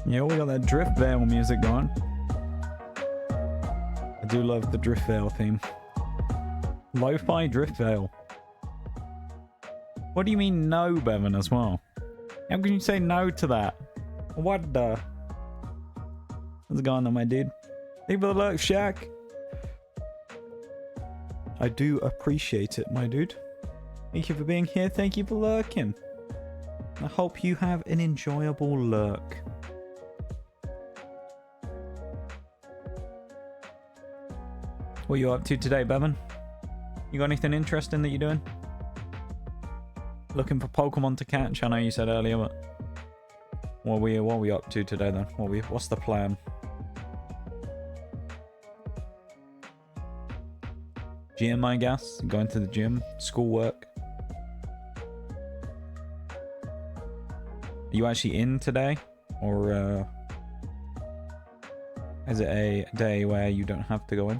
Yeah, we got that Drift Veil music going. I do love the Drift Veil theme. Lo-fi Drift Veil. What do you mean no, Bevan, as well? How can you say no to that? What the? How's it going though, my dude? Thank you for the lurk, Shaq. I do appreciate it, my dude. Thank you for being here. Thank you for lurking. I hope you have an enjoyable lurk. What are you up to today, Bevan? You got anything interesting that you're doing? Looking for Pokemon to catch? I know you said earlier, but what are we up to today then? What's the plan? Gym, I guess. Going to the gym. Schoolwork. Are you actually in today? Or is it a day where you don't have to go in?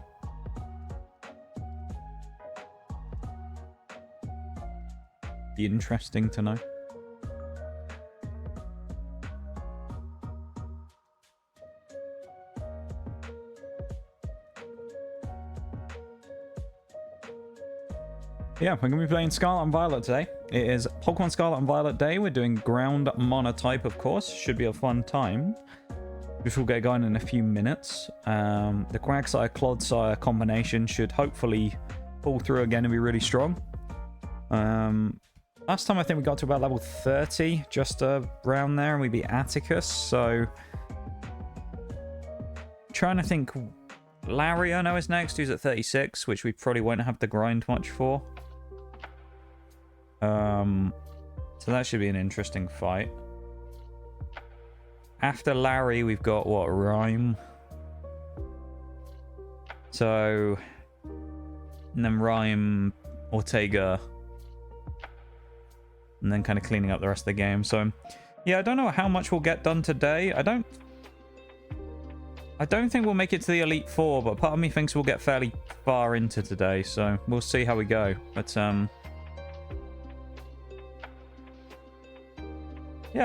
Be interesting to know. Yeah, we're going to be playing Scarlet and Violet today. It is Pokemon Scarlet and Violet Day. We're doing ground Monotype, of course. Should be a fun time. Which we'll get going in a few minutes. The Quagsire Clodsire combination should hopefully pull through again and be really strong. Last time I think we got to about level 30, just around there, and we beat Atticus, so... Trying to think... Larry, I know, is next, who's at 36, which we probably won't have to grind much for. So that should be an interesting fight. After Larry, we've got, what, Rhyme? So... And then Rhyme, Ortega... And then kind of cleaning up the rest of the game. So, yeah, I don't know how much we'll get done today. I don't think we'll make it to the Elite Four, but part of me thinks we'll get fairly far into today. So, we'll see how we go. But, yeah,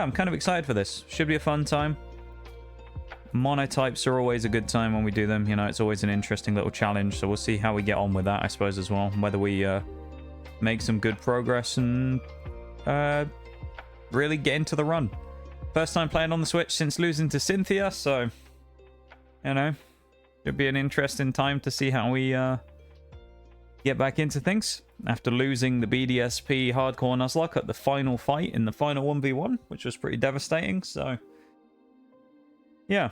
I'm kind of excited for this. Should be a fun time. Monotypes are always a good time when we do them. You know, it's always an interesting little challenge. So, we'll see how we get on with that, I suppose, as well. Whether we make some good progress and... really get into the run. First time playing on the Switch since losing to Cynthia, so you know, it'll be an interesting time to see how we get back into things after losing the BDSP hardcore nuzlocke at the final fight in the final 1v1, which was pretty devastating. So yeah,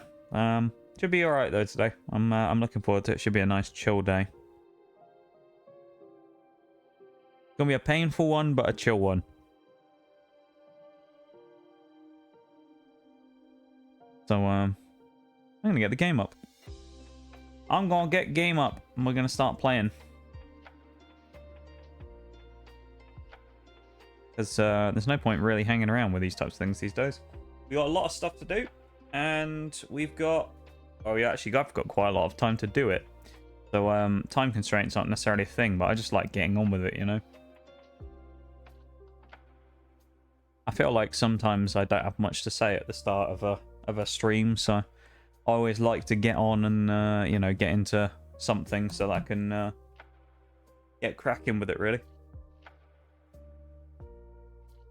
should be all right though today. I'm looking forward to it. Should be a nice chill day. Gonna be a painful one, but a chill one. So, I'm going to get the game up. I'm going to get game up, and we're going to start playing. Because there's no point really hanging around with these types of things these days. We've got a lot of stuff to do, and we've got... Oh, yeah, actually, I've got quite a lot of time to do it. So, time constraints aren't necessarily a thing, but I just like getting on with it, you know? I feel like sometimes I don't have much to say at the start of a stream, so I always like to get on and you know, get into something so that I can get cracking with it, really.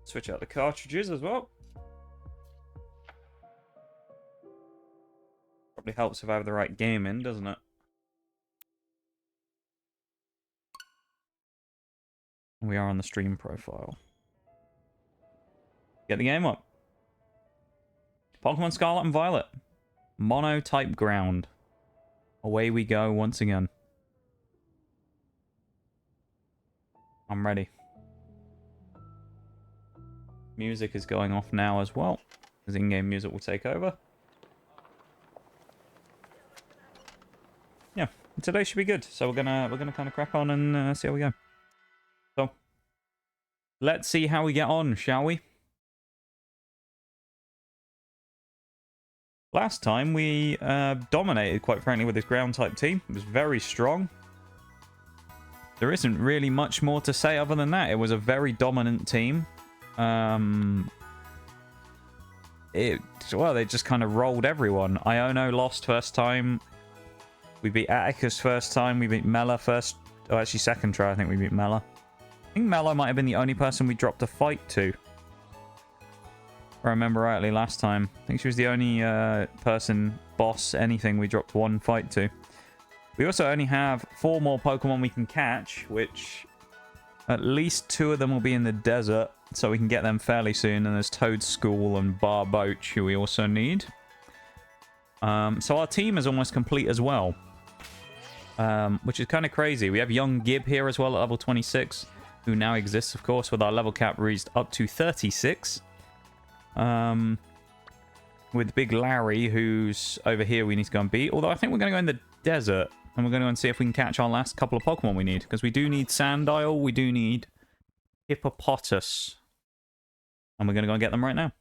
Switch out the cartridges as well. Probably helps if I have the right game in, doesn't it? We are on the stream profile. Get the game up. Pokemon Scarlet and Violet. Monotype ground. Away we go once again. I'm ready. Music is going off now as well, because in-game music will take over. Yeah, today should be good. So we're gonna kind of crack on and see how we go. So let's see how we get on, shall we? Last time we dominated, quite frankly, with this ground type team. It was very strong. There isn't really much more to say other than that. It was a very dominant team. well, they just kind of rolled everyone. Iono lost first time. We beat Atticus first time. We beat Mela first. Oh, actually, second try, I think we beat Mela. I think Mela might have been the only person we dropped a fight to. If I remember rightly last time. I think she was the only person, boss, anything we dropped one fight to. We also only have 4 more Pokemon we can catch, which at least 2 of them will be in the desert, so we can get them fairly soon. And there's Toadschool and Barboach, who we also need. So our team is almost complete as well, which is kind of crazy. We have young Gib here as well at level 26, who now exists, of course, with our level cap raised up to 36. With Big Larry, who's over here, we need to go and beat. Although I think we're going to go in the desert, and we're going to go and see if we can catch our last couple of Pokemon we need. Because we do need Sandile, we do need Hippopotas. And we're going to go and get them right now.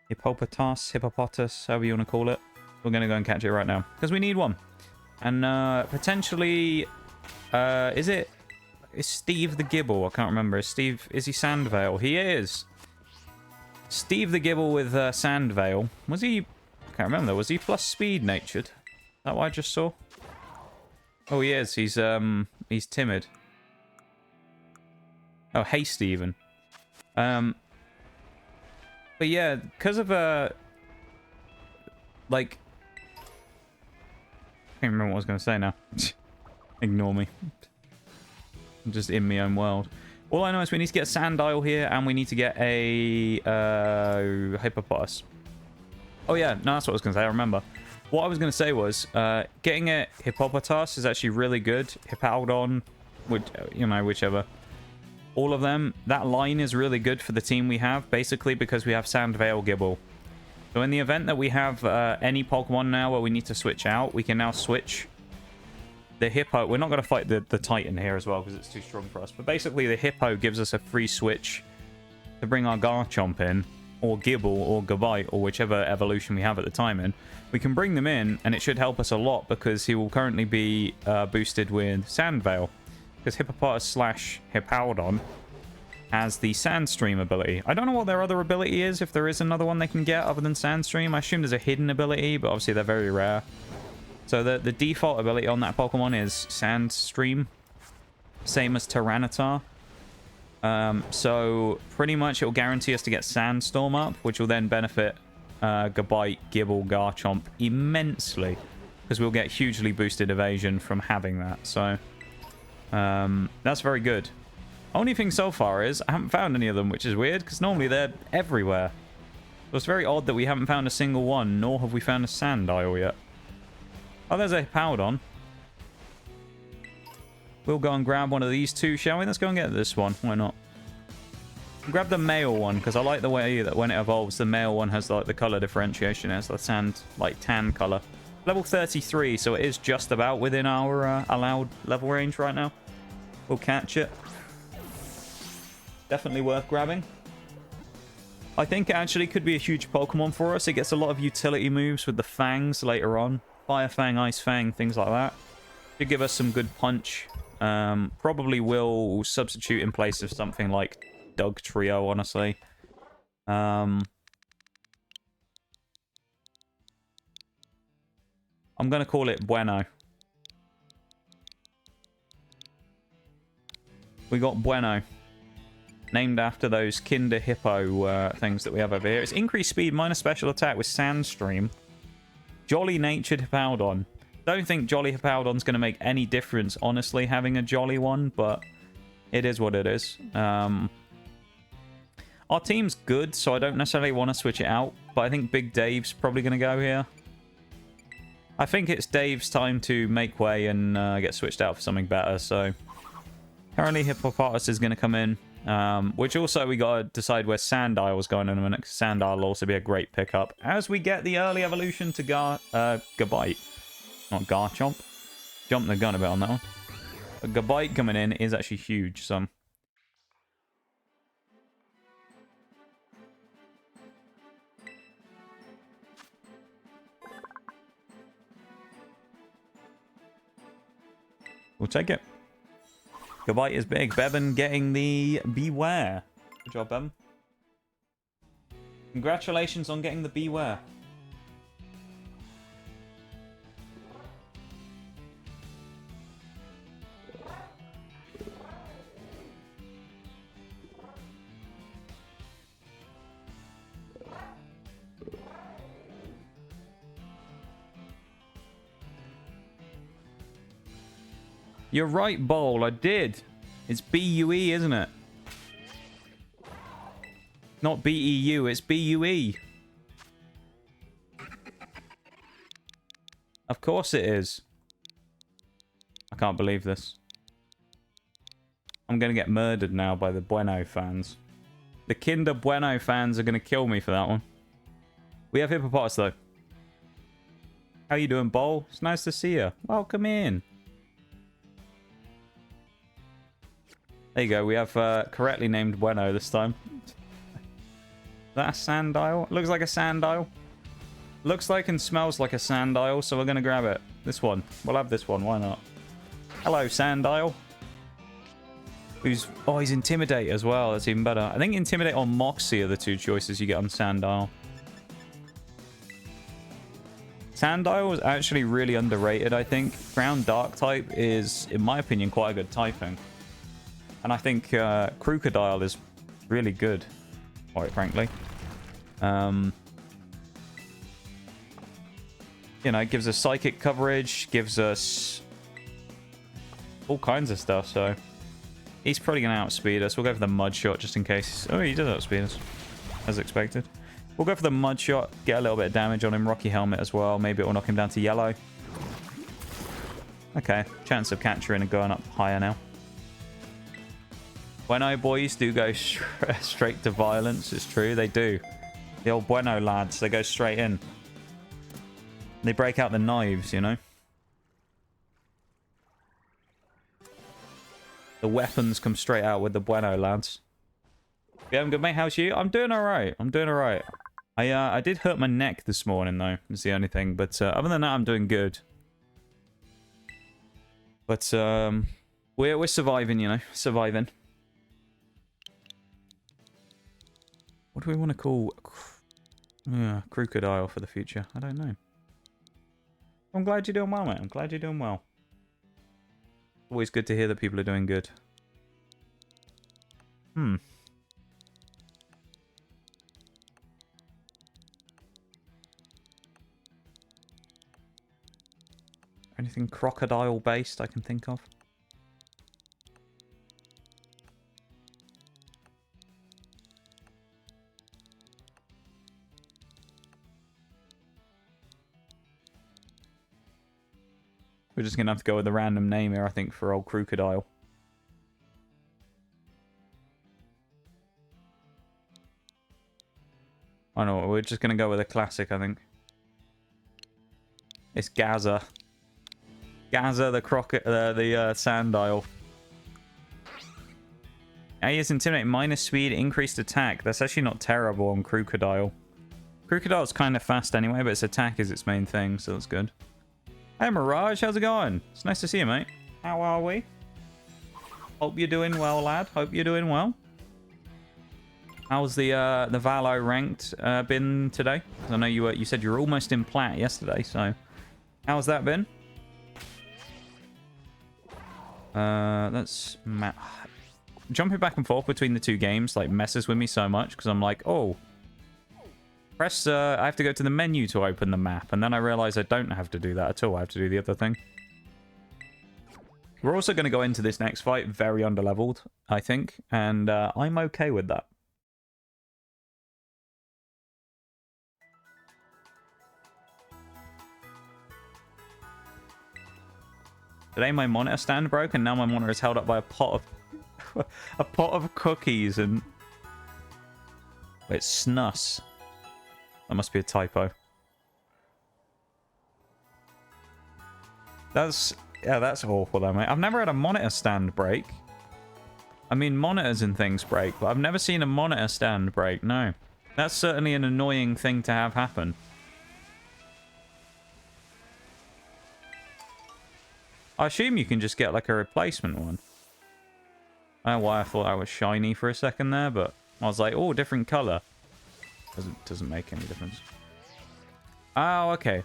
Hippopotas, however you want to call it. We're going to go and catch it right now. Because we need one. And potentially... is Steve the Gibble? I can't remember. Is he Sandvale? He is. Steve the Gibble with Sandvale. Was he... I can't remember. Was he plus speed natured? Is that what I just saw? Oh, he is. He's timid. Oh, hasty even. But yeah, because of like... I can't remember what I was going to say now. Ignore me. I'm just in my own world. All I know is we need to get a Sandile here, and we need to get a Hippopotas. Oh yeah, no, that's what I was going to say, I remember. What I was going to say was, getting a Hippopotas is actually really good. Hippowdon, whichever. All of them, that line is really good for the team we have, basically because we have Sandvale Gibble. So in the event that we have any Pokemon now where we need to switch out, we can now switch the Hippo. We're not going to fight the Titan here as well because it's too strong for us. But basically the Hippo gives us a free switch to bring our Garchomp in, or Gibble, or Gabite, or whichever evolution we have at the time in. We can bring them in, and it should help us a lot because he will currently be boosted with Sandvale. Because Hippopotas / Hippowdon has the Sandstream ability. I don't know what their other ability is, if there is another one they can get other than Sandstream. I assume there's a hidden ability, but obviously they're very rare. So the default ability on that Pokemon is Sandstream. Same as Tyranitar. So pretty much it will guarantee us to get Sandstorm up, which will then benefit Gabite, Gibble, Garchomp immensely. Because we'll get hugely boosted evasion from having that. So that's very good. Only thing so far is I haven't found any of them, which is weird, because normally they're everywhere. So it's very odd that we haven't found a single one, nor have we found a Sandile yet. Oh, there's a Hippowdon. We'll go and grab one of these two, shall we? Let's go and get this one. Why not? Grab the male one, because I like the way that when it evolves, the male one has like the color differentiation. It has the sand, like tan color. Level 33, so it is just about within our allowed level range right now. We'll catch it. Definitely worth grabbing. I think it actually could be a huge Pokemon for us. It gets a lot of utility moves with the fangs later on. Fire Fang, Ice Fang, things like that. Should give us some good punch. Probably will substitute in place of something like Doug Trio, honestly. I'm going to call it Bueno. We got Bueno. Named after those Kinder Hippo things that we have over here. It's increased speed minus special attack with Sandstream. Jolly natured Hippowdon. Don't think Jolly Hippowdon's going to make any difference, honestly, having a Jolly one, but it is what it is. Our team's good, so I don't necessarily want to switch it out, but I think Big Dave's probably going to go here. I think it's Dave's time to make way and get switched out for something better, so... Currently, Hippopotas is going to come in, which also we got to decide where Sandile's going in a minute, because Sandile will also be a great pickup as we get the early evolution to Gabite. Not Garchomp. Jumped the gun a bit on that one. But Gabite coming in is actually huge, so... We'll take it. Gabite is big. Bevan getting the Beware. Good job, Em. Congratulations on getting the Beware. You're right, Bowl. I did. It's B-U-E, isn't it? Not B-E-U, it's B-U-E. Of course it is. I can't believe this. I'm going to get murdered now by the Bueno fans. The Kinder Bueno fans are going to kill me for that one. We have Hippopotas, though. How you doing, Bowl? It's nice to see you. Welcome in. There you go. We have correctly named Bueno this time. Is that a sandile? It looks like a sandile. Looks like and smells like a sandile, so we're going to grab it. This one. We'll have this one. Why not? Hello, sandile. Who's... Oh, he's Intimidate as well. That's even better. I think Intimidate or Moxie are the two choices you get on Sandile. Sandile was actually really underrated, I think. Ground Dark type is, in my opinion, quite a good typing. And I think Crocodile is really good, quite frankly. You know, it gives us psychic coverage, gives us all kinds of stuff, so he's probably going to outspeed us. We'll go for the Mud Shot just in case. Oh, he does outspeed us, as expected. We'll go for the Mud Shot, get a little bit of damage on him. Rocky Helmet as well. Maybe it will knock him down to yellow. Okay, chance of capturing and going up higher now. Bueno boys do go straight to violence. It's true, they do. The old Bueno lads, they go straight in. They break out the knives, you know. The weapons come straight out with the Bueno lads. Yeah, I'm good, mate. How's you? I'm doing alright. I'm doing alright. I did hurt my neck this morning, though. That's the only thing. But other than that, I'm doing good. But we're surviving, you know. Surviving. What do we want to call Crocodile for the future? I don't know. I'm glad you're doing well, mate. I'm glad you're doing well. Always good to hear that people are doing good. Anything crocodile based I can think of? We're just going to have to go with a random name here, I think, for old Crocodile. I know, we're just going to go with a classic, I think. It's Gaza. Gaza the Sandile. Now he is Intimidate, minus speed, increased attack. That's actually not terrible on Crocodile. Crocodile's kind of fast anyway, but its attack is its main thing, so that's good. Hey Mirage, how's it going? It's nice to see you, mate. How are we? Hope you're doing well, lad. Hope you're doing well. How's the Valo ranked been today? I know you said you were almost in plat yesterday, so how's that been? That's jumping back and forth between the two games like messes with me so much because I'm like, oh. Press, I have to go to the menu to open the map, and then I realize I don't have to do that at all. I have to do the other thing. We're also going to go into this next fight very underleveled, I think, and I'm okay with that. Today my monitor stand broke, and now my monitor is held up by a pot of a pot of cookies, and it's snus. That must be a typo. That's awful though, mate. I've never had a monitor stand break. I mean, monitors and things break, but I've never seen a monitor stand break, no. That's certainly an annoying thing to have happen. I assume you can just get like a replacement one. I don't know why I thought that was shiny for a second there, but I was like, oh, different color. Doesn't make any difference. Oh, okay.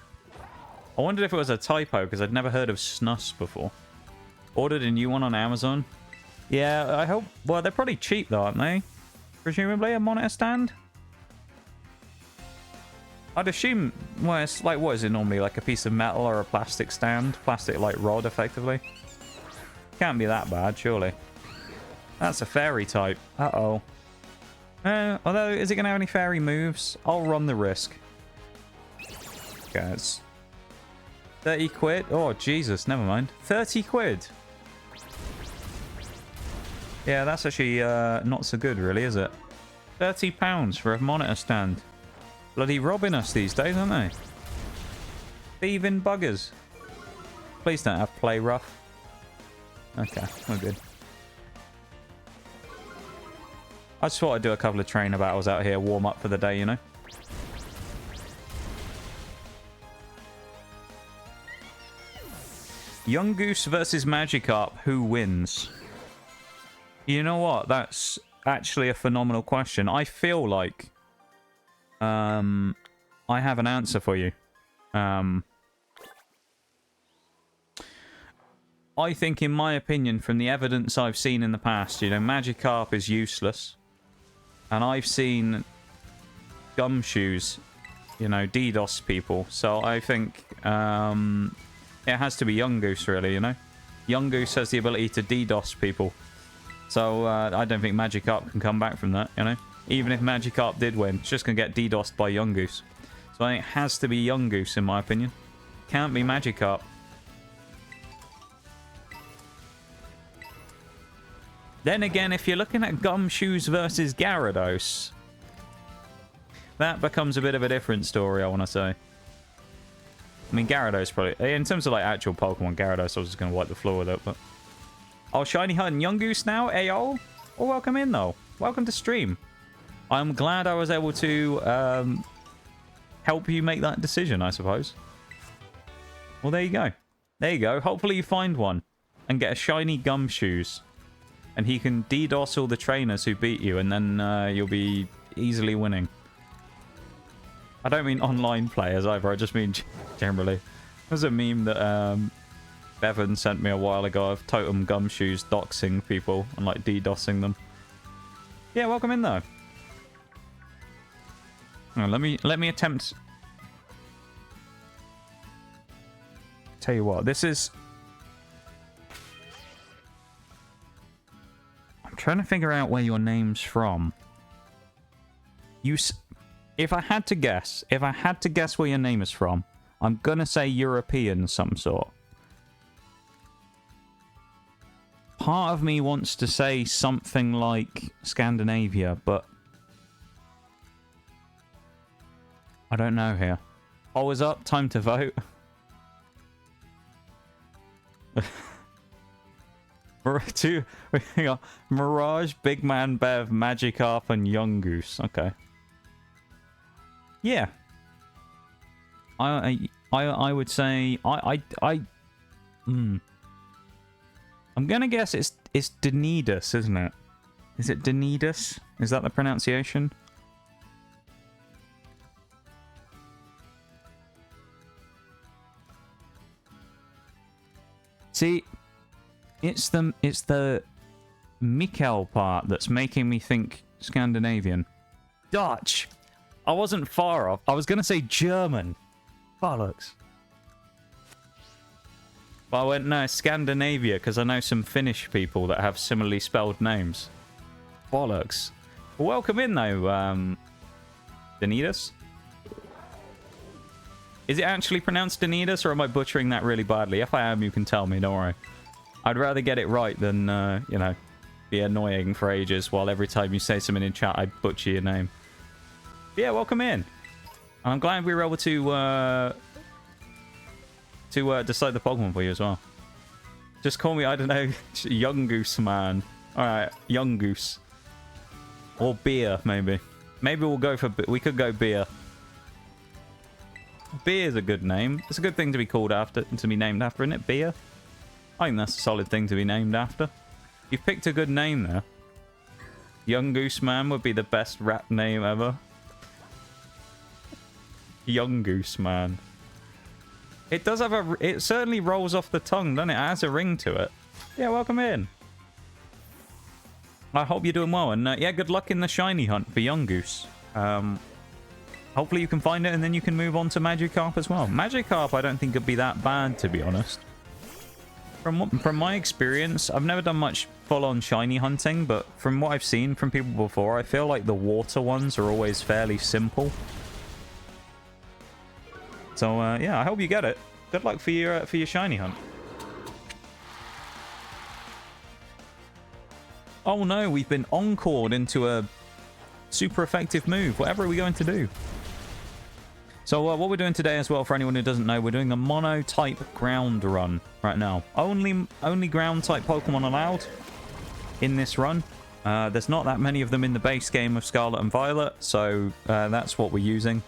I wondered if it was a typo because I'd never heard of snus before. Ordered a new one on Amazon. Yeah, I hope... Well, they're probably cheap though, aren't they? Presumably a monitor stand? I'd assume... Well, it's like, what is it normally? Like a piece of metal or a plastic stand? Plastic, like, rod, effectively. Can't be that bad, surely. That's a fairy type. Uh-oh. Although, is it going to have any fairy moves? I'll run the risk. Okay, it's 30 quid. Oh, Jesus, never mind. 30 quid. Yeah, that's actually not so good, really, is it? £30 for a monitor stand. Bloody robbing us these days, aren't they? Thieving buggers. Please don't have play rough. Okay, we're good. I just thought I'd do a couple of trainer battles out here, warm up for the day, you know? Young Goose versus Magikarp, who wins? You know what? That's actually a phenomenal question. I feel like I have an answer for you. I think, in my opinion, from the evidence I've seen in the past, you know, Magikarp is useless. And I've seen Gumshoes, you know, DDoS people. So I think it has to be Young Goose, really, you know? Young Goose has the ability to DDoS people. So I don't think Magikarp can come back from that, you know? Even if Magikarp did win, it's just going to get DDoSed by Young Goose. So I think it has to be Young Goose, in my opinion. Can't be Magikarp. Then again, if you're looking at Gumshoes versus Gyarados, that becomes a bit of a different story, I want to say. I mean, Gyarados probably... In terms of, like, actual Pokemon, Gyarados, I was just going to wipe the floor with it, but... Oh, Shiny Hunt and Young Goose now? Ayo? Well, welcome in, though. Welcome to stream. I'm glad I was able to help you make that decision, I suppose. Well, there you go. There you go. Hopefully you find one and get a shiny Gumshoes. And he can DDoS all the trainers who beat you, and then you'll be easily winning. I don't mean online players either, I just mean generally. There's a meme that Bevan sent me a while ago of Totem Gumshoes doxing people and like DDoSing them. Yeah, welcome in though. Oh, let me attempt. Tell you what, this is... I'm trying to figure out where your name's from. If I had to guess where your name is from, I'm gonna say European some sort. Part of me wants to say something like Scandinavia, but I don't know here. Poll is up, time to vote. We got Mirage, Big Man Bev, Magikarp, and Young Goose. Okay. Yeah. I would say I'm gonna guess it's Denidus, isn't it? Is it Denidus? Is that the pronunciation? See, it's the Mikkel part that's making me think Scandinavian. Dutch. I wasn't far off. I was gonna say German. Bollocks. But I went, no, Scandinavia, because I know some Finnish people that have similarly spelled names. Bollocks. Well, welcome in, though, Denidus. Is it actually pronounced Denidus, or am I butchering that really badly? If I am, you can tell me, don't worry. I'd rather get it right than, you know, be annoying for ages while every time you say something in chat, I butcher your name. But yeah, welcome in. I'm glad we were able to decide the Pokemon for you as well. Just call me, I don't know, Young Goose Man. Alright, Young Goose. Or Beer, maybe. Maybe we'll go for... We could go Beer. Beer's a good name. It's a good thing to be called after, to be named after, isn't it? Beer? I think that's a solid thing to be named after. You've picked a good name there. Young Goose Man would be the best rap name ever. Young Goose Man. It does have a... It certainly rolls off the tongue, doesn't it? It has a ring to it. Yeah, welcome in. I hope you're doing well. And yeah, good luck in the shiny hunt for Young Goose. Hopefully you can find it and then you can move on to Magikarp as well. Magikarp I don't think would be that bad, to be honest. From my experience, I've never done much full-on shiny hunting, but from what I've seen from people before, I feel like the water ones are always fairly simple. So yeah, I hope you get it. Good luck for your shiny hunt. Oh no, we've been encored into a super effective move. Whatever are we going to do? So what we're doing today as well, for anyone who doesn't know, we're doing the Monotype ground run right now. Only ground type Pokemon allowed in this run. There's not that many of them in the base game of Scarlet and Violet, so that's what we're using.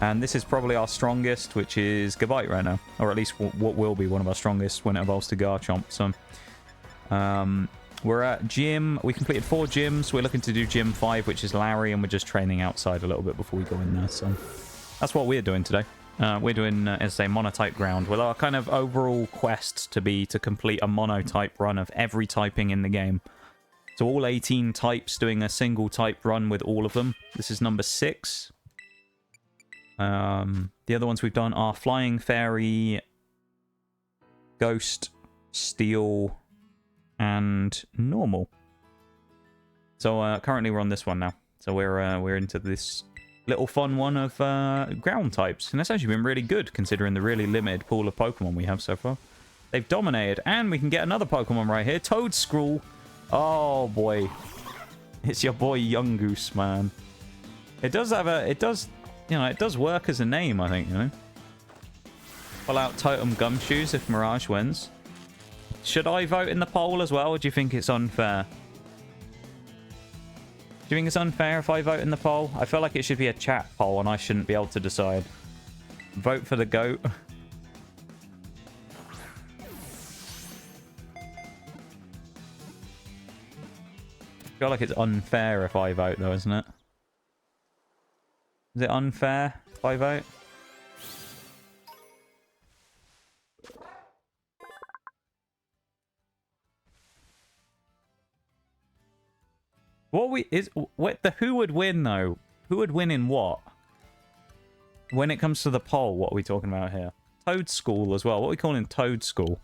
And this is probably our strongest, which is Gabite right now. Or at least what will be one of our strongest when it evolves to Garchomp. So we're at Gym. We completed 4 gyms. We're looking to do Gym 5, which is Larry, and we're just training outside a little bit before we go in there. So that's what we're doing today. We're doing, as I say, Monotype ground, with our kind of overall quest to be to complete a Monotype run of every typing in the game. So all 18 types doing a single type run with all of them. This is number 6. The other ones we've done are Flying Fairy, Ghost, Steel, and Normal. So currently we're on this one now. So we're into this little fun one of ground types, and that's actually been really good considering the really limited pool of Pokemon we have so far. They've dominated, and we can get another Pokemon right here, Toedscruel. Oh boy, it's your boy Young Goose, man. It does have a, it does work as a name, I think, you know. Pull out Totem Gumshoes if Mirage wins. Should I vote in the poll as well, or do you think it's unfair? Do you think it's unfair if I vote in the poll? I feel like it should be a chat poll and I shouldn't be able to decide. Vote for the GOAT. I feel like it's unfair if I vote though, isn't it? Is it unfair if I vote? Who would win though? Who would win in what? When it comes to the poll, what are we talking about here? Toedscruel as well. What are we calling Toedscruel?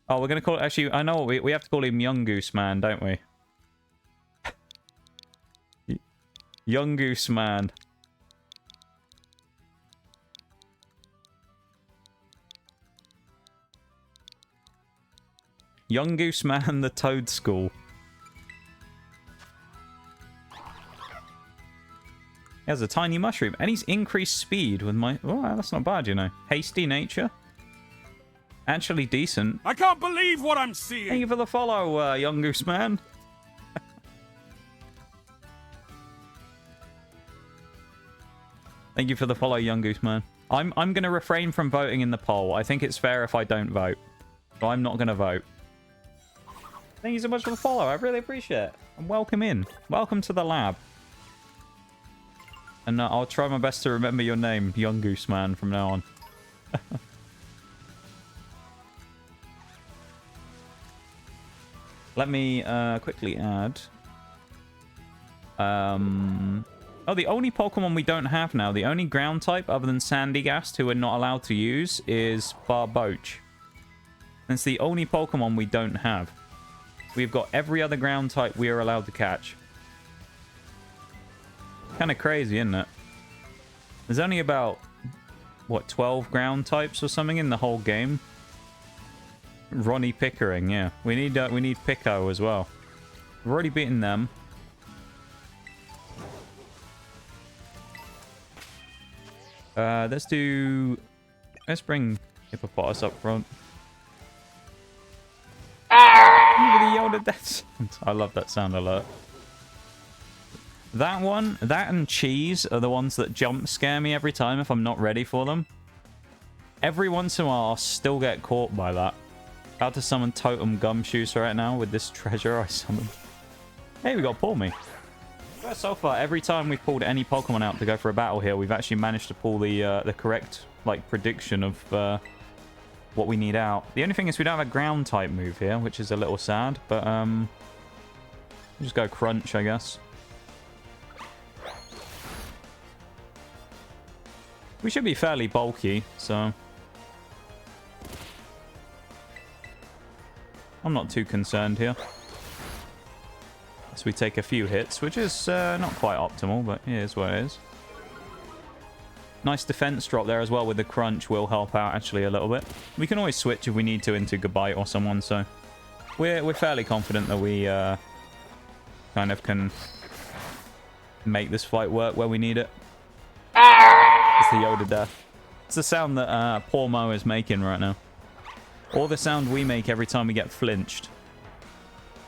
Oh, we're gonna call it. Actually, I know what we have to call him Young Goose Man, don't we? Young Goose Man. Young Goose Man, the Toedscruel. He has a tiny mushroom, and he's increased speed with my... Oh, that's not bad, you know. Hasty nature. Actually decent. I can't believe what I'm seeing! Thank you for the follow, Young Goose Man. Thank you for the follow, Young Goose Man. I'm going to refrain from voting in the poll. I think it's fair if I don't vote. So I'm not going to vote. Thank you so much for the follow. I really appreciate it. And welcome in. Welcome to the lab. And I'll try my best to remember your name, Young Goose Man, from now on. Let me quickly add... Oh, the only Pokemon we don't have now, the only ground type other than Sandygast who we're not allowed to use is Barboach. It's the only Pokemon we don't have. We've got every other ground type we are allowed to catch. Kind of crazy, isn't it? There's only about, what, 12 ground types or something in the whole game? Ronnie Pickering, yeah. We need Pico as well. We've already beaten them. Let's bring Hippopotas up front. Nobody yelled at that sound. I love that sound alert. That one, that and Cheese are the ones that jump scare me every time if I'm not ready for them. Every once in a while, I'll still get caught by that. About to summon Totem Gumshoes right now with this treasure I summoned. Hey, we got Pull Me. But so far, every time we've pulled any Pokemon out to go for a battle here, we've actually managed to pull the correct like prediction of what we need out. The only thing is we don't have a ground type move here, which is a little sad. But we'll just go Crunch, I guess. We should be fairly bulky, so I'm not too concerned here. So we take a few hits, which is not quite optimal, but it is what it is. Nice defense drop there as well with the Crunch will help out actually a little bit. We can always switch if we need to into Goodbye or someone, so we're fairly confident that we kind of can make this fight work where we need it. It's the Yoda death. It's the sound that poor Mo is making right now. Or the sound we make every time we get flinched.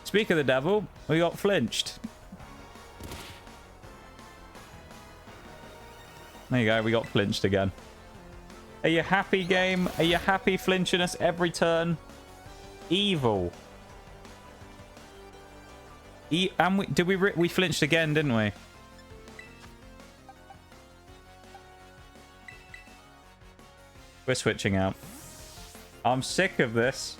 Speak of the devil, we got flinched. There you go, we got flinched again. Are you happy, game? Are you happy flinching us every turn? Evil. And we flinched again, didn't we? We're switching out. I'm sick of this.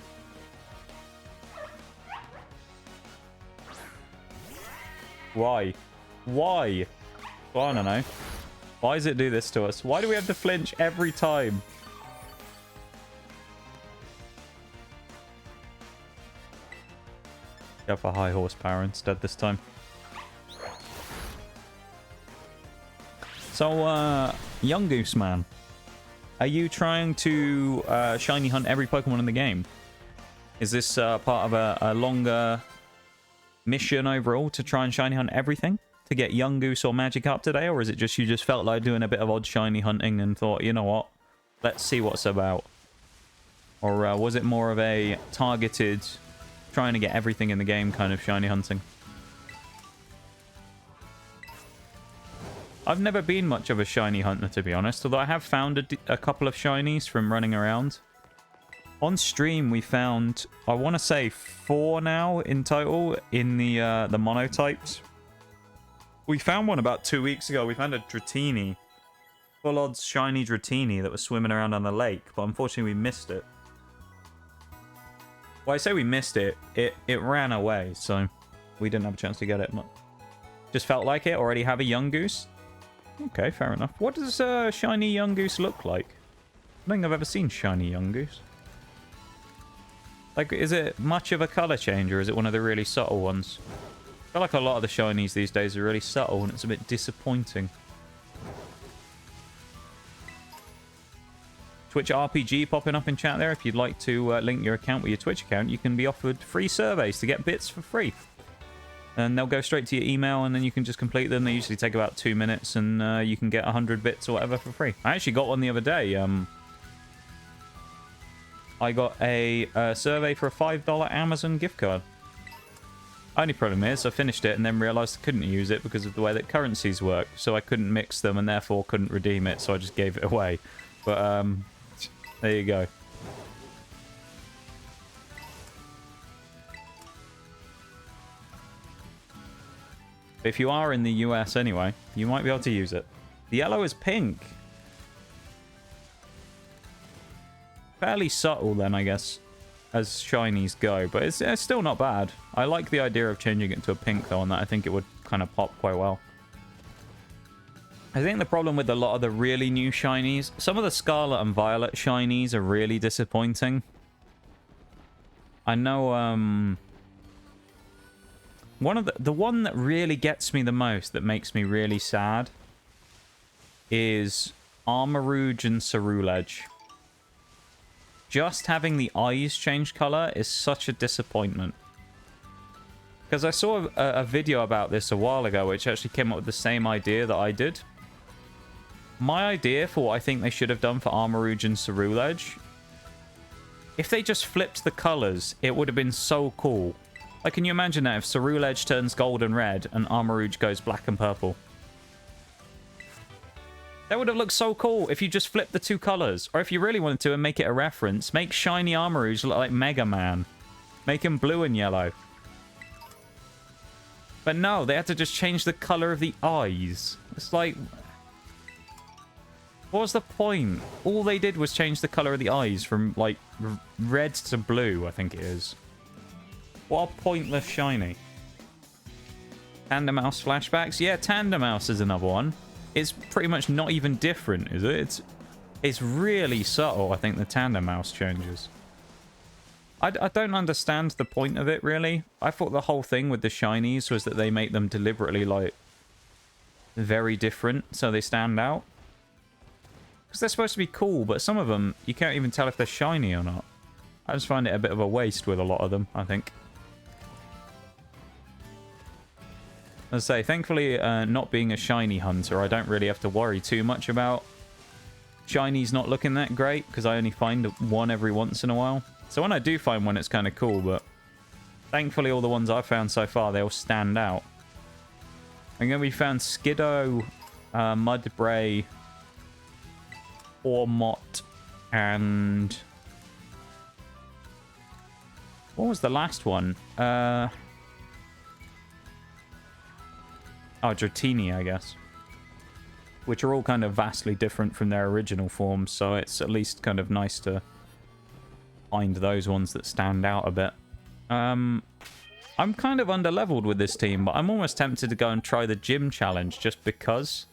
Why? Why? Well, I don't know. Why does it do this to us? Why do we have to flinch every time? Go for high horsepower instead this time. So, Young Goose Man. Are you trying to shiny hunt every Pokemon in the game? Is this part of a longer mission overall to try and shiny hunt everything? To get Young Goose or Magikarp today? Or is it just you just felt like doing a bit of odd shiny hunting and thought, you know what? Let's see what's about. Or was it more of a targeted, trying to get everything in the game kind of shiny hunting? I've never been much of a shiny hunter, to be honest, although I have found a couple of shinies from running around. On stream, we found, I want to say 4 now in total in the monotypes. We found one about 2 weeks ago. We found a Dratini, full odds shiny Dratini that was swimming around on the lake, but unfortunately we missed it. Well, I say we missed it. It ran away, so we didn't have a chance to get it. Just felt like it. Already have a Young Goose. Okay, fair enough. What does a shiny Young Goose look like? I don't think I've ever seen shiny Young Goose. Like, is it much of a color change, or is it one of the really subtle ones? I feel like a lot of the shinies these days are really subtle, and it's a bit disappointing. Twitch RPG popping up in chat there. If you'd like to link your account with your Twitch account, you can be offered free surveys to get bits for free. And they'll go straight to your email, and then you can just complete them. They usually take about 2 minutes, and you can get 100 bits or whatever for free. I actually got one the other day. I got a survey for a $5 Amazon gift card. Only problem is I finished it and then realised I couldn't use it because of the way that currencies work. So I couldn't mix them and therefore couldn't redeem it, so I just gave it away. But there you go. If you are in the US anyway, you might be able to use it. The yellow is pink. Fairly subtle then, I guess, as shinies go, but it's still not bad. I like the idea of changing it to a pink though, and that I think it would kind of pop quite well. I think the problem with a lot of the really new shinies, some of the Scarlet and Violet shinies are really disappointing. I know, the one that really gets me the most, that makes me really sad, is Armarouge and Ceruledge. Just having the eyes change color is such a disappointment. Because I saw a video about this a while ago, which actually came up with the same idea that I did. My idea for what I think they should have done for Armarouge and Ceruledge, if they just flipped the colors, it would have been so cool. Like, can you imagine that if Ceruledge turns gold and red and Armarouge goes black and purple? That would have looked so cool if you just flipped the 2 colors. Or if you really wanted to and make it a reference, make shiny Armarouge look like Mega Man. Make him blue and yellow. But no, they had to just change the color of the eyes. It's like... What was the point? All they did was change the color of the eyes from, like, red to blue, I think it is. What a pointless shiny. Tandemaus flashbacks? Yeah, Tandemaus is another one. It's pretty much not even different, is it? It's really subtle, I think, the Tandemaus changes. I don't understand the point of it, really. I thought the whole thing with the shinies was that they make them deliberately, like, very different, so they stand out. Because they're supposed to be cool, but some of them, you can't even tell if they're shiny or not. I just find it a bit of a waste with a lot of them, I think. As I say, thankfully, not being a shiny hunter, I don't really have to worry too much about shinies not looking that great, because I only find one every once in a while. So when I do find one, it's kind of cool, but thankfully all the ones I've found so far, they all stand out. And then we found Skiddo, Mudbray, Ormot, and... What was the last one? Oh, Dratini, I guess. Which are all kind of vastly different from their original forms, so it's at least kind of nice to find those ones that stand out a bit. I'm kind of underleveled with this team, but I'm almost tempted to go and try the gym challenge just because.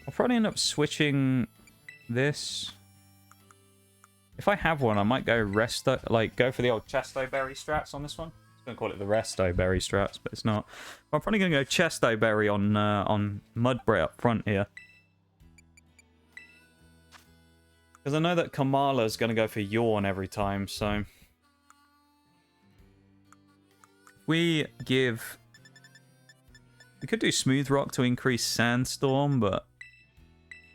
I'll probably end up switching this. If I have one, I might go go for the old Chesto Berry strats on this one. I was going to call it the Resto Berry strats, but it's not. I'm probably going to go Chesto Berry on Mudbray up front here. Because I know that Kamala's going to go for Yawn every time, so... We could do Smooth Rock to increase Sandstorm, but...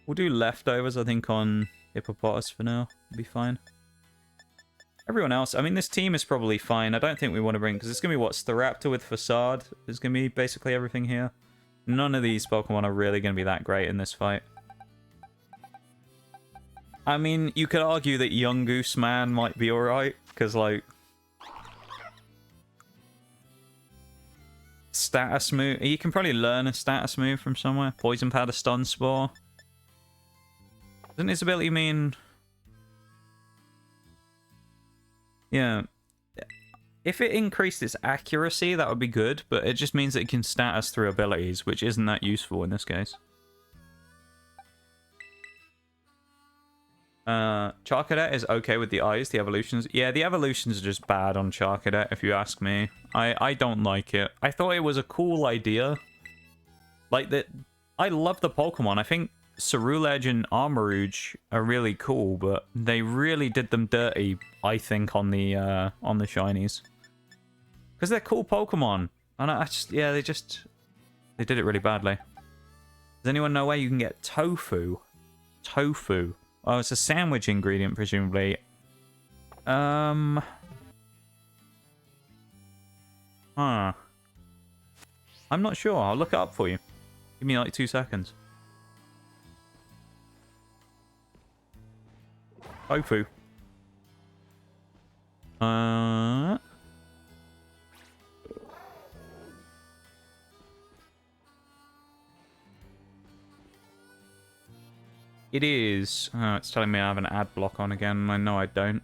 We'll do Leftovers, I think, on Hippopotas for now. It'll be fine. Everyone else, I mean, this team is probably fine. I don't think we want to bring... Because it's going to be, what, Staraptor with Facade? There's going to be basically everything here. None of these Pokemon are really going to be that great in this fight. I mean, you could argue that Young Goose Man might be alright, because, like... Status move... You can probably learn a status move from somewhere. Poison Powder, Stun Spore. Doesn't his ability mean... Yeah. If it increased its accuracy, that would be good, but it just means that it can status through abilities, which isn't that useful in this case. Charcadet is okay with the eyes, the evolutions. Yeah, the evolutions are just bad on Charcadet, if you ask me. I don't like it. I thought it was a cool idea. Like, I love the Pokemon. I think Ceruledge and Armarouge are really cool, but they really did them dirty, I think, on the shinies. Because they're cool Pokemon. And they did it really badly. Does anyone know where you can get tofu? Tofu. Oh, it's a sandwich ingredient, presumably. Huh. I'm not sure. I'll look it up for you. Give me like 2 seconds. Tofu. It is... Oh, it's telling me I have an ad block on again. I know I don't.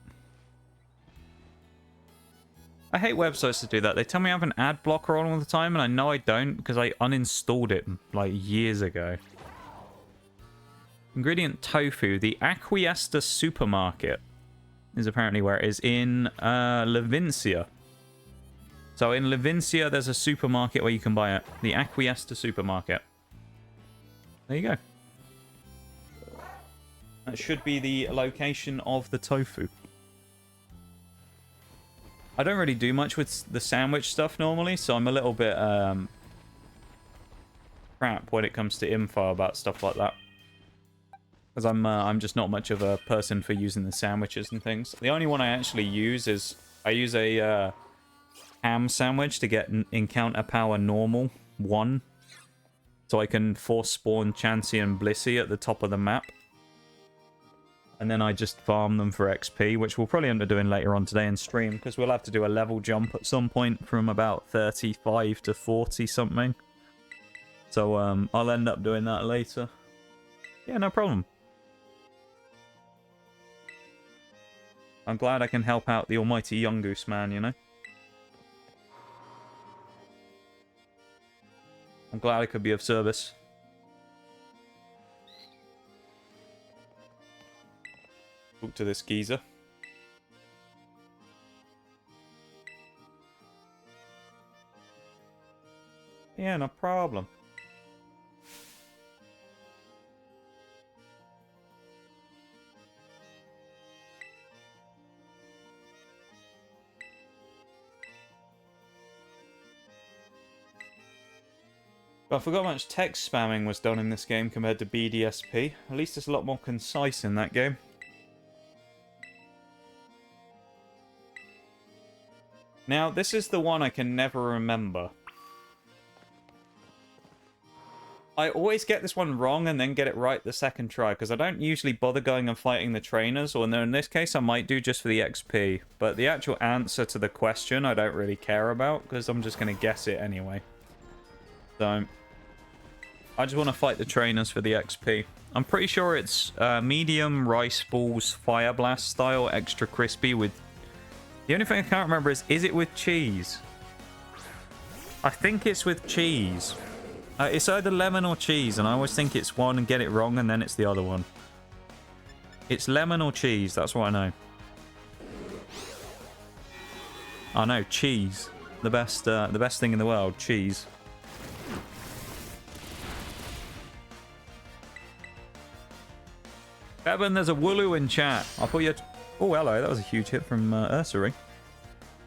I hate websites that do that. They tell me I have an ad blocker on all the time, and I know I don't because I uninstalled it, like, years ago. Ingredient tofu. The Acquiesta supermarket is apparently where it is in Levincia. So in Levincia, there's a supermarket where you can buy it. The Acquiesta supermarket. There you go. That should be the location of the tofu. I don't really do much with the sandwich stuff normally, so I'm a little bit crap when it comes to info about stuff like that. Because I'm just not much of a person for using the sandwiches and things. The only one I actually use is... I use a ham sandwich to get Encounter Power Normal 1. So I can force spawn Chansey and Blissey at the top of the map. And then I just farm them for XP, which we'll probably end up doing later on today in stream, because we'll have to do a level jump at some point from about 35 to 40 something. So I'll end up doing that later. Yeah, no problem. I'm glad I can help out the almighty Yungoos man, you know? I'm glad I could be of service. Talk to this geezer. Yeah, no problem. I forgot how much text spamming was done in this game compared to BDSP. At least it's a lot more concise in that game. Now, this is the one I can never remember. I always get this one wrong and then get it right the second try, because I don't usually bother going and fighting the trainers, or in this case I might do just for the XP. But the actual answer to the question I don't really care about, because I'm just going to guess it anyway. So, I just want to fight the trainers for the XP. I'm pretty sure it's medium rice balls fire blast style, extra crispy with... The only thing I can't remember is it with cheese? I think it's with cheese. It's either lemon or cheese, and I always think it's one and get it wrong, and then it's the other one. It's lemon or cheese, that's what I know. I know, cheese. The best thing in the world, cheese. Evan, there's a Wooloo in chat. I thought you had... Oh, hello. That was a huge hit from Ursary.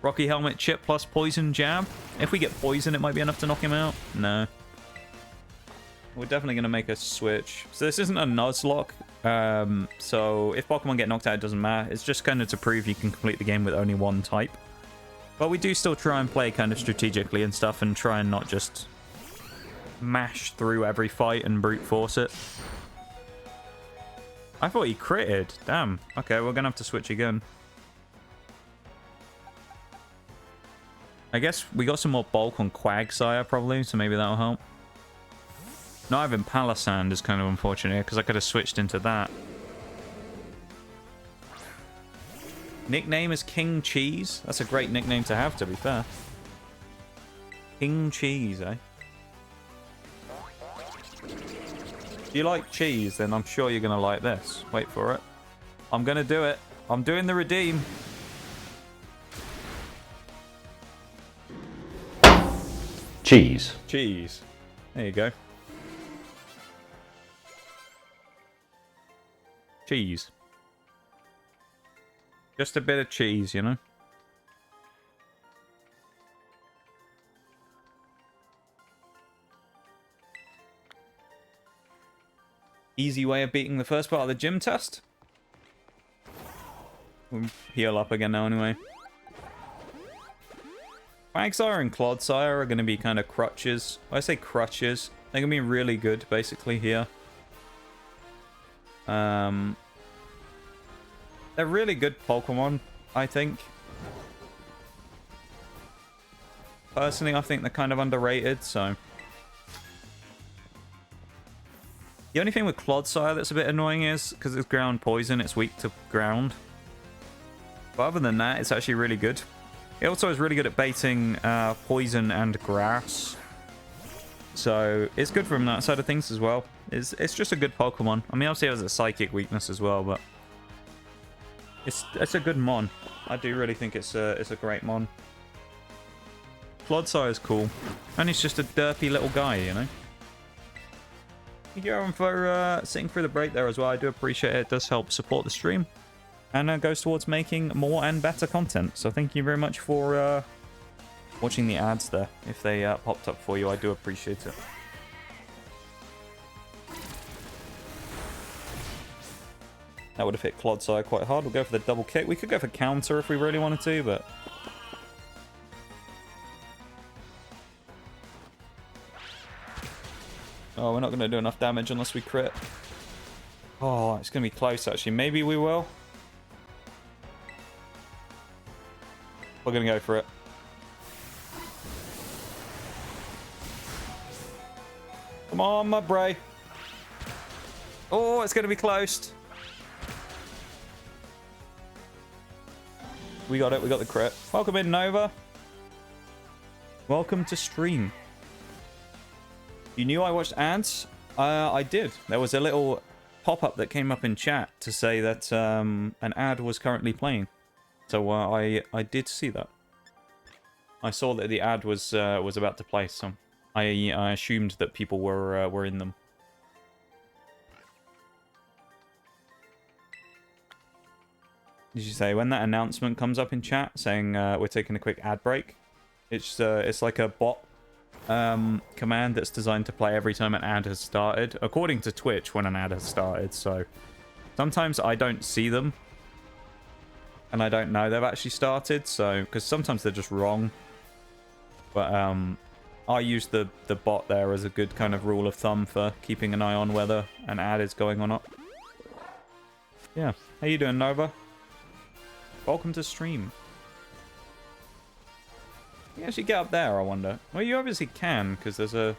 Rocky Helmet, chip plus poison jab. If we get poison, it might be enough to knock him out. No. We're definitely going to make a switch. So this isn't a nuzlocke. So if Pokemon get knocked out, it doesn't matter. It's just kind of to prove you can complete the game with only one type. But we do still try and play kind of strategically and stuff, and try and not just mash through every fight and brute force it. I thought he critted. Damn. Okay, we're going to have to switch again. I guess we got some more bulk on Quagsire, probably, so maybe that'll help. Not having Palisand is kind of unfortunate, because I could have switched into that. Nickname is King Cheese. That's a great nickname to have, to be fair. King Cheese, eh? If you like cheese, then I'm sure you're going to like this. Wait for it. I'm going to do it. I'm doing the redeem. Cheese. Cheese. There you go. Cheese. Just a bit of cheese, you know? Easy way of beating the first part of the gym test. We'll heal up again now anyway. Quagsire and Clodsire are going to be kind of crutches. When I say crutches, they're going to be really good basically here. They're really good Pokemon, I think. Personally, I think they're kind of underrated, so... The only thing with Clodsire that's a bit annoying is, because it's ground poison, it's weak to ground. But other than that, it's actually really good. It also is really good at baiting poison and grass. So, it's good from that side of things as well. It's just a good Pokemon. I mean, obviously it has a psychic weakness as well, but... It's a good mon. I do really think it's a great mon. Clodsire is cool. And it's just a derpy little guy, you know? Thank you everyone for sitting through the break there as well. I do appreciate it. It does help support the stream. And goes towards making more and better content. So thank you very much for watching the ads there. If they popped up for you, I do appreciate it. That would have hit Clodsire quite hard. We'll go for the double kick. We could go for counter if we really wanted to, but... Oh, we're not going to do enough damage unless we crit. Oh, it's going to be close, actually. Maybe we will. We're going to go for it. Come on, Mudbray. Oh, it's going to be close. We got it. We got the crit. Welcome in, Nova. Welcome to stream. You knew I watched ads? I did. There was a little pop-up that came up in chat to say that an ad was currently playing. So I did see that. I saw that the ad was about to play, so I assumed that people were in them. Did you say when that announcement comes up in chat saying we're taking a quick ad break? It's like a bot command that's designed to play every time an ad has started, according to Twitch when an ad has started. So sometimes I don't see them, and I don't know they've actually started. So because sometimes they're just wrong. But I use the bot there as a good kind of rule of thumb for keeping an eye on whether an ad is going or not. Yeah, how you doing, Nova? Welcome to stream. Can you actually get up there, I wonder? Well, you obviously can, because there's a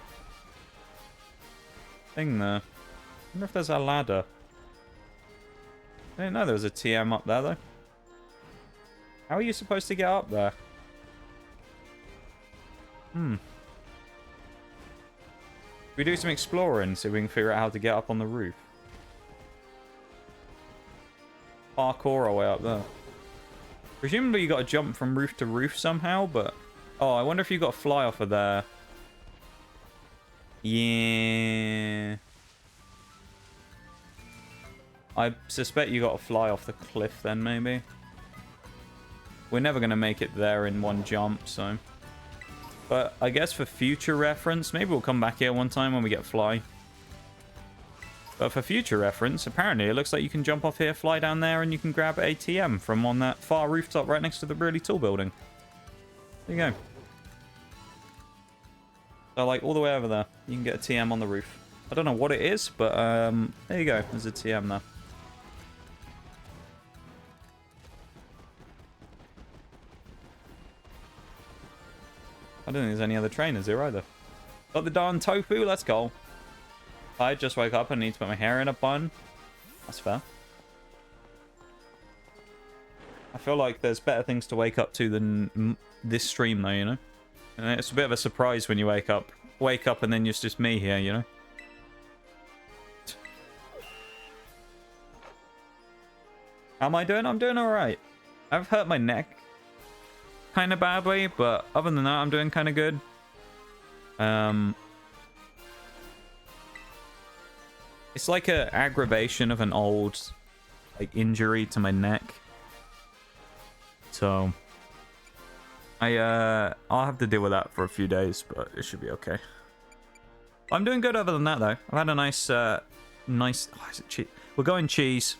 thing there. I wonder if there's a ladder. I didn't know there was a TM up there, though. How are you supposed to get up there? We do some exploring, so we can figure out how to get up on the roof. Parkour our way up there. Presumably you got to jump from roof to roof somehow, but... Oh, I wonder if you got to fly off of there. Yeah. I suspect you got to fly off the cliff then, maybe. We're never going to make it there in one jump, so... But I guess for future reference, maybe we'll come back here one time when we get fly. But for future reference, apparently it looks like you can jump off here, fly down there, and you can grab ATM from on that far rooftop right next to the really tall building. There you go. So, like, all the way over there, you can get a TM on the roof. I don't know what it is, but there you go. There's a TM there. I don't think there's any other trainers here either. Got the darn tofu, let's go. I just woke up and need to put my hair in a bun. That's fair. I feel like there's better things to wake up to than this stream, though, you know? And it's a bit of a surprise when you wake up and then it's just me here, you know? How am I doing? I'm doing alright. I've hurt my neck kind of badly, but other than that, I'm doing kind of good. It's like an aggravation of an old like injury to my neck. So I'll have to deal with that for a few days, but it should be okay. I'm doing good other than that, though. I've had a nice oh, is it cheese? We're going cheese.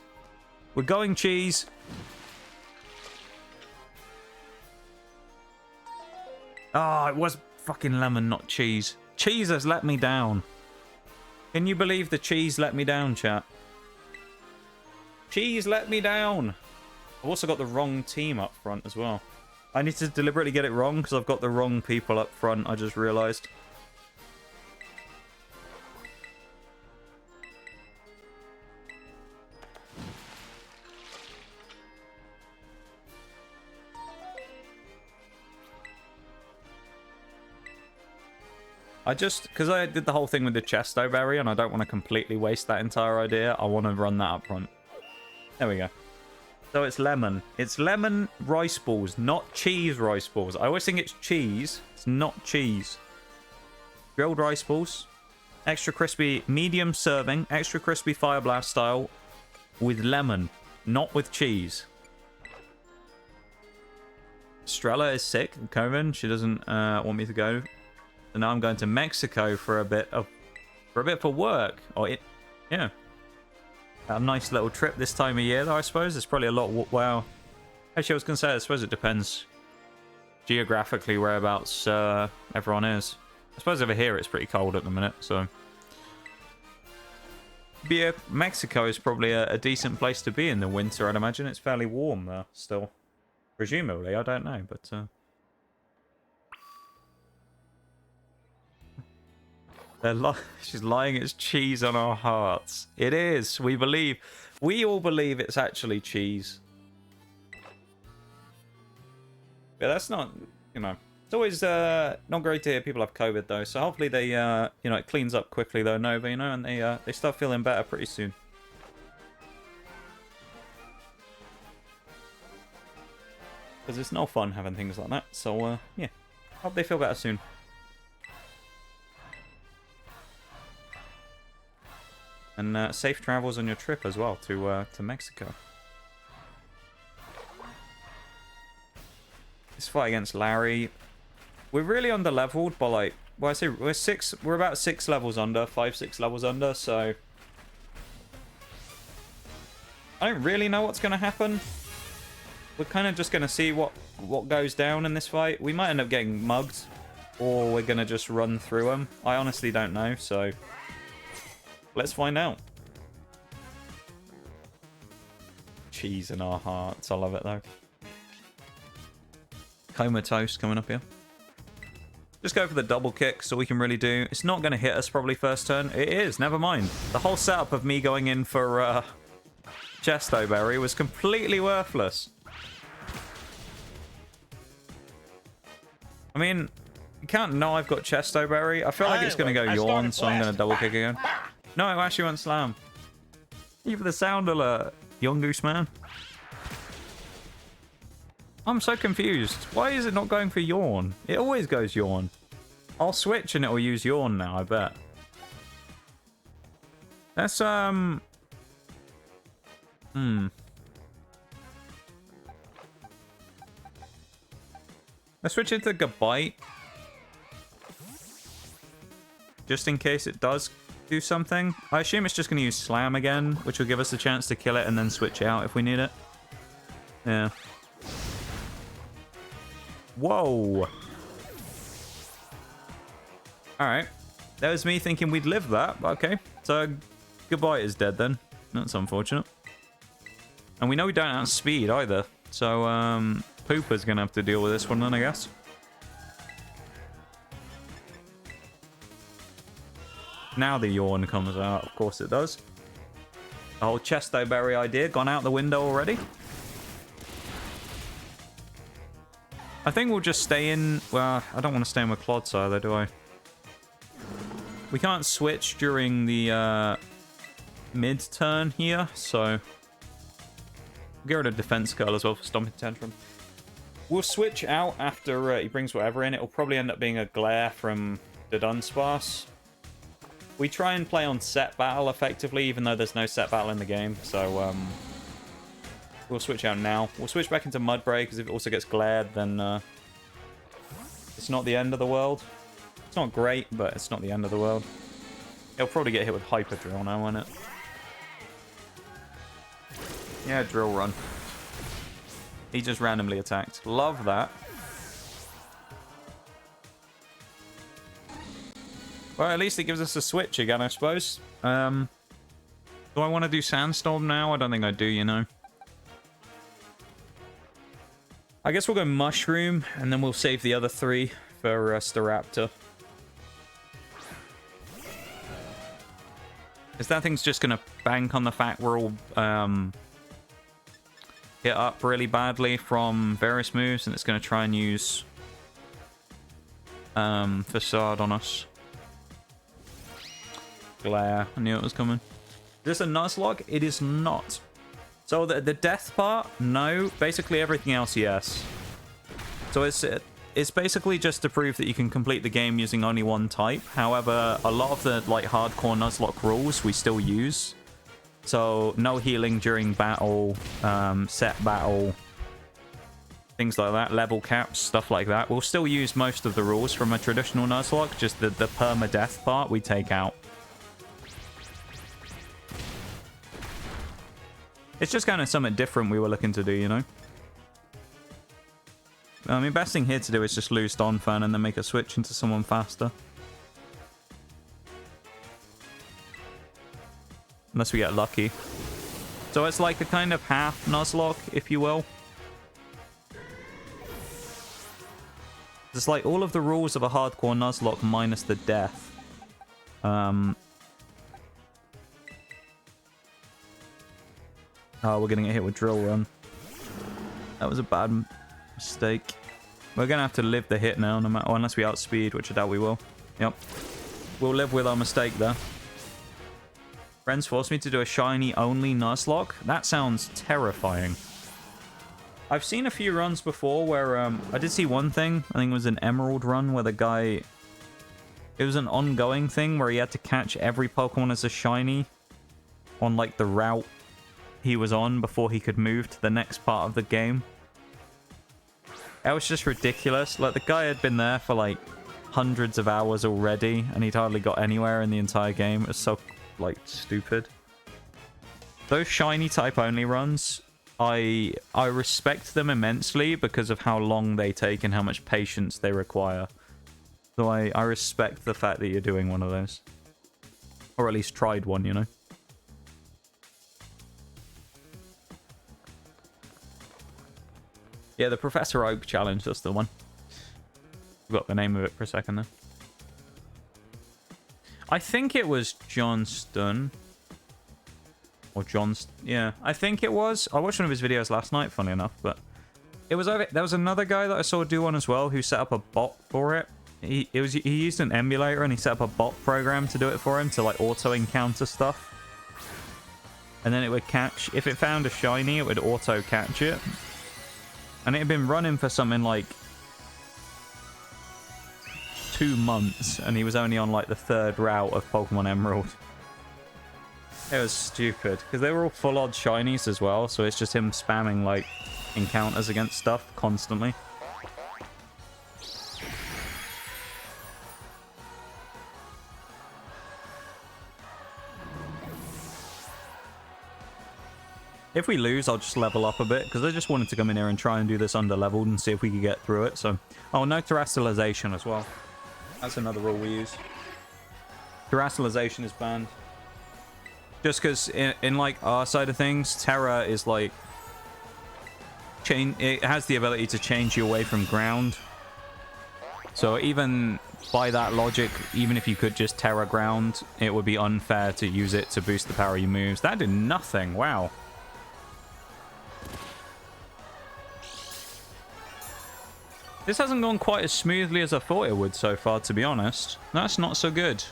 We're going cheese. Oh, it was fucking lemon, not cheese. Cheese has let me down. Can you believe the cheese let me down, chat? Cheese let me down. I've also got the wrong team up front as well. I need to deliberately get it wrong because I've got the wrong people up front, I just realised. Because I did the whole thing with the Chesto berry and I don't want to completely waste that entire idea, I want to run that up front. There we go. So it's lemon. It's lemon rice balls, not cheese rice balls. I always think it's cheese. It's not cheese. Grilled rice balls. Extra crispy, medium serving, extra crispy Fire Blast style with lemon, not with cheese. Strella is sick. COVID. She doesn't want me to go. So now I'm going to Mexico for a bit for work. Yeah. A nice little trip this time of year, though, I suppose. It's probably a lot... Wow. Actually, I was going to say, I suppose it depends geographically whereabouts everyone is. I suppose over here it's pretty cold at the minute, so... Mexico is probably a decent place to be in the winter, I'd imagine. It's fairly warm there still. Presumably, I don't know, but... She's lying it's cheese on our hearts. It is, we believe. We all believe it's actually cheese. Yeah, that's not, you know... It's always not great to hear people have COVID, though. So hopefully they, you know, it cleans up quickly, though, Nova, you know, and they start feeling better pretty soon. Because it's no fun having things like that. So, yeah. Hope they feel better soon. And safe travels on your trip as well to Mexico. This fight against Larry... We're really under-leveled, but like... Well, I say we're about 6 levels under, 5-6 levels under, so... I don't really know what's going to happen. We're kind of just going to see what goes down in this fight. We might end up getting mugged, or we're going to just run through them. I honestly don't know, so... Let's find out. Cheese in our hearts. I love it, though. Comatose coming up here. Just go for the double kick so we can really do... It's not going to hit us probably first turn. It is, never mind. The whole setup of me going in for Chesto Berry was completely worthless. I mean, you can't know I've got Chesto Berry. I feel like it's going to go Yawn, so I'm going to double kick again. No, it actually went Slam. Even the sound alert, young goose man. I'm so confused. Why is it not going for Yawn? It always goes Yawn. I'll switch and it will use Yawn now, I bet. Let's, Let's switch it to Gabite. Just in case it does do something. I assume it's just going to use Slam again, which will give us a chance to kill it and then switch out if we need it. Yeah. Whoa. Alright. That was me thinking we'd live that. Okay. So, Gabite is dead then. That's unfortunate. And we know we don't have speed either. So, Pooper's going to have to deal with this one then, I guess. Now the Yawn comes out. Of course it does. The whole Chesto Berry idea gone out the window already. I think we'll just stay in... Well, I don't want to stay in with Clodsire though, do I? We can't switch during the mid-turn here, so... Get rid of Defense Curl as well for Stomping Tantrum. We'll switch out after he brings whatever in. It'll probably end up being a Glare from the Dunsparce. We try and play on set battle effectively, even though there's no set battle in the game, so... We'll switch out now. We'll switch back into Mudbray, because if it also gets glared, then it's not the end of the world. It's not great, but it's not the end of the world. It'll probably get hit with Hyper Drill now, won't it? Yeah, Drill Run. He just randomly attacked. Love that. Well, at least it gives us a switch again, I suppose. Do I want to do Sandstorm now? I don't think I do, you know. I guess we'll go Mushroom, and then we'll save the other 3 for Staraptor. Because that thing's just going to bank on the fact we're all hit up really badly from various moves, and it's going to try and use Facade on us. Glare. I knew it was coming. Is this a Nuzlocke? It is not. So the death part, no. Basically everything else, yes. So it's basically just to prove that you can complete the game using only one type. However, a lot of the like hardcore Nuzlocke rules we still use. So no healing during battle, set battle, things like that, level caps, stuff like that. We'll still use most of the rules from a traditional Nuzlocke, just the permadeath part we take out. It's just kind of something different we were looking to do, you know? I mean, best thing here to do is just lose Donphan and then make a switch into someone faster. unless we get lucky. So it's like a kind of half nuzlocke, if you will. It's like all of the rules of a hardcore nuzlocke minus the death. Oh, we're gonna get hit with Drill Run. That was a bad mistake. We're gonna have to live the hit now, no matter, unless we outspeed, which I doubt we will. Yep. We'll live with our mistake there. Friends forced me to do a shiny only nuzlocke. That sounds terrifying. I've seen a few runs before where I did see one thing. I think it was an Emerald run where the guy... It was an ongoing thing where he had to catch every Pokemon as a shiny on like the route he was on before he could move to the next part of the game. It was just ridiculous. Like, the guy had been there for like hundreds of hours already and he'd hardly got anywhere in the entire game. It was so like stupid. Those shiny type only runs, I respect them immensely because of how long they take and how much patience they require. So I respect the fact that you're doing one of those. Or at least tried one, you know? Yeah, the Professor Oak challenge, that's the one. Forgot the name of it for a second there. I think it was Johnston. Or Johnston. Yeah, I think it was. I watched one of his videos last night, funny enough, but it was over. There was another guy that I saw do one as well who set up a bot for it. He used an emulator and he set up a bot program to do it for him to like auto encounter stuff. And then it would catch, if it found a shiny, it would auto catch it. And it had been running for something like 2 months, and he was only on like the 3rd route of Pokemon Emerald. It was stupid because they were all full odd shinies as well, so it's just him spamming like encounters against stuff constantly. If we lose, I'll just level up a bit, because I just wanted to come in here and try and do this under-leveled and see if we could get through it. So, oh, no terrestrialization as well. That's another rule we use. Terrestrialization is banned. Just because in like our side of things, Terra is like... It has the ability to change you away from ground. So even by that logic, even if you could just Terra ground, it would be unfair to use it to boost the power of your moves. That did nothing. Wow. This hasn't gone quite as smoothly as I thought it would so far, to be honest. That's not so good.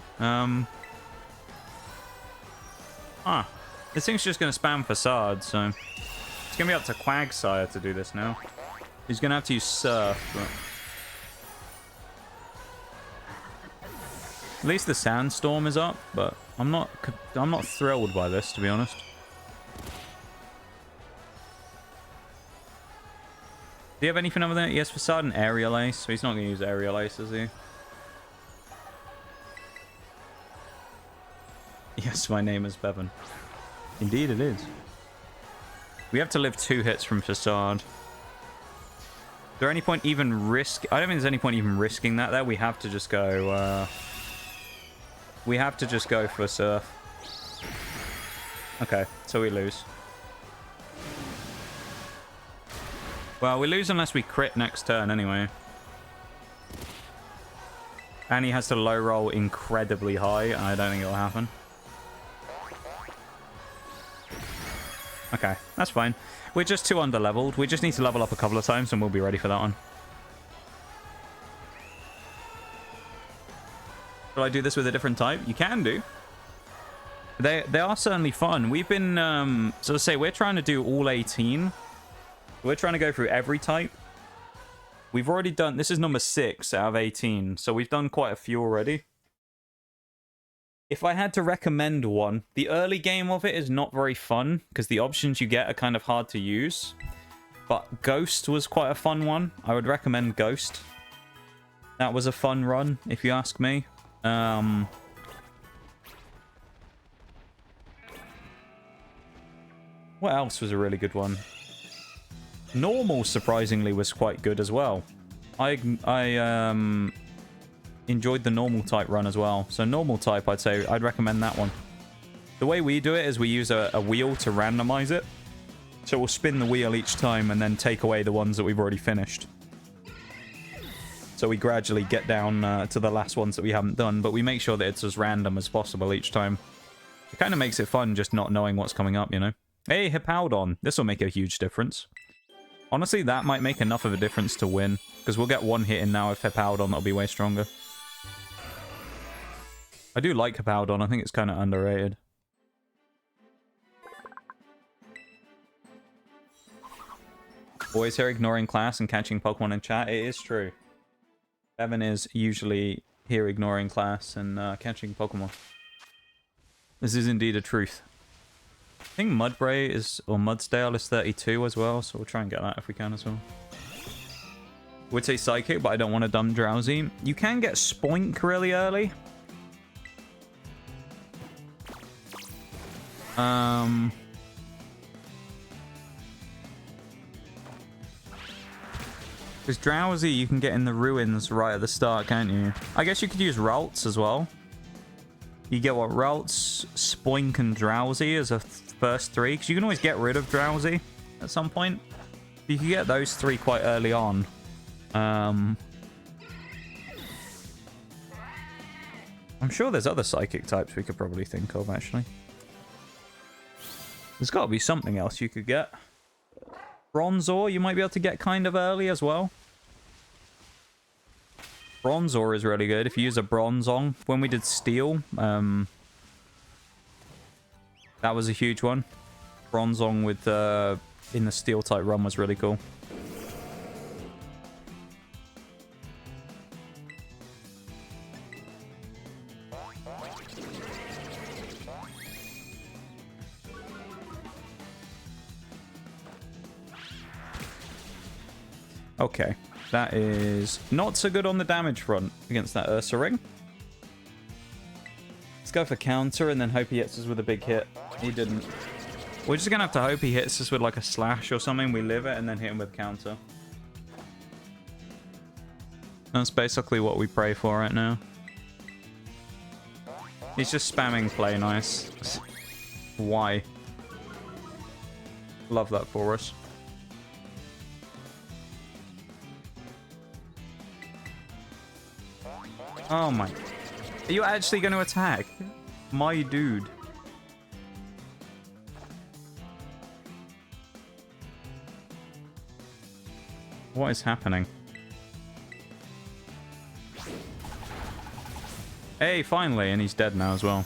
This thing's just going to spam Facade, so... It's going to be up to Quagsire to do this now. He's going to have to use Surf, but... At least the Sandstorm is up, but I'm not thrilled by this, to be honest. Do you have anything over there? He has Facade and Aerial Ace, so he's not going to use Aerial Ace, is he? Yes, my name is Bevan. Indeed it is. We have to live 2 hits from Facade. Is there any point even risk... I don't think there's any point even risking that there. We have to just go... We have to just go for Surf. Okay, so we lose. Well, we lose unless we crit next turn anyway. And he has to low roll incredibly high. I don't think it'll happen. Okay, that's fine. We're just too underleveled. We just need to level up a couple of times and we'll be ready for that one. Will I do this with a different type? You can do. They are certainly fun. We've been... so to say, we're trying to do all 18. We're trying to go through every type. We've already done... This is number 6 out of 18. So we've done quite a few already. If I had to recommend one, the early game of it is not very fun because the options you get are kind of hard to use. But Ghost was quite a fun one. I would recommend Ghost. That was a fun run, if you ask me. What else was a really good one? Normal, surprisingly, was quite good as well. I enjoyed the normal type run as well. So normal type, I'd say I'd recommend that one. The way we do it is we use a wheel to randomize it. So we'll spin the wheel each time and then take away the ones that we've already finished. So we gradually get down to the last ones that we haven't done, but we make sure that it's as random as possible each time. It kind of makes it fun just not knowing what's coming up, you know? Hey, Hippowdon. This will make a huge difference. Honestly, that might make enough of a difference to win, because we'll get one hit in now with Hippowdon. That'll be way stronger. I do like Hippowdon. I think it's kind of underrated. Boys here ignoring class and catching Pokemon in chat. It is true. Evan is usually here ignoring class and catching Pokemon. This is indeed a truth. I think Mudbray is, or Mudsdale is 32 as well, so we'll try and get that if we can as well. Would say Psychic, but I don't want to dumb Drowsy. You can get Spoink really early. Because Drowsy you can get in the ruins right at the start, can't you? I guess you could use Ralts as well. You get what? Ralts, Spoink, and Drowsy as a first three. Because you can always get rid of Drowsy at some point. You can get those three quite early on. I'm sure there's other psychic types we could probably think of, actually. There's got to be something else you could get. Bronzor, you might be able to get kind of early as well. Bronzor is really good if you use a Bronzong. When we did Steel, that was a huge one. Bronzong with in the Steel type run was really cool. Okay, that is not so good on the damage front against that Ursaring. Let's go for counter and then hope he hits us with a big hit. He didn't. We're just going to have to hope he hits us with like a slash or something. We live it and then hit him with counter. That's basically what we pray for right now. He's just spamming play nice. Why? Love that for us. Oh my. Are you actually going to attack? My dude. What is happening? Hey, finally, and he's dead now as well.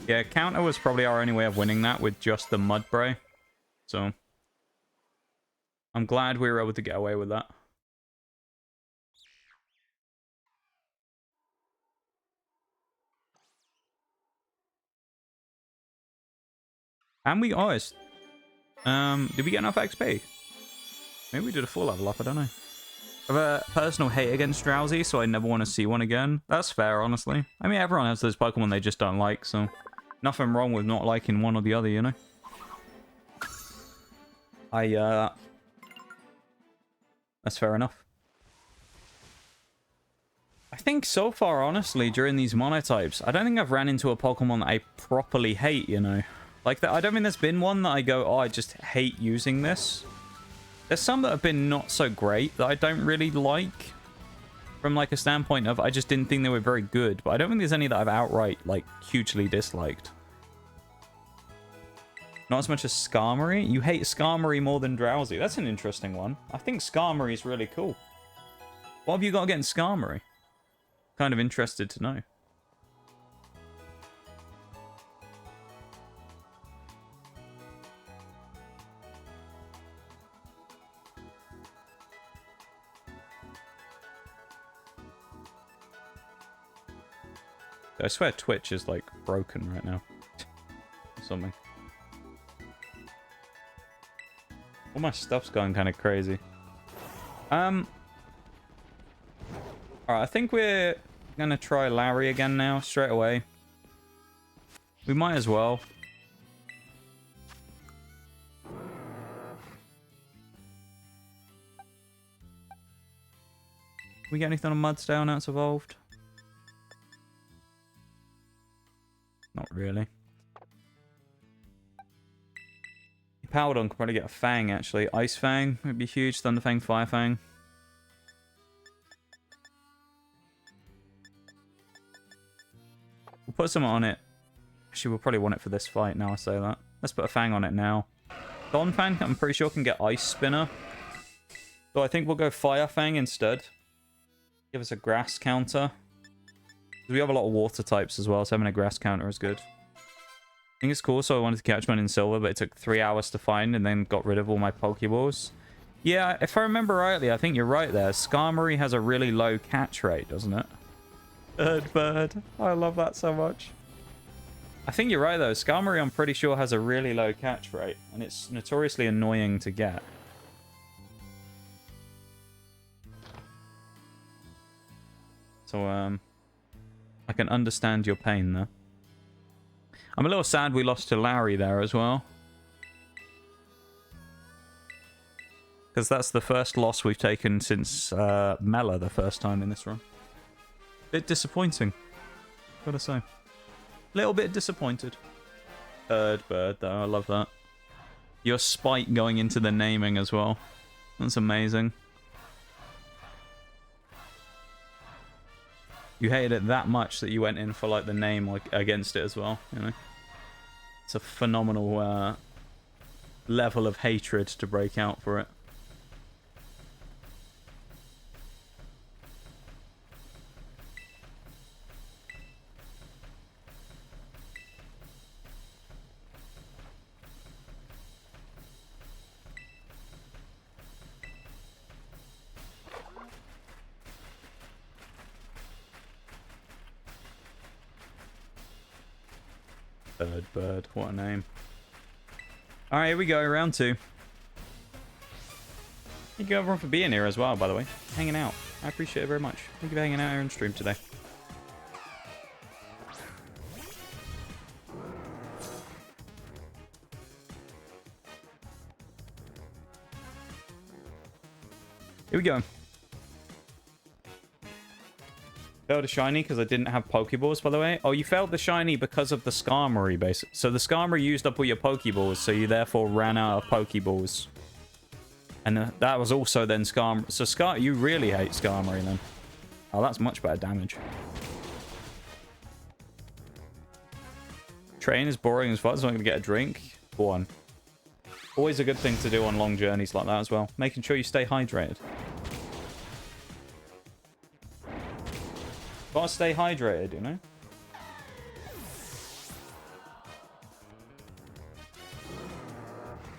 Yeah, counter was probably our only way of winning that with just the Mudbray. So, I'm glad we were able to get away with that. And we, oh, it's, did we get enough XP? Maybe we did a full level up, I don't know. I have a personal hate against Drowsy, so I never want to see one again. That's fair, honestly. I mean, everyone has those Pokemon they just don't like, so nothing wrong with not liking one or the other, you know? That's fair enough. I think so far, honestly, during these monotypes, I don't think I've ran into a Pokemon that I properly hate, you know? Like, I don't think there's been one that I go, oh, I just hate using this. There's some that have been not so great that I don't really like. From, like, a standpoint of, I just didn't think they were very good. But I don't think there's any that I've outright, like, hugely disliked. Not as much as Skarmory. You hate Skarmory more than Drowsy. That's an interesting one. I think Skarmory is really cool. What have you got against Skarmory? Kind of interested to know. I swear Twitch is, like, broken right now. Or something. All my stuff's going kind of crazy. Alright, I think we're gonna try Larry again now, straight away. We might as well. We get anything on Mudsdale now it's evolved? really. Powdon could probably get a Fang, actually. Ice Fang would be huge. Thunder Fang, Fire Fang. We'll put some on it. Actually, we'll probably want it for this fight now I say that. Let's put a Fang on it now. Donphan, I'm pretty sure, can get Ice Spinner. So I think we'll go Fire Fang instead. Give us a Grass counter. We have a lot of water types as well, so having a Grass counter is good. I think it's cool, so I wanted to catch one in silver, but it took 3 hours to find and then got rid of all my Pokeballs. Yeah, if I remember rightly, I think you're right there. Skarmory has a really low catch rate, doesn't it? Bird. I love that so much. I think you're right, though. Skarmory, I'm pretty sure, has a really low catch rate, and it's notoriously annoying to get. So, I can understand your pain there. I'm a little sad we lost to Larry there as well. Because that's the first loss we've taken since Mela the first time in this run. Bit disappointing, gotta say. Little bit disappointed. Bird, though. I love that. Your spite going into the naming as well. That's amazing. You hated it that much that you went in for like the name like against it as well, you know. It's a phenomenal level of hatred to break out for it. Bird, what a name. Alright, here we go, round 2. Thank you everyone for being here as well, by the way. Hanging out. I appreciate it very much. Thank you for hanging out here on stream today. Here we go. Failed a shiny because I didn't have Pokeballs, by the way. Oh, you failed the shiny because of the Skarmory, basically. So the Skarmory used up all your Pokeballs, so you therefore ran out of Pokeballs. And that was also then Skarmory. So you really hate Skarmory then. Oh, that's much better damage. Train is boring as fuck, so I'm going to get a drink. Go on. Always a good thing to do on long journeys like that as well. Making sure you stay hydrated. Gotta stay hydrated, you know?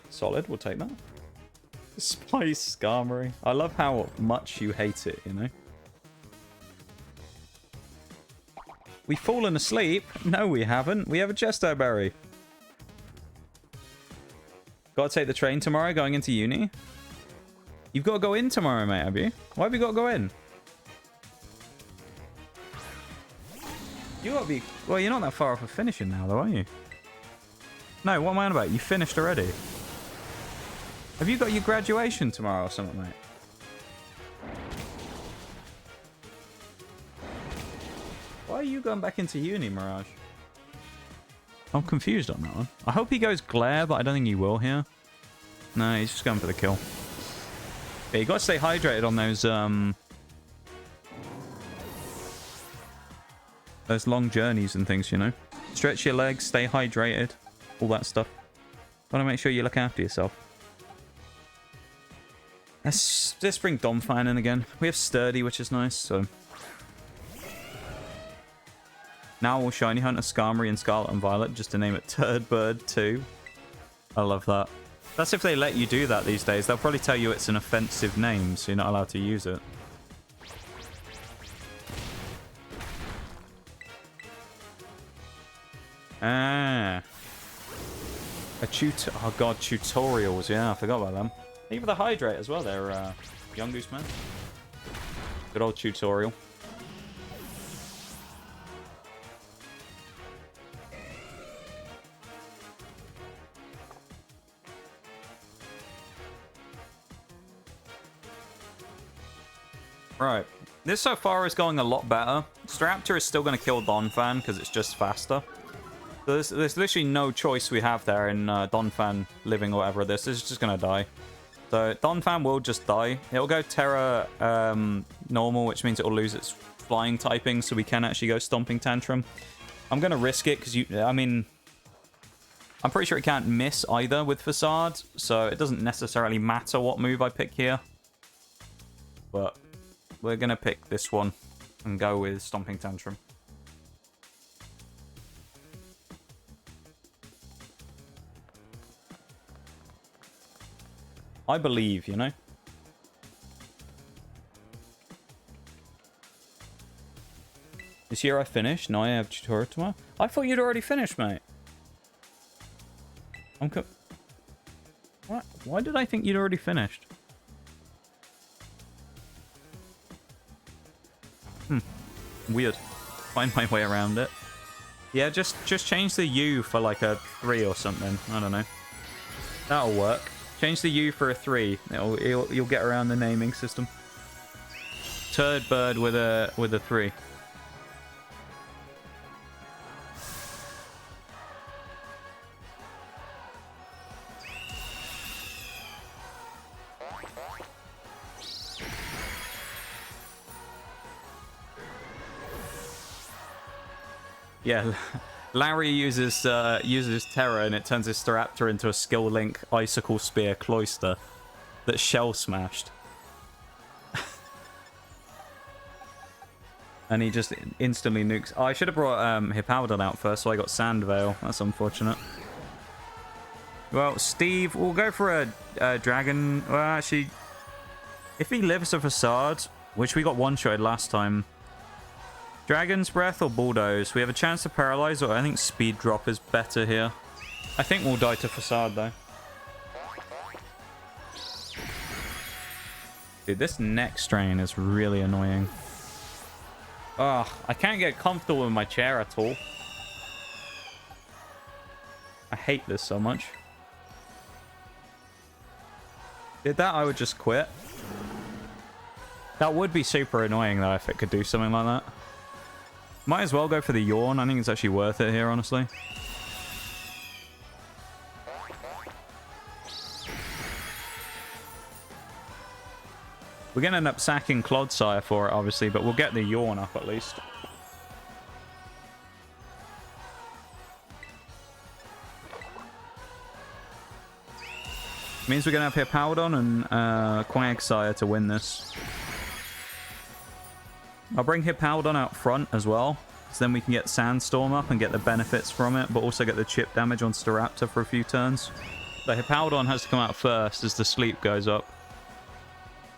Solid, we'll take that. Spice Skarmory. I love how much you hate it, you know? We've fallen asleep? No, we haven't. We have a Chesto Berry. Gotta take the train tomorrow going into uni? You've got to go in tomorrow, mate, have you? Why have you got to go in? You gotta be... Well, you're not that far off of finishing now, though, are you? No, what am I on about? You finished already. Have you got your graduation tomorrow or something, mate? Why are you going back into uni, Mirage? I'm confused on that one. I hope he goes Glare, but I don't think he will here. No, he's just going for the kill. Yeah, you gotta stay hydrated on those long journeys and things, you know. Stretch your legs, stay hydrated, all that stuff. Gotta make sure you look after yourself. Let's bring Domfan in again. We have Sturdy, which is nice, so... Now we'll Shiny Hunt a Skarmory and Scarlet and Violet, just to name it Turd Bird 2. I love that. That's if they let you do that these days. They'll probably tell you it's an offensive name, so you're not allowed to use it. Ah. Oh god, tutorials. Yeah, I forgot about them. Even the Hydrate as well. They're Young Goose Man. Good old tutorial. Right. This so far is going a lot better. Staraptor is still going to kill Donphan because it's just faster. So there's literally no choice we have there in Donphan living or whatever. This is just going to die. So Donphan will just die. It'll go Terra normal, which means it will lose its flying typing, so we can actually go Stomping Tantrum. I'm going to risk it because, I mean, I'm pretty sure it can't miss either with Facade, so it doesn't necessarily matter what move I pick here. But we're going to pick this one and go with Stomping Tantrum. I believe, you know? This year I finished. Now I have tutorial tomorrow. I thought you'd already finished, mate. What? Why did I think you'd already finished? Weird. Find my way around it. Yeah, just change the U for like a 3 or something. I don't know. That'll work. Change the U for a 3. You'll get around the naming system. Turd bird with a 3. Yeah, Larry uses Terra and it turns his Staraptor into a Skill Link Icicle Spear Cloyster that's shell smashed. And he just instantly nukes. Oh, I should have brought Hippowdon out first, so I got Sand Veil. That's unfortunate. Well, Steve, we'll go for a Dragon. Well, actually, if he lives a Facade, which we got one-shotted last time, Dragon's Breath or Bulldoze? We have a chance to paralyze, or I think Speed Drop is better here. I think we'll die to Facade, though. Dude, this neck strain is really annoying. Ugh, I can't get comfortable in my chair at all. I hate this so much. Did that, I would just quit. That would be super annoying, though, if it could do something like that. Might as well go for the Yawn. I think it's actually worth it here, honestly. We're going to end up sacking Quagsire for it, obviously, but we'll get the Yawn up at least. Means we're going to have Hippowdon and Quagsire to win this. I'll bring Hippowdon out front as well, so then we can get Sandstorm up and get the benefits from it, but also get the chip damage on Staraptor for a few turns. The Hippowdon has to come out first as the sleep goes up,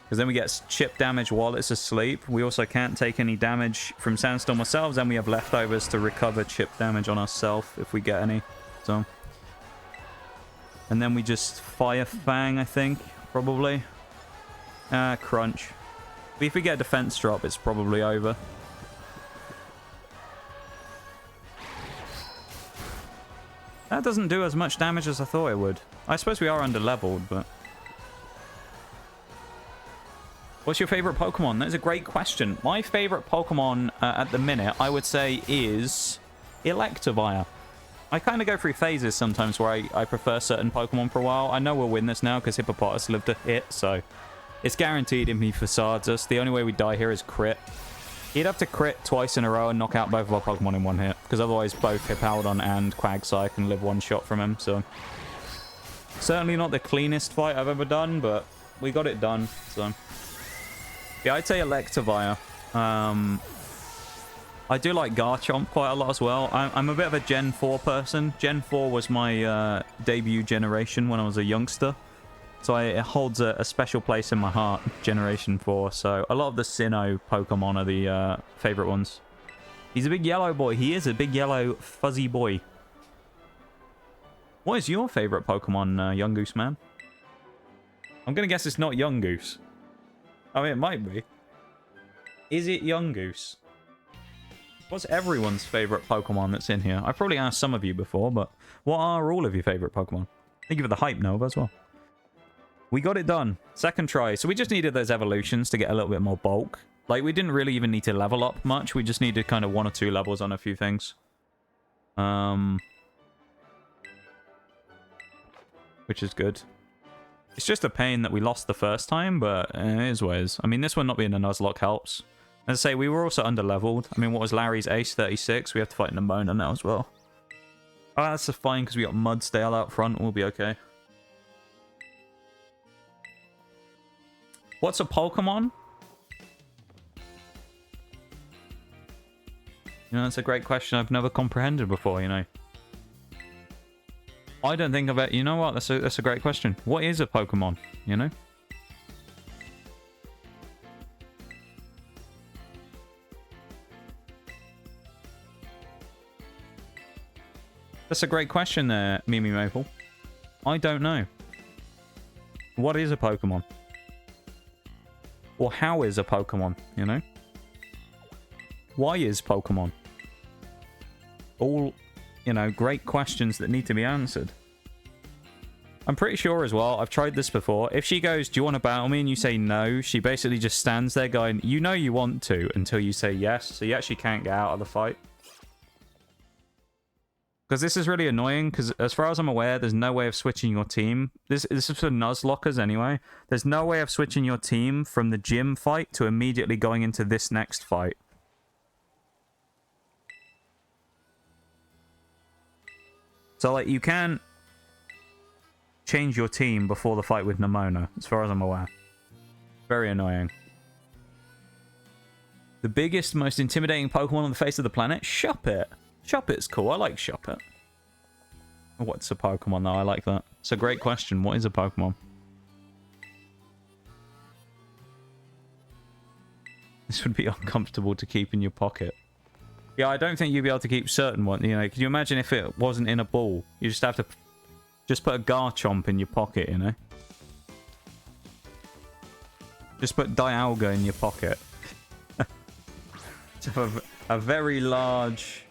because then we get chip damage while it's asleep. We also can't take any damage from Sandstorm ourselves, and we have leftovers to recover chip damage on ourselves if we get any. So, and then we just Fire Fang, I think, probably. Crunch. If we get a defense drop, it's probably over. That doesn't do as much damage as I thought it would. I suppose we are under-leveled, but... What's your favorite Pokemon? That is a great question. My favorite Pokemon at the minute, I would say, is Electivire. I kind of go through phases sometimes where I prefer certain Pokemon for a while. I know we'll win this now because Hippopotas lived a hit, so... It's guaranteed if he facades us. The only way we die here is crit. He'd have to crit twice in a row and knock out both of our Pokemon in one hit, because otherwise both Hippowdon and Quagsire can live one shot from him, so... Certainly not the cleanest fight I've ever done, but we got it done, so... Yeah, I'd say Electivire. I do like Garchomp quite a lot as well. I'm a bit of a Gen 4 person. Gen 4 was my debut generation when I was a youngster. So it holds a special place in my heart, Generation 4. So a lot of the Sinnoh Pokemon are the favorite ones. He's a big yellow boy. He is a big yellow fuzzy boy. What is your favorite Pokemon, Young Goose Man? I'm going to guess it's not Young Goose. I mean, it might be. Is it Young Goose? What's everyone's favorite Pokemon that's in here? I've probably asked some of you before, but what are all of your favorite Pokemon? Thank you for the hype, Nova, as well. We got it done. Second try. So we just needed those evolutions to get a little bit more bulk. Like, we didn't really even need to level up much. We just needed kind of 1 or 2 levels on a few things. which is good. It's just a pain that we lost the first time, but it is what it is. I mean, this one not being a nuzlocke helps. As I say, we were also under-leveled. I mean, what was Larry's ace? 36? We have to fight Nemona now as well. Oh, that's fine, because we got Mudsdale out front. We'll be okay. What's a Pokemon? You know, that's a great question I've never comprehended before, you know. I don't think of it. You know what? That's a great question. What is a Pokemon? You know? That's a great question there, Mimi Maple. I don't know. What is a Pokemon? Or how is a Pokemon, you know? Why is Pokemon? All, you know, great questions that need to be answered. I'm pretty sure as well, I've tried this before. If she goes, do you want to battle me? And you say no, she basically just stands there going, you know you want to, until you say yes. So you actually can't get out of the fight. Because this is really annoying, because as far as I'm aware, there's no way of switching your team. This is for nuzlockers anyway. There's no way of switching your team from the gym fight to immediately going into this next fight. So, like, you can't change your team before the fight with Nemona, as far as I'm aware. Very annoying. The biggest, most intimidating Pokemon on the face of the planet? Shuppet. Shuppet's cool. I like Shuppet. What's a Pokemon, though? I like that. It's a great question. What is a Pokemon? This would be uncomfortable to keep in your pocket. Yeah, I don't think you'd be able to keep certain ones. You know, could you imagine if it wasn't in a ball? You just have to just put a Garchomp in your pocket, you know? Just put Dialga in your pocket. So a very large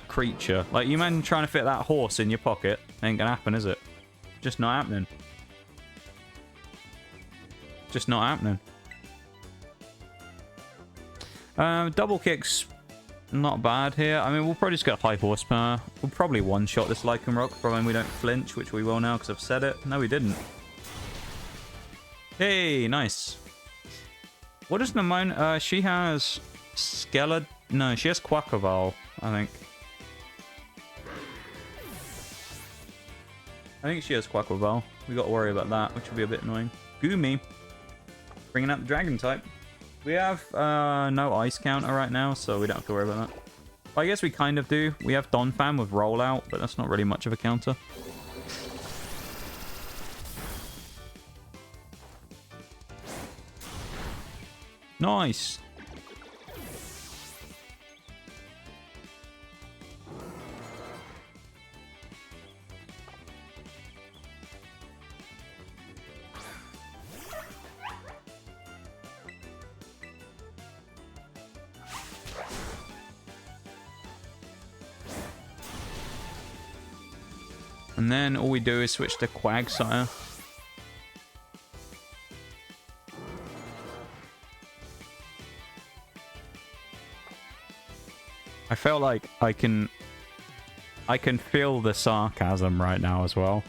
creature. Like, you man trying to fit that horse in your pocket. Ain't gonna happen, is it? Just not happening. Just not happening. Double kick's not bad here. I mean, we'll probably just get high horsepower. We'll probably one-shot this Lycanroc, providing we don't flinch, which we will now because I've said it. No, we didn't. Hey, nice. What does Nemona... she has... Skeleton... No, she has Quagsire, I think. I think she has Quagsire. We got to worry about that, which will be a bit annoying. Goomy. Bringing out the Dragon type. We have no ice counter right now, so we don't have to worry about that. Well, I guess we kind of do. We have Donphan with rollout, but that's not really much of a counter. Nice. And then all we do is switch to Quagsire. I feel like I can feel the sarcasm right now as well.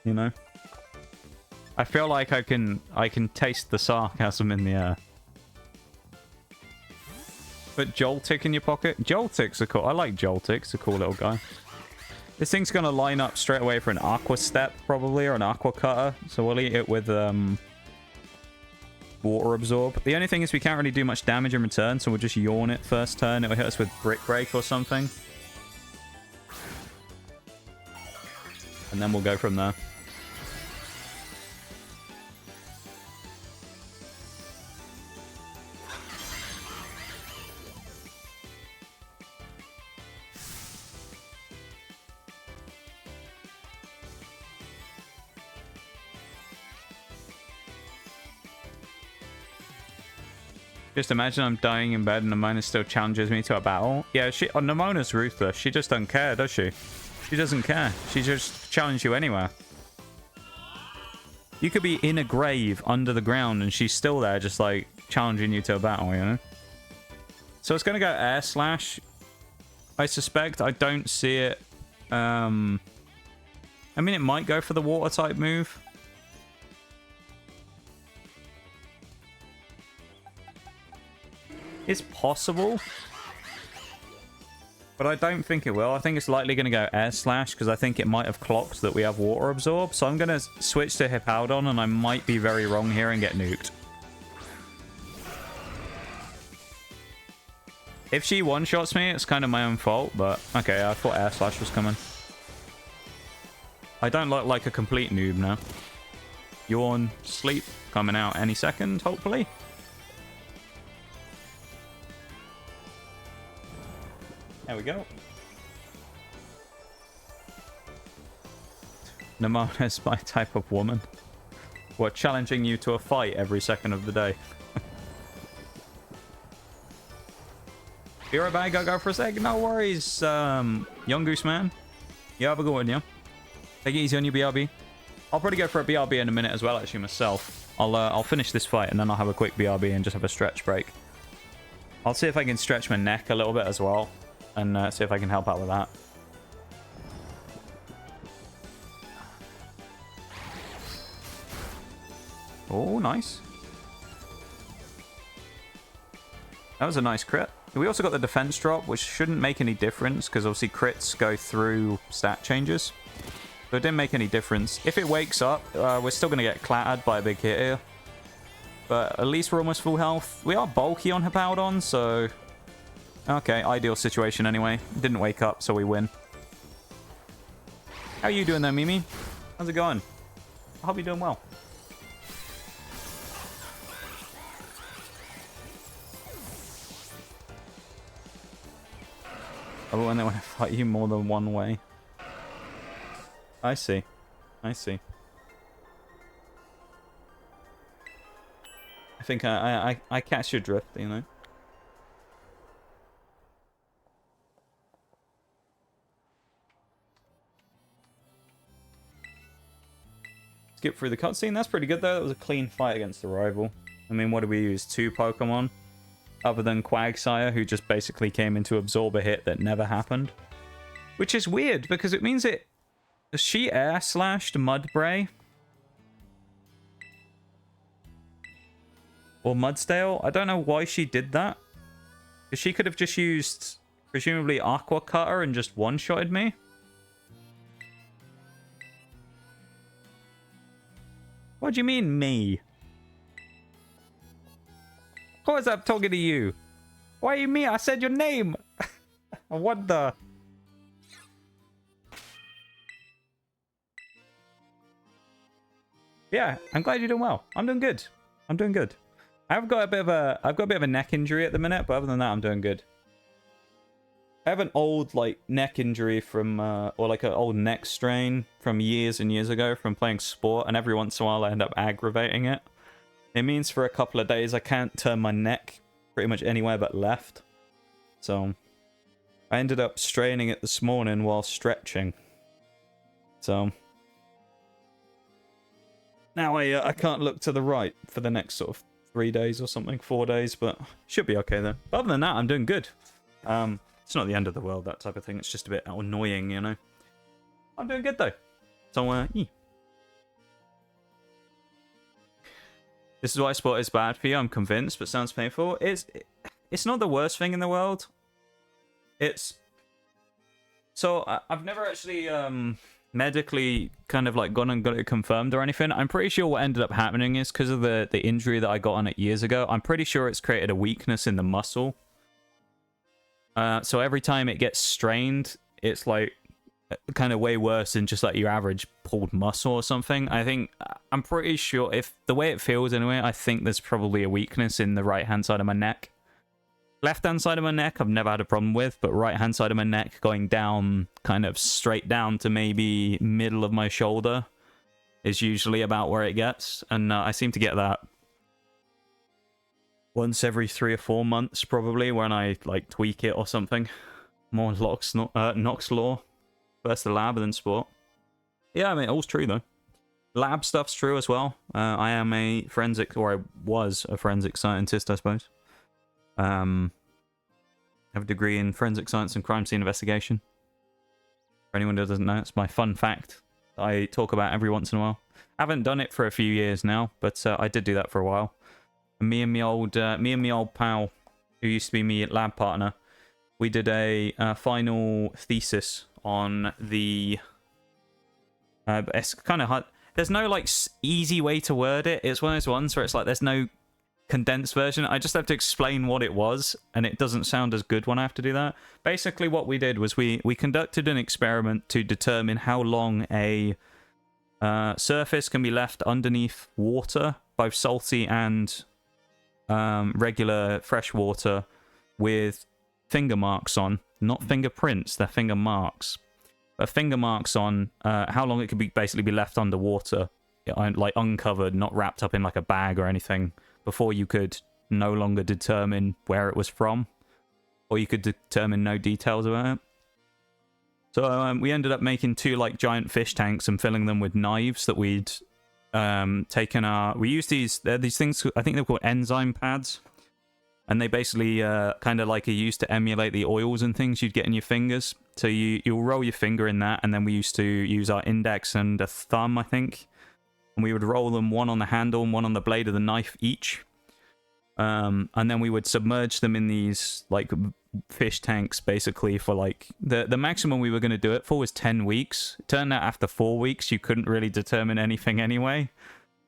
You know? I feel like I can taste the sarcasm in the air. Put Joltik in your pocket. Joltik's a cool... I like Joltik. It's a cool little guy. This thing's going to line up straight away for an Aqua Step, probably, or an Aqua Cutter. So we'll eat it with Water Absorb. The only thing is we can't really do much damage in return, so we'll just yawn it first turn. It'll hit us with Brick Break or something. And then we'll go from there. Just imagine I'm dying in bed and Nemona still challenges me to a battle. Yeah, Nemona's ruthless. She just doesn't care, does she? She doesn't care. She just challenges you anywhere. You could be in a grave under the ground and she's still there just like challenging you to a battle, you know? So it's going to go Air Slash. I suspect. I don't see it. I mean, it might go for the water type move. It's possible. But I don't think it will. I think it's likely going to go Air Slash because I think it might have clocked that we have Water Absorb. So I'm going to switch to Hippowdon and I might be very wrong here and get nuked. If she one-shots me, it's kind of my own fault, but okay, I thought Air Slash was coming. I don't look like a complete noob now. Yawn, sleep, coming out any second, hopefully. There we go. Nimona is my type of woman. We're challenging you to a fight every second of the day. Be right back, I'll go for a sec. No worries, Young Goose Man. You have a good one, yeah? Take it easy on your BRB. I'll probably go for a BRB in a minute as well, actually, myself. I'll finish this fight and then I'll have a quick BRB and just have a stretch break. I'll see if I can stretch my neck a little bit as well. And see if I can help out with that. Oh, nice. That was a nice crit. We also got the defense drop, which shouldn't make any difference, because obviously crits go through stat changes. So it didn't make any difference. If it wakes up, we're still going to get clattered by a big hit here. But at least we're almost full health. We are bulky on Hippowdon, so... Okay, ideal situation anyway. Didn't wake up, so we win. How are you doing there, Mimi? How's it going? I hope you're doing well. Oh, and they want to fight you more than one way. I see. I see. I think I catch your drift, you know? Skip through the cutscene. That's pretty good, though. That was a clean fight against the rival. I mean, what did we use? 2 Pokemon? Other than Quagsire, who just basically came in to absorb a hit that never happened. Which is weird, because it means it... She air slashed Mudbray? Or Mudsdale? I don't know why she did that. Because she could have just used, presumably, Aqua Cutter and just one-shotted me. What do you mean, me? Of course I'm talking to you. Why you me? I said your name. What the... Yeah, I'm glad you're doing well. I'm doing good. I'm doing good. I've got a bit of a neck injury at the minute, but other than that, I'm doing good. I have an old like neck injury from or like an old neck strain from years and years ago from playing sport, and every once in a while I end up aggravating it. It means for a couple of days I can't turn my neck pretty much anywhere but left. So I ended up straining it this morning while stretching. So now I can't look to the right for the next sort of 3 days or something, 4 days, but should be okay then. But other than that, I'm doing good. It's not the end of the world, that type of thing. It's just a bit annoying, you know. I'm doing good though. So This is why sport is bad for you, I'm convinced, but sounds painful. It's not the worst thing in the world. It's... So, I've never actually medically kind of like gone and got it confirmed or anything. I'm pretty sure what ended up happening is because of the injury that I got on it years ago. I'm pretty sure it's created a weakness in the muscle. So every time it gets strained, it's like kind of way worse than just like your average pulled muscle or something. I'm pretty sure, if the way it feels anyway, I think there's probably a weakness in the right hand side of my neck. Left hand side of my neck I've never had a problem with, but right hand side of my neck going down, kind of straight down to maybe middle of my shoulder is usually about where it gets, and I seem to get that once every 3 or 4 months probably when I like tweak it or something. More Nox Law. First the lab and then sport. Yeah, I mean, all's true though. Lab stuff's true as well. I am a forensic, or I was a forensic scientist, I suppose. have a degree in forensic science and crime scene investigation. For anyone that doesn't know, it's my fun fact I talk about every once in a while. I haven't done it for a few years now, but I did do that for a while. And me and my old pal, who used to be my lab partner, we did a final thesis on the. It's kind of hard. There's no like easy way to word it. It's one of those ones where it's like there's no condensed version. I just have to explain what it was, and it doesn't sound as good when I have to do that. Basically, what we did was we conducted an experiment to determine how long a surface can be left underneath water, both salty and regular fresh water, with finger marks on, not fingerprints. They're finger marks. Finger marks on how long it could basically be left underwater, like uncovered, not wrapped up in like a bag or anything, before you could no longer determine where it was from, or you could determine no details about it. So we ended up making 2 like giant fish tanks and filling them with knives that we'd taken we used these things, I think they're called enzyme pads. And they basically kind of like are used to emulate the oils and things you'd get in your fingers. So you'll roll your finger in that, and then we used to use our index and a thumb, I think. And we would roll them, one on the handle and one on the blade of the knife each. And then we would submerge them in these like fish tanks, basically, for like... The maximum we were going to do it for was 10 weeks. It turned out after 4 weeks, you couldn't really determine anything anyway.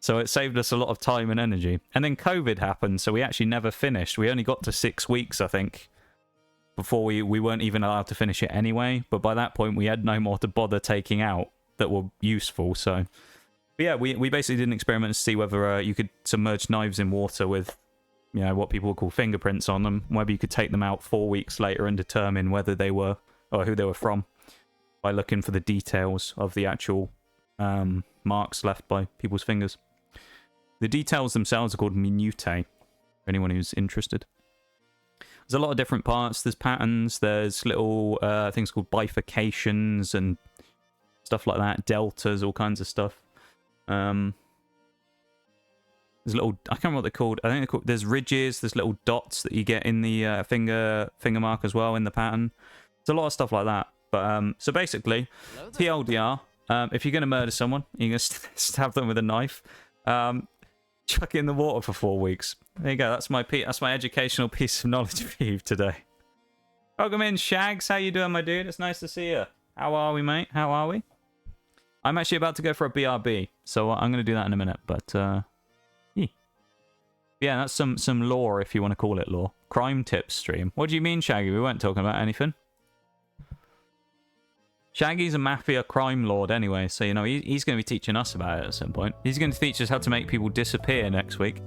So it saved us a lot of time and energy. And then COVID happened, so we actually never finished. We only got to 6 weeks, I think, before we weren't even allowed to finish it anyway. But by that point, we had no more to bother taking out that were useful. So, but yeah, we basically did an experiment to see whether you could submerge knives in water with, you know, what people would call fingerprints on them, whether you could take them out 4 weeks later and determine whether they were, or who they were from, by looking for the details of the actual marks left by people's fingers. The details themselves are called minutiae, for anyone who's interested. There's a lot of different parts. There's patterns, there's little things called bifurcations and stuff like that, deltas, all kinds of stuff. There's little, I can't remember what they're called. I think they're called, there's ridges, there's little dots that you get in the finger mark as well in the pattern. There's a lot of stuff like that. But so basically, TLDR, if you're going to murder someone, you're going to stab them with a knife. Chuck it in the water for 4 weeks. There you go. That's my educational piece of knowledge for you today. Welcome in, Shags. How you doing, my dude? It's nice to see you. How are we, mate? How are we? I'm actually about to go for a BRB, so I'm going to do that in a minute. But yeah, that's some lore, if you want to call it lore. Crime tips stream. What do you mean, Shaggy? We weren't talking about anything. Shaggy's a mafia crime lord anyway, so, you know, he's going to be teaching us about it at some point. He's going to teach us how to make people disappear next week.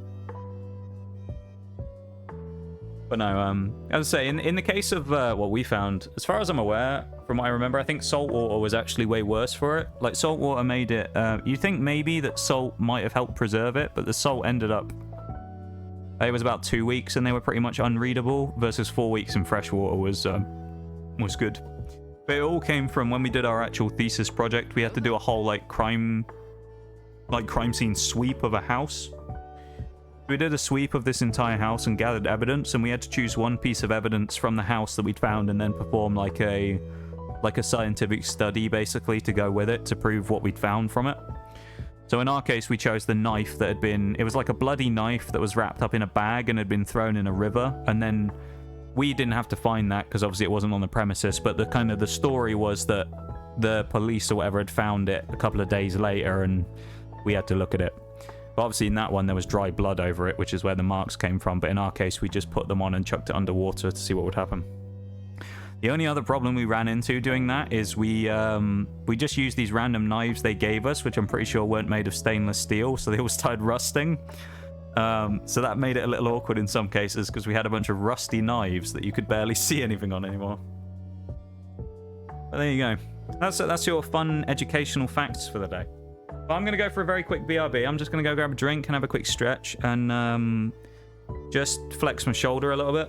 But no, as I say, in the case of what we found, as far as I'm aware, from what I remember, I think salt water was actually way worse for it. Like, salt water made it... you think maybe that salt might have helped preserve it, but the salt ended up... It was about 2 weeks, and they were pretty much unreadable, versus 4 weeks in fresh water was good. But it all came from when we did our actual thesis project. We had to do a whole crime scene sweep of a house. We did a sweep of this entire house and gathered evidence, and we had to choose one piece of evidence from the house that we'd found and then perform like a scientific study basically to go with it to prove what we'd found from it. So in our case, we chose the knife that had been... It was like a bloody knife that was wrapped up in a bag and had been thrown in a river, and then... We didn't have to find that because obviously it wasn't on the premises, but the story was that the police or whatever had found it a couple of days later and we had to look at it. But obviously in that one there was dry blood over it, which is where the marks came from, but in our case we just put them on and chucked it underwater to see what would happen. The only other problem we ran into doing that is we just used these random knives they gave us, which I'm pretty sure weren't made of stainless steel, so they all started rusting. So that made it a little awkward in some cases because we had a bunch of rusty knives that you could barely see anything on anymore. But there you go. That's your fun educational facts for the day. But I'm going to go for a very quick BRB. I'm just going to go grab a drink and have a quick stretch and just flex my shoulder a little bit.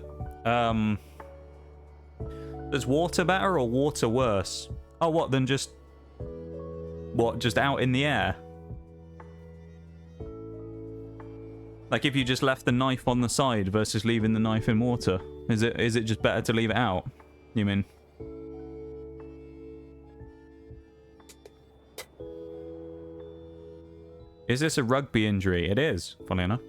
Is water better or water worse? Oh, what, then just... What, just out in the air? Like if you just left the knife on the side versus leaving the knife in water. Is it just better to leave it out? You mean? Is this a rugby injury? It is, funny enough.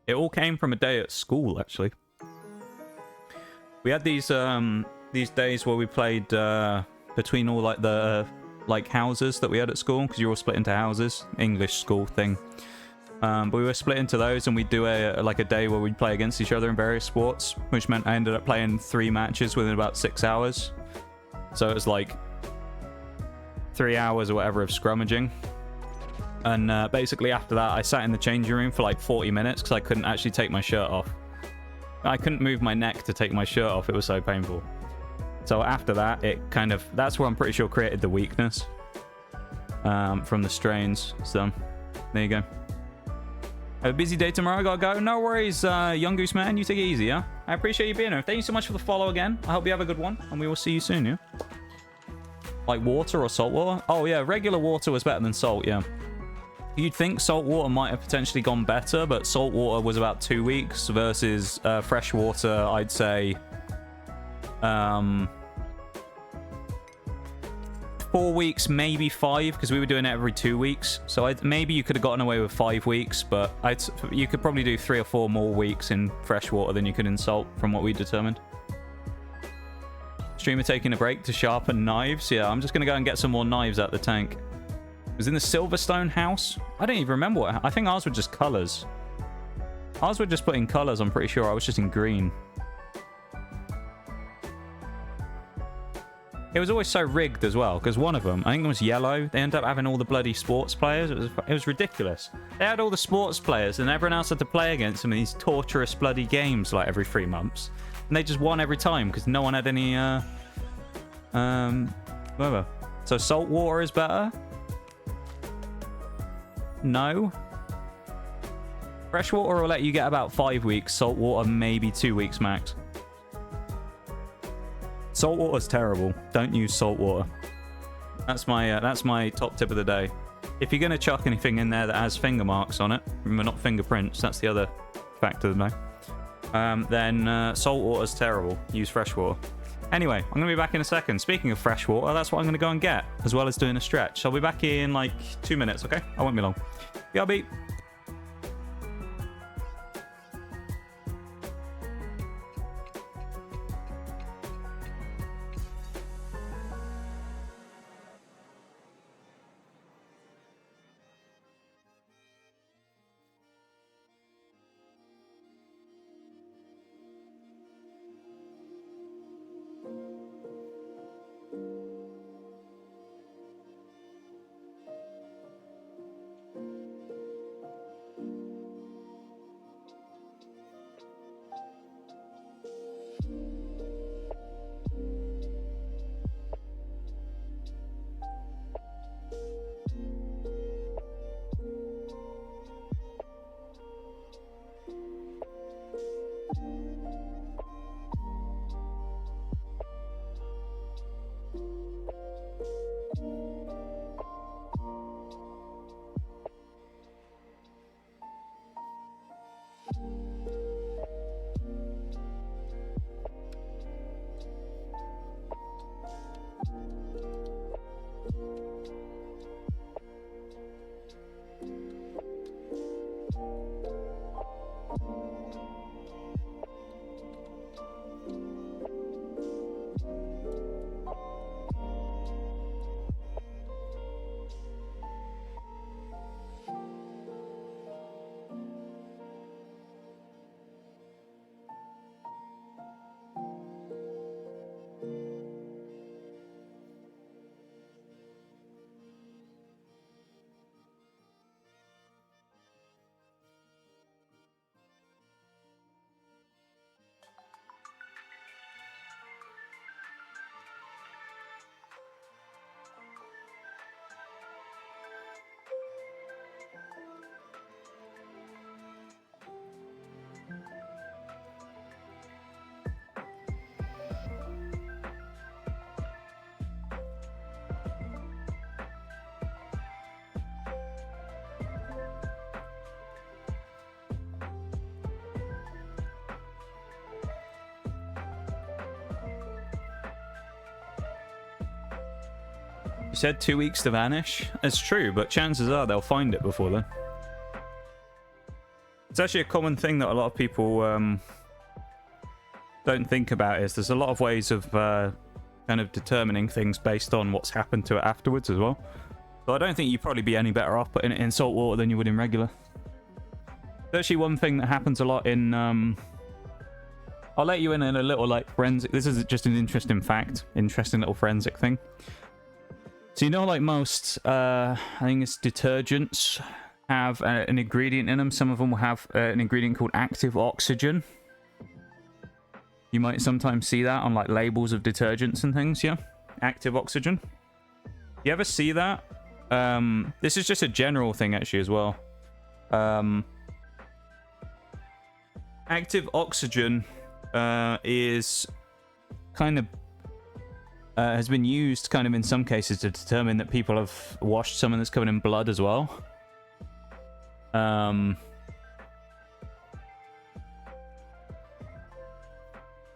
It all came from a day at school, actually. We had these days where we played between all like the houses that we had at school, because you're all split into houses, English school thing. But we were split into those, and we'd do a day where we'd play against each other in various sports, which meant I ended up playing 3 matches within about 6 hours. So it was like 3 hours or whatever of scrummaging. And basically after that, I sat in the changing room for like 40 minutes because I couldn't actually take my shirt off. I couldn't move my neck to take my shirt off. It was so painful. So after that, it kind of... That's where I'm pretty sure created the weakness from the strains. So there you go. Have a busy day tomorrow. I gotta go. No worries, Young Goose Man. You take it easy, yeah? I appreciate you being here. Thank you so much for the follow again. I hope you have a good one, and we will see you soon, yeah? Like water or salt water? Oh, yeah. Regular water was better than salt, yeah. You'd think salt water might have potentially gone better, but salt water was about 2 weeks versus fresh water, I'd say 4 weeks, maybe 5, because we were doing it every 2 weeks. So maybe you could have gotten away with 5 weeks, but you could probably do 3 or 4 more weeks in fresh water than you could in salt, from what we determined. Streamer taking a break to sharpen knives. Yeah, I'm just going to go and get some more knives out the tank. It was in the Silverstone house. I don't even remember what... I think ours were just colors. Ours were just putting colors, I'm pretty sure. I was just in green. It was always so rigged as well, because one of them, I think it was yellow, they ended up having all the bloody sports players. It was ridiculous. They had all the sports players, and everyone else had to play against them in these torturous bloody games, like, every 3 months. And they just won every time, because no one had any, whatever. So salt water is better? No. Fresh water will let you get about 5 weeks. Salt water, maybe 2 weeks max. Salt water's terrible. Don't use salt water. That's my top tip of the day. If you're gonna chuck anything in there that has finger marks on it, remember, not fingerprints. That's the other factor to know. Then salt water's terrible. Use fresh water. Anyway, I'm gonna be back in a second. Speaking of fresh water, that's what I'm gonna go and get, as well as doing a stretch. I'll be back in like 2 minutes. Okay? I won't be long. BRB. said 2 weeks to vanish. It's true, but chances are they'll find it before then. It's actually a common thing that a lot of people don't think about. Is there's a lot of ways of kind of determining things based on what's happened to it afterwards as well. So I don't think you'd probably be any better off putting it in salt water than you would in regular. There's actually one thing that happens a lot in... I'll let you in a little like forensic... This is just an interesting fact. Interesting little forensic thing. So you know like most, I think it's detergents have an ingredient in them. Some of them will have an ingredient called active oxygen. You might sometimes see that on like labels of detergents and things, yeah? Active oxygen. You ever see that? This is just a general thing actually as well. Active oxygen is kind of has been used kind of in some cases to determine that people have washed someone that's covered in blood as well.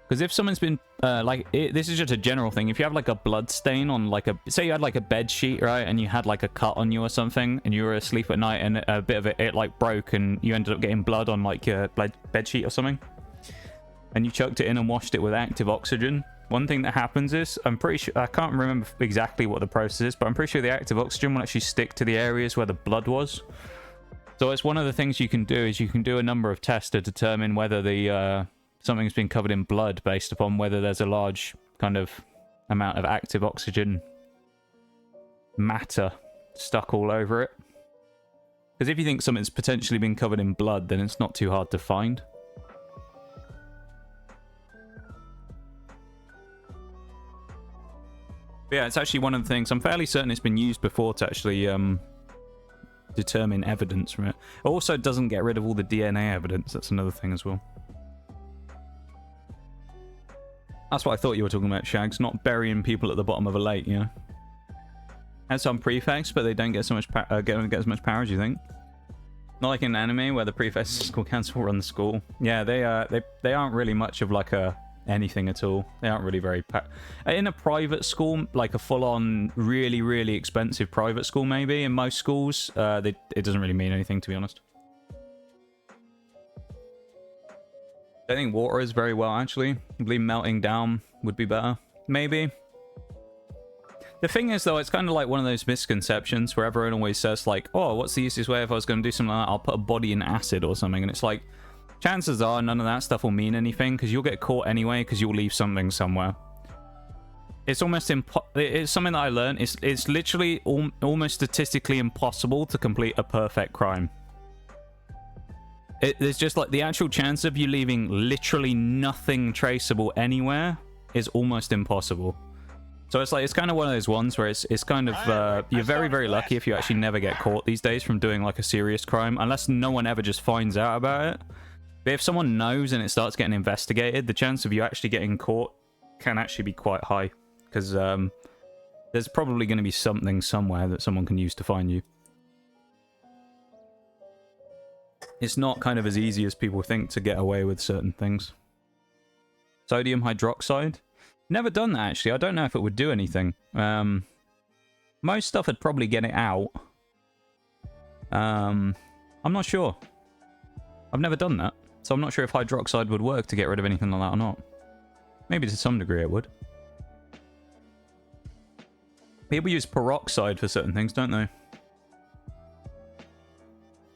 Because if someone's been this is just a general thing. If you have like a blood stain on like a, say you had like a bed sheet, right, and you had like a cut on you or something, and you were asleep at night and a bit of it like broke, and you ended up getting blood on like your bed sheet or something, and you chucked it in and washed it with active oxygen. One thing that happens is, I'm pretty sure, I can't remember exactly what the process is, but I'm pretty sure the active oxygen will actually stick to the areas where the blood was. So it's one of the things you can do is you can do a number of tests to determine whether the something's been covered in blood based upon whether there's a large kind of amount of active oxygen matter stuck all over it. Because if you think something's potentially been covered in blood, then it's not too hard to find. But yeah, it's actually one of the things. I'm fairly certain it's been used before to actually determine evidence from it. It also doesn't get rid of all the DNA evidence. That's another thing as well. That's what I thought you were talking about, Shags. Not burying people at the bottom of a lake, you know. Has some prefects, but they don't get so much get as much power as you think. Not like in anime where the prefects of school council run the school. Yeah, they aren't really much of like a anything at all. They aren't really very in a private school, like a full-on really, really expensive private school maybe. In most schools, it doesn't really mean anything, to be honest. I think water is very well, actually. I believe melting down would be better. Maybe. The thing is, though, it's kind of like one of those misconceptions where everyone always says, like, oh, what's the easiest way if I was going to do something like that? I'll put a body in acid or something. And it's like, chances are none of that stuff will mean anything because you'll get caught anyway because you'll leave something somewhere. It's almost it's something that I learned. It's literally almost statistically impossible to complete a perfect crime. There's just like the actual chance of you leaving literally nothing traceable anywhere is almost impossible. So it's like, it's kind of one of those ones where it's kind of you're very, very lucky if you actually never get caught these days from doing like a serious crime, unless no one ever just finds out about it. But if someone knows and it starts getting investigated, the chance of you actually getting caught can actually be quite high, because there's probably going to be something somewhere that someone can use to find you. It's not kind of as easy as people think to get away with certain things. Sodium hydroxide. Never done that, actually. I don't know if it would do anything. Most stuff would probably get it out. I'm not sure. I've never done that. So I'm not sure if hydroxide would work to get rid of anything like that or not. Maybe to some degree it would. People use peroxide for certain things, don't they?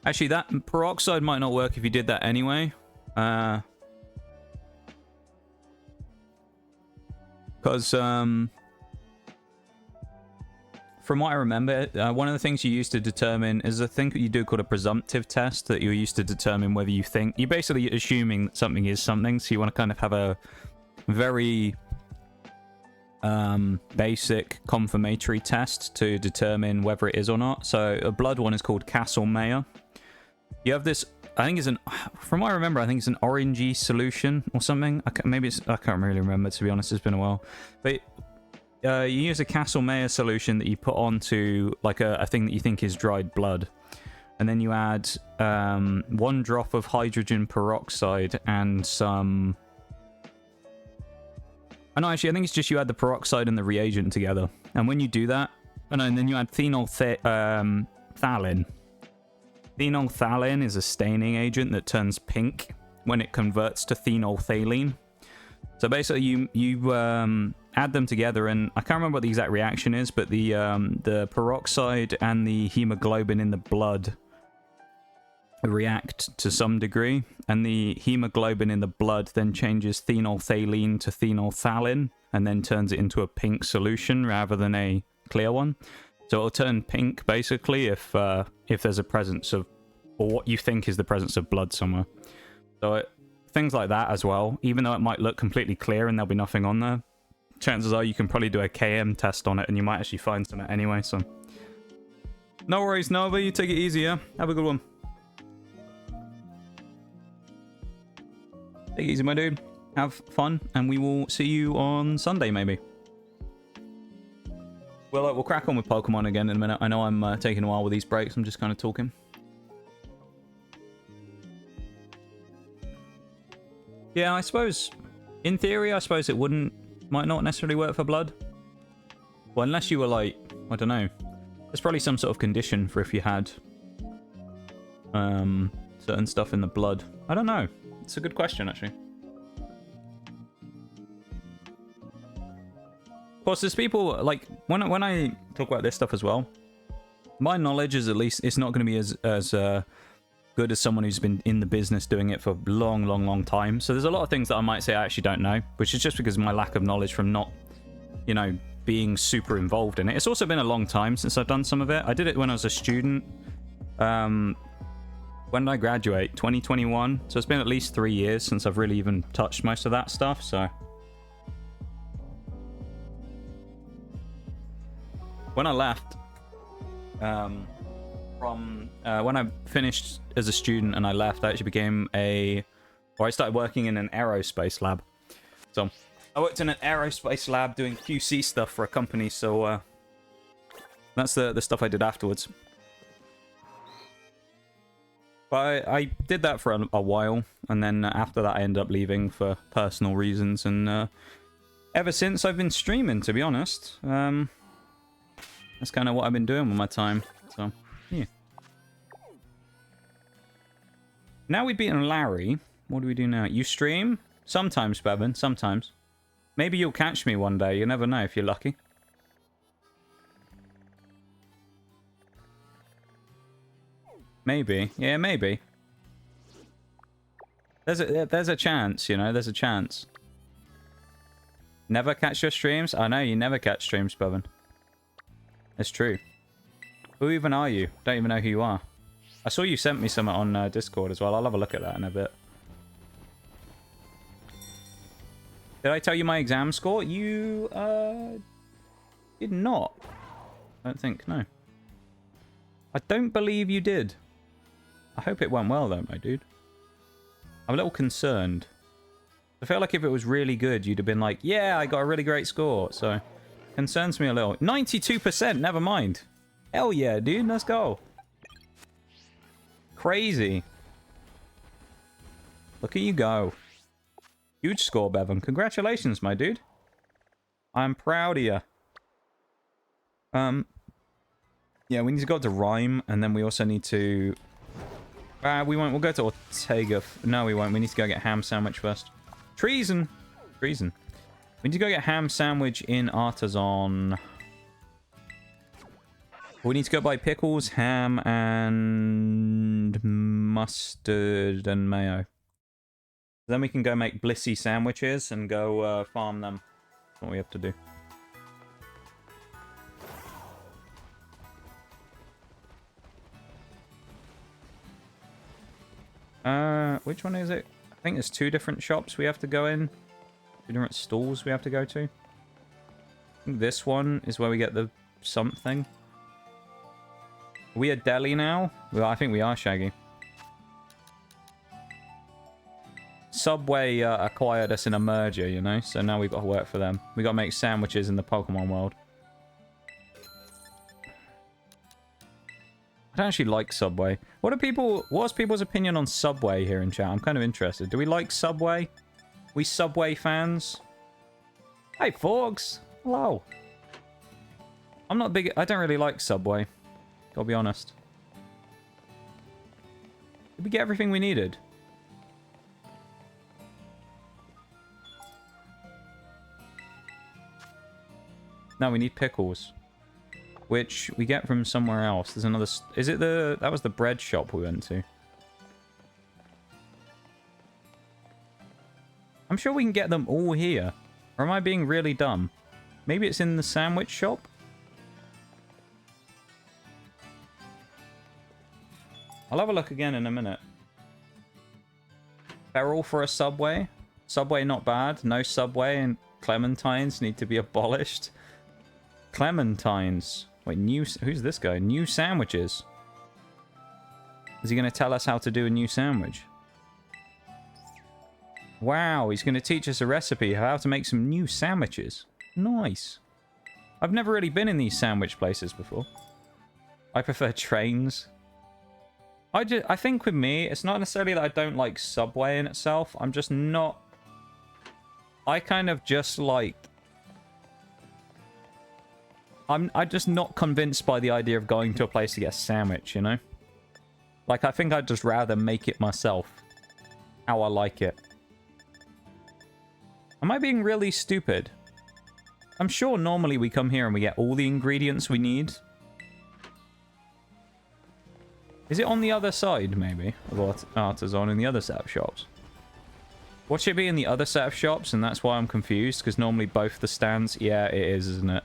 Actually, that peroxide might not work if you did that anyway. Because, from what I remember, one of the things you use to determine is a thing that you do called a presumptive test that you use to determine whether you think... You're basically assuming that something is something, so you want to kind of have a very basic confirmatory test to determine whether it is or not. So a blood one is called Castle-Mayer. You have this, I think it's an, from what I remember, I think it's an orangey solution or something. I can't really remember, to be honest. It's been a while. But you use a Castle-Mayer solution that you put onto like a thing that you think is dried blood. And then you add 1 drop of hydrogen peroxide and some... Oh, no, actually, I think it's just you add the peroxide and the reagent together. And when you do that, Oh no, and then you had phenolphthalein. Phenolphthalein is a staining agent that turns pink when it converts to phenolphthalein. So basically, you add them together, and I can't remember what the exact reaction is, but the peroxide and the hemoglobin in the blood react to some degree, and the hemoglobin in the blood then changes phenolphthalein to phenolphthalein, and then turns it into a pink solution rather than a clear one. So it'll turn pink basically if there's a presence of, or what you think is the presence of blood somewhere. So things like that as well, even though it might look completely clear and there'll be nothing on there, chances are you can probably do a KM test on it and you might actually find something anyway. So no worries, Nova, you take it easy, yeah? Have a good one. Take it easy, my dude. Have fun, and we will see you on Sunday, maybe. Well, we'll crack on with Pokemon again in a minute. I know I'm taking a while with these breaks. I'm just kind of talking. Yeah, I suppose, in theory, I suppose it might not necessarily work for blood. Well, unless you were like, I don't know. There's probably some sort of condition for if you had certain stuff in the blood. I don't know. It's a good question, actually. Of course, there's people, like, when I talk about this stuff as well, my knowledge is, at least, it's not going to be as good as someone who's been in the business doing it for a long time. So there's a lot of things that I might say I actually don't know, which is just because of my lack of knowledge from not, you know, being super involved in it. It's also been a long time since I've done some of it. I did it when I was a student. When did I graduate? 2021. So it's been at least 3 years since I've really even touched most of that stuff. So when I left, when I finished as a student and I left, I actually I started working in an aerospace lab. So I worked in an aerospace lab doing QC stuff for a company. So that's the stuff I did afterwards. But I did that for a while, and then after that I ended up leaving for personal reasons, and ever since I've been streaming, to be honest. That's kind of what I've been doing with my time, so yeah. Now we've beaten Larry. What do we do now? You stream? Sometimes, Bevan, sometimes. Maybe you'll catch me one day, you never know if you're lucky. Maybe. Yeah, maybe. There's a chance, you know, there's a chance. Never catch your streams? I know, you never catch streams, Bevan. It's true. Who even are you? Don't even know who you are. I saw you sent me something on Discord as well. I'll have a look at that in a bit. Did I tell you my exam score? You, did not. I don't think, no. I don't believe you did. I hope it went well, though, my dude. I'm a little concerned. I feel like if it was really good, you'd have been like, yeah, I got a really great score. So, concerns me a little. 92%, never mind. Hell yeah, dude, let's go. Crazy. Look at you go. Huge score, Bevan. Congratulations, my dude. I'm proud of you. Yeah, we need to go to Rhyme, and then we also need to... we won't. We'll go to Ortega. No, we won't. We need to go get ham sandwich first. Treason! Treason. We need to go get ham sandwich in Artisan. We need to go buy pickles, ham, and mustard and mayo. Then we can go make blissy sandwiches and go farm them. That's what we have to do. Which one is it? I think there's 2 different shops we have to go in. 2 different stalls we have to go to. I think this one is where we get the something. Are we at Delhi now? Well, I think we are, Shaggy. Subway acquired us in a merger, you know? So now we've got to work for them. We've got to make sandwiches in the Pokemon world. I don't actually like Subway. What's people's opinion on Subway here in chat? I'm kind of interested. Do we like Subway? We Subway fans? Hey, Forks. Hello. I'm not big... I don't really like Subway. Gotta be honest. Did we get everything we needed? No, we need pickles. Which we get from somewhere else. There's another... Is it the... That was the bread shop we went to. I'm sure we can get them all here. Or am I being really dumb? Maybe it's in the sandwich shop? I'll have a look again in a minute. Feral for a Subway. Subway not bad. No Subway, and Clementines need to be abolished. Clementines. Wait, new... Who's this guy? New sandwiches. Is he going to tell us how to do a new sandwich? Wow, he's going to teach us a recipe how to make some new sandwiches. Nice. I've never really been in these sandwich places before. I prefer trains. I think with me, it's not necessarily that I don't like Subway in itself. I'm just not... I kind of just like... I'm just not convinced by the idea of going to a place to get a sandwich, you know? Like, I think I'd just rather make it myself. How I like it. Am I being really stupid? I'm sure normally we come here and we get all the ingredients we need. Is it on the other side, maybe? Of Artisan in the other set of shops? What should be in the other set of shops? And that's why I'm confused, because normally both the stands... Yeah, it is, isn't it?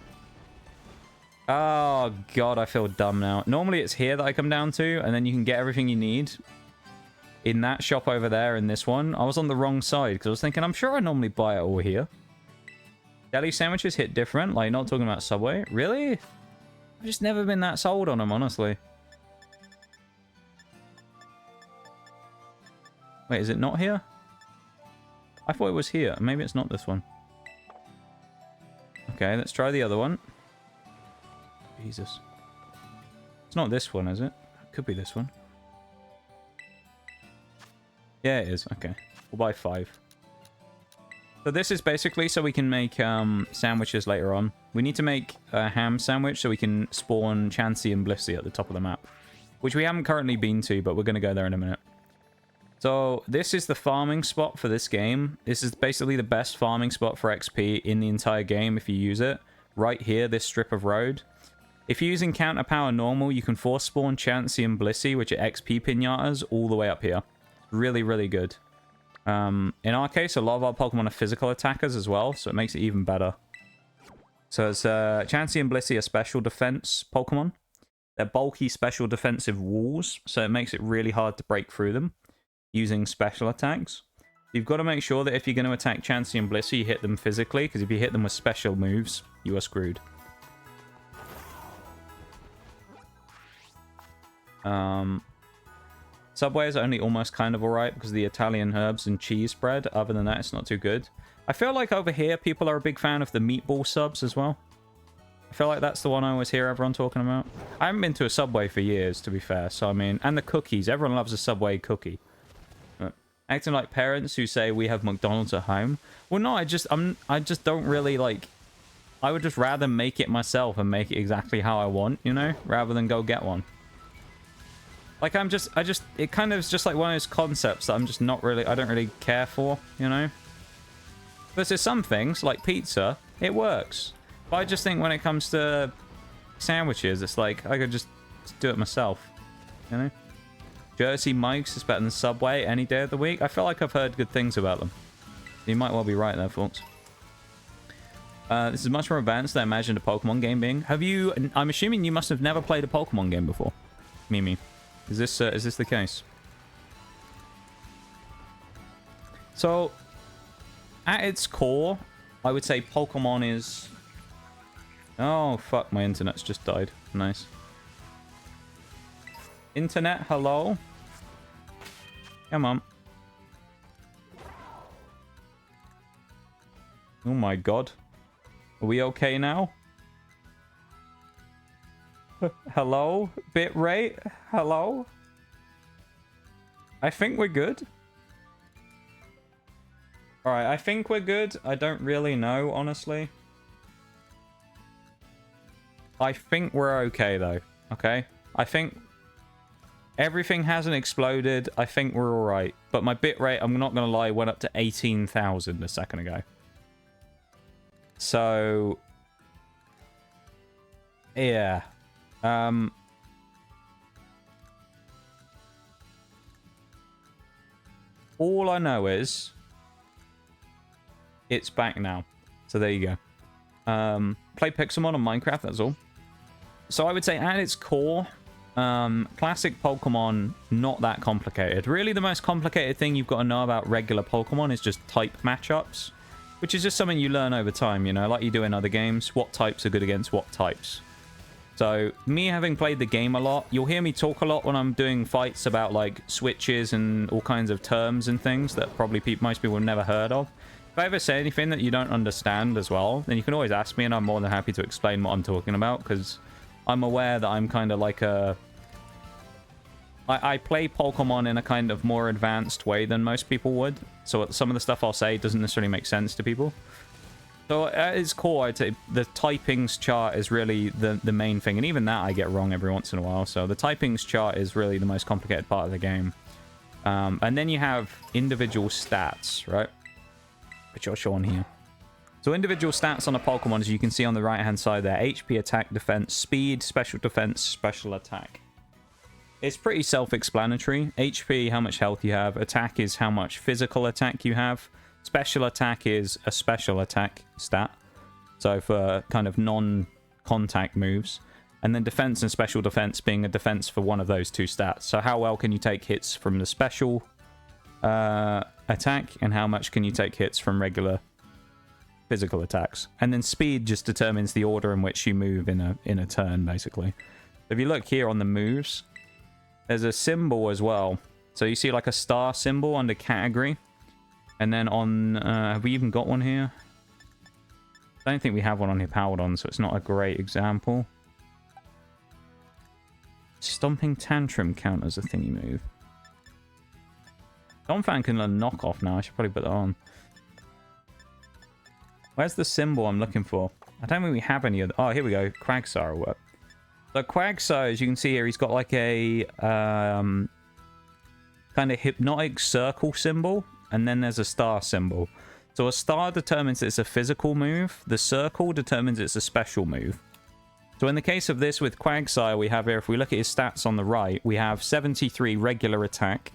Oh, God, I feel dumb now. Normally it's here that I come down to, and then you can get everything you need. In that shop over there, in this one. I was on the wrong side, because I was thinking, I'm sure I normally buy it all here. Deli sandwiches hit different, like, not talking about Subway. Really? I've just never been that sold on them, honestly. Wait, is it not here? I thought it was here. Maybe it's not this one. Okay, let's try the other one. Jesus. It's not this one, is it? It could be this one. Yeah, it is. Okay. We'll buy 5. So this is basically so we can make sandwiches later on. We need to make a ham sandwich so we can spawn Chansey and Blissey at the top of the map. Which we haven't currently been to, but we're going to go there in a minute. So this is the farming spot for this game. This is basically the best farming spot for XP in the entire game if you use it. Right here, this strip of road. If you're using counter power normal, you can force spawn Chansey and Blissey, which are XP pinatas, all the way up here. Really, really good. In our case, a lot of our Pokemon are physical attackers as well, so it makes it even better. So it's Chansey and Blissey are special defense Pokemon. They're bulky special defensive walls, so it makes it really hard to break through them using special attacks. You've got to make sure that if you're going to attack Chansey and Blissey, you hit them physically, because if you hit them with special moves, you are screwed. Subway is only almost kind of alright because of the Italian herbs and cheese bread. Other than that, it's not too good. I feel like over here, people are a big fan of the meatball subs as well. I feel like that's the one I always hear everyone talking about. I haven't been to a Subway for years, to be fair. So, I mean, and the cookies. Everyone loves a Subway cookie. But acting like parents who say we have McDonald's at home. Well, no, I just don't really, like... I would just rather make it myself and make it exactly how I want, you know? Rather than go get one. Like, it kind of is just like one of those concepts that I'm just not really, I don't really care for, you know? Versus some things, like pizza, it works. But I just think when it comes to sandwiches, it's like, I could just do it myself, you know? Jersey Mike's is better than Subway any day of the week. I feel like I've heard good things about them. You might well be right there, folks. This is much more advanced than I imagined a Pokemon game being. Have you, I'm assuming you must have never played a Pokemon game before, Mimi. Is this the case? So, at its core, I would say Pokemon is... Oh, fuck, my internet's just died. Nice. Internet, hello? Come on. Oh my god. Are we okay now? Hello? Bitrate? Hello? I think we're good. Alright, I think we're good. I don't really know, honestly. I think we're okay, though. Okay? I think everything hasn't exploded. I think we're all right. But my bitrate, I'm not going to lie, went up to 18,000 a second ago. So, yeah. All I know is it's back now. So there you go. Play Pixelmon on Minecraft, that's all. So I would say at its core, classic Pokemon, not that complicated. Really, the most complicated thing you've got to know about regular Pokemon is just type matchups, which is just something you learn over time, you know, like you do in other games. What types are good against what types? So, me having played the game a lot, you'll hear me talk a lot when I'm doing fights about, like, switches and all kinds of terms and things that probably most people have never heard of. If I ever say anything that you don't understand as well, then you can always ask me, and I'm more than happy to explain what I'm talking about, because I'm aware that I'm kind of like a... I play Pokemon in a kind of more advanced way than most people would, so some of the stuff I'll say doesn't necessarily make sense to people. So at its core, I'd say the typings chart is really the main thing. And even that I get wrong every once in a while. So the typings chart is really the most complicated part of the game. And then you have individual stats, right? Which are shown here. So individual stats on a Pokemon, as you can see on the right-hand side there. HP, attack, defense, speed, special defense, special attack. It's pretty self-explanatory. HP, how much health you have. Attack is how much physical attack you have. Special attack is a special attack stat. So for kind of non-contact moves. And then defense and special defense being a defense for one of those two stats. So how well can you take hits from the special attack, and how much can you take hits from regular physical attacks. And then speed just determines the order in which you move in a turn, basically. If you look here on the moves, there's a symbol as well. So you see like a star symbol under category. And then on, have we even got one here? I don't think we have one on Hippowdon, so it's not a great example. Stomping Tantrum count as a thingy move. Donphan can learn Knockoff now. I should probably put that on. Where's the symbol I'm looking for? I don't think we have any of the... Oh, here we go. Quagsire work. So Quagsire, as you can see here, he's got like a kind of hypnotic circle symbol. And then there's a star symbol. So a star determines it's a physical move. The circle determines it's a special move. So in the case of this with Quagsire, we have here, if we look at his stats on the right, we have 73 regular attack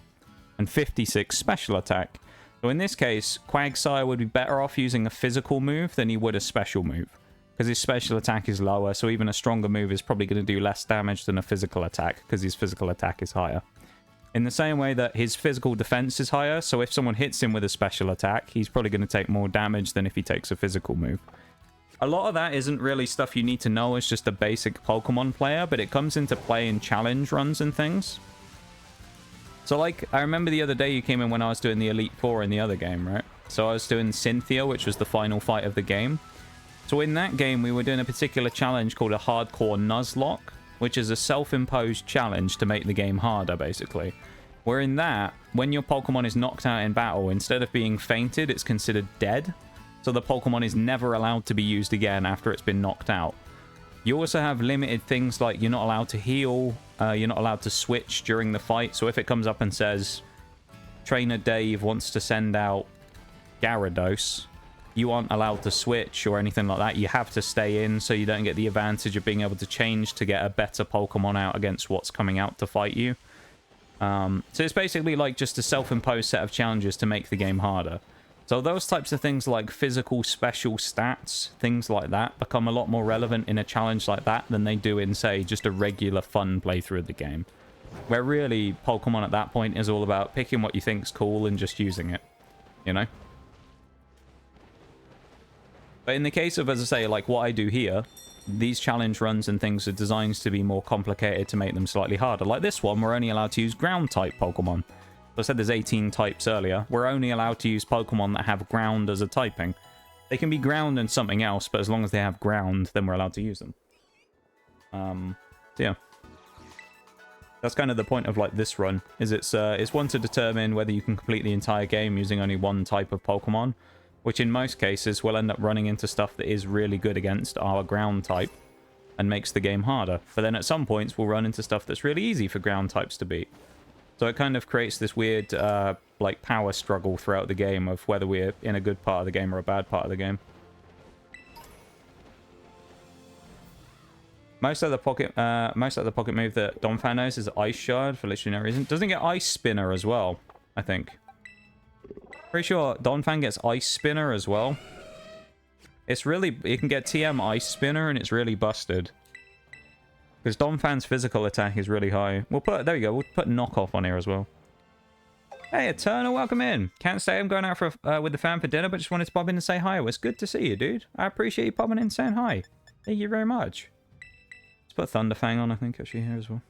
and 56 special attack. So in this case, Quagsire would be better off using a physical move than he would a special move. Because his special attack is lower, so even a stronger move is probably going to do less damage than a physical attack, because his physical attack is higher. In the same way that his physical defense is higher, so if someone hits him with a special attack, he's probably going to take more damage than if he takes a physical move. A lot of that isn't really stuff you need to know as just a basic Pokemon player, but it comes into play in challenge runs and things. So like, I remember the other day you came in when I was doing the Elite Four in the other game, right? So I was doing Cynthia, which was the final fight of the game. So in that game, we were doing a particular challenge called a Hardcore Nuzlocke, which is a self-imposed challenge to make the game harder, basically. Where in that, when your Pokemon is knocked out in battle, instead of being fainted, it's considered dead. So the Pokemon is never allowed to be used again after it's been knocked out. You also have limited things like you're not allowed to heal, you're not allowed to switch during the fight. So if it comes up and says, Trainer Dave wants to send out Gyarados, you aren't allowed to switch or anything like that. You have to stay in so you don't get the advantage of being able to change to get a better Pokemon out against what's coming out to fight you. So it's basically like just a self-imposed set of challenges to make the game harder. So those types of things like physical special stats, things like that, become a lot more relevant in a challenge like that than they do in, say, just a regular fun playthrough of the game. Where really, Pokemon at that point is all about picking what you think's cool and just using it, you know? But in the case of, as I say, like what I do here, these challenge runs and things are designed to be more complicated to make them slightly harder. Like this one, we're only allowed to use ground-type Pokemon. So I said there's 18 types earlier. We're only allowed to use Pokemon that have ground as a typing. They can be ground and something else, but as long as they have ground, then we're allowed to use them. So yeah. That's kind of the point of like this run, is it's one to determine whether you can complete the entire game using only one type of Pokemon, which in most cases will end up running into stuff that is really good against our ground type. and makes the game harder. But then at some points, we'll run into stuff that's really easy for ground types to beat. So it kind of creates this weird, like, power struggle throughout the game of whether we're in a good part of the game or a bad part of the game. Most of the pocket move that Donphan knows is Ice Shard for literally no reason. Doesn't get Ice Spinner as well, I think. Pretty sure Donphan gets Ice Spinner as well. It's really... You can get TM Ice Spinner and it's really busted. Because Donphan's physical attack is really high. We'll put... There we go. We'll put Knockoff on here as well. Hey, Eternal, welcome in. Can't say I'm going out for with the fam for dinner, but just wanted to pop in and say hi. It was good to see you, dude. I appreciate you popping in and saying hi. Thank you very much. Let's put Thunderfang on, I think, actually, here as well.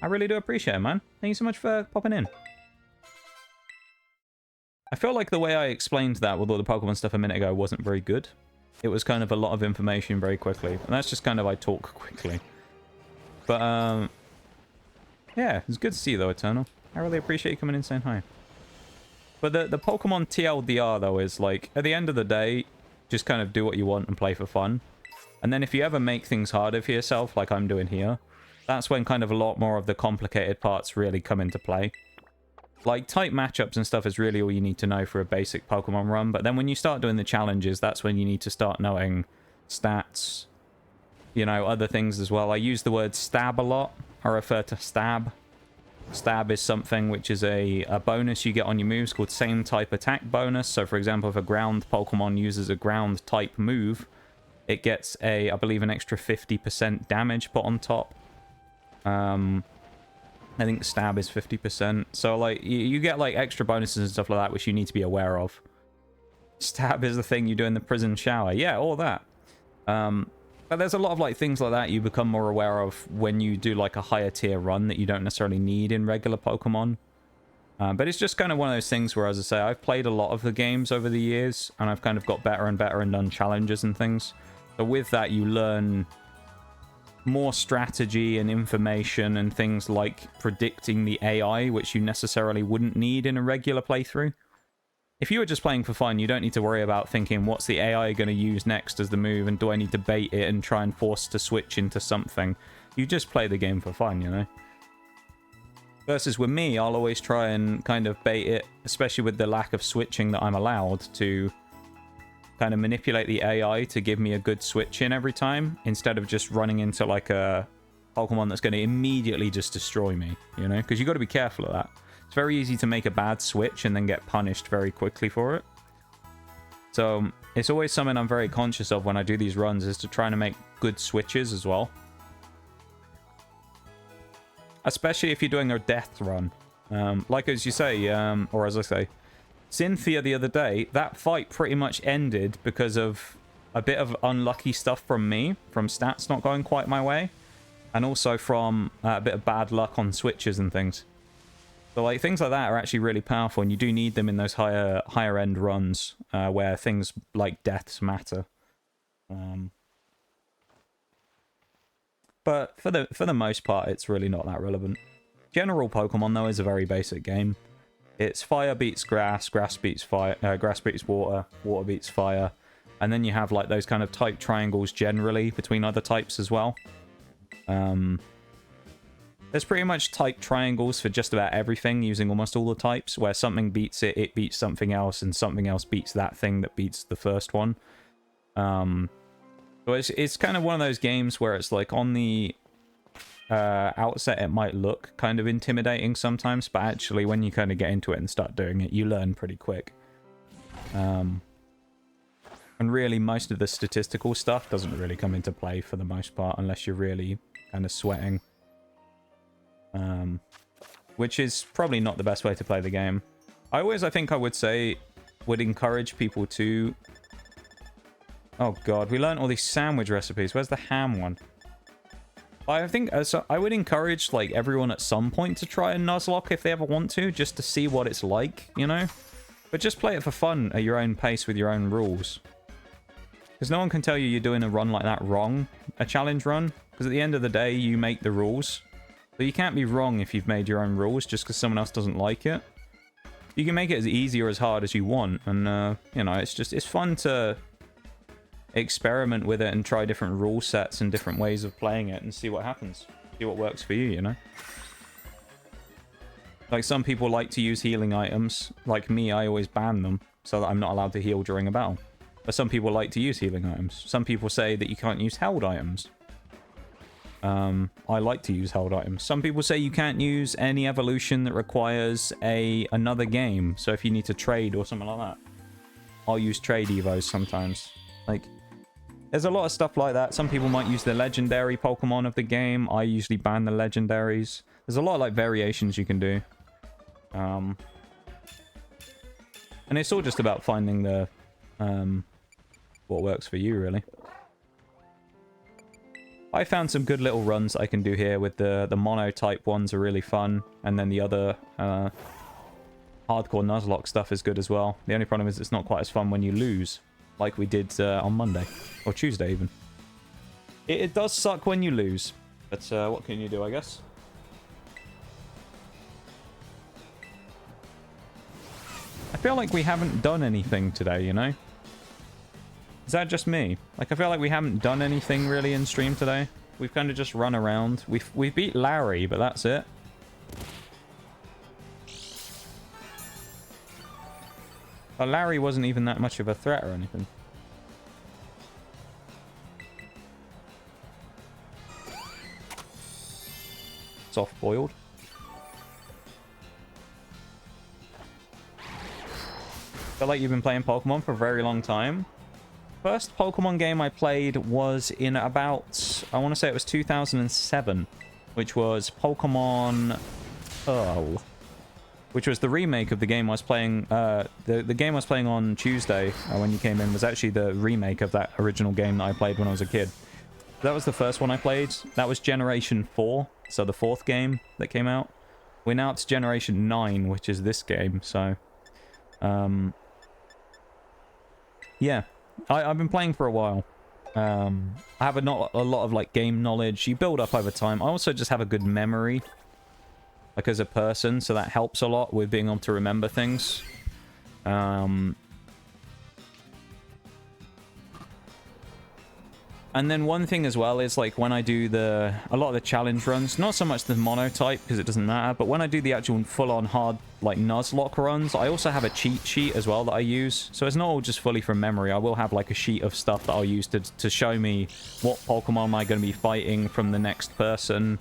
I really do appreciate it, man. Thank you so much for popping in. I feel like the way I explained that with all the Pokemon stuff a minute ago wasn't very good. It was kind of a lot of information very quickly. And that's just kind of I talk quickly. But, yeah, it's good to see you, though, Eternal. I really appreciate you coming in and saying hi. But the Pokemon TLDR, though, is like, at the end of the day, just kind of do what you want and play for fun. And then if you ever make things harder for yourself, like I'm doing here, that's when kind of a lot more of the complicated parts really come into play. Like, tight matchups and stuff is really all you need to know for a basic Pokemon run, but then when you start doing the challenges, that's when you need to start knowing stats, you know, other things as well. I use the word stab a lot. I refer to stab. Stab is something which is a bonus you get on your moves called same type attack bonus. So, for example, if a ground Pokemon uses a ground type move, it gets I believe, an extra 50% damage put on top. I think stab is 50%. So, like, you get, like, extra bonuses and stuff like that, which you need to be aware of. Stab is the thing you do in the prison shower. Yeah, all that. But there's a lot of, like, things like that you become more aware of when you do, like, a higher tier run that you don't necessarily need in regular Pokemon. But it's just kind of one of those things where, as I say, I've played a lot of the games over the years, and I've kind of got better and better and done challenges and things. So with that, you learn more strategy and information and things like predicting the AI, which you necessarily wouldn't need in a regular playthrough. If you were just playing for fun, you don't need to worry about thinking, what's the AI going to use next as the move, and do I need to bait it and try and force to switch into something? You just play the game for fun, you know? Versus with me, I'll always try and kind of bait it, especially with the lack of switching that I'm allowed, to kind of manipulate the AI to give me a good switch in every time, instead of just running into like a Pokemon that's going to immediately just destroy me, you know? Because you got to be careful of that. It's very easy to make a bad switch and then get punished very quickly for it. So it's always something I'm very conscious of when I do these runs, is to try to make good switches as well. Especially if you're doing a death run. Like as you say, or as I say, Cynthia the other day, that fight pretty much ended because of a bit of unlucky stuff from me, from stats not going quite my way, and also from a bit of bad luck on switches and things. So like things like that are actually really powerful, and you do need them in those higher end runs where things like deaths matter. But for the most part, it's really not that relevant. General Pokemon though is a very basic game. It's fire beats grass, grass beats fire, grass beats water, water beats fire, and then you have like those kind of type triangles generally between other types as well. There's pretty much type triangles for just about everything, using almost all the types, where something beats it, it beats something else, and something else beats that thing that beats the first one. So it's kind of one of those games where it's like on the outset it might look kind of intimidating sometimes, but actually when you kind of get into it and start doing it, you learn pretty quick. And really most of the statistical stuff doesn't really come into play for the most part, unless you're really kind of sweating. Which is probably not the best way to play the game. I think I would say, would encourage people to... Oh god, we learned all these sandwich recipes. Where's the ham one? I think so I would encourage like everyone at some point to try a nuzlocke if they ever want to, just to see what it's like, you know? But just play it for fun at your own pace with your own rules. Because no one can tell you you're doing a run like that wrong, a challenge run. Because at the end of the day, you make the rules. So you can't be wrong if you've made your own rules just because someone else doesn't like it. You can make it as easy or as hard as you want. And, you know, it's fun to experiment with it and try different rule sets and different ways of playing it and see what happens. See what works for you, you know? Like, some people like to use healing items. Like me, I always ban them so that I'm not allowed to heal during a battle. But some people like to use healing items. Some people say that you can't use held items. I like to use held items. Some people say you can't use any evolution that requires another game. So if you need to trade or something like that, I'll use trade evos sometimes. Like, there's a lot of stuff like that. Some people might use the legendary Pokemon of the game. I usually ban the legendaries. There's a lot of like variations you can do. And it's all just about finding the what works for you, really. I found some good little runs I can do here with the Monotype ones are really fun, and then the other hardcore nuzlocke stuff is good as well. The only problem is it's not quite as fun when you lose, like we did on Monday or Tuesday even. It does suck when you lose, but what can you do, I guess? I feel like we haven't done anything today, you know? Is that just me? Like, I feel like we haven't done anything really in stream today. We've kind of just run around. We beat Larry, but that's it. But Larry wasn't even that much of a threat or anything. Soft-boiled. Feel like you've been playing Pokemon for a very long time. First Pokemon game I played was in about, I want to say it was 2007, which was Pokemon Pearl, which was the remake of the game I was playing. The game I was playing on Tuesday when you came in was actually the remake of that original game that I played when I was a kid. That was the first one I played. That was Generation 4, so the fourth game that came out. We're now to Generation 9, which is this game, so... yeah. I've been playing for a while. I have a lot of like game knowledge. You build up over time. I also just have a good memory, like as a person, so that helps a lot with being able to remember things. And then one thing as well is like when I do a lot of the challenge runs, not so much the Monotype because it doesn't matter, but when I do the actual full-on hard like nuzlocke runs, I also have a cheat sheet as well that I use. So it's not all just fully from memory. I will have like a sheet of stuff that I'll use to show me what Pokemon am I going to be fighting from the next person.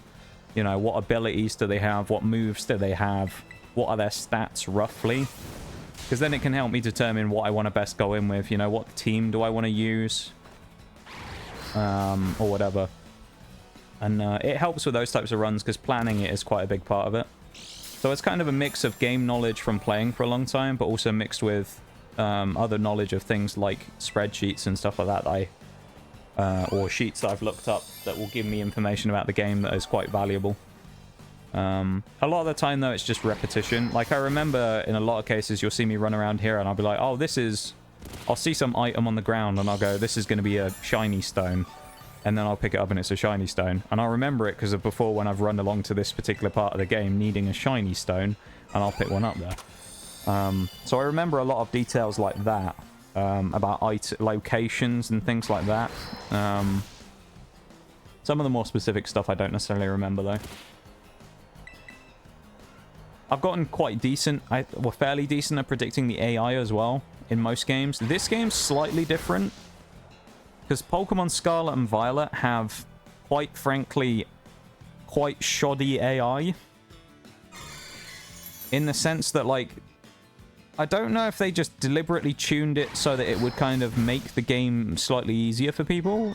You know, what abilities do they have? What moves do they have? What are their stats roughly? Because then it can help me determine what I want to best go in with. You know, what team do I want to use? Or whatever. And it helps with those types of runs because planning it is quite a big part of it. So it's kind of a mix of game knowledge from playing for a long time, but also mixed with other knowledge of things like spreadsheets and stuff like that or sheets that I've looked up that will give me information about the game that is quite valuable. A lot of the time though, it's just repetition. Like I remember in a lot of cases you'll see me run around here and I'll be like, oh, this is... I'll see some item on the ground and I'll go, this is going to be a shiny stone. And then I'll pick it up and it's a shiny stone. And I'll remember it because of before when I've run along to this particular part of the game needing a shiny stone. And I'll pick one up there. So I remember a lot of details like that. About locations and things like that. Some of the more specific stuff I don't necessarily remember though. I've gotten quite decent, well, fairly decent at predicting the AI as well in most games. This game's slightly different because Pokemon Scarlet and Violet have, quite frankly, quite shoddy AI. In the sense that, like, I don't know if they just deliberately tuned it so that it would kind of make the game slightly easier for people,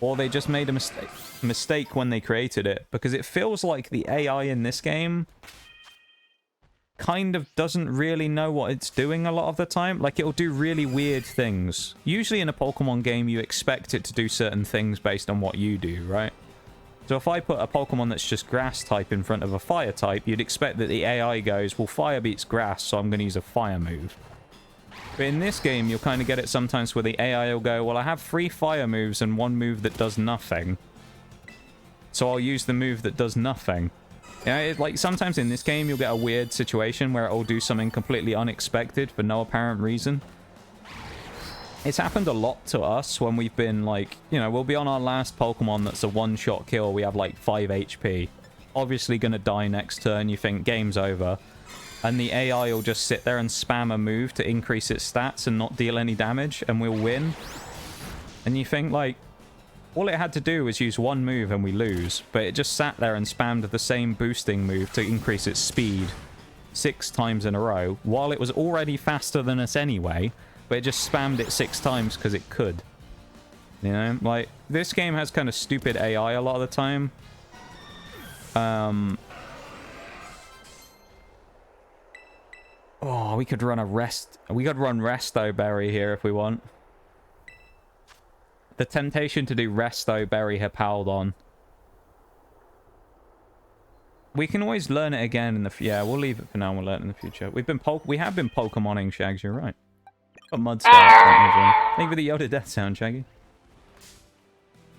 or they just made a mistake when they created it, because it feels like the AI in this game kind of doesn't really know what it's doing a lot of the time. Like, it'll do really weird things. Usually in a Pokemon game, you expect it to do certain things based on what you do, right? So if I put a Pokemon that's just grass type in front of a fire type, you'd expect that the AI goes, well, fire beats grass, so I'm going to use a fire move. But in this game, you'll kind of get it sometimes where the AI will go, well, I have 3 fire moves and 1 move that does nothing. So I'll use the move that does nothing. Yeah, like, sometimes in this game, you'll get a weird situation where it'll do something completely unexpected for no apparent reason. It's happened a lot to us when we've been like, you know, we'll be on our last Pokemon that's a one-shot kill. We have like 5 HP. Obviously gonna die next turn. You think game's over. And the AI will just sit there and spam a move to increase its stats and not deal any damage. And we'll win. And you think like, all it had to do was use one move and we lose. But it just sat there and spammed the same boosting move to increase its speed 6 times in a row. While it was already faster than us anyway. But it just spammed it 6 times because it could. You know? Like, this game has kind of stupid AI a lot of the time. Oh, we could run a rest... We could run Resto Berry here if we want. The temptation to do Resto Berry Hippowdon. We can always learn it again in the... Yeah, we'll leave it for now and we'll learn it in the future. We have been Pokemoning, Shags, you're right. Got Mudsdale. Thank you for the Yoda death sound, Shaggy.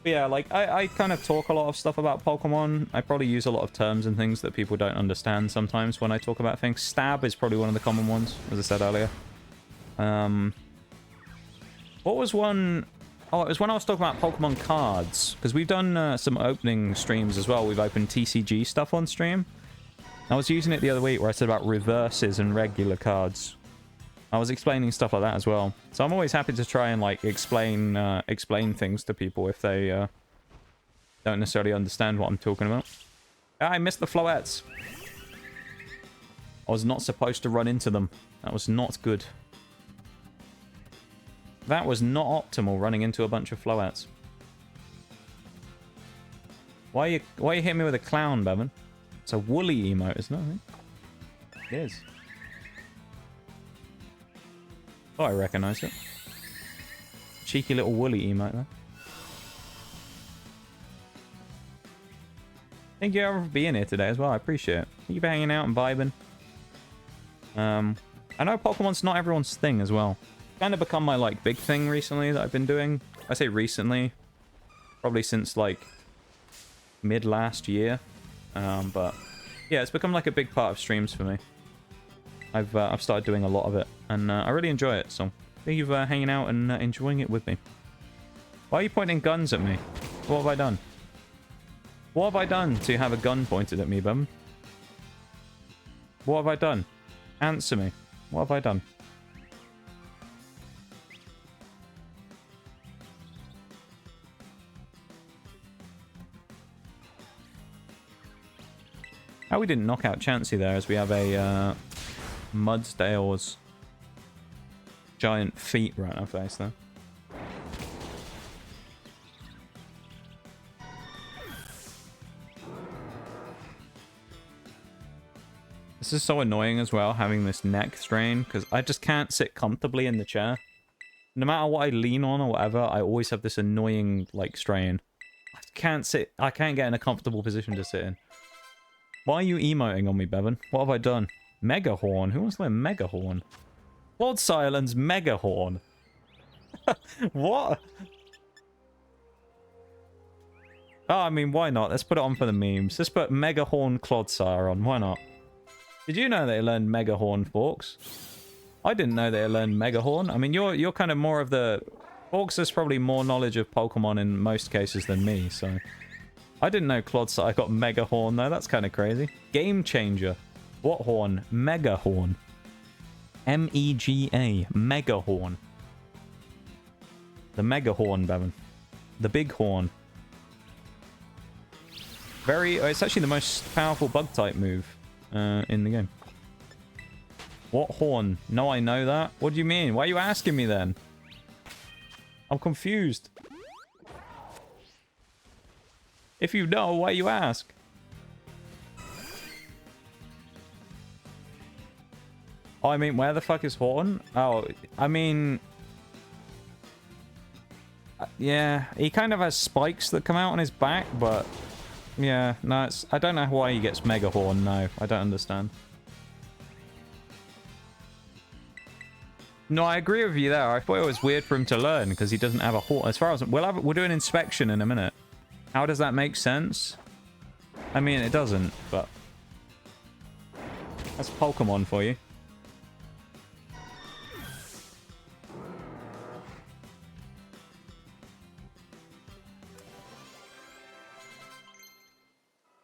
But yeah, like, I kind of talk a lot of stuff about Pokemon. I probably use a lot of terms and things that people don't understand sometimes when I talk about things. Stab is probably one of the common ones, as I said earlier. What was one... Oh, it was when I was talking about Pokemon cards. Because we've done some opening streams as well. We've opened TCG stuff on stream. I was using it the other week where I said about reverses and regular cards. I was explaining stuff like that as well. So I'm always happy to try and, like, explain things to people if they don't necessarily understand what I'm talking about. I missed the Floettes. I was not supposed to run into them. That was not good. That was not optimal, running into a bunch of Floettes. Why you hitting me with a clown, Bevan? It's a woolly emote, isn't it? I think? It is. Oh, I recognize it. Cheeky little woolly emote there. Thank you for being here today as well. I appreciate it. Thank you for hanging out and vibing. I know Pokemon's not everyone's thing as well. Kind of become my, like, big thing recently that I've been doing. I say recently. Probably since, like, mid last year. But yeah, it's become like a big part of streams for me. I've started doing a lot of it, and I really enjoy it, so thank you for hanging out and enjoying it with me. Why are you pointing guns at me? What have I done? What have I done to have a gun pointed at me, bum? What have I done? Answer me. What have I done? How we didn't knock out Chansey there, as we have a Mudsdale's giant feet right in our face there. This is so annoying as well, having this neck strain, because I just can't sit comfortably in the chair. No matter what I lean on or whatever, I always have this annoying, like, strain. I can't get in a comfortable position to sit in. Why are you emoting on me, Bevan? What have I done? Megahorn? Who wants to learn Megahorn? Quagsire learns Megahorn. What? Oh, I mean, why not? Let's put it on for the memes. Let's put Megahorn Quagsire on. Why not? Did you know they learned Megahorn, Forks? I didn't know they learned Megahorn. I mean, you're kind of more of the... Forks has probably more knowledge of Pokemon in most cases than me, so... I didn't know Quagsire got Megahorn, though. That's kind of crazy. Game changer. What horn? Megahorn. M-E-G-A. Megahorn. The Megahorn, Bevan. The big horn. It's actually the most powerful bug-type move in the game. What horn? No, I know that. What do you mean? Why are you asking me then? I'm confused. If you know, why you ask? Oh, I mean, where the fuck is Horn? Oh, I mean... yeah, he kind of has spikes that come out on his back, but... yeah, no, I don't know why he gets Mega Horn, no. I don't understand. No, I agree with you there. I thought it was weird for him to learn, because he doesn't have a Horn. As far as... we'll do an inspection in a minute. How does that make sense? I mean, it doesn't, but... that's Pokemon for you.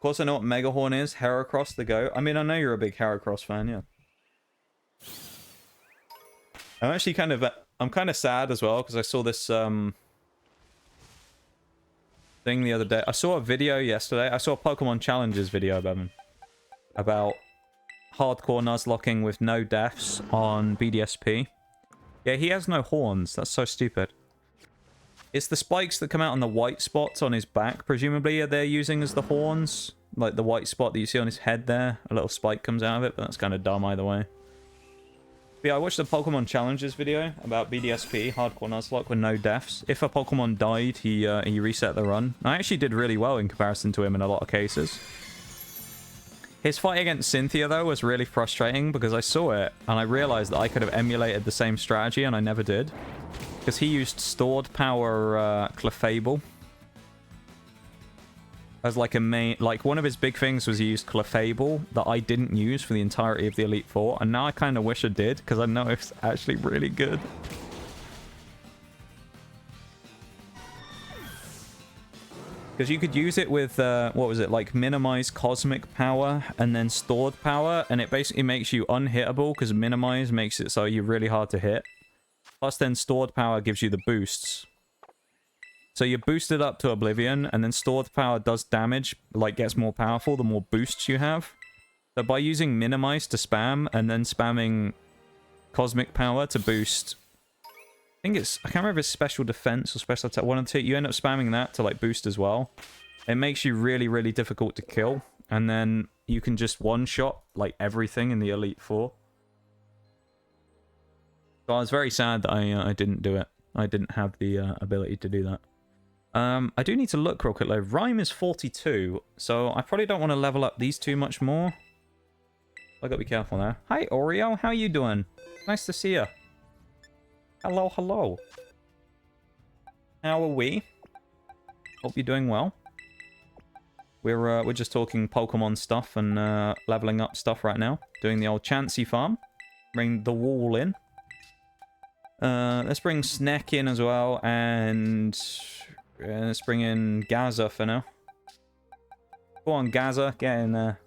course, I know what Megahorn is. Heracross the GOAT. I mean, I know you're a big Heracross fan, yeah. I'm actually I'm kind of sad as well, because I saw this, thing the other day. I saw a video yesterday. I saw a Pokemon Challenges video, Bevan, about hardcore nuzlocking with no deaths on BDSP. Yeah, he has no horns. That's so stupid. It's the spikes that come out on the white spots on his back, presumably, they're using as the horns. Like the white spot that you see on his head there. A little spike comes out of it, but that's kind of dumb either way. But yeah, I watched the Pokemon Challenges video about BDSP, hardcore nuzlocke with no deaths. If a Pokemon died, he reset the run. I actually did really well in comparison to him in a lot of cases. His fight against Cynthia, though, was really frustrating because I saw it and I realized that I could have emulated the same strategy and I never did. Because he used stored power Clefable as like a main, like one of his big things was he used Clefable that I didn't use for the entirety of the Elite Four, and now I kind of wish I did because I know it's actually really good. Because you could use it with, what was it, like minimize cosmic power and then stored power, and it basically makes you unhittable because minimize makes it so you're really hard to hit. Plus then stored power gives you the boosts. So you're boosted up to Oblivion, and then stored power does damage, like gets more powerful the more boosts you have. So by using minimize to spam, and then spamming cosmic power to boost... I can't remember if it's special defense or special attack. One of the two, you end up spamming that to like boost as well. It makes you really, really difficult to kill. And then you can just one-shot like everything in the Elite Four. So I was very sad that I didn't do it. I didn't have the ability to do that. I do need to look real quick though. Rhyme is 42, so I probably don't want to level up these two much more. I gotta be careful there. Hi Oreo, how you doing? Nice to see you. Hello, hello. How are we? Hope you're doing well. We're just talking Pokemon stuff and leveling up stuff right now. Doing the old Chansey farm. Bring the wall in. Let's bring Sneck in as well, and let's bring in Gaza for now. Go on, Gaza, get in there.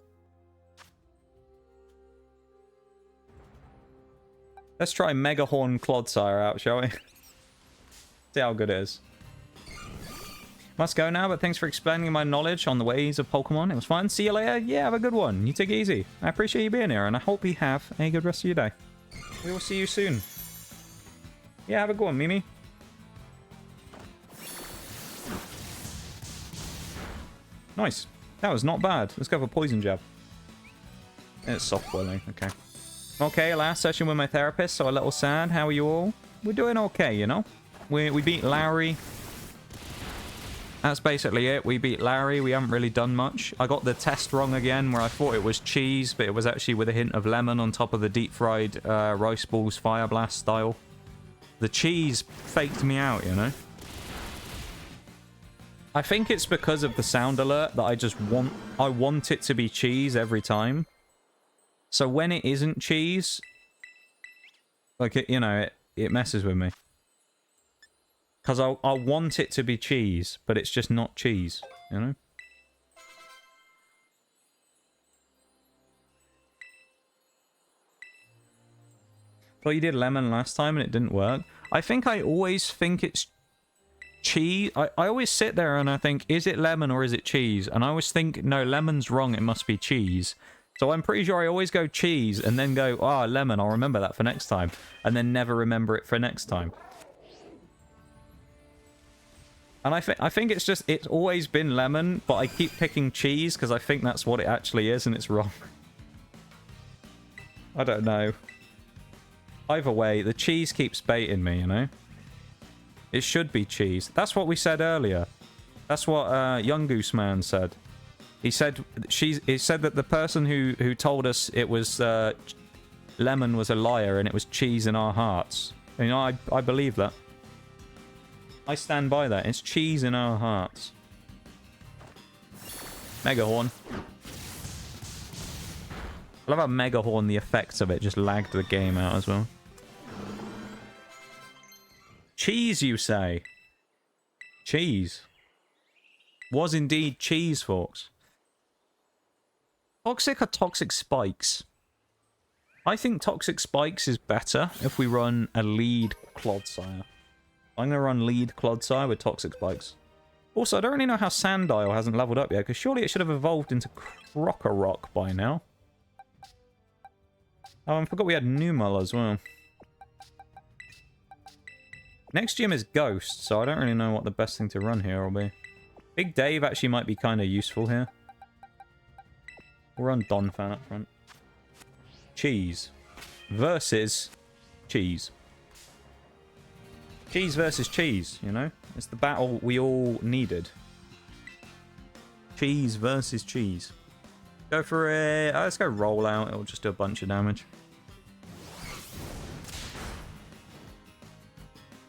Let's try Megahorn Quagsire out, shall we? See how good it is. Must go now, but thanks for explaining my knowledge on the ways of Pokemon. It was fun. See you later. Yeah, have a good one. You take it easy. I appreciate you being here, and I hope you have a good rest of your day. We will see you soon. Yeah, have a good one, Mimi. Nice. That was not bad. Let's go for Poison Jab. It's soft boiling. Okay. Okay, last session with my therapist, so a little sad. How are you all? We're doing okay, you know? We beat Larry. That's basically it. We beat Larry. We haven't really done much. I got the test wrong again, where I thought it was cheese, but it was actually with a hint of lemon on top of the deep-fried rice balls Fire Blast style. The cheese faked me out, you know? I think it's because of the sound alert that I want it to be cheese every time. So when it isn't cheese, like it, you know, it messes with me. Because I want it to be cheese, but it's just not cheese, you know? Well, you did lemon last time and it didn't work. I think I always think it's cheese. I always sit there and I think, is it lemon or is it cheese? And I always think, no, lemon's wrong, it must be cheese. So I'm pretty sure I always go cheese and then go, ah, oh, lemon, I'll remember that for next time. And then never remember it for next time. And I think it's just, it's always been lemon, but I keep picking cheese because I think that's what it actually is and it's wrong. I don't know. Either way, the cheese keeps baiting me, you know? It should be cheese. That's what we said earlier. That's what Young Goose Man said. He said that the person who told us it was lemon was a liar and it was cheese in our hearts. You know, I believe that. I stand by that. It's cheese in our hearts. Megahorn. I love how Megahorn, the effects of it just lagged the game out as well. Cheese, you say? Cheese. Was indeed cheese, folks. Toxic or Toxic Spikes? I think Toxic Spikes is better if we run a lead Quagsire. I'm going to run lead Quagsire with Toxic Spikes. Also, I don't really know how Sandile hasn't leveled up yet, because surely it should have evolved into Krokorok by now. Oh, I forgot we had Numel as well. Next gym is Ghost, so I don't really know what the best thing to run here will be. Big Dave actually might be kind of useful here. We'll run Donphan up front. Cheese versus cheese. Cheese versus cheese, you know? It's the battle we all needed. Cheese versus cheese. Go for it. Let's go roll out. It'll just do a bunch of damage.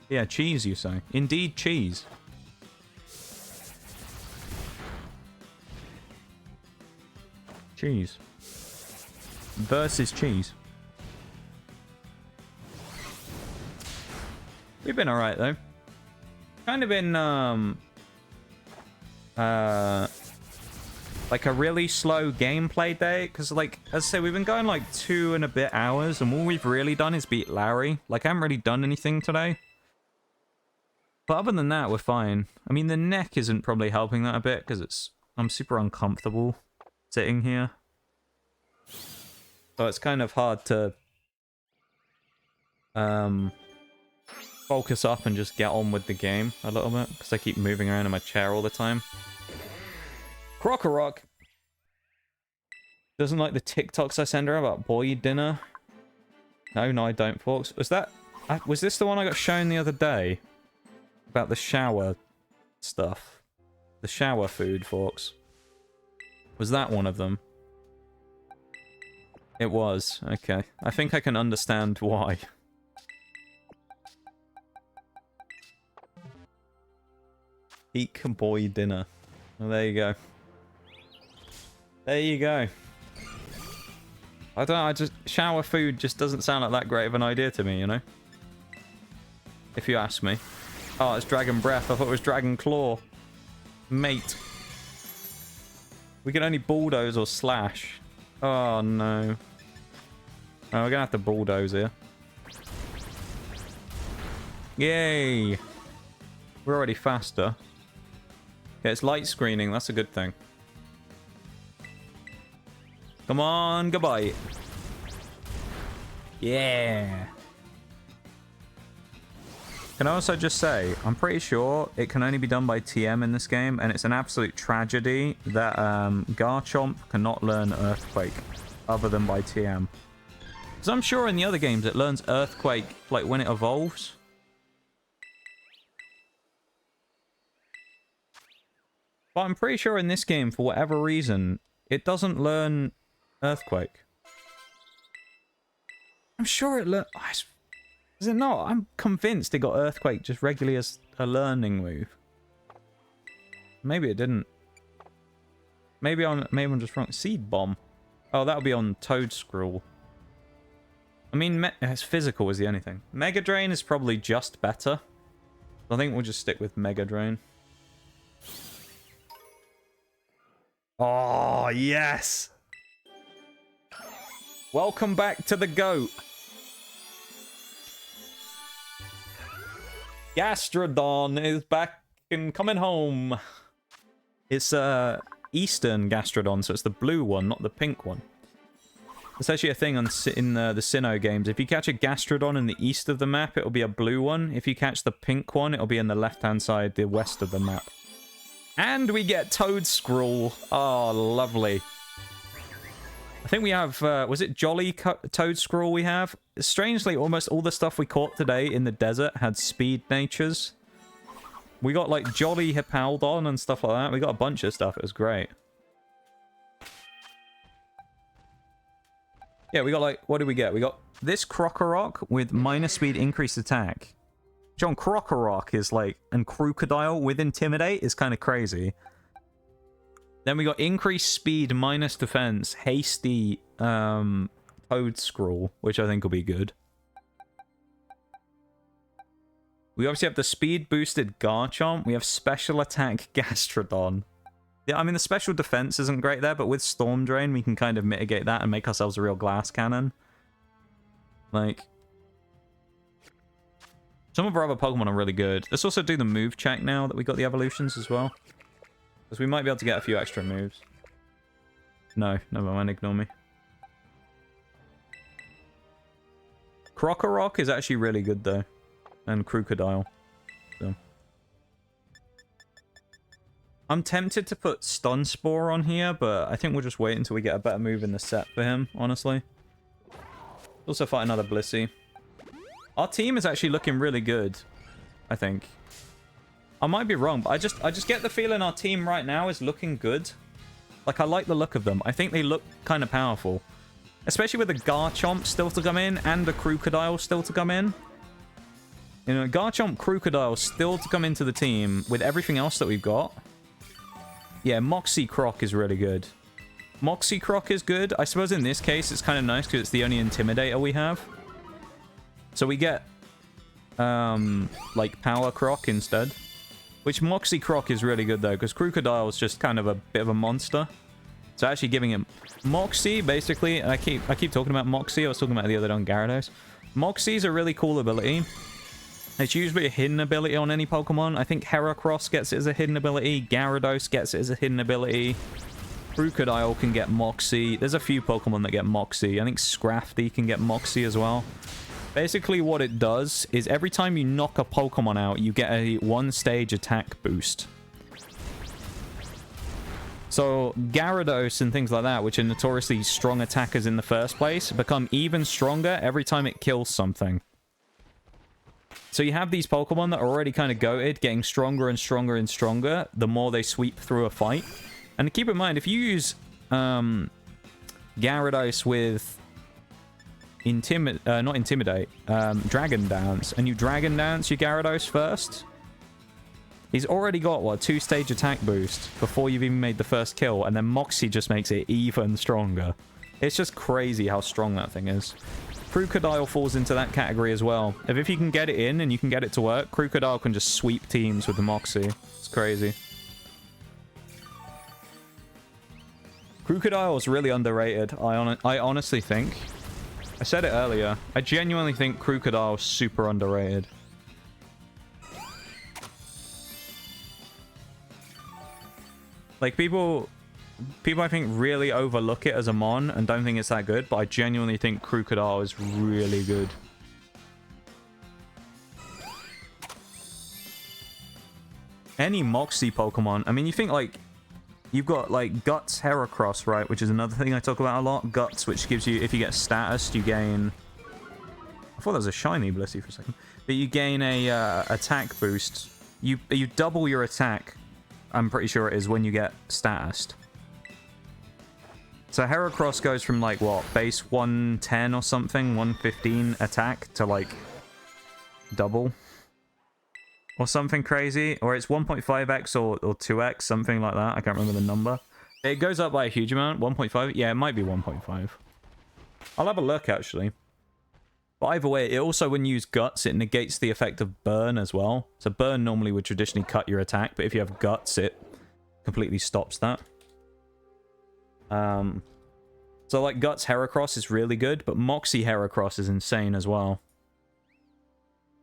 Yeah, cheese, you say. Indeed, cheese. Cheese. Versus cheese. We've been alright, though. Kind of been, like a really slow gameplay day. Because, like, as I say, we've been going like 2 and a bit hours. And all we've really done is beat Larry. Like, I haven't really done anything today. But other than that, we're fine. I mean, the neck isn't probably helping that a bit. Because I'm super uncomfortable sitting here. So it's kind of hard to focus up and just get on with the game a little bit, because I keep moving around in my chair all the time. Krokorok doesn't like the TikToks I send her about boy dinner. No, I don't, folks. Was this the one I got shown the other day? About the shower stuff. The shower food, folks. Was that one of them? It was. Okay. I think I can understand why. Eek boy dinner. Well, there you go. There you go. I don't know, shower food just doesn't sound like that great of an idea to me, you know? If you ask me. Oh, it's Dragon Breath. I thought it was Dragon Claw. Mate. We can only bulldoze or slash. Oh, no. Oh, we're gonna have to bulldoze here. Yay! We're already faster. Okay, it's light screening. That's a good thing. Come on, goodbye. Yeah. Can I also just say, I'm pretty sure it can only be done by TM in this game, and it's an absolute tragedy that Garchomp cannot learn Earthquake other than by TM. Because I'm sure in the other games it learns Earthquake like when it evolves. But I'm pretty sure in this game, for whatever reason, it doesn't learn Earthquake. I'm sure it learns... Is it not? I'm convinced it got Earthquake just regularly as a learning move. Maybe it didn't. Maybe I'm just wrong. Seed Bomb. Oh, that'll be on Toadscruel. I mean, it's physical is the only thing. Mega Drain is probably just better. I think we'll just stick with Mega Drain. Oh, yes! Welcome back to the GOAT. Gastrodon is back and coming home. It's Eastern Gastrodon, so it's the blue one, not the pink one. It's actually a thing in the Sinnoh games. If you catch a Gastrodon in the east of the map, it'll be a blue one. If you catch the pink one, it'll be in the left-hand side, the west of the map. And we get Toadscruel. Oh, lovely. I think we have, was it Jolly Toadscruel we have? Strangely, almost all the stuff we caught today in the desert had speed natures. We got, like, Jolly Hippaldon and stuff like that. We got a bunch of stuff. It was great. Yeah, we got, like, what did we get? We got this Krokorok with minus speed increased attack. John Krokorok is, like, and Crocodile with Intimidate is kind of crazy. Then we got increased speed minus defense, hasty Toadscruel, which I think will be good. We obviously have the speed boosted Garchomp. We have special attack Gastrodon. Yeah, I mean, the special defense isn't great there, but with Storm Drain, we can kind of mitigate that and make ourselves a real glass cannon. Like, some of our other Pokemon are really good. Let's also do the move check now that we got the evolutions as well. Because we might be able to get a few extra moves. No, never mind, ignore me. Krokorok is actually really good, though. And Crocodile. So. I'm tempted to put Stun Spore on here, but I think we'll just wait until we get a better move in the set for him, honestly. Also fight another Blissey. Our team is actually looking really good, I think. I might be wrong, but I just get the feeling our team right now is looking good. Like, I like the look of them. I think they look kind of powerful. Especially with the Garchomp still to come in and the Crocodile still to come in. You know, Garchomp, Crocodile still to come into the team with everything else that we've got. Yeah, Moxie Croc is really good. Moxie Croc is good. I suppose in this case it's kind of nice because it's the only Intimidator we have. So we get, like, Power Croc instead. Which Moxie Croc is really good though, because Crocodile is just kind of a bit of a monster. So actually giving him Moxie, basically, and I keep talking about Moxie, I was talking about it the other day on Gyarados. Moxie's a really cool ability. It's usually a hidden ability on any Pokemon. I think Heracross gets it as a hidden ability, Gyarados gets it as a hidden ability. Crocodile can get Moxie. There's a few Pokemon that get Moxie. I think Scrafty can get Moxie as well. Basically what it does is every time you knock a Pokemon out, you get a 1-stage attack boost. So Gyarados and things like that, which are notoriously strong attackers in the first place, become even stronger every time it kills something. So you have these Pokemon that are already kind of goated, getting stronger and stronger and stronger the more they sweep through a fight. And keep in mind, if you use Gyarados with not Intimidate, Dragon Dance, and you Dragon Dance your Gyarados first, he's already got, what, 2-stage attack boost before you've even made the first kill, and then Moxie just makes it even stronger. It's just crazy how strong that thing is. Crocodile falls into that category as well. If you can get it in and you can get it to work, Crocodile can just sweep teams with the Moxie. It's crazy. Crocodile is really underrated, I honestly think. I said it earlier. I genuinely think Crocodile is super underrated. Like, people I think really overlook it as a mon and don't think it's that good, but I genuinely think Crocodile is really good. Any Moxie Pokemon, I mean, you think, like, you've got, like, Guts Heracross, right? Which is another thing I talk about a lot. Guts, which gives you, if you get status, you gain... I thought that was a shiny Blissey for a second. But you gain a attack boost. You double your attack, I'm pretty sure it is, when you get statused. So Heracross goes from, like, what, base 110 or something, 115 attack to, like, double. Or something crazy. Or it's 1.5x or 2x, something like that. I can't remember the number. It goes up by a huge amount. 1.5? Yeah, it might be 1.5. I'll have a look, actually. But either way, it also, when you use Guts, it negates the effect of Burn as well. So Burn normally would traditionally cut your attack, but if you have Guts, it completely stops that. So, like, Guts Heracross is really good, but Moxie Heracross is insane as well.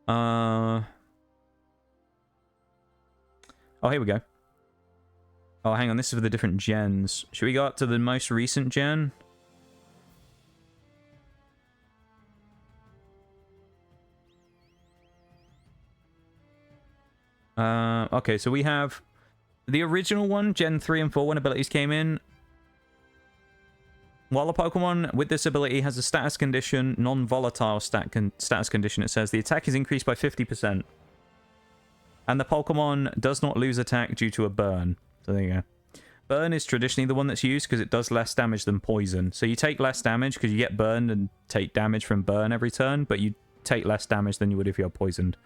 Oh, here we go. Oh, hang on. This is for the different gens. Should we go up to the most recent gen? Okay, so we have the original one, Gen 3 and 4, when abilities came in. While a Pokemon with this ability has a status condition, non-volatile status condition, it says the attack is increased by 50%. And the Pokemon does not lose attack due to a burn. So there you go. Burn is traditionally the one that's used because it does less damage than poison. So you take less damage because you get burned and take damage from burn every turn, but you take less damage than you would if you're poisoned.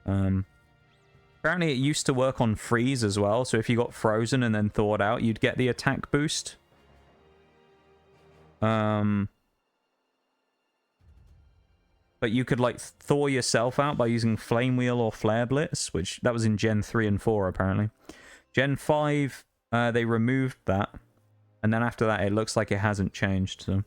Apparently it used to work on freeze as well, so if you got frozen and then thawed out, you'd get the attack boost. But you could, like, thaw yourself out by using Flame Wheel or Flare Blitz, which that was in Gen 3 and 4, apparently. Gen 5 They removed that. And then after that, it looks like it hasn't changed. So.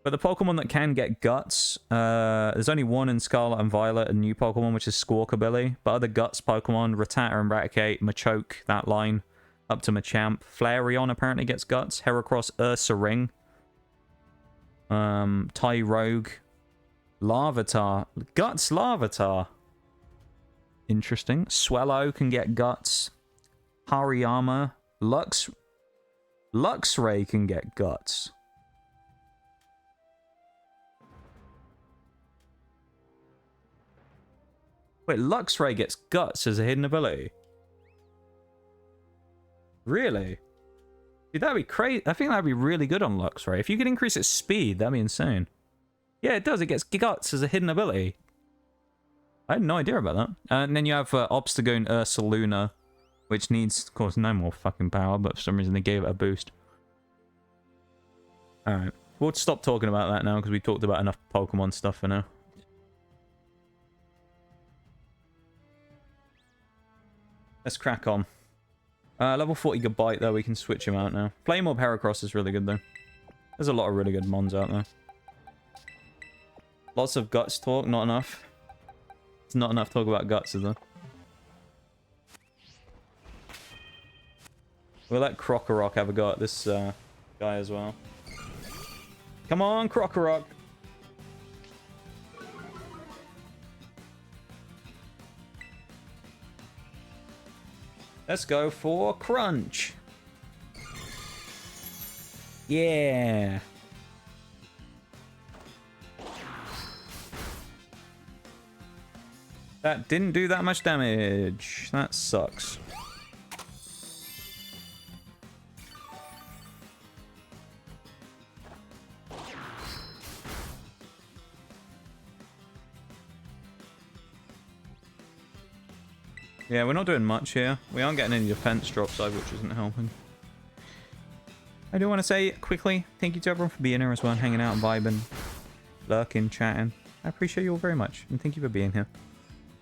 But the Pokemon that can get Guts, there's only one in Scarlet and Violet, a new Pokemon, which is Squawkabilly. But other Guts Pokemon, Rattata and Raticate, Machoke, that line, up to Machamp. Flareon apparently gets Guts. Heracross, Ursaring. Tyrogue. Larvitar. Guts Larvitar. Interesting. Swellow can get Guts. Hariyama. Luxray can get Guts. Wait, Luxray gets Guts as a hidden ability? Really? Dude, that'd be crazy. I think that'd be really good on Luxray. If you could increase its speed, that'd be insane. Yeah, it does. It gets Guts as a hidden ability. I had no idea about that. And then you have Obstagoon Ursaluna, which needs, of course, no more fucking power, but for some reason they gave it a boost. Alright. We'll stop talking about that now, because we talked about enough Pokemon stuff for now. Let's crack on. Level 40 Goodbite, though, we can switch him out now. Flame Orb Heracross is really good, though. There's a lot of really good mons out there. Lots of Guts talk, not enough. It's not enough talk about Guts, is there? We'll let Krokorok have a go at this guy as well. Come on, Krokorok! Let's go for Crunch. Yeah. That didn't do that much damage. That sucks. Yeah, we're not doing much here. We aren't getting any defense drops either, which isn't helping. I do want to say quickly, thank you to everyone for being here as well, hanging out and vibing, lurking, chatting. I appreciate you all very much, and thank you for being here.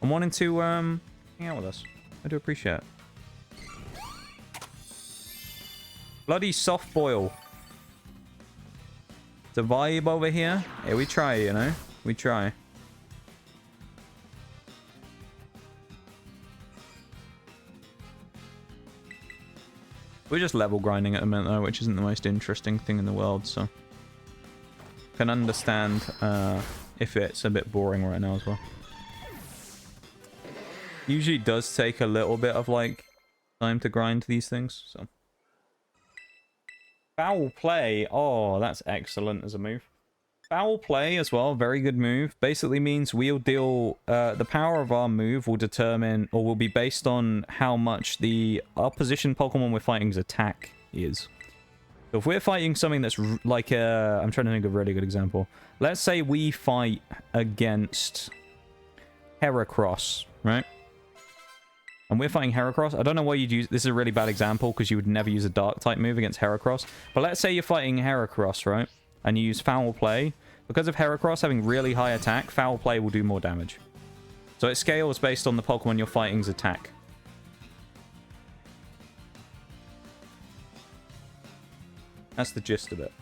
I'm wanting to hang out with us. I do appreciate it. Bloody soft boil. It's a vibe over here. Yeah, we try, you know. We try. We're just level grinding at the minute, though, which isn't the most interesting thing in the world, so... Can understand if it's a bit boring right now as well. Usually does take a little bit of, like, time to grind these things, so... Foul Play. Oh, that's excellent as a move. Foul Play as well, very good move. Basically means we'll deal... the power of our move will determine, or will be based on how much the opposition Pokemon we're fighting's attack is. So if we're fighting something that's like a... I'm trying to think of a really good example. Let's say we fight against Heracross, right? And we're fighting Heracross. I don't know why you'd use... This is a really bad example, because you would never use a Dark-type move against Heracross. But let's say you're fighting Heracross, right? And you use Foul Play. Because of Heracross having really high attack, Foul Play will do more damage. So it scales based on the Pokemon you're fighting's attack. That's the gist of it.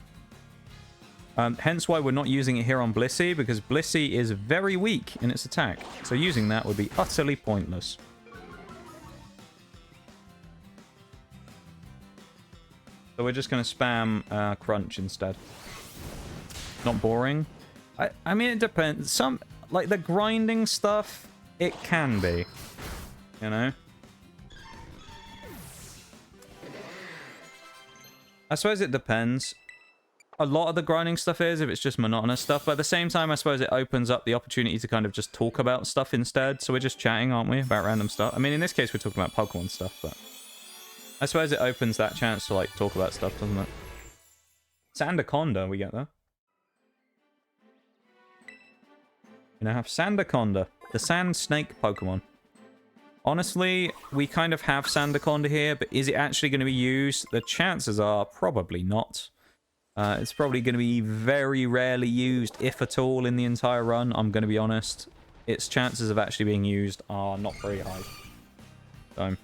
Hence why we're not using it here on Blissey, because Blissey is very weak in its attack. So using that would be utterly pointless. So we're just going to spam Crunch instead. Not boring. I mean, it depends. Some, like the grinding stuff, it can be. You know? I suppose it depends. A lot of the grinding stuff is, if it's just monotonous stuff. But at the same time, I suppose it opens up the opportunity to kind of just talk about stuff instead. So we're just chatting, aren't we? About random stuff. I mean, in this case, we're talking about Pokemon stuff, but... I suppose it opens that chance to, like, talk about stuff, doesn't it? Sandaconda, we get there. You now have Sandaconda, the sand snake Pokemon. Honestly, we kind of have Sandaconda here, but is it actually going to be used? The chances are probably not. It's probably going to be very rarely used, if at all, in the entire run. I'm going to be honest. Its chances of actually being used are not very high. So...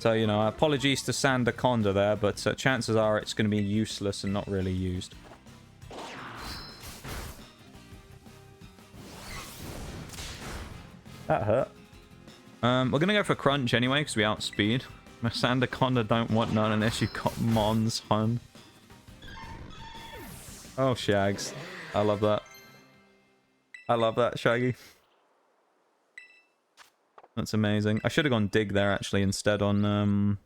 So, you know, apologies to Sandaconda there, but chances are it's going to be useless and not really used. That hurt. We're going to go for Crunch anyway, because we outspeed. My Sandaconda don't want none unless you've got Mons, hun. Oh, Shags. I love that. I love that, Shaggy. That's amazing. I should have gone Dig there, actually, instead on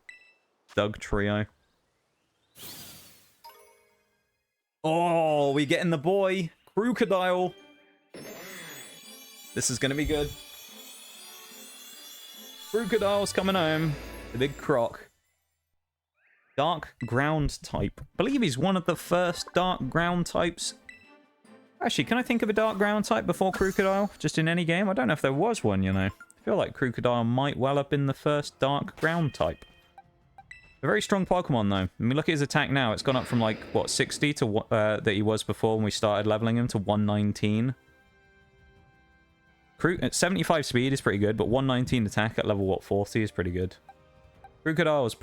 Doug Trio. Oh, we getting the boy. Crocodile. This is going to be good. Crocodile's coming home. The big croc. Dark ground type. I believe he's one of the first dark ground types. Actually, can I think of a dark ground type before Crocodile? Just in any game? I don't know if there was one, you know. I feel like Crocodile might well have been the first dark ground type. A very strong Pokemon, though. When we look at his attack now, it's gone up from, like, what, 60 to that he was before when we started leveling him to 119. At 75 speed is pretty good, but 119 attack at level, what, 40 is pretty good. Crocodile is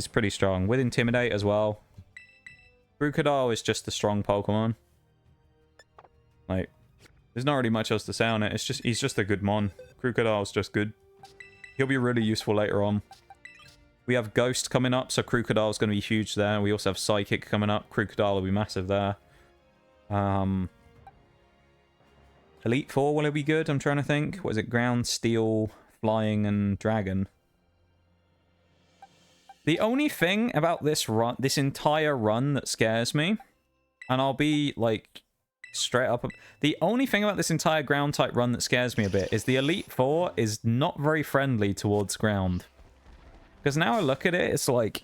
pretty strong. With Intimidate as well. Crocodile is just a strong Pokemon. Like, there's not really much else to say on it. It's just, he's just a good mon. Crocodile's just good. He'll be really useful later on. We have Ghost coming up, so Crocodile's going to be huge there. We also have Psychic coming up. Crocodile will be massive there. Elite Four, will it be good? I'm trying to think. What is it? Ground, Steel, Flying, and Dragon. The only thing about this run, this entire run that scares me, and I'll be, like, straight up... The only thing about this entire ground-type run that scares me a bit is the Elite Four is not very friendly towards ground. Because now I look at it, it's like...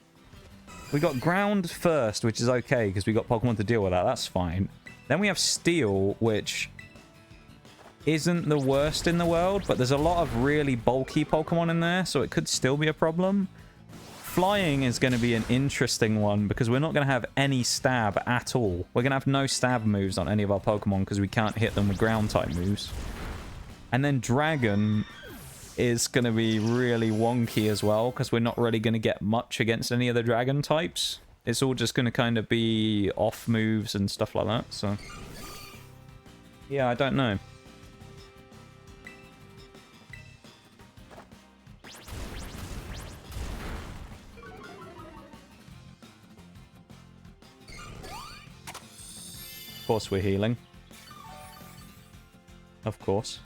We got ground first, which is okay, because we got Pokemon to deal with that. That's fine. Then we have Steel, which isn't the worst in the world, but there's a lot of really bulky Pokemon in there, so it could still be a problem. Flying is going to be an interesting one because we're not going to have any stab at all. We're going to have no stab moves on any of our Pokemon because we can't hit them with ground type moves. And then Dragon is going to be really wonky as well because we're not really going to get much against any of the Dragon types. It's all just going to kind of be off moves and stuff like that. So, yeah, I don't know. Of course we're healing. Of course.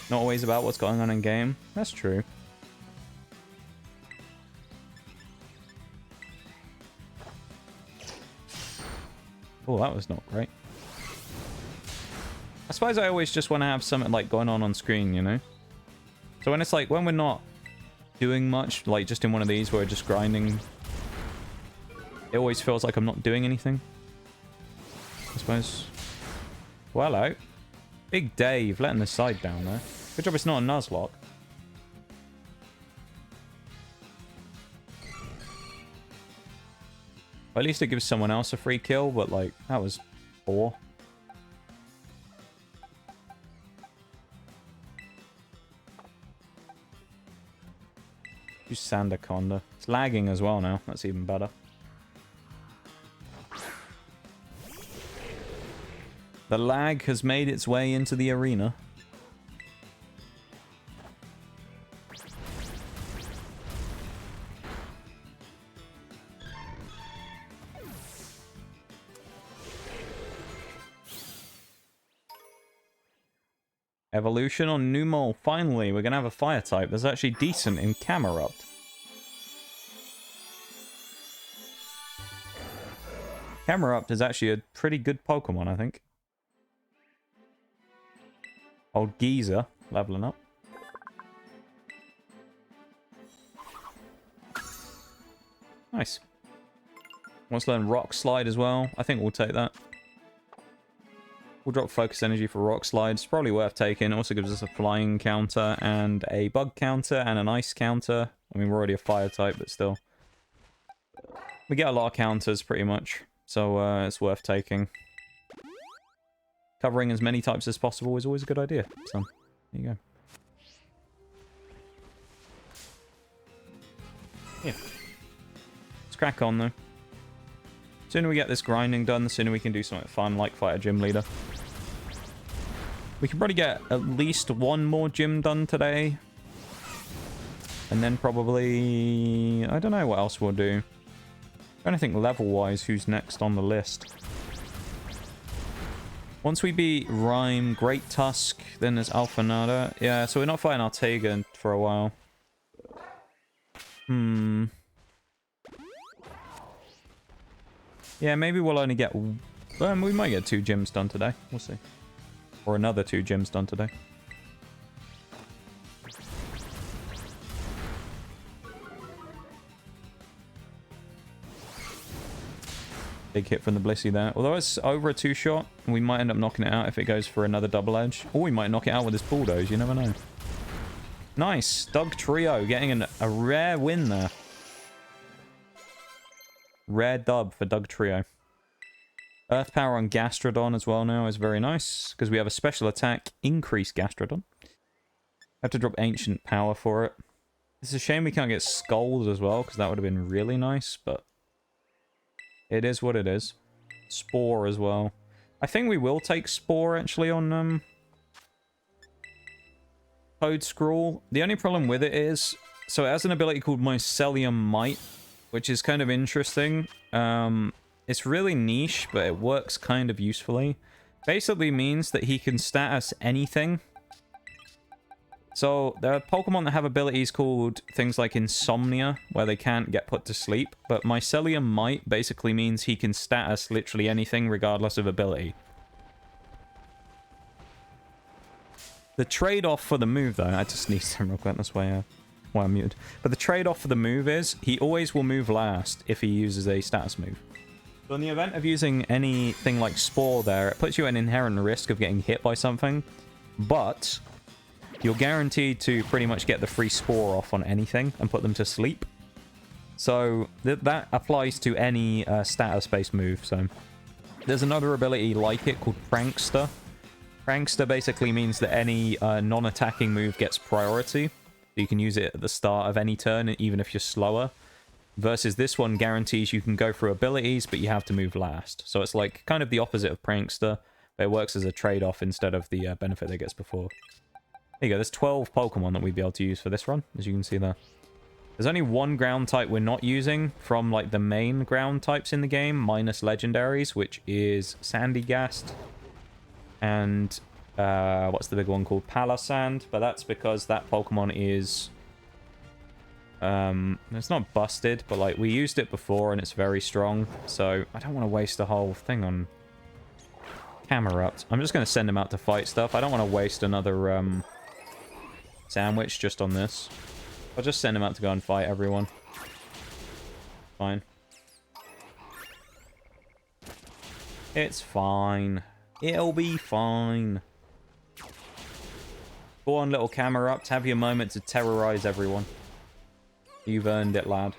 Not always about what's going on in game. That's true. Oh, that was not great. I suppose I always just want to have something like going on screen, you know? So when it's like, when we're not doing much, like just in one of these where we're just grinding, it always feels like I'm not doing anything. I suppose. Well, hello. Big Dave letting the side down there. Good job it's not a nuzlocke. At least it gives someone else a free kill, but like, that was poor. Use Sandaconda. It's lagging as well now. That's even better. The lag has made its way into the arena. Evolution on Numel. Finally, we're going to have a fire type that's actually decent in Camerupt. Camerupt is actually a pretty good Pokemon, I think. Old Geezer, leveling up. Nice. Wants to learn Rock Slide as well. I think we'll take that. We'll drop Focus Energy for Rock Slide. It's probably worth taking. It also gives us a Flying counter and a Bug counter and an Ice counter. I mean, we're already a Fire type, but still. We get a lot of counters, pretty much. So, it's worth taking. covering as many types as possible is always a good idea. So, there you go. Yeah. Let's crack on, though. The sooner we get this grinding done, the sooner we can do something fun, like fight a gym leader. We can probably get at least one more gym done today. And then probably... I don't know what else we'll do. I'm trying to think level-wise who's next on the list. Once we beat Rhyme, Great Tusk, then there's Alphanada. Yeah, so we're not fighting Artega for a while. Yeah, maybe we'll only get... we might get 2 gyms done today. We'll see. Or another 2 gyms done today. Big hit from the Blissey there. Although it's over a 2-shot, we might end up knocking it out if it goes for another double edge. Or we might knock it out with this bulldoze. You never know. Nice. Doug Trio getting a rare win there. Rare dub for Doug Trio. Earth Power on Gastrodon as well now is very nice. Because we have a special attack, increase Gastrodon. Have to drop Ancient Power for it. It's a shame we can't get Scold as well, because that would have been really nice, but... it is what it is. Spore as well. I think we will take Spore, actually, on, Code Scrawl. The only problem with it is... so it has an ability called Mycelium Might, which is kind of interesting. It's really niche, but it works kind of usefully. Basically means that he can status anything. So there are Pokemon that have abilities called things like Insomnia, where they can't get put to sleep. But Mycelium Might basically means he can status literally anything regardless of ability. The trade-off for the move, though... I just sneezed him real quick, that's why I'm muted. But the trade-off for the move is he always will move last if he uses a status move. So in the event of using anything like Spore there, it puts you at an inherent risk of getting hit by something. But... you're guaranteed to pretty much get the free Spore off on anything and put them to sleep. So that applies to any status-based move. So there's another ability like it called Prankster. Prankster basically means that any non-attacking move gets priority. You can use it at the start of any turn, even if you're slower. Versus this one guarantees you can go through abilities, but you have to move last. So it's like kind of the opposite of Prankster, but it works as a trade-off instead of the benefit that gets before. There you go, there's 12 Pokemon that we'd be able to use for this run, as you can see there. There's only one ground type we're not using from, like, the main ground types in the game, minus legendaries, which is Sandygast. And, what's the big one called? Palossand, but that's because that Pokemon is... it's not busted, but, like, we used it before and it's very strong, so I don't want to waste the whole thing on Camerupt. I'm just going to send him out to fight stuff. I don't want to waste another, sandwich just on this. I'll just send him out to go and fight everyone. Fine. It's fine. It'll be fine. Go on, little Camerupt. Have your moment to terrorize everyone. You've earned it, lad.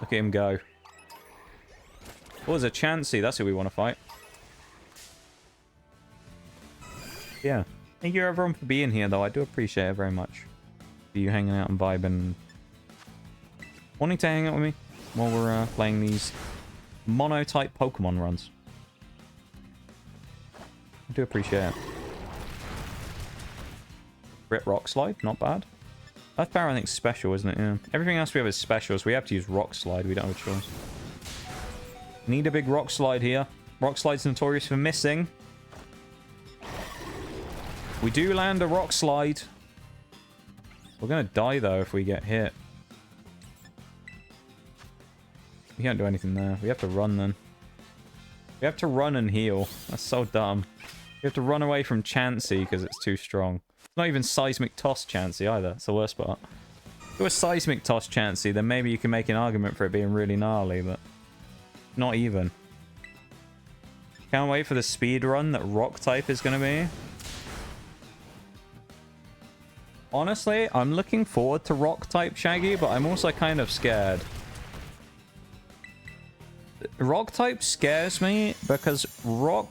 Look at him go. Oh, there's a Chansey. That's who we want to fight. Yeah. Thank you, everyone, for being here, though. I do appreciate it very much. For you hanging out and vibing. Wanting to hang out with me while we're playing these Monotype Pokemon runs. I do appreciate it. Crit Rock Slide. Not bad. Earth Power, I think, is special, isn't it? Yeah. Everything else we have is special, so we have to use Rock Slide. We don't have a choice. Need a big Rock Slide here. Rock Slide's notorious for missing. We do land a Rock Slide. We're going to die, though, if we get hit. We can't do anything there. We have to run, then. We have to run and heal. That's so dumb. We have to run away from Chansey because it's too strong. It's not even Seismic Toss Chansey, either. That's the worst part. If it was Seismic Toss Chansey, then maybe you can make an argument for it being really gnarly, but... not even. Can't wait for the speed run that Rock type is going to be. Honestly, I'm looking forward to Rock type Shaggy, but I'm also kind of scared. Rock type scares me because rock...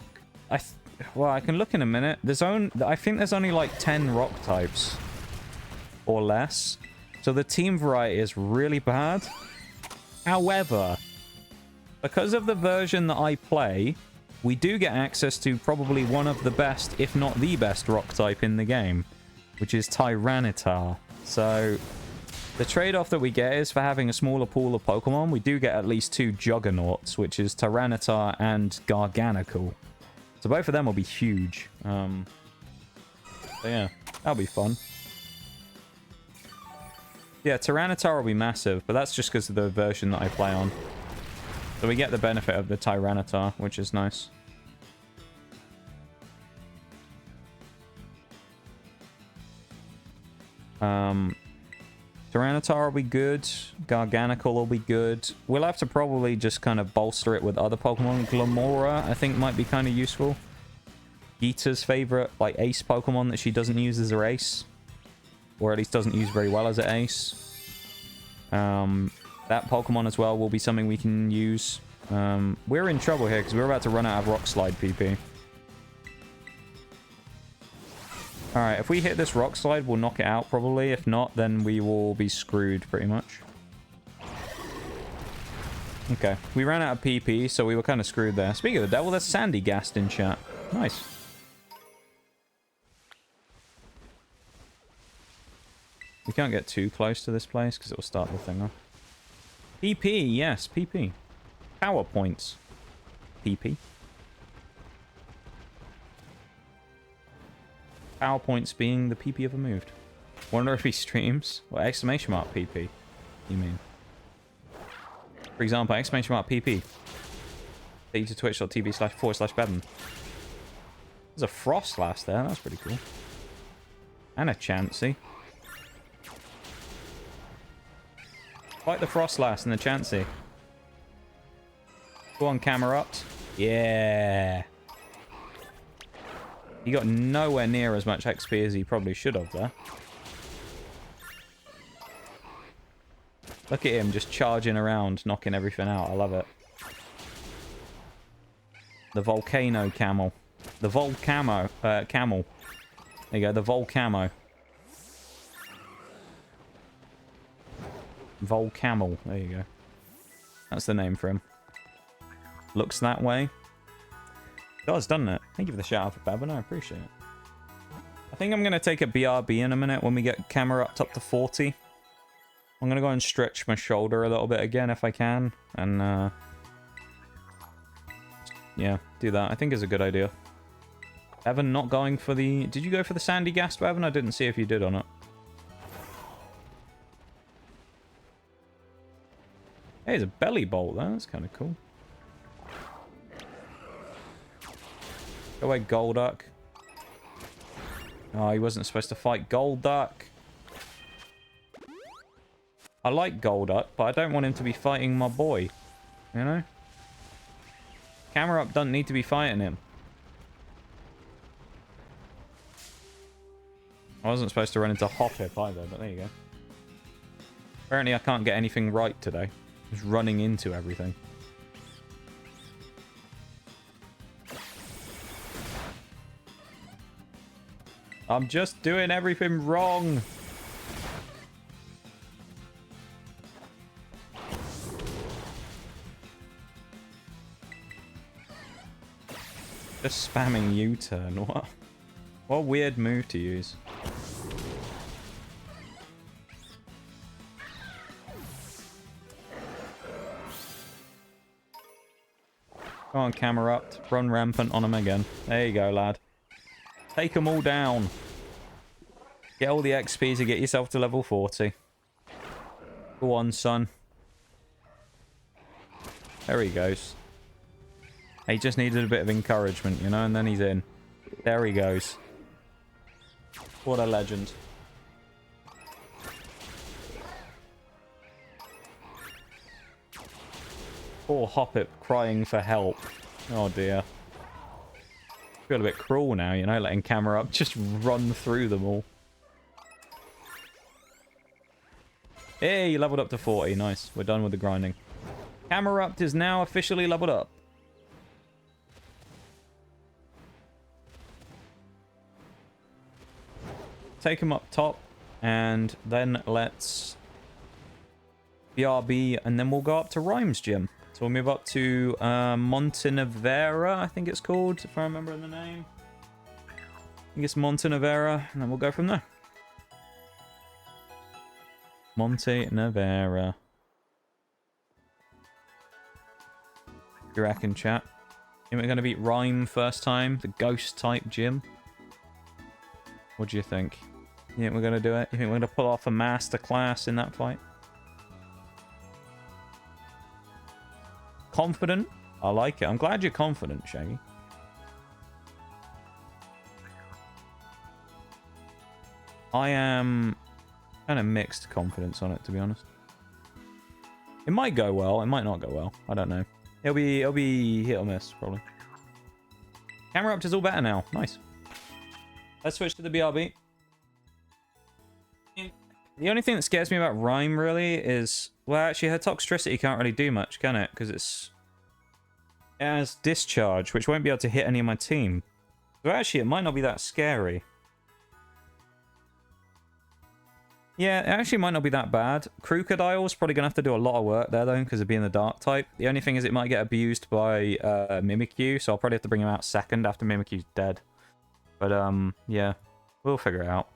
well, I can look in a minute. I think there's only like 10 rock types. Or less. So the team variety is really bad. However, because of the version that I play, we do get access to probably one of the best, if not the best, rock type in the game, which is Tyranitar. So the trade-off that we get is for having a smaller pool of Pokemon, we do get at least 2 Juggernauts, which is Tyranitar and Garganacl. So both of them will be huge. So yeah, that'll be fun. Yeah, Tyranitar will be massive, but that's just because of the version that I play on. So we get the benefit of the Tyranitar, which is nice. Tyranitar will be good. Garganacl will be good. We'll have to probably just kind of bolster it with other Pokemon. Glamora, I think, might be kind of useful. Geeta's favorite, like, ace Pokemon that she doesn't use as her ace. Or at least doesn't use very well as an ace. That Pokemon as well will be something we can use. We're in trouble here because we're about to run out of Rock Slide PP. Alright, if we hit this Rock Slide, we'll knock it out probably. If not, then we will be screwed pretty much. Okay, we ran out of PP, so we were kind of screwed there. Speaking of the devil, there's Sandy Gast in chat. Nice. We can't get too close to this place because it will start the thing off. PP, yes, PP. Power points. PP. Power points being the PP of a moved. Wonder if he streams. What, exclamation mark PP? You mean? For example, exclamation mark PP. Take you to twitch.tv//Bevan. There's a Frostlass there. That's pretty cool. And a Chansey. Fight the Frostlass and the Chansey. Go on, Camerupt. Yeah. He got nowhere near as much XP as he probably should have there. Look at him just charging around, knocking everything out. I love it. The Volcano Camel. The Camel. There you go, the Volcamo. Volcamel. There you go. That's the name for him. Looks that way. Does, doesn't it? Thank you for the shout out for Bevan. I appreciate it. I think I'm going to take a BRB in a minute when we get camera up to 40. I'm going to go and stretch my shoulder a little bit again if I can. And, yeah, do that. I think is a good idea. Evan not going for the... Did you go for the Sandy Gast, Evan? I didn't see if you did or not. Hey, there's a belly bolt there. That's kind of cool. Go away, Golduck. Oh, he wasn't supposed to fight Golduck. I like Golduck, but I don't want him to be fighting my boy. You know? Camera up doesn't need to be fighting him. I wasn't supposed to run into Hoppip either, but there you go. Apparently I can't get anything right today. Just running into everything. I'm just doing everything wrong. Just spamming U-turn. What a weird move to use. Go on, camera up. Run rampant on him again. There you go, lad. Take them all down. Get all the XP to get yourself to level 40. Go on, son. There he goes. He just needed a bit of encouragement, you know, and then he's in. There he goes. What a legend. Poor Hoppip crying for help. Oh dear. Feel a bit cruel now, you know, letting camera up just run through them all. Hey, you leveled up to 40. Nice. We're done with the grinding. Camerupt is now officially leveled up. Take him up top, and then let's BRB, and then we'll go up to Rhyme's gym. So we'll move up to Montenevera, I think it's called, if I remember the name. I think it's Montenevera, and then we'll go from there. Montenevera. You reckon, chat? Think we're going to beat Rhyme first time? The ghost-type gym? What do you think? You think we're going to do it? You think we're going to pull off a masterclass in that fight? Confident? I like it. I'm glad you're confident, Shaggy. I am kind of mixed confidence on it, to be honest. It might go well. It might not go well. I don't know. It'll be hit or miss, probably. Camera up is all better now. Nice. Let's switch to the BRB. The only thing that scares me about Rhyme, really, is... Well, actually, her Toxtricity can't really do much, can it? Because it has Discharge, which won't be able to hit any of my team. So actually, it might not be that scary. Yeah, it actually might not be that bad. Crocodile's probably going to have to do a lot of work there, though, because of being the Dark type. The only thing is it might get abused by Mimikyu, so I'll probably have to bring him out second after Mimikyu's dead. But, yeah, we'll figure it out.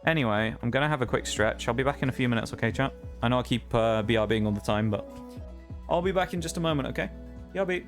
Anyway, I'm going to have a quick stretch. I'll be back in a few minutes, okay, chat? I know I keep BRBing all the time, but I'll be back in just a moment, okay? BRB.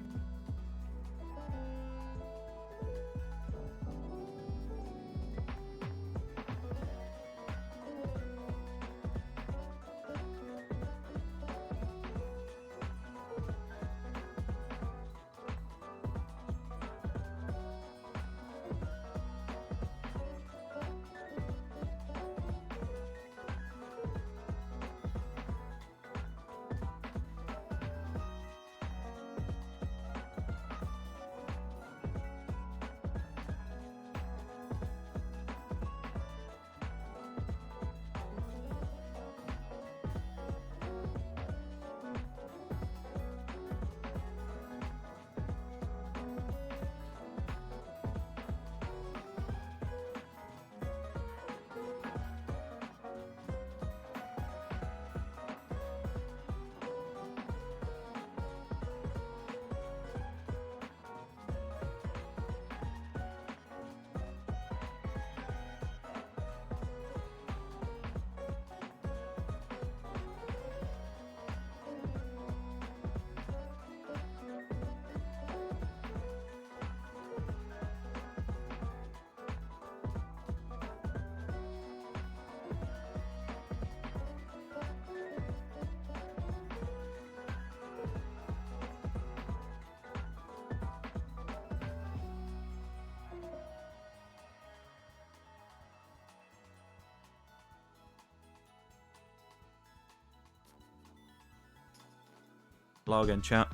Hello again, chat.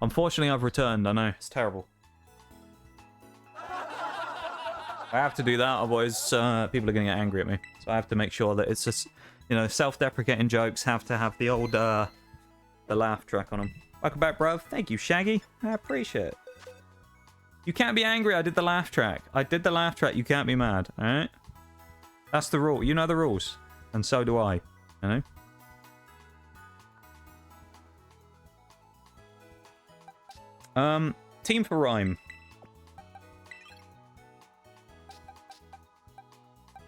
Unfortunately, I've returned. I know. It's terrible. I have to do that, otherwise people are going to get angry at me. So I have to make sure that it's just, you know, self-deprecating jokes have to have the old, the laugh track on them. Welcome back, bruv. Thank you, Shaggy. I appreciate it. You can't be angry. I did the laugh track. I did the laugh track. You can't be mad, alright? That's the rule. You know the rules. And so do I. You know? Team for Rhyme.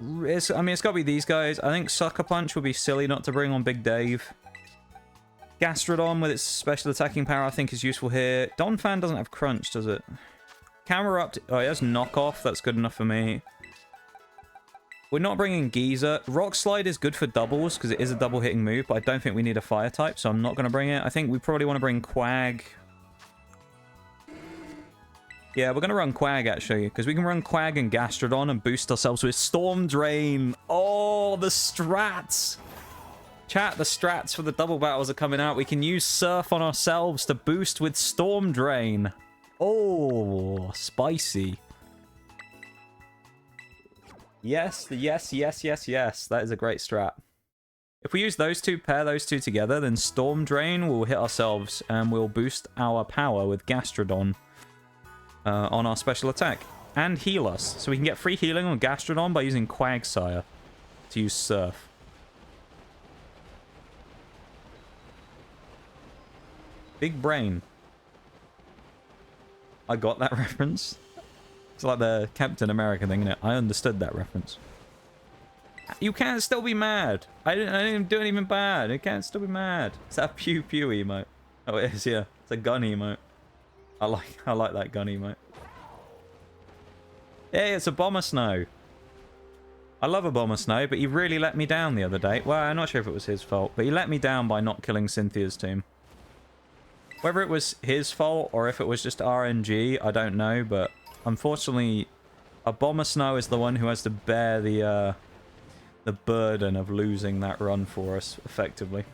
It's got to be these guys. I think Sucker Punch would be silly not to bring on Big Dave. Gastrodon with its special attacking power I think is useful here. Donphan doesn't have Crunch, does it? Camera up. Oh, it has Knockoff. That's good enough for me. We're not bringing Geezer. Rock Slide is good for doubles because it is a double hitting move, but I don't think we need a fire type, so I'm not going to bring it. I think we probably want to bring Quag. Yeah, we're going to run Quag, actually, because we can run Quag and Gastrodon and boost ourselves with Storm Drain. Oh, the strats. Chat, the strats for the double battles are coming out. We can use Surf on ourselves to boost with Storm Drain. Oh, spicy. Yes, yes, yes, yes, yes. That is a great strat. If we use those two, pair those two together, then Storm Drain will hit ourselves and we'll boost our power with Gastrodon on our special attack. And heal us. So we can get free healing on Gastrodon by using Quagsire to use Surf. Big brain. I got that reference. It's like the Captain America thing, isn't it? I understood that reference. You can't still be mad. I didn't do anything bad. You can't still be mad. It's that pew pew emote. Oh, it is, yeah. It's a gun emote. I like that gun emote. Hey, it's a Bomber Snow. I love a Bomber Snow, but he really let me down the other day. Well, I'm not sure if it was his fault, but he let me down by not killing Cynthia's team. Whether it was his fault or if it was just RNG, I don't know, but unfortunately, a Bomber Snow is the one who has to bear the burden of losing that run for us, effectively.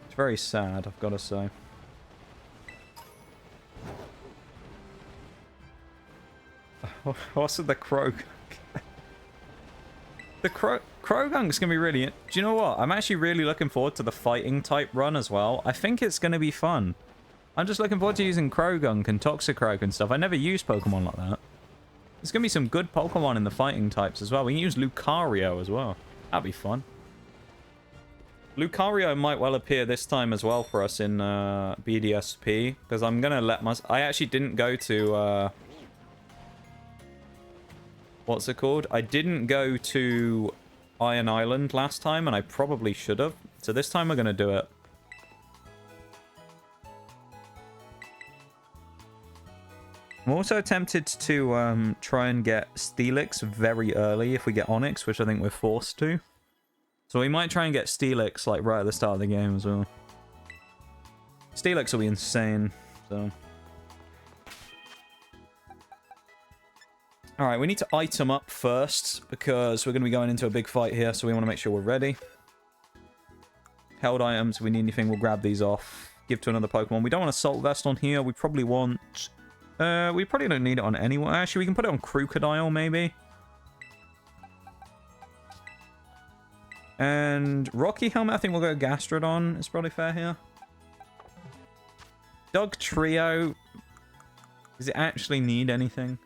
It's very sad, I've got to say. What's with the Krogunk? The Krogunk's going to be really... Do you know what? I'm actually really looking forward to the fighting type run as well. I think it's going to be fun. I'm just looking forward to using Krogunk and Toxicroak and stuff. I never used Pokemon like that. There's going to be some good Pokemon in the fighting types as well. We can use Lucario as well. That'd be fun. Lucario might well appear this time as well for us in BDSP. Because I'm going to let my... I actually didn't go to... what's it called? I didn't go to Iron Island last time, and I probably should have. So this time we're going to do it. I'm also tempted to try and get Steelix very early if we get Onix, which I think we're forced to. So we might try and get Steelix like right at the start of the game as well. Steelix will be insane, so... Alright, we need to item up first, because we're going to be going into a big fight here, so we want to make sure we're ready. Held items, if we need anything, we'll grab these off. Give to another Pokemon. We don't want Assault Vest on here. We probably want... we probably don't need it on anyone. Actually, we can put it on Crocodile, maybe. And Rocky Helmet, I think we'll go Gastrodon. It's probably fair here. Dog Trio. Does it actually need anything?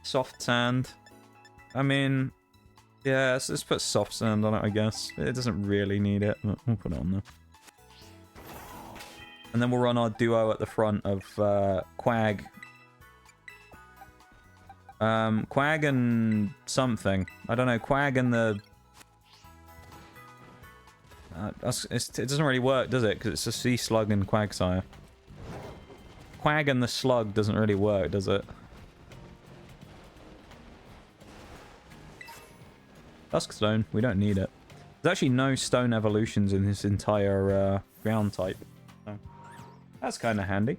Soft Sand. I mean, yeah, let's put Soft Sand on it, I guess. It doesn't really need it, but we'll put it on there. And then we'll run our duo at the front of Quag. Quag and something. I don't know, Quag and the... it doesn't really work, does it? Because it's a Sea Slug and Quagsire. Quag and the Slug doesn't really work, does it? Tusk Stone, we don't need it. There's actually no stone evolutions in this entire ground type. So that's kind of handy.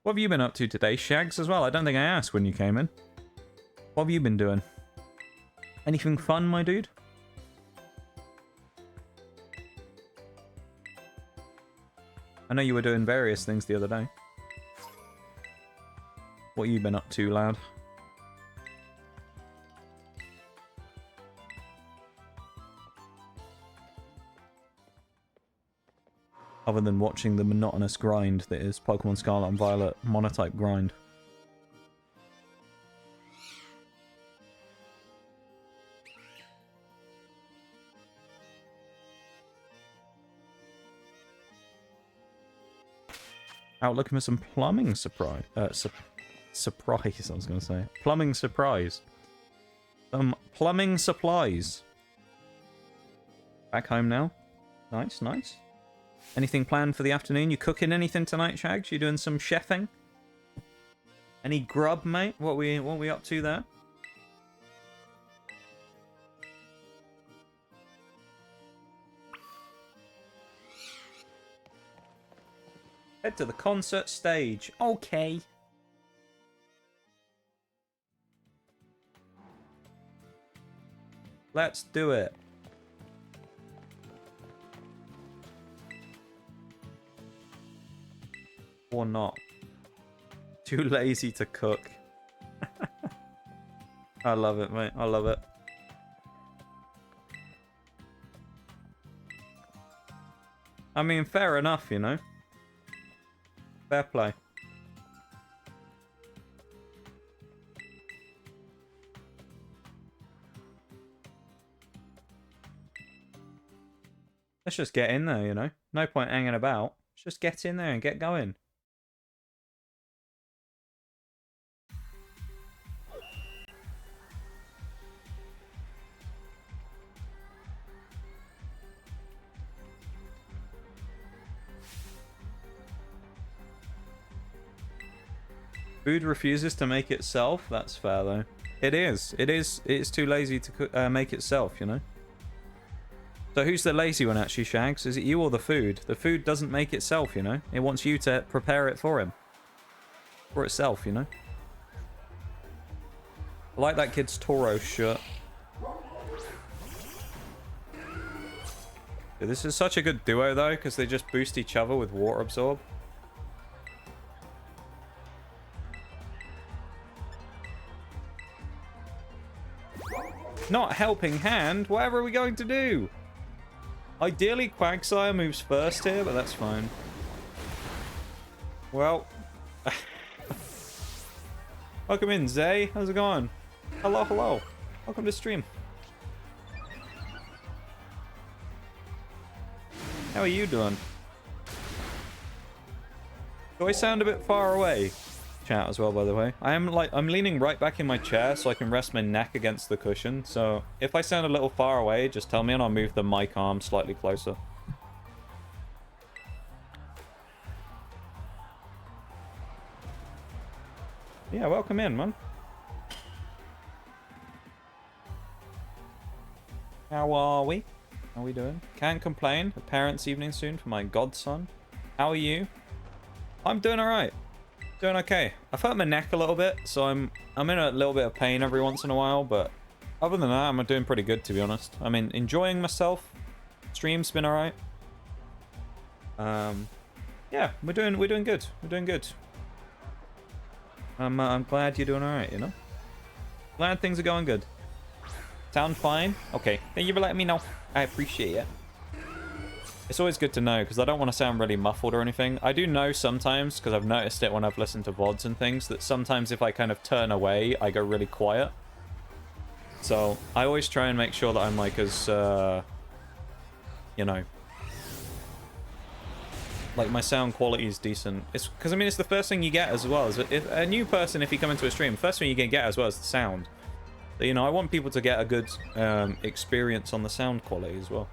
What have you been up to today, Shags, as well? I don't think I asked when you came in. What have you been doing? Anything fun, my dude? I know you were doing various things the other day. What have you been up to, lad? Other than watching the monotonous grind that is Pokemon Scarlet and Violet Monotype grind. Out looking for some plumbing surprise. Surprise, I was going to say. Plumbing surprise. Some plumbing supplies. Back home now. Nice, nice. Anything planned for the afternoon? You cooking anything tonight, Shags? You doing some chefing? Any grub, mate? What we up to there? Head to the concert stage. Okay. Let's do it. Or not. Too lazy to cook. I love it, mate. I love it. I mean, fair enough, you know. Fair play. Let's just get in there, you know. No point hanging about. Let's just get in there and get going. Food refuses to make itself? That's fair, though. It is. It's too lazy to make itself, you know? So who's the lazy one, actually, Shags? Is it you or the food? The food doesn't make itself, you know? It wants you to prepare it for him. For itself, you know? I like that kid's Toro shirt. Yeah, this is such a good duo, though, because they just boost each other with Water Absorb. Not helping hand? Whatever are we going to do? Ideally, Quagsire moves first here, but that's fine. Well. Welcome in, Zay. How's it going? Hello, hello. Welcome to stream. How are you doing? Do I sound a bit far away? Chat as well, by the way. I'm leaning right back in my chair so I can rest my neck against the cushion. So if I sound a little far away, just tell me and I'll move the mic arm slightly closer. Yeah, welcome in, man. How are we? How are we doing? Can't complain. A parents' evening soon for my godson. How are you? I'm doing alright. Doing okay. I've hurt my neck a little bit, so I'm in a little bit of pain every once in a while, but other than that, I'm doing pretty good, to be honest. I mean, enjoying myself. Stream's been alright. Yeah, we're doing good. We're doing good. I'm glad you're doing alright, you know? Glad things are going good. Sound fine? Okay. Thank you for letting me know. I appreciate it. It's always good to know, because I don't want to sound really muffled or anything. I do know sometimes, because I've noticed it when I've listened to VODs and things, that sometimes if I kind of turn away, I go really quiet. So, I always try and make sure that I'm like as, you know, like my sound quality is decent. It's because, I mean, it's the first thing you get as well. If a new person, if you come into a stream, first thing you can get as well is the sound. So, you know, I want people to get a good experience on the sound quality as well.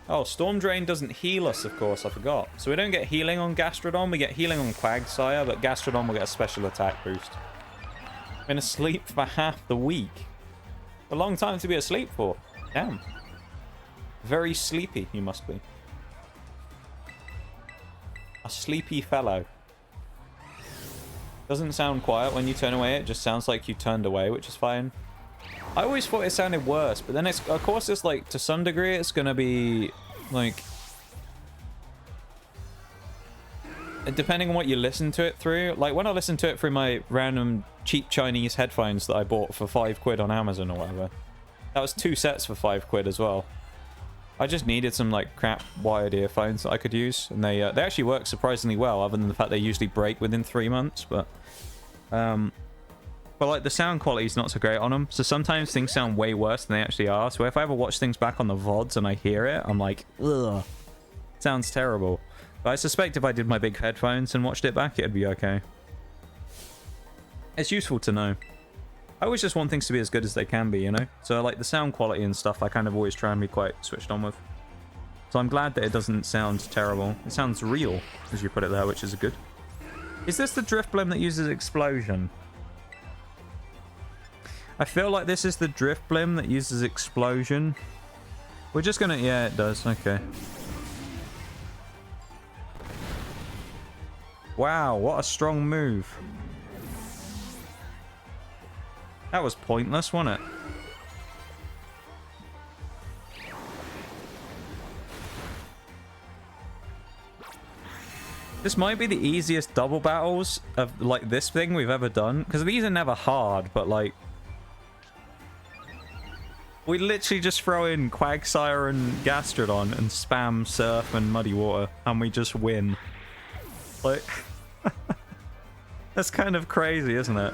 Oh, Storm Drain doesn't heal us, of course, I forgot. So we don't get healing on Gastrodon, we get healing on Quagsire, but Gastrodon will get a special attack boost. Been asleep for half the week. A long time to be asleep for. Damn. Very sleepy, you must be. A sleepy fellow. Doesn't sound quiet when you turn away, it just sounds like you turned away, which is fine. I always thought it sounded worse, but then it's, of course, it's like, to some degree, it's gonna be, like, depending on what you listen to it through. Like, when I listen to it through my random cheap Chinese headphones that I bought for £5 on Amazon or whatever, that was 2 sets for £5 as well. I just needed some, like, crap wired earphones that I could use, and they actually work surprisingly well, other than the fact they usually break within 3 months, but like, the sound quality is not so great on them, so sometimes things sound way worse than they actually are. So if I ever watch things back on the VODs and I hear it, I'm like, ugh, sounds terrible. But I suspect if I did my big headphones and watched it back, it'd be okay. It's useful to know. I always just want things to be as good as they can be, you know? So, like, the sound quality and stuff, I kind of always try and be quite switched on with. So I'm glad that it doesn't sound terrible. It sounds real, as you put it there, which is good. Is this the Drift Blim that uses Explosion? I feel like this is the Drift Blim that uses Explosion. We're just gonna... Yeah, it does. Okay. Wow, what a strong move. That was pointless, wasn't it? This might be the easiest double battles of, like, this thing we've ever done. Because these are never hard, but, like... we literally just throw in Quagsire and Gastrodon and spam Surf and Muddy Water, and we just win. Like... that's kind of crazy, isn't it?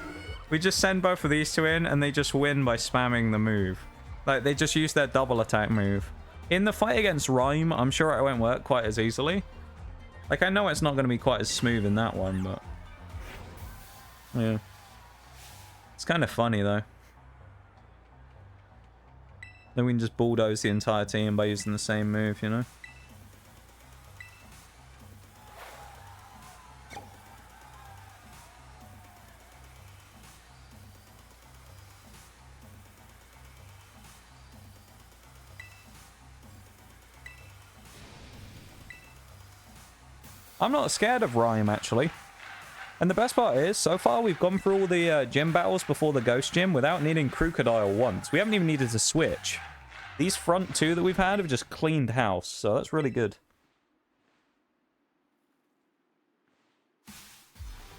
We just send both of these two in, and they just win by spamming the move. Like, they just use their double attack move. In the fight against Rhyma, I'm sure it won't work quite as easily. Like, I know it's not going to be quite as smooth in that one, but... yeah. It's kind of funny, though. Then we can just bulldoze the entire team by using the same move, you know? I'm not scared of Rhyme, actually. And the best part is, so far we've gone through all the gym battles before the Ghost Gym without needing Crocodile once. We haven't even needed to switch. These front two that we've had have just cleaned house, so that's really good.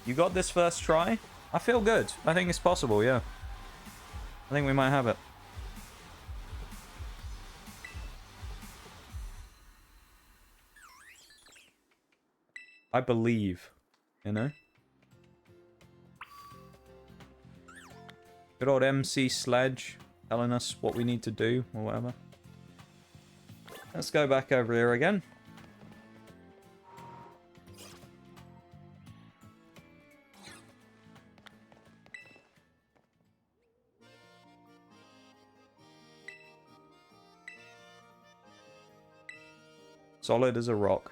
You got this first try? I feel good. I think it's possible, yeah. I think we might have it. I believe, you know? Good old MC Sledge telling us what we need to do or whatever. Let's go back over here again. Solid as a rock.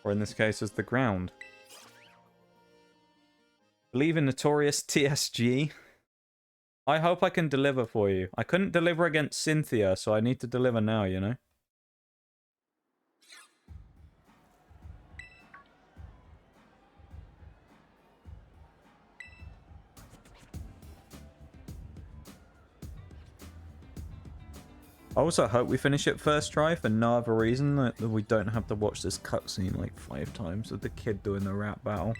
Or in this case, as the ground. Believe in notorious TSG. I hope I can deliver for you. I couldn't deliver against Cynthia, so I need to deliver now, you know? I also hope we finish it first try for no other reason that we don't have to watch this cutscene like 5 times with the kid doing the rap battle.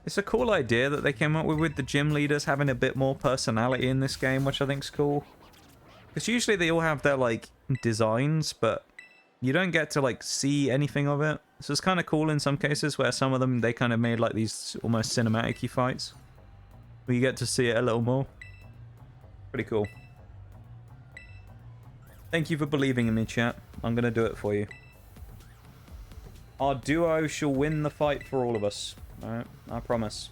It's a cool idea that they came up with the gym leaders having a bit more personality in this game, which I think's cool. Because usually they all have their, like, designs, but you don't get to, like, see anything of it. So it's kind of cool in some cases where some of them, they kind of made, like, these almost cinematic-y fights. Where you get to see it a little more. Pretty cool. Thank you for believing in me, chat. I'm going to do it for you. Our duo shall win the fight for all of us. Alright, I promise.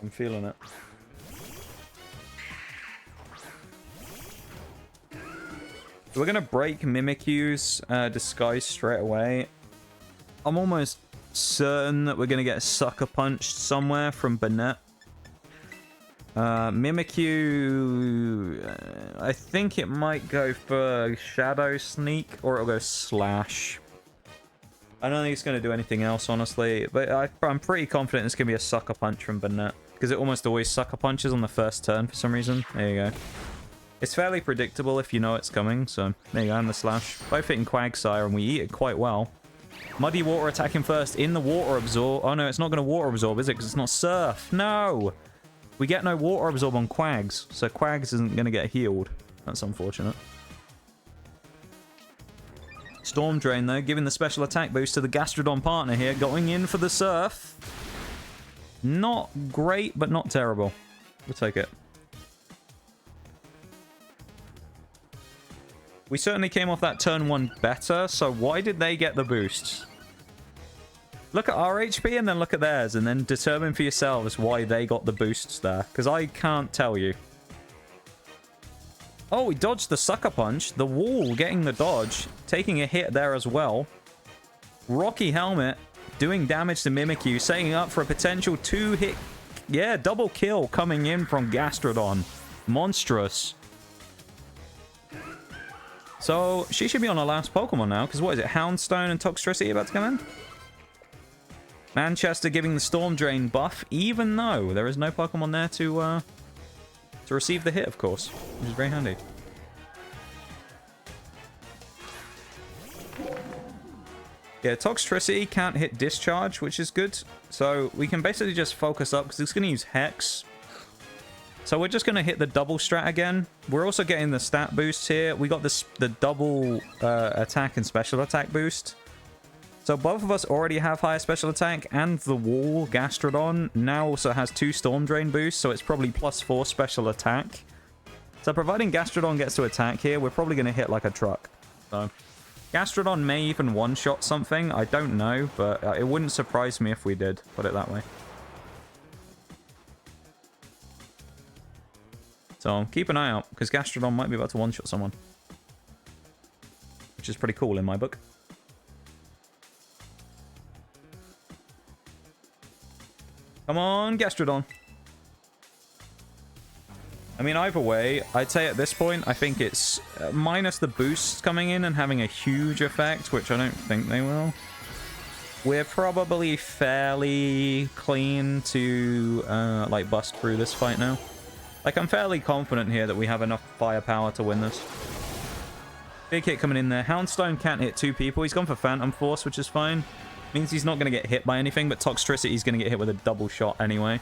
I'm feeling it. We're going to break Mimikyu's disguise straight away. I'm almost certain that we're going to get sucker punched somewhere from Burnett. Mimikyu... I think it might go for Shadow Sneak or it'll go Slash. I don't think it's going to do anything else, honestly. But I'm pretty confident it's going to be a sucker punch from Burnett. Because it almost always sucker punches on the first turn for some reason. There you go. It's fairly predictable if you know it's coming, so there you go, and the Slash. Both hitting Quagsire, and we eat it quite well. Muddy Water attacking first in the Water Absorb. Oh no, it's not going to Water Absorb, is it? Because it's not Surf. No! We get no Water Absorb on Quags, so Quags isn't going to get healed. That's unfortunate. Storm Drain, though, giving the special attack boost to the Gastrodon partner here, going in for the Surf. Not great, but not terrible. We'll take it. We certainly came off that turn 1 better, so why did they get the boosts? Look at our HP and then look at theirs, and then determine for yourselves why they got the boosts there. Because I can't tell you. Oh, we dodged the sucker punch. The wall getting the dodge. Taking a hit there as well. Rocky Helmet doing damage to Mimikyu. Setting up for a potential 2-hit... Yeah, double kill coming in from Gastrodon. Monstrous. So, she should be on her last Pokemon now. Because what is it? Houndstone and Toxtricity about to come in? Manchester giving the Storm Drain buff, even though there is no Pokemon there to receive the hit, of course, which is very handy. Yeah, Toxtricity can't hit Discharge, which is good. So we can basically just focus up, because it's going to use Hex. So we're just going to hit the double strat again. We're also getting the stat boost here. We got the double attack and special attack boost. So both of us already have higher special attack, and the wall, Gastrodon, now also has 2 Storm Drain boosts, so it's probably +4 special attack. So providing Gastrodon gets to attack here, we're probably going to hit like a truck. So Gastrodon may even one-shot something, I don't know, but it wouldn't surprise me if we did, put it that way. So keep an eye out, because Gastrodon might be about to one-shot someone. Which is pretty cool in my book. Come on, Gastrodon. I mean, either way, I'd say at this point, I think it's minus the boosts coming in and having a huge effect, which I don't think they will. We're probably fairly clean to, like, bust through this fight now. Like, I'm fairly confident here that we have enough firepower to win this. Big hit coming in there. Houndstone can't hit 2 people. He's gone for Phantom Force, which is fine. Means he's not going to get hit by anything, but Toxtricity is going to get hit with a double shot anyway.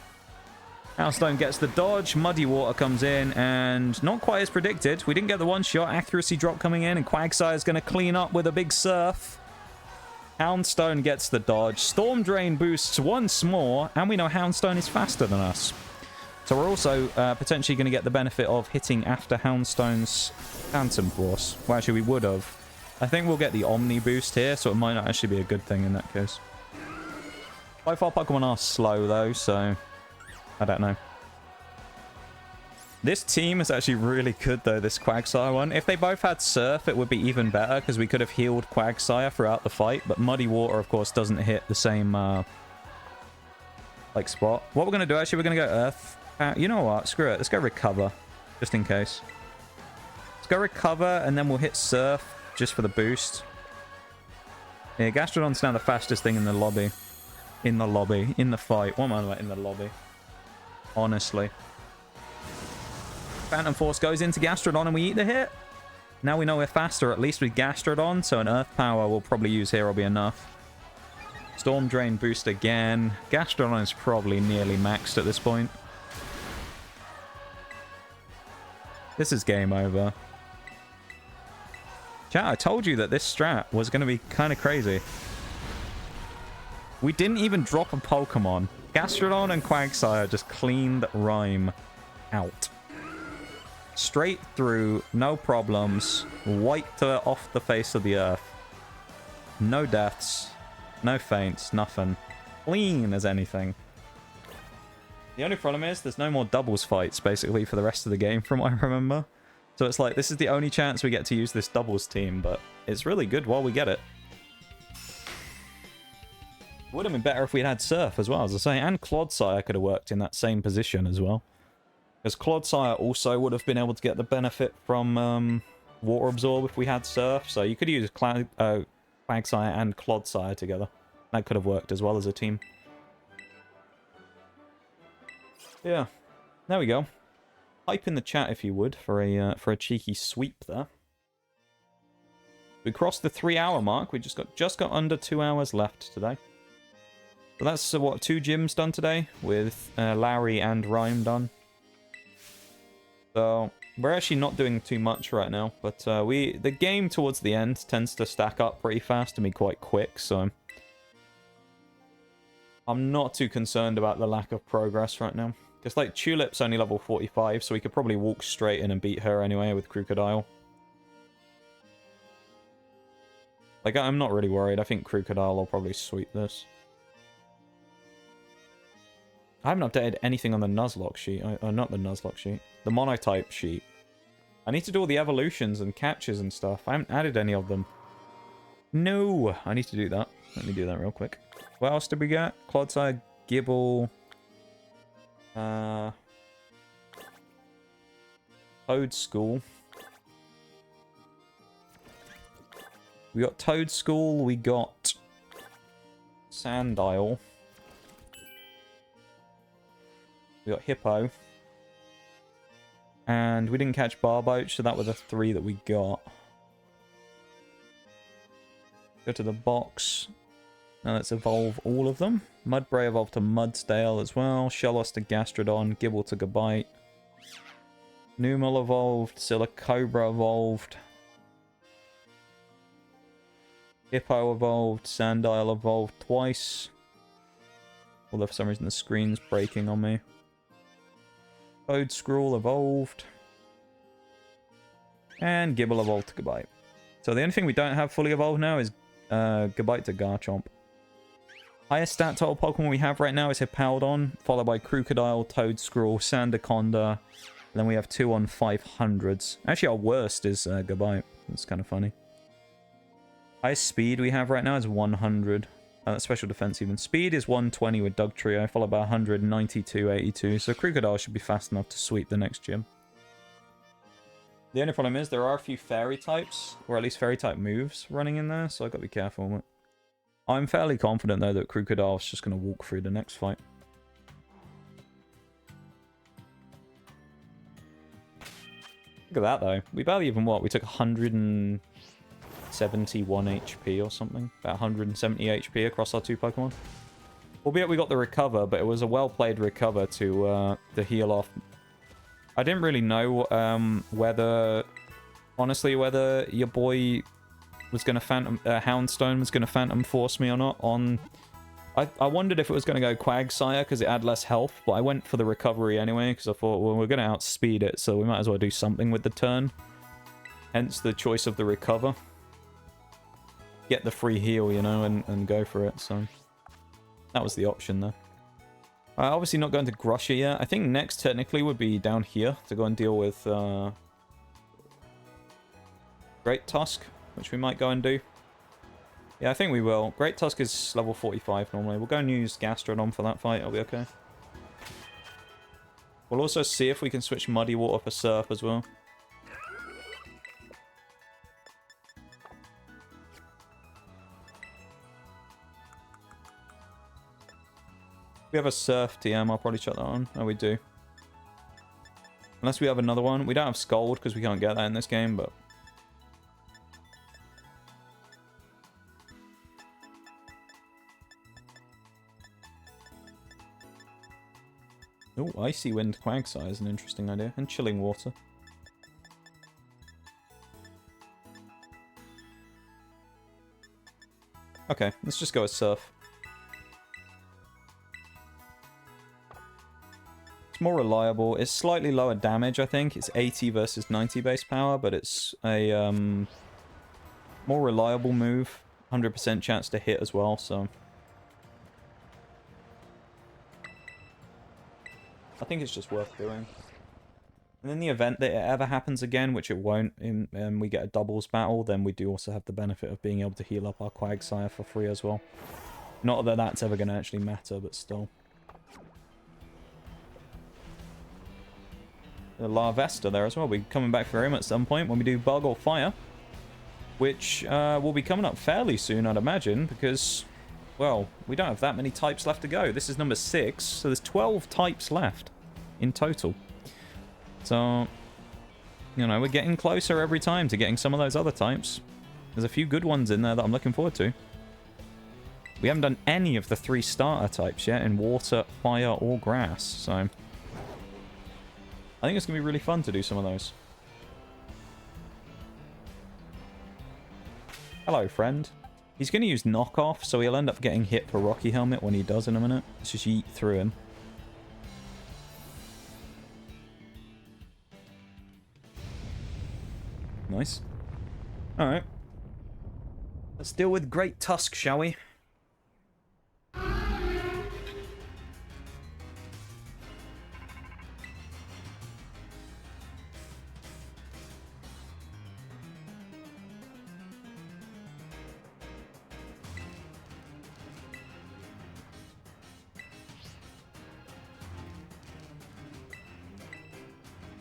Houndstone gets the dodge, Muddy Water comes in, and not quite as predicted. We didn't get the one-shot accuracy drop coming in, and Quagsire is going to clean up with a big surf. Houndstone gets the dodge. Storm Drain boosts once more, and we know Houndstone is faster than us. So we're also potentially going to get the benefit of hitting after Houndstone's Phantom Force. Well, actually, we would have. I think we'll get the Omni boost here, so it might not actually be a good thing in that case. By far, Pokemon are slow, though, so I don't know. This team is actually really good, though, this Quagsire one. If they both had Surf, it would be even better, because we could have healed Quagsire throughout the fight, but Muddy Water, of course, doesn't hit the same, like, spot. What we're going to do, actually, we're going to go Earth. You know what? Screw it. Let's go Recover, just in case. Let's go Recover, and then we'll hit Surf. Just for the boost. Yeah, Gastrodon's now the fastest thing in the lobby. In the lobby. In the fight. What am I about in the lobby? Honestly. Phantom Force goes into Gastrodon and we eat the hit. Now we know we're faster, at least with Gastrodon, so an Earth Power we'll probably use here will be enough. Storm Drain boost again. Gastrodon is probably nearly maxed at this point. This is game over. Chat, I told you that this strat was going to be kind of crazy. We didn't even drop a Pokemon. Gastrodon and Quagsire just cleaned Rhyme out. Straight through, no problems. Wiped her off the face of the earth. No deaths. No faints. Nothing. Clean as anything. The only problem is there's no more doubles fights, basically, for the rest of the game, from what I remember. So it's like, this is the only chance we get to use this doubles team, but it's really good while we get it. Would have been better if we'd had Surf as well, as I say, and Clodsire could have worked in that same position as well. Because Clodsire also would have been able to get the benefit from Water Absorb if we had Surf, so you could use Quagsire and Clodsire together. That could have worked as well as a team. Yeah, there we go. Type in the chat if you would for a cheeky sweep there. We crossed the 3-hour mark. We just got under 2 hours left today. So that's what, 2 gyms done today with Larry and Rhyme done. So we're actually not doing too much right now, but the game towards the end tends to stack up pretty fast and be quite quick. So I'm not too concerned about the lack of progress right now. Because, like, Tulip's only level 45, so we could probably walk straight in and beat her anyway with Crocodile. Like, I'm not really worried. I think Crocodile will probably sweep this. I haven't updated anything on the nuzlocke sheet. Not the nuzlocke sheet. The monotype sheet. I need to do all the evolutions and captures and stuff. I haven't added any of them. No! I need to do that. Let me do that real quick. What else did we get? Quagsire, Gibble... Toad School. We got Toad School, we got Sandile. We got Hippo. And we didn't catch Barboach, so that were the 3 that we got. Go to the box. Now let's evolve all of them. Mudbray evolved to Mudsdale as well. Shellos to Gastrodon. Gibble to Gabite. Numel evolved. Silicobra evolved. Hippo evolved. Sandile evolved twice. Although for some reason the screen's breaking on me. Toad Scroll evolved. And Gibble evolved to Gabite. So the only thing we don't have fully evolved now is Gabite to Garchomp. Highest stat total Pokemon we have right now is Hippowdon, followed by Crocodile, Toadscroll, Sandaconda, and then we have 2 on 500s. Actually, our worst is Gabite. That's kind of funny. Highest speed we have right now is 100. Special defense even. Speed is 120 with Dugtrio, followed by 192, 82. So Crocodile should be fast enough to sweep the next gym. The only problem is there are a few fairy types, or at least fairy type moves running in there, so I've got to be careful with it. I'm fairly confident though that Crocodile is just going to walk through the next fight. Look at that though. We barely even what? We took 171 HP or something. About 170 HP across our 2 Pokemon. Albeit we got the recover, but it was a well-played recover to heal off. I didn't really know whether your boy was going to Phantom... Houndstone was going to Phantom Force me or not on... I wondered if it was going to go Quagsire because it had less health, but I went for the recovery anyway because I thought, well, we're going to outspeed it, so we might as well do something with the turn. Hence the choice of the recover. Get the free heal, you know, and go for it, so... That was the option, though. Obviously not going to Grusha yet. I think next, technically, would be down here to go and deal with Great Tusk, which we might go and do. Yeah, I think we will. Great Tusk is level 45 normally. We'll go and use Gastrodon for that fight. It'll be okay. We'll also see if we can switch Muddy Water for Surf as well. We have a Surf TM, I'll probably chuck that on. Oh, we do. Unless we have another one. We don't have Scald because we can't get that in this game, but... Oh, Icy Wind Quagsire is an interesting idea. And Chilling Water. Okay, let's just go with Surf. It's more reliable. It's slightly lower damage, I think. It's 80 versus 90 base power, but it's a more reliable move. 100% chance to hit as well, so... I think it's just worth doing. And in the event that it ever happens again, which it won't, and we get a doubles battle, then we do also have the benefit of being able to heal up our Quagsire for free as well. Not that that's ever going to actually matter, but still. The Larvesta there as well. We'll be coming back for him at some point when we do Bug or Fire. Which will be coming up fairly soon, I'd imagine, because... Well, we don't have that many types left to go. This is number 6, so there's 12 types left in total. So, you know, we're getting closer every time to getting some of those other types. There's a few good ones in there that I'm looking forward to. We haven't done any of the 3 starter types yet in water, fire, or grass, so... I think it's going to be really fun to do some of those. Hello, friend. He's going to use knockoff, so he'll end up getting hit for Rocky Helmet when he does in a minute. Let's just yeet through him. Nice. Alright. Let's deal with Great Tusk, shall we?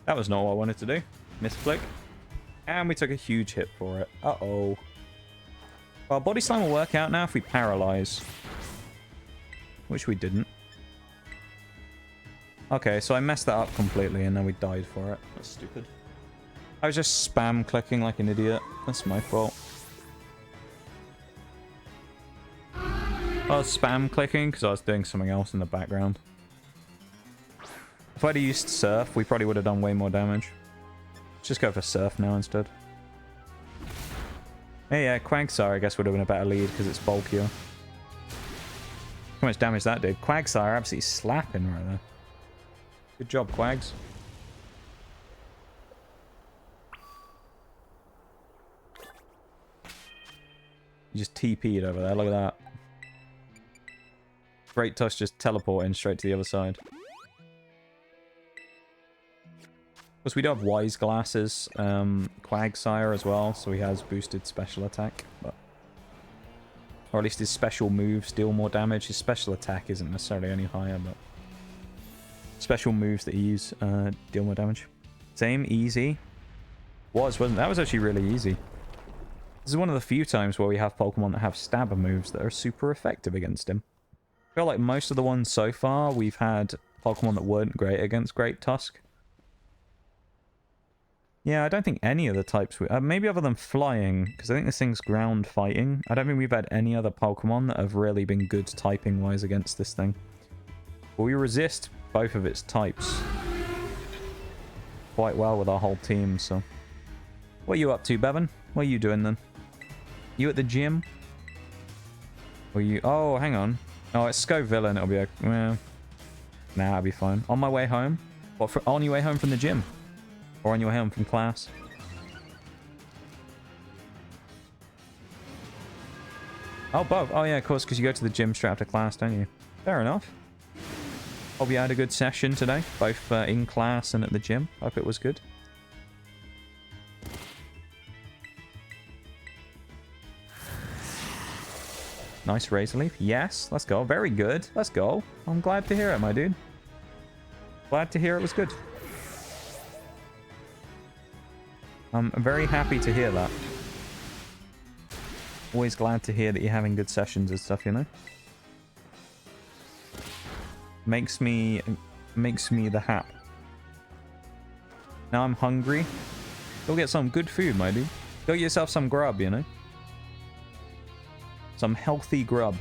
That was not what I wanted to do. Misclick. And we took a huge hit for it. Uh-oh. Well, Body Slam will work out now if we paralyze. Which we didn't. Okay, so I messed that up completely and then we died for it. That's stupid. I was just spam clicking like an idiot. That's my fault. I was spam clicking because I was doing something else in the background. If I'd have used Surf, we probably would have done way more damage. Let's just go for Surf now instead. Hey, yeah, Quagsire I guess would have been a better lead because it's bulkier. How much damage that did. Quagsire absolutely slapping right there. Good job, Quags. You just TP'd over there, look at that. Great Tusk just teleporting straight to the other side. Of course, we do have Wise Glasses, Quagsire as well, so he has boosted special attack. But... or at least his special moves deal more damage. His special attack isn't necessarily any higher, but... special moves that he use deal more damage. Same, easy. Wasn't that was actually really easy. This is one of the few times where we have Pokemon that have stabber moves that are super effective against him. I feel like most of the ones so far, we've had Pokemon that weren't great against Great Tusk. Yeah, I don't think any of the types... maybe other than Flying, because I think this thing's ground fighting. I don't think we've had any other Pokemon that have really been good typing-wise against this thing. But we resist both of its types quite well with our whole team, so... what are you up to, Bevan? What are you doing then? You at the gym? Or you... oh, hang on. Oh, it's Scoville, it'll be a... well... nah, I'll be fine. On my way home? What, on your way home from the gym? Or on your way home from class? Oh, both. Oh, yeah, of course, because you go to the gym straight after class, don't you? Fair enough. Hope you had a good session today, both in class and at the gym. Hope it was good. Nice Razor Leaf. Yes, let's go. Very good. Let's go. I'm glad to hear it, my dude. Glad to hear it was good. I'm very happy to hear that. Always glad to hear that you're having good sessions and stuff, you know? Makes me the hap. Now I'm hungry. Go get some good food, my dude. Go get yourself some grub, you know? Some healthy grub.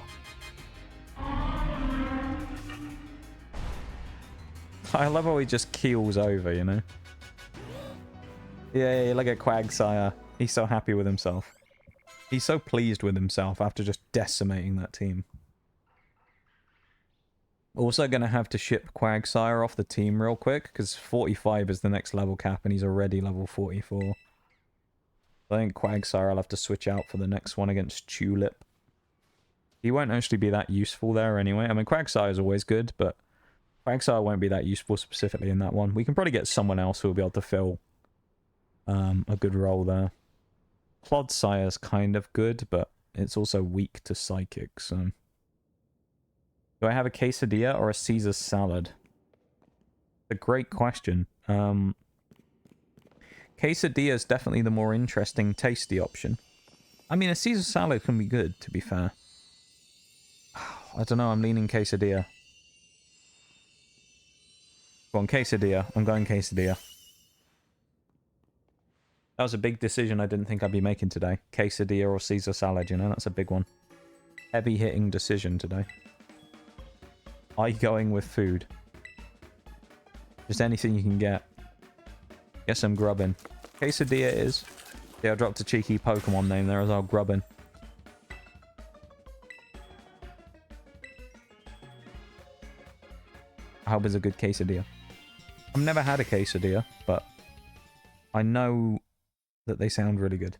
I love how he just keels over, you know? Yeah, look at Quagsire. He's so happy with himself. He's so pleased with himself after just decimating that team. Also gonna have to ship Quagsire off the team real quick, because 45 is the next level cap, and he's already level 44. I think Quagsire I'll have to switch out for the next one against Tulip. He won't actually be that useful there anyway. I mean, Quagsire is always good, but Quagsire won't be that useful specifically in that one. We can probably get someone else who will be able to fill a good role there. Clodsire's kind of good, but it's also weak to Psychic, so... do I have a quesadilla or a Caesar salad? A great question. Quesadilla is definitely the more interesting, tasty option. I mean, a Caesar salad can be good, to be fair. I don't know, I'm leaning quesadilla. Go on, quesadilla. I'm going quesadilla. That was a big decision I didn't think I'd be making today. Quesadilla or Caesar salad, you know? That's a big one. Heavy-hitting decision today. Are you going with food? Just anything you can get. Get some grubbin. Quesadilla is. Yeah, I dropped a cheeky Pokemon name there as well. Grubbin. I hope it's a good quesadilla. I've never had a quesadilla, but I know that they sound really good.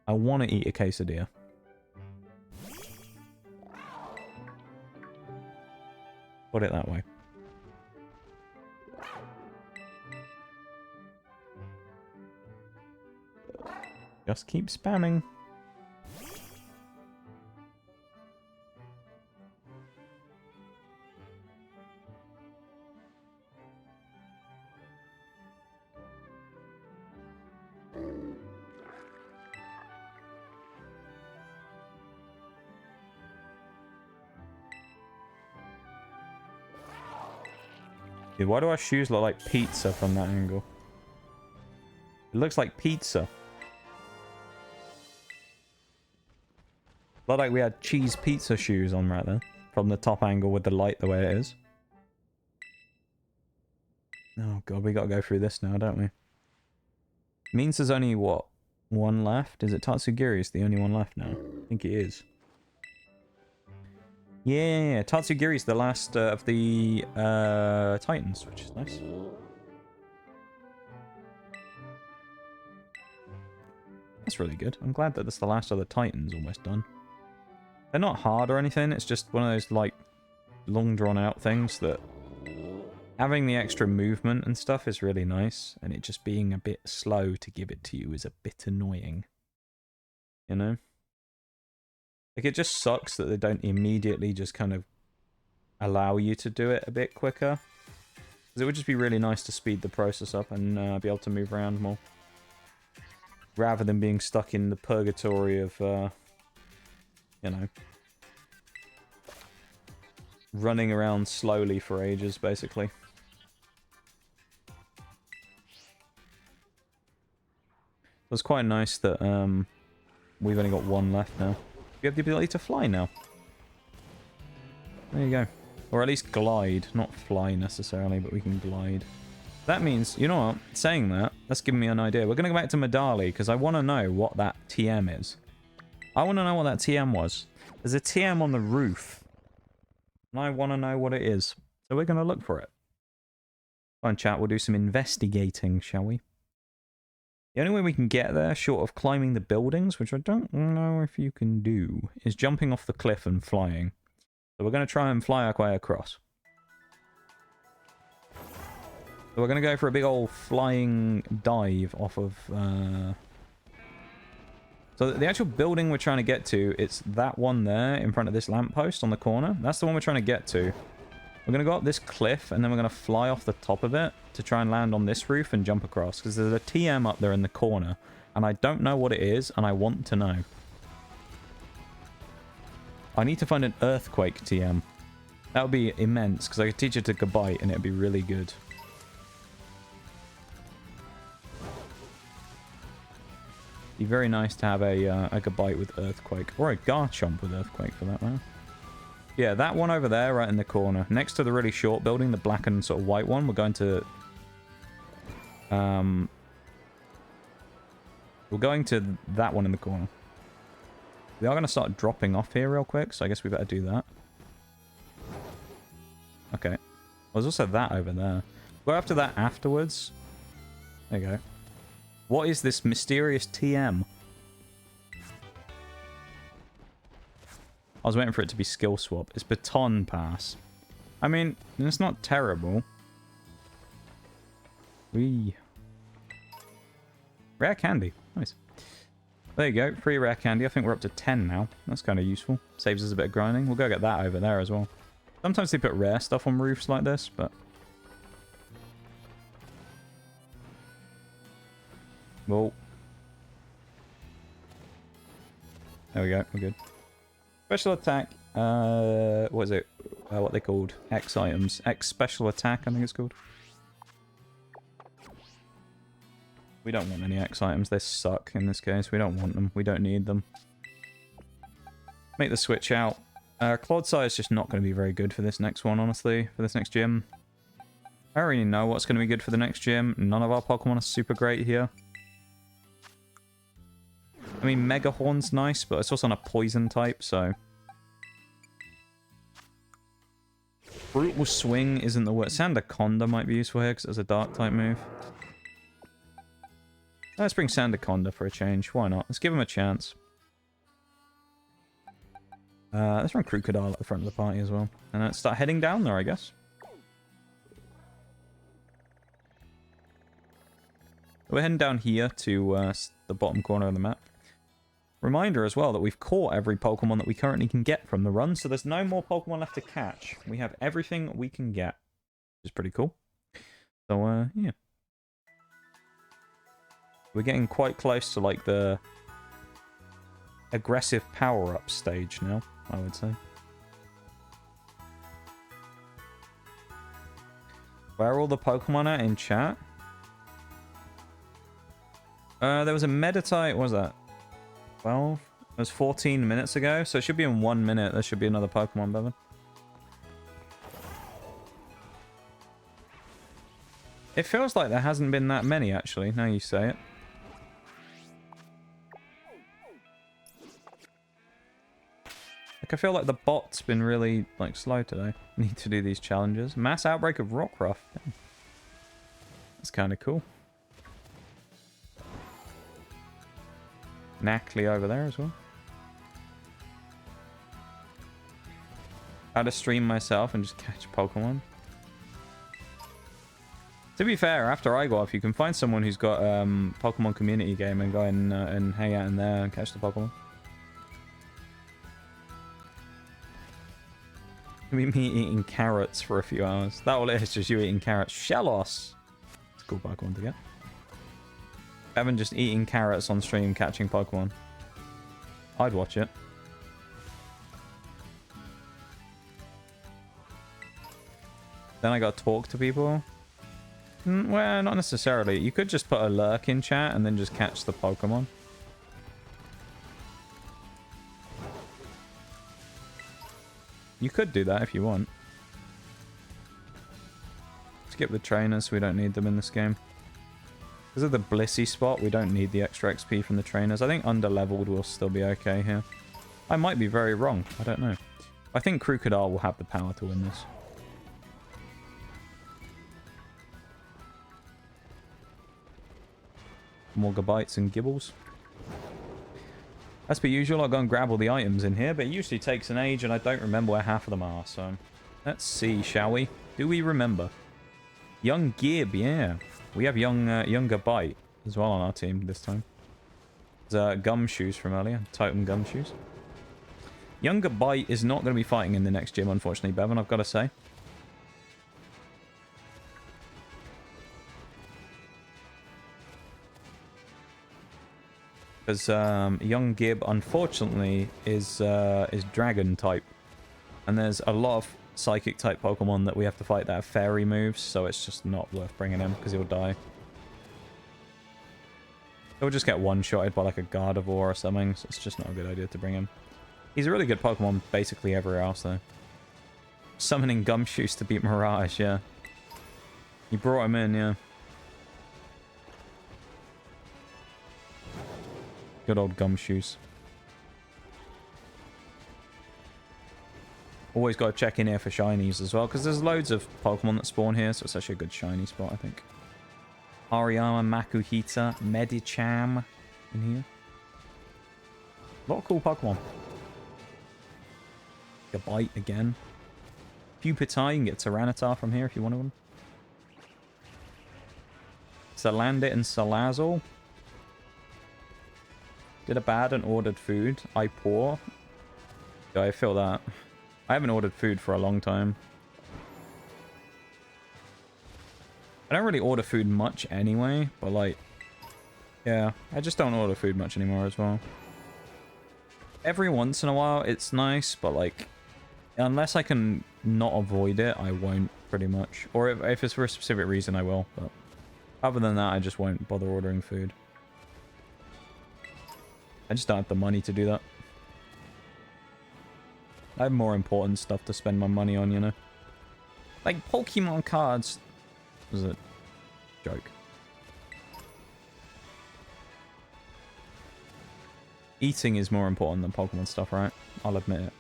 I want to eat a quesadilla. Put it that way. Just keep spamming. Dude, why do our shoes look like pizza from that angle? It looks like pizza. Looked like we had cheese pizza shoes on right there. From the top angle with the light the way it is. Oh god, we gotta go through this now, don't we? Means there's only, what, one left? Is it Tatsugiri's the only one left now? I think it is. Yeah, Tatsugiri's the last of the Titans, which is nice. That's really good. I'm glad that that's the last of the Titans almost done. They're not hard or anything, it's just one of those, like, long drawn out things that having the extra movement and stuff is really nice, and it just being a bit slow to give it to you is a bit annoying. You know? Like, it just sucks that they don't immediately just kind of allow you to do it a bit quicker. Because it would just be really nice to speed the process up and be able to move around more. Rather than being stuck in the purgatory of, you know, running around slowly for ages, basically. It's quite nice that we've only got one left now. We have the ability to fly now. There you go. Or at least glide. Not fly necessarily, but we can glide. That means, you know what? Saying that, that's giving me an idea. We're going to go back to Medali, because I want to know what that TM is. I want to know what that TM was. There's a TM on the roof. And I want to know what it is. So we're going to look for it. Fine, chat. We'll do some investigating, shall we? The only way we can get there, short of climbing the buildings, which I don't know if you can do, is jumping off the cliff and flying. So we're going to try and fly our way across. So we're going to go for a big old flying dive off of... So the actual building we're trying to get to, it's that one there in front of this lamppost on the corner. That's the one we're trying to get to. We're going to go up this cliff, and then we're going to fly off the top of it to try and land on this roof and jump across. Because there's a TM up there in the corner, and I don't know what it is, and I want to know. I need to find an earthquake TM. That would be immense, because I could teach it to Gabite, and it would be really good. Be very nice to have a Gabite with earthquake, or a Garchomp with earthquake for that matter. Yeah, that one over there, right in the corner. Next to the really short building, the black and sort of white one, we're going to... we're going to that one in the corner. We are going to start dropping off here real quick, so I guess we better do that. Okay. Well, there's also that over there. We'll go after that afterwards. There you go. What is this mysterious TM? I was waiting for it to be skill swap. It's Baton Pass. I mean, it's not terrible. Wee. Rare candy. Nice. There you go. Free rare candy. I think we're up to 10 now. That's kind of useful. Saves us a bit of grinding. We'll go get that over there as well. Sometimes they put rare stuff on roofs like this, but... Well... There we go. We're good. Special attack, what is it? What they called? X items. X special attack, I think it's called. We don't want any X items. They suck in this case. We don't want them. We don't need them. Make the switch out. Quagsire is just not going to be very good for this next one, honestly. For this next gym. I don't really know what's going to be good for the next gym. None of our Pokemon are super great here. I mean, Mega Horn's nice, but it's also on a poison type, so... Brutal Swing isn't the worst. Sandaconda might be useful here, because it's a dark type move. Let's bring Sandaconda for a change. Why not? Let's give him a chance. Let's run Crocodile at the front of the party as well. And let's start heading down there, I guess. We're heading down here to the bottom corner of the map. Reminder as well that we've caught every Pokemon that we currently can get from the run, so there's no more Pokemon left to catch. We have everything we can get, which is pretty cool. So, yeah. We're getting quite close to, like, the aggressive power-up stage now, I would say. Where are all the Pokemon at in chat? There was a Monotype, what was that? 12? It was 14 minutes ago, so it should be in 1 minute. There should be another Pokemon, Bevan. It feels like there hasn't been that many, actually, now you say it. Like, I feel like the bot's been really, like, slow today. Need to do these challenges. Mass outbreak of Rockruff. Damn. That's kind of cool. Knackley over there as well. How to stream myself and just catch Pokemon. To be fair, after I go off, you can find someone who's got Pokemon community game and go and hang out in there and catch the Pokemon. Be me eating carrots for a few hours. That all it is, just you eating carrots. Shellos! It's a cool Pokemon to get. Evan just eating carrots on stream, catching Pokemon. I'd watch it. Then I gotta talk to people. Well, not necessarily. You could just put a lurk in chat and then just catch the Pokemon. You could do that if you want. Skip the trainers, we don't need them in this game. Because of the Blissey spot, we don't need the extra XP from the trainers. I think under-leveled will still be okay here. I might be very wrong. I don't know. I think Crocodile will have the power to win this. More Gabites and Gibbles. As per usual, I'll go and grab all the items in here, but it usually takes an age, and I don't remember where half of them are, so... Let's see, shall we? Do we remember? Young Gib, yeah. We have younger Bite as well on our team this time. There's Gumshoes from earlier. Totem Gumshoes. Younger Bite is not going to be fighting in the next gym, unfortunately, Bevan, I've got to say. Because young Gib, unfortunately, is Dragon type. And there's a lot of Psychic type Pokemon that we have to fight that have Fairy moves, so it's just not worth bringing him because he'll die. He'll just get one-shotted by like a Gardevoir or something, so it's just not a good idea to bring him. He's a really good Pokemon basically everywhere else, though. Summoning Gumshoes to beat Mirage, yeah. You brought him in, yeah. Good old Gumshoes. Always got to check in here for shinies as well, because there's loads of Pokemon that spawn here, so it's actually a good shiny spot, I think. Hariyama, Makuhita, Medicham in here. A lot of cool Pokemon. Gabite again. Pupitar, you can get Tyranitar from here if you want one. Salandit and Salazzle. Did a bad and ordered food. I pour. Yeah, I feel that. I haven't ordered food for a long time. I don't really order food much anyway, but like... Yeah, I just don't order food much anymore as well. Every once in a while, it's nice, but like... Unless I can not avoid it, I won't, pretty much. Or if it's for a specific reason, I will, but... Other than that, I just won't bother ordering food. I just don't have the money to do that. I have more important stuff to spend my money on, you know? Like Pokemon cards. Was it? Joke. Eating is more important than Pokemon stuff, right? I'll admit it.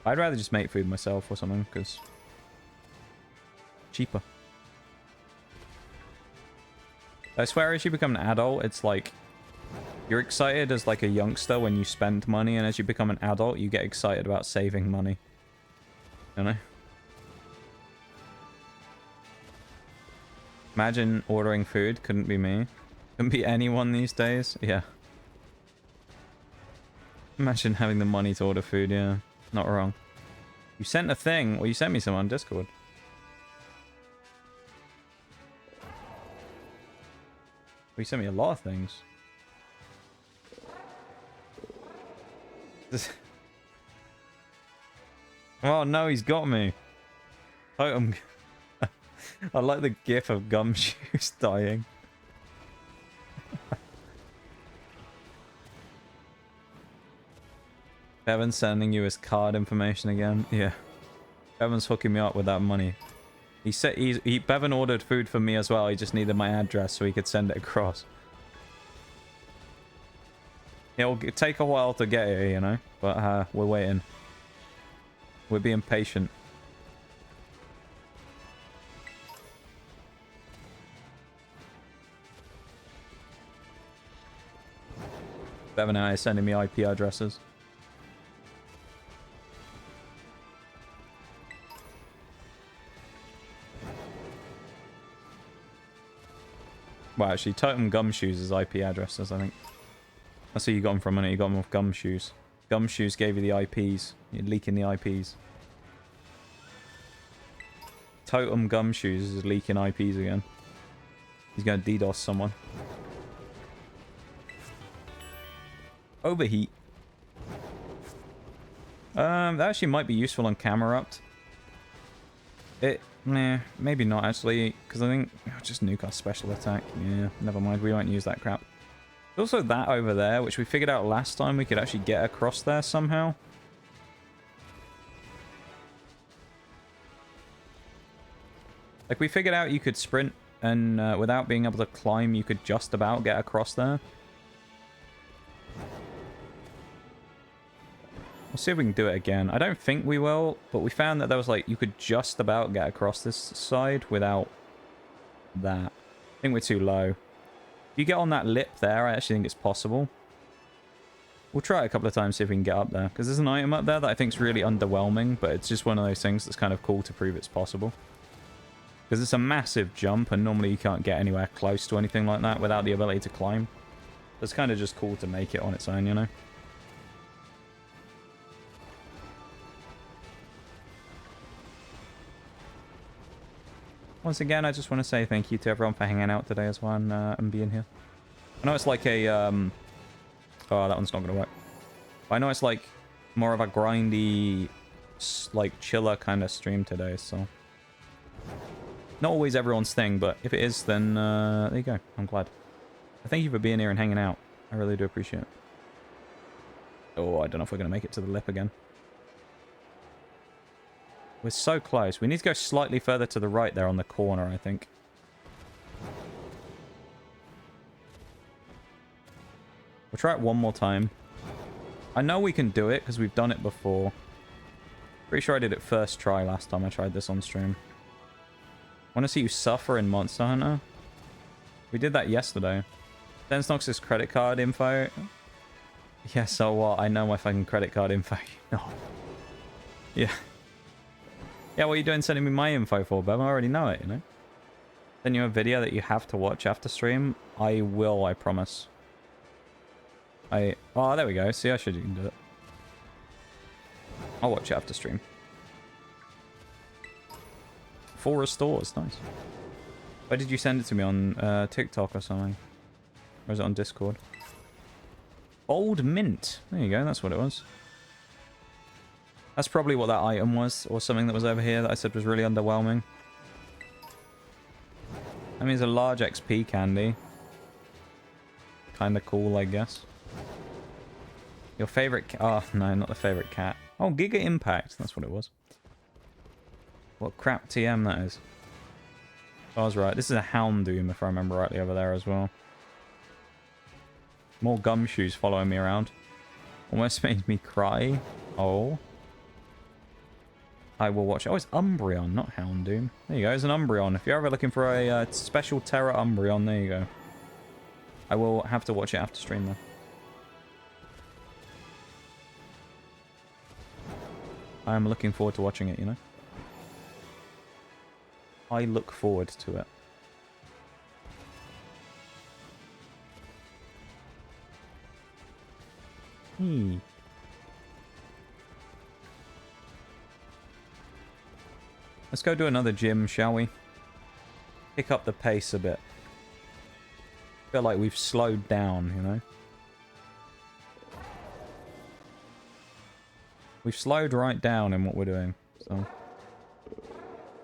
I'd rather just make food myself or something, because... cheaper. I swear as you become an adult, it's like... You're excited as like a youngster when you spend money, and as you become an adult, you get excited about saving money. You know? Imagine ordering food. Couldn't be me. Couldn't be anyone these days. Yeah. Imagine having the money to order food, yeah. Not wrong. You sent a thing. Well, you sent me some on Discord. Well, you sent me a lot of things. Oh no, he's got me. Totem. I like the gif of Gumshoes dying. Bevan's sending you his card information again. Yeah. Bevan's hooking me up with that money. He said Bevan ordered food for me as well. He just needed my address so he could send it across. It'll take a while to get here, you know, but we're waiting. We're being patient. Bevan and I are sending me IP addresses. Well, actually, Totem Gumshoes is IP addresses, I think. That's who you got them from, innit? You got them off Gumshoes. Gumshoes gave you the IPs. You're leaking the IPs. Totem Gumshoes is leaking IPs again. He's going to DDoS someone. Overheat. That actually might be useful on Camerupt. Nah, maybe not actually, because I think just nuke our special attack. Yeah, never mind. We won't use that crap. There's also that over there, which we figured out last time we could actually get across there somehow. Like, we figured out you could sprint, and without being able to climb, you could just about get across there. We'll see if we can do it again. I don't think we will, but we found that there was like, you could just about get across this side without that. I think we're too low. If you get on that lip there, I actually think it's possible. We'll try it a couple of times, see if we can get up there. Because there's an item up there that I think is really underwhelming, but it's just one of those things that's kind of cool to prove it's possible. Because it's a massive jump, and normally you can't get anywhere close to anything like that without the ability to climb. It's kind of just cool to make it on its own, you know? Once again, I just want to say thank you to everyone for hanging out today as well and being here. I know it's like a... Oh, that one's not going to work. I know it's like more of a grindy, like chiller kind of stream today, so... Not always everyone's thing, but if it is, then there you go. I'm glad. Thank you for being here and hanging out. I really do appreciate it. Oh, I don't know if we're going to make it to the lip again. We're so close. We need to go slightly further to the right there on the corner, I think. We'll try it one more time. I know we can do it because we've done it before. Pretty sure I did it first try last time I tried this on stream. Want to see you suffer in Monster Hunter? We did that yesterday. Densnox's credit card info. Yeah, so what? I know my fucking credit card info. No. Yeah. Yeah, what are you doing sending me my info for, Bev? I already know it, you know? Send you a video that you have to watch after stream? I will, I promise. Oh, there we go. See, I showed you can do it. I'll watch it after stream. 4 restores, nice. Where did you send it to me? On TikTok or something? Or is it on Discord? Old Mint. There you go, that's what it was. That's probably what that item was, or something that was over here that I said was really underwhelming. I mean, it's a large XP candy. Kinda cool, I guess. Your favorite cat? Oh, no, not the favorite cat. Oh, Giga Impact. That's what it was. What crap TM that is. I was right. This is a Houndoom, if I remember rightly, over there as well. More Gumshoes following me around. Almost made me cry. Oh. I will watch it. Oh, it's Umbreon, not Houndoom. There you go. It's an Umbreon. If you're ever looking for a special Terra Umbreon, there you go. I will have to watch it after stream, though. I am looking forward to watching it, you know? I look forward to it. Let's go do another gym, shall we? Pick up the pace a bit. Feel like we've slowed down, you know? We've slowed right down in what we're doing, so...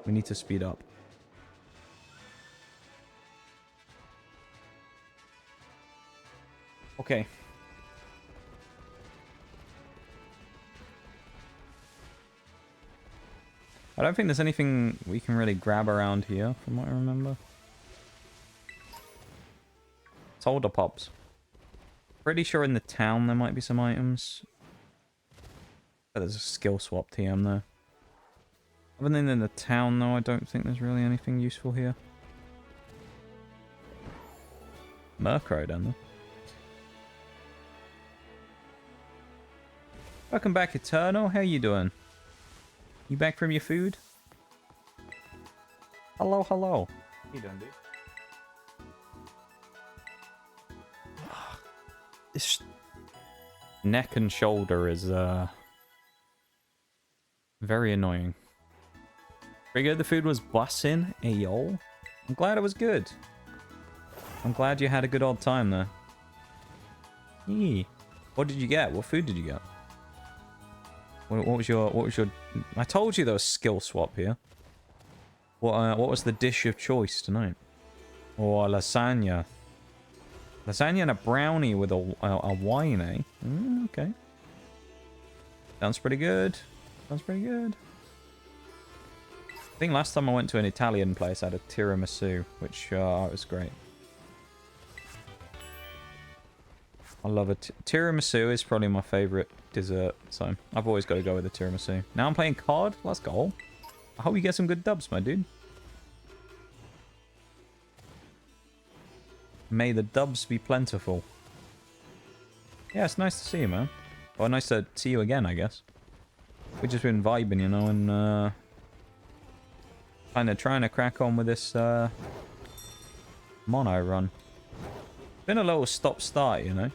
We need to speed up. Okay. I don't think there's anything we can really grab around here, from what I remember. Solder pops. Pretty sure in the town there might be some items. But there's a skill swap TM there. Other than in the town, though, I don't think there's really anything useful here. Murkrow down there. Welcome back, Eternal. How you doing? You back from your food? Hello, hello. How you doing, dude? This neck and shoulder is very annoying. Pretty good. The food was bussin'. Ayo. I'm glad it was good. I'm glad you had a good old time there. Yee. What did you get? What food did you get? What was your? I told you there was skill swap here. What was the dish of choice tonight? Or lasagna. Lasagna and a brownie with a wine, eh? Okay. Sounds pretty good. Sounds pretty good. I think last time I went to an Italian place, I had a tiramisu, which was great. I love it. Tiramisu is probably my favorite dessert, so I've always got to go with the tiramisu. Now I'm playing card. Let's go. I hope you get some good dubs, my dude. May the dubs be plentiful. Yeah, it's nice to see you, man. Well, nice to see you again, I guess. We've just been vibing, you know, and kind of trying to crack on with this mono run. Been a little stop-start, you know.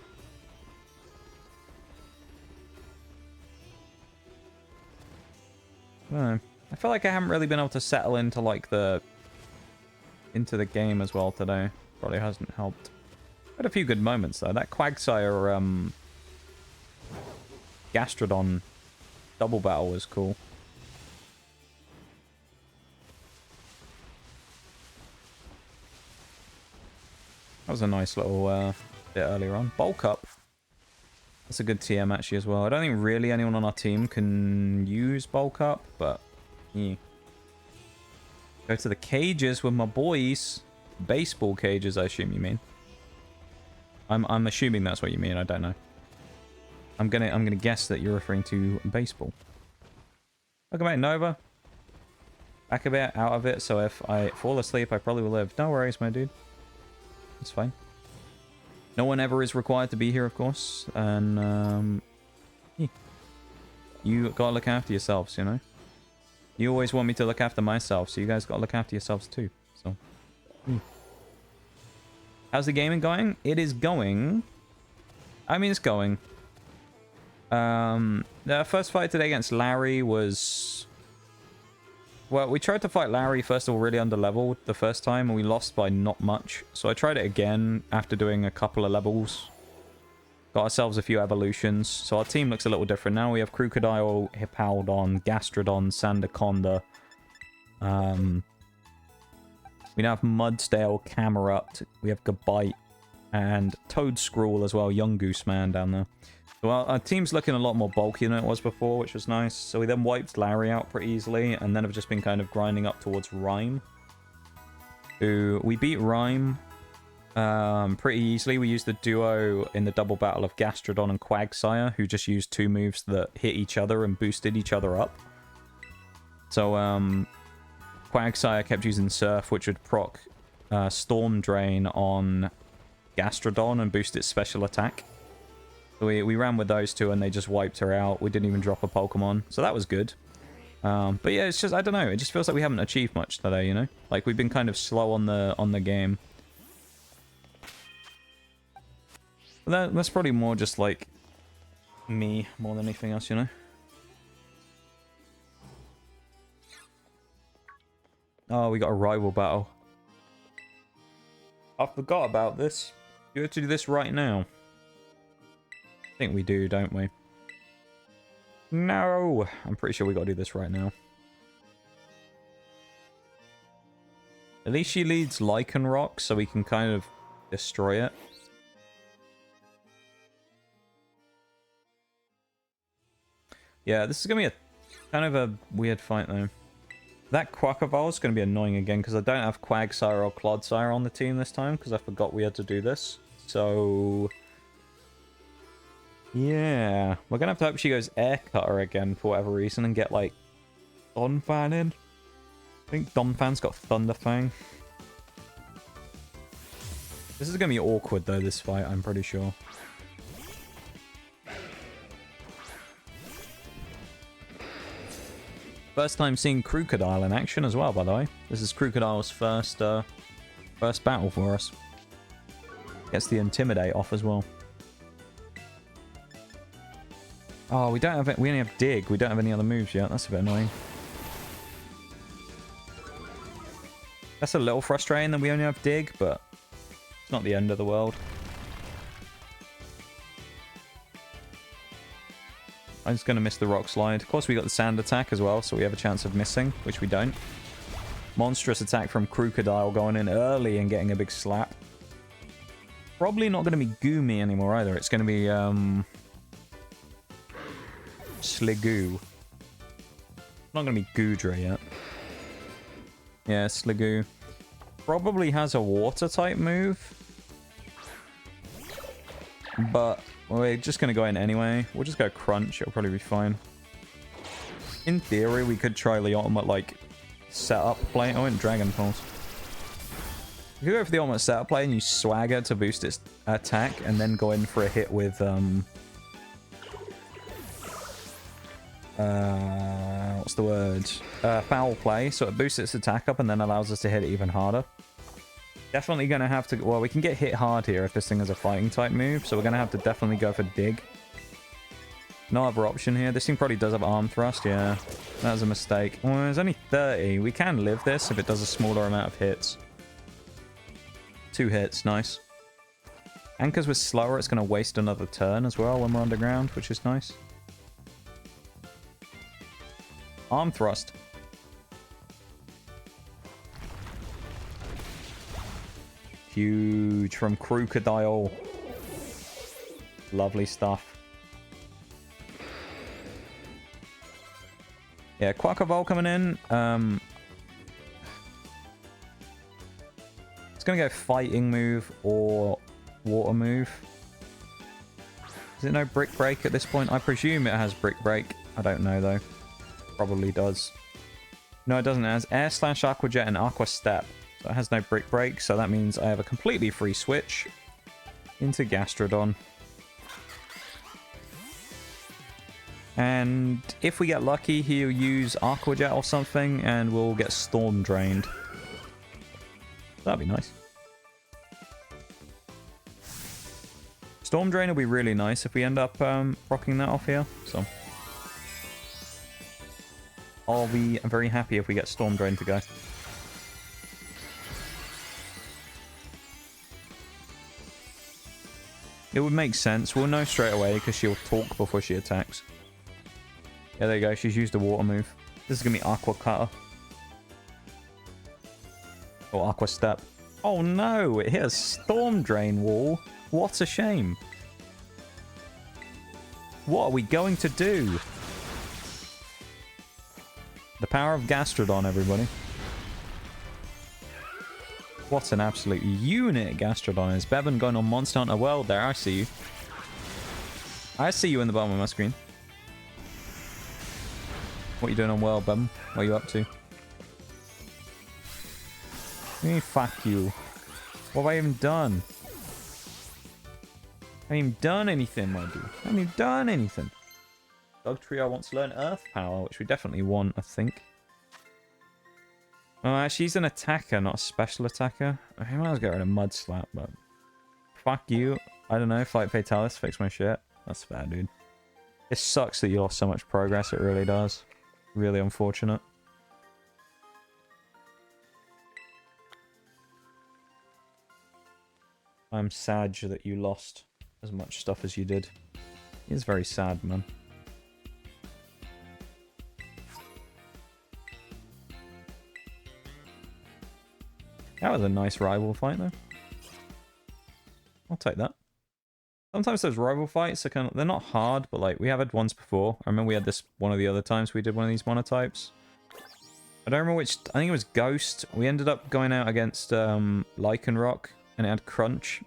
I don't know. I feel like I haven't really been able to settle into like the game as well today. Probably hasn't helped. Had a few good moments though. That Quagsire Gastrodon double battle was cool. That was a nice little bit earlier on. Bulk up. That's a good TM actually as well. I don't think really anyone on our team can use bulk up, but yeah. Go to the cages with my boys. Baseball cages, I assume you mean. I'm assuming that's what you mean. I don't know. I'm gonna guess that you're referring to baseball. Welcome back, Nova. Back a bit out of it, so if I fall asleep, I probably will live. No worries, my dude. It's fine. No one ever is required to be here, of course, and yeah. You gotta look after yourselves, you know. You always want me to look after myself, so you guys gotta look after yourselves too. So, how's the gaming going? It is going. I mean, it's going. The first fight today against Larry was. Well, we tried to fight Larry, first of all, really under-leveled the first time, and we lost by not much. So I tried it again after doing a couple of levels. Got ourselves a few evolutions. So our team looks a little different now. We have Crocodile, Hippowdon, Gastrodon, Sandaconda. We now have Mudsdale, Camerupt. We have Gabite and Toadscrawl as well. Young Gooseman down there. So our team's looking a lot more bulky than it was before, which was nice. So we then wiped Larry out pretty easily, and then have just been kind of grinding up towards Rhyme. Who we beat Rhyme pretty easily. We used the duo in the double battle of Gastrodon and Quagsire, who just used two moves that hit each other and boosted each other up. So Quagsire kept using Surf, which would proc Storm Drain on Gastrodon and boost its special attack. So we ran with those two and they just wiped her out. We didn't even drop a Pokemon, so that was good. But yeah, it's just, I don't know, it just feels like we haven't achieved much today, you know? Like, we've been kind of slow on the game. But that's probably more just, like, me more than anything else, you know? Oh, we got a rival battle. I forgot about this. You have to do this right now. I think we do, don't we? No! I'm pretty sure we gotta do this right now. At least she leads Lichen Rock, so we can kind of destroy it. Yeah, this is going to be a kind of a weird fight, though. That Quackavole is going to be annoying again, because I don't have Quagsire or Clodsire on the team this time, because I forgot we had to do this. So... yeah, we're going to have to hope she goes Air Cutter again for whatever reason and get, like, Donphan in. I think Donphan's got Thunder Fang. This is going to be awkward, though, this fight, I'm pretty sure. First time seeing Crocodile in action as well, by the way. This is Crocodile's first battle for us. Gets the Intimidate off as well. Oh, we don't have it. We only have Dig. We don't have any other moves yet. That's a bit annoying. That's a little frustrating that we only have Dig, but it's not the end of the world. I'm just going to miss the Rock Slide. Of course, we got the Sand Attack as well, so we have a chance of missing, which we don't. Monstrous attack from Crocodile going in early and getting a big slap. Probably not going to be Goomy anymore either. It's going to be Sligoo. Not going to be Goodra yet. Yeah, Sligoo. Probably has a water type move. But we're just going to go in anyway. We'll just go Crunch. It'll probably be fine. In theory, we could try the ultimate, like, setup play. I went Dragon Pulse. You could go for the ultimate setup play and use Swagger to boost its attack and then go in for a hit with, what's the word? Foul Play. So it boosts its attack up and then allows us to hit it even harder. Definitely going to have to... well, we can get hit hard here if this thing is a fighting type move. So we're going to have to definitely go for Dig. No other option here. This thing probably does have Arm Thrust. Yeah, that was a mistake. Well, there's only 30. We can live this if it does a smaller amount of hits. 2 hits. Nice. And because we're slower, it's going to waste another turn as well when we're underground, which is nice. Arm Thrust. Huge from Crocodile. Lovely stuff. Yeah, Quackavole coming in. It's going to go fighting move or water move. Is it no Brick Break at this point? I presume it has Brick Break. I don't know though. Probably does. No, it doesn't. It has Air Slash, Aqua Jet, and Aqua Step. So it has no Brick Break, so that means I have a completely free switch into Gastrodon. And if we get lucky, he'll use Aqua Jet or something, and we'll get Storm Drained. That'd be nice. Storm Drain will be really nice if we end up rocking that off here. So I'll be very happy if we get Storm Drain to go. It would make sense. We'll know straight away because she'll talk before she attacks. Yeah, there you go. She's used a water move. This is going to be Aqua Cutter. Or Aqua Step. Oh no! It hit a Storm Drain wall. What a shame. What are we going to do? The power of Gastrodon, everybody. What an absolute unit Gastrodon is. Bevan going on Monster Hunter World there. I see you. I see you in the bottom of my screen. What are you doing on World, Bevan? What are you up to? Fuck you. What have I even done? I haven't even done anything, my dude. I haven't even done anything. Dog Trio wants to learn Earth Power, which we definitely want, I think. Oh, actually, he's an attacker, not a special attacker. I might as well get rid of Mud Slap, but... fuck you. I don't know, Flight Fatalis, fix my shit. That's fair, dude. It sucks that you lost so much progress, it really does. Really unfortunate. I'm sad that you lost as much stuff as you did. It's very sad, man. That was a nice rival fight, though. I'll take that. Sometimes those rival fights are they're not hard, but like we have had ones before. I remember we had this one of the other times we did one of these monotypes. I don't remember which. I think it was Ghost. We ended up going out against Lycanroc, and it had Crunch.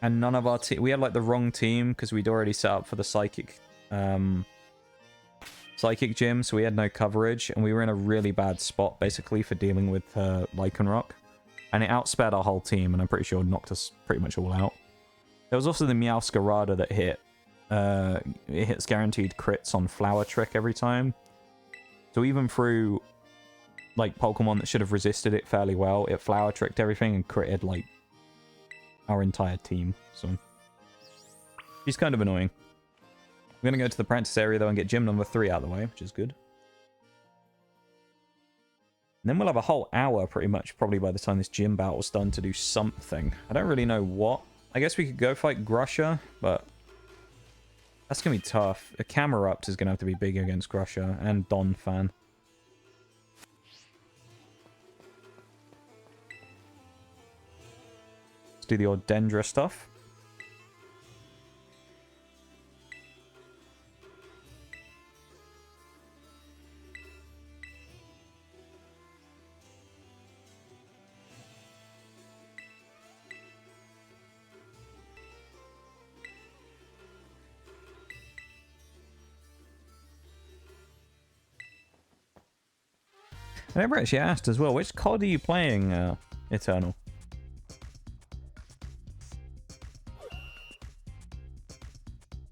And none of our team. We had like the wrong team because we'd already set up for the psychic gym, so we had no coverage, and we were in a really bad spot basically for dealing with Lycanroc. And it outsped our whole team, and I'm pretty sure it knocked us pretty much all out. There was also the Meowscarada that hit. It hits guaranteed crits on Flower Trick every time. So even through like Pokemon that should have resisted it fairly well, it Flower Tricked everything and critted like our entire team. So she's kind of annoying. I'm gonna go to the practice area though and get gym number 3 out of the way, which is good. And then we'll have a whole hour pretty much, probably by the time this gym battle's done, to do something. I don't really know what. I guess we could go fight Grusha, but that's going to be tough. A Camerupt is going to have to be big against Grusha and Donphan. Let's do the Ordendra stuff. I never actually asked as well, which COD are you playing, Eternal?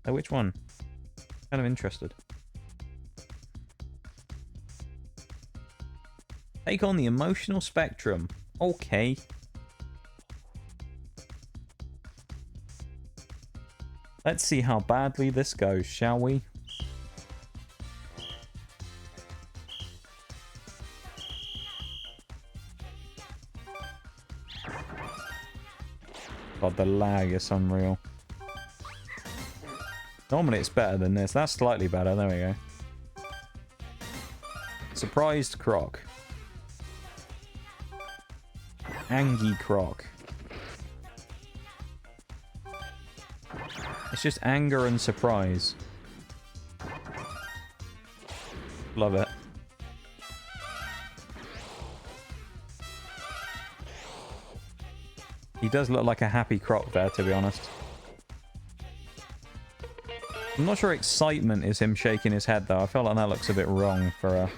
Which one? Kind of interested. Take on the emotional spectrum. Okay. Let's see how badly this goes, shall we? God, the lag is unreal. Normally it's better than this. That's slightly better. There we go. Surprised Croc. Angie Croc. It's just anger and surprise. Love it. He does look like a happy Croc there, to be honest. I'm not sure excitement is him shaking his head, though. I feel like that looks a bit wrong for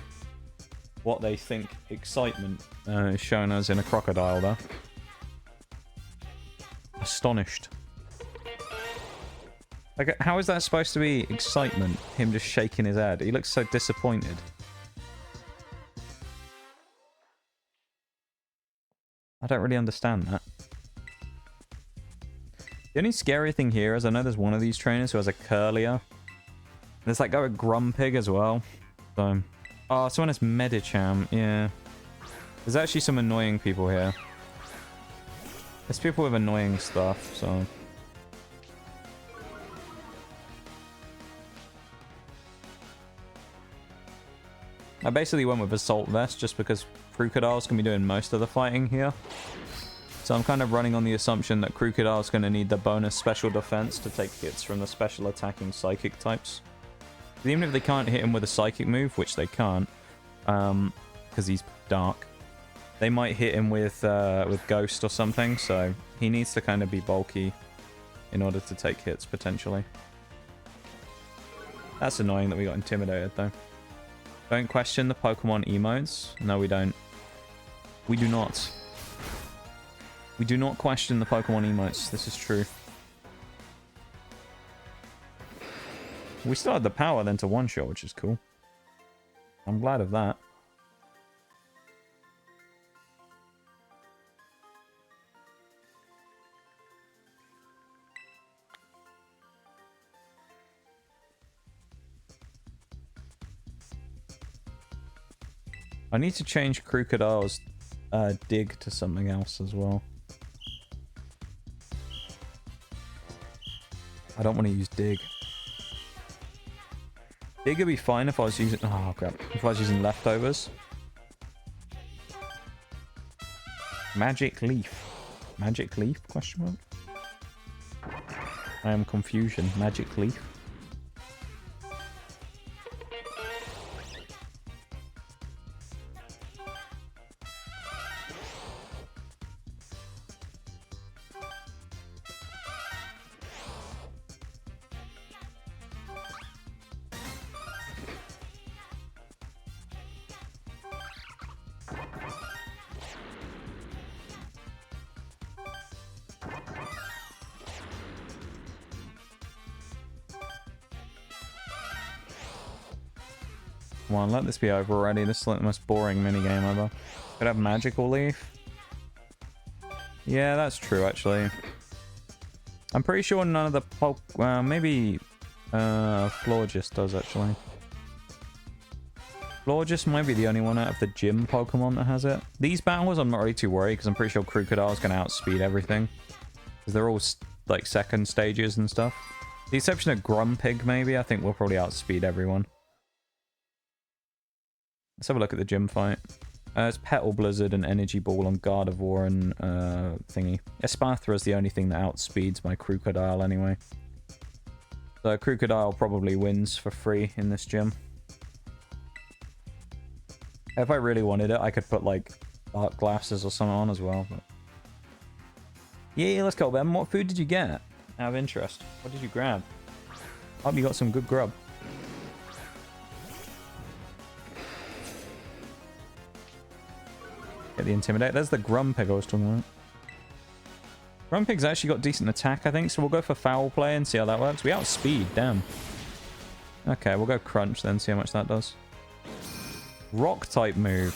what they think excitement is shown as in a crocodile, though. Astonished. Like, how is that supposed to be excitement? Him just shaking his head. He looks so disappointed. I don't really understand that. The only scary thing here is I know there's one of these trainers who has a Curlier. There's that guy with Grumpig as well. So, oh, someone has Medicham. Yeah. There's actually some annoying people here. There's people with annoying stuff, so... I basically went with Assault Vest just because Crocodile's going to be doing most of the fighting here. So I'm kind of running on the assumption that Crocodile's going to need the bonus special defense to take hits from the special attacking psychic types. But even if they can't hit him with a psychic move, which they can't, because he's dark, they might hit him with Ghost or something, so he needs to kind of be bulky in order to take hits, potentially. That's annoying that we got intimidated, though. Don't question the Pokemon emotes. No, we don't. We do not. We do not question the Pokemon emotes. This is true. We still had the power then to one-shot, which is cool. I'm glad of that. I need to change Crocodile's dig to something else as well. I don't want to use dig. Dig would be fine if I was using... Oh, crap. If I was using leftovers. Magic Leaf. Magic Leaf? Question mark? I am confusion. Magic Leaf. Come on, let this be over already. This is like the most boring minigame ever. Could have Magical Leaf. Yeah, that's true, actually. I'm pretty sure none of the maybe Florges does, actually. Florges might be the only one out of the gym Pokemon that has it. These battles, I'm not really too worried, because I'm pretty sure Crocodile's going to outspeed everything. Because they're all, like, second stages and stuff. The exception of Grumpig, maybe. I think we'll probably outspeed everyone. Let's have a look at the gym fight. It's Petal Blizzard and Energy Ball on Gardevoir and thingy. Espathra is the only thing that outspeeds my Crocodile anyway. So Crocodile probably wins for free in this gym. If I really wanted it, I could put like dark glasses or something on as well. But... yeah, let's go, Ben. What food did you get? Out of interest. What did you grab? Hope you got some good grub. Get the Intimidate. There's the Grumpig I was talking about. Grumpig's actually got decent attack, I think, so we'll go for Foul Play and see how that works. We outspeed, damn. Okay, we'll go Crunch then, see how much that does. Rock-type move.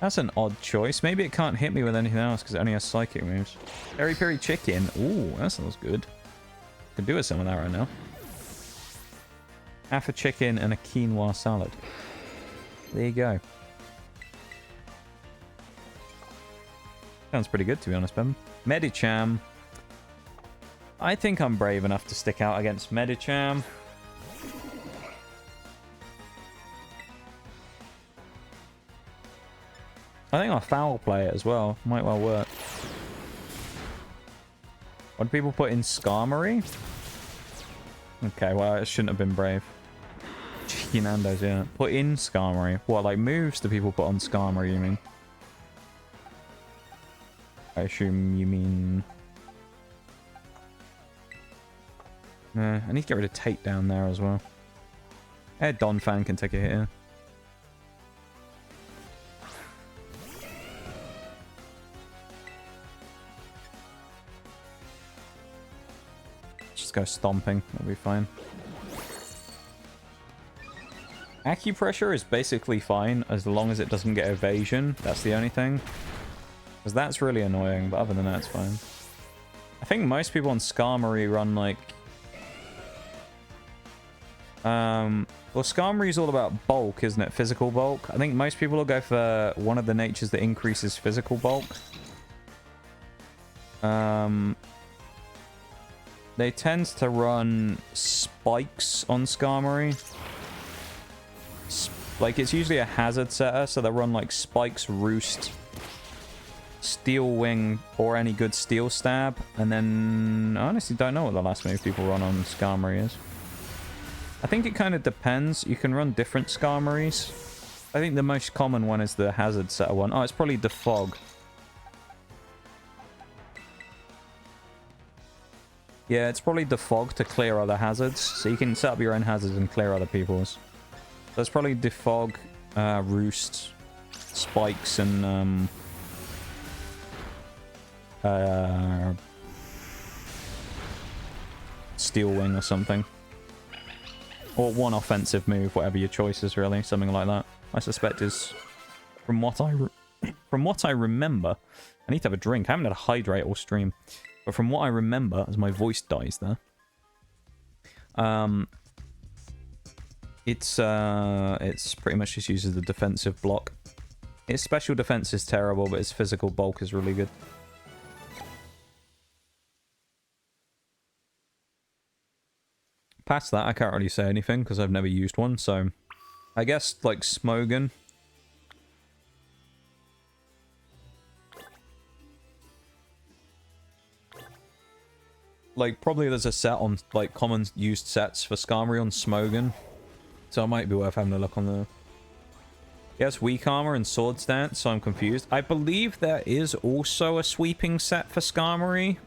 That's an odd choice. Maybe it can't hit me with anything else because it only has Psychic moves. Peri Peri Chicken. Ooh, that sounds good. Could do with some of that right now. Half a chicken and a quinoa salad. There you go. Sounds pretty good, to be honest, Ben. Medicham. I think I'm brave enough to stick out against Medicham. I think I'll Foul Play it as well. Might well work. What do people put in Skarmory? Okay, well, it shouldn't have been brave. Cheeky Nando's, yeah. Put in Skarmory. What, like moves do people put on Skarmory, you mean? I assume you mean... I need to get rid of Tate down there as well. Donphan can take a hit here. Just go Stomping. That'll be fine. Acupressure is basically fine as long as it doesn't get Evasion. That's the only thing. Because that's really annoying, but other than that, it's fine. I think most people on Skarmory run like... well, Skarmory is all about bulk, isn't it? Physical bulk. I think most people will go for one of the natures that increases physical bulk. They tend to run spikes on Skarmory. Like, it's usually a hazard setter, so they run like Spikes, Roost, Steel Wing, or any good Steel Stab. And then, I honestly don't know what the last move people run on Skarmory is. I think it kind of depends. You can run different Skarmorys. I think the most common one is the hazard setter one. Oh, it's probably Defog. Yeah, it's probably Defog to clear other hazards. So you can set up your own hazards and clear other people's. So it's probably Defog, Roost, Spikes, and Steel Wing or something. Or one offensive move, whatever your choice is, really. Something like that. I suspect is... From what I remember... I need to have a drink. I haven't had a hydrate all stream. But from what I remember, as my voice dies there... It's pretty much just uses the defensive block. Its special defense is terrible, but its physical bulk is really good. Past that, I can't really say anything, because I've never used one, so... I guess, like, Smogon. like, probably there's a set on, like, common used sets for Skarmory on Smogon. So it might be worth having a look on there. Yes, weak armor and sword stance, so I'm confused. I believe there is also a sweeping set for Skarmory.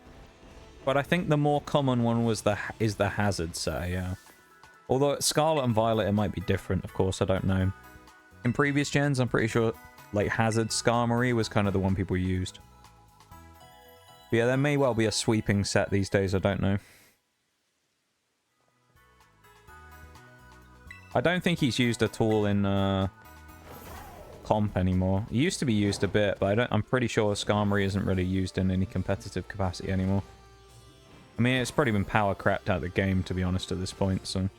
But I think the more common one was is the hazard set, yeah. Although at Scarlet and Violet it might be different, of course, I don't know. In previous gens, I'm pretty sure, like, hazard Skarmory was kind of the one people used. But yeah, there may well be a sweeping set these days, I don't know. I don't think he's used at all in comp anymore. He used to be used a bit, but I'm pretty sure Skarmory isn't really used in any competitive capacity anymore. I mean, it's probably been power crapped out of the game, to be honest, at this point, so...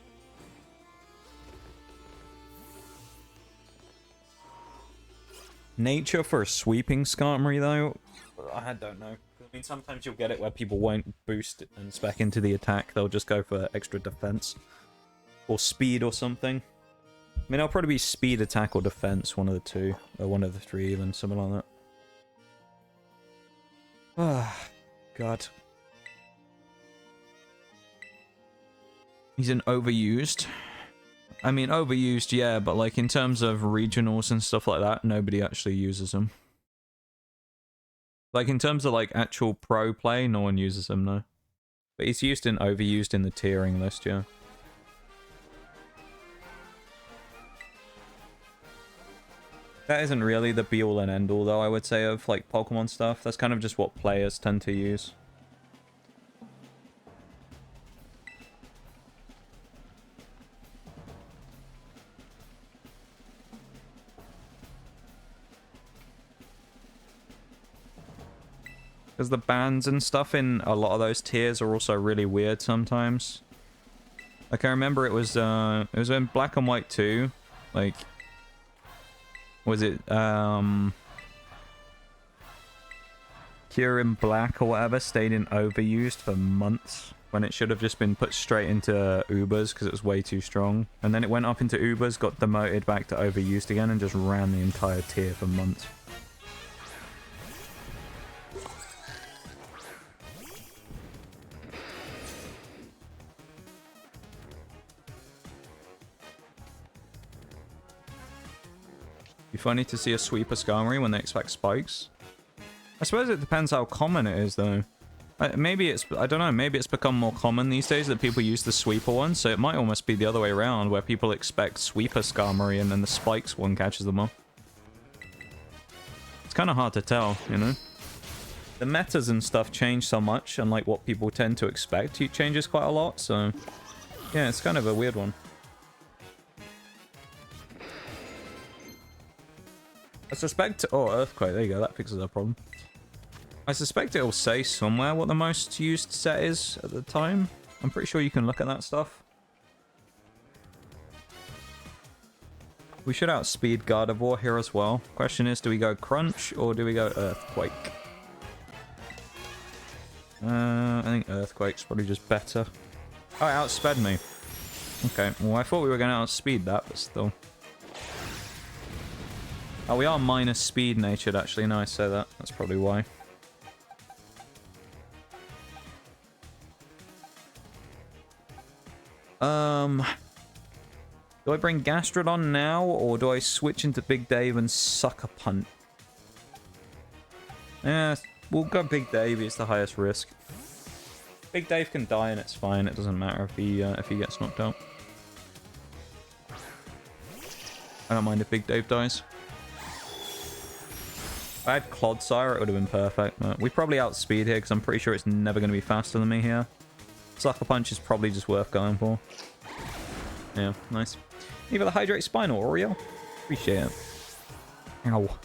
Nature for a sweeping Skarmory, though? I don't know. I mean, sometimes you'll get it where people won't boost and spec into the attack. They'll just go for extra defense. Or speed or something. I mean, it'll probably be speed, attack, or defense. One of the two. Or one of the three, even. Something like that. Ah, God. He's an overused. I mean, overused, yeah, but like in terms of regionals and stuff like that, nobody actually uses him. Like in terms of like actual pro play, no one uses him, no. But he's used in overused in the tiering list, yeah. That isn't really the be all and end all though, I would say, of like Pokemon stuff. That's kind of just what players tend to use. Because the bans and stuff in a lot of those tiers are also really weird sometimes. Like, I remember it was in Black and White 2. Like, was it, Kyurem Black or whatever stayed in overused for months when it should have just been put straight into Ubers because it was way too strong. And then it went up into Ubers, got demoted back to overused again, and just ran the entire tier for months. Be funny to see a sweeper Skarmory when they expect spikes. I suppose it depends how common it is, though. Maybe it's, I don't know, maybe it's become more common these days that people use the sweeper one, so it might almost be the other way around, where people expect sweeper Skarmory and then the spikes one catches them off. It's kind of hard to tell, you know? The metas and stuff change so much, and like what people tend to expect, it changes quite a lot, so... Yeah, it's kind of a weird one. I suspect... Oh, Earthquake. There you go. That fixes our problem. I suspect it will say somewhere what the most used set is at the time. I'm pretty sure you can look at that stuff. We should outspeed Gardevoir here as well. Question is, do we go Crunch or do we go Earthquake? I think Earthquake's probably just better. Oh, it outsped me. Okay, well I thought we were going to outspeed that, but still. Oh, we are minus speed natured, actually. No, I say that. That's probably why. Do I bring Gastrodon now, or do I switch into Big Dave and Sucker Punch? Yeah, we'll go Big Dave. It's the highest risk. Big Dave can die and it's fine. It doesn't matter if he gets knocked out. I don't mind if Big Dave dies. If I had Quagsire, it would have been perfect. But we probably outspeed here because I'm pretty sure it's never going to be faster than me here. Sucker Punch is probably just worth going for. Yeah, nice. You got the Hydrate Spinal, Oreo. Appreciate it. Ow.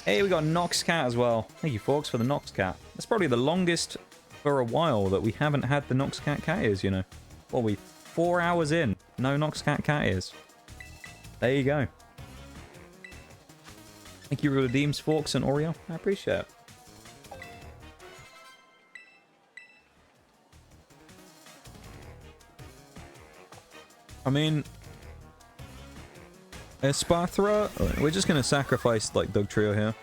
Hey, we got Nox Cat as well. Thank you, Forks, for the Nox Cat. That's probably the longest for a while that we haven't had the Nox Cat cat ears, you know. What are we, 4 hours in? No Nox Cat cat ears. There you go. Thank you, Redeems, Forks, and Oreo. I appreciate it. I mean, Espathra, we're just going to sacrifice, like, Dugtrio here.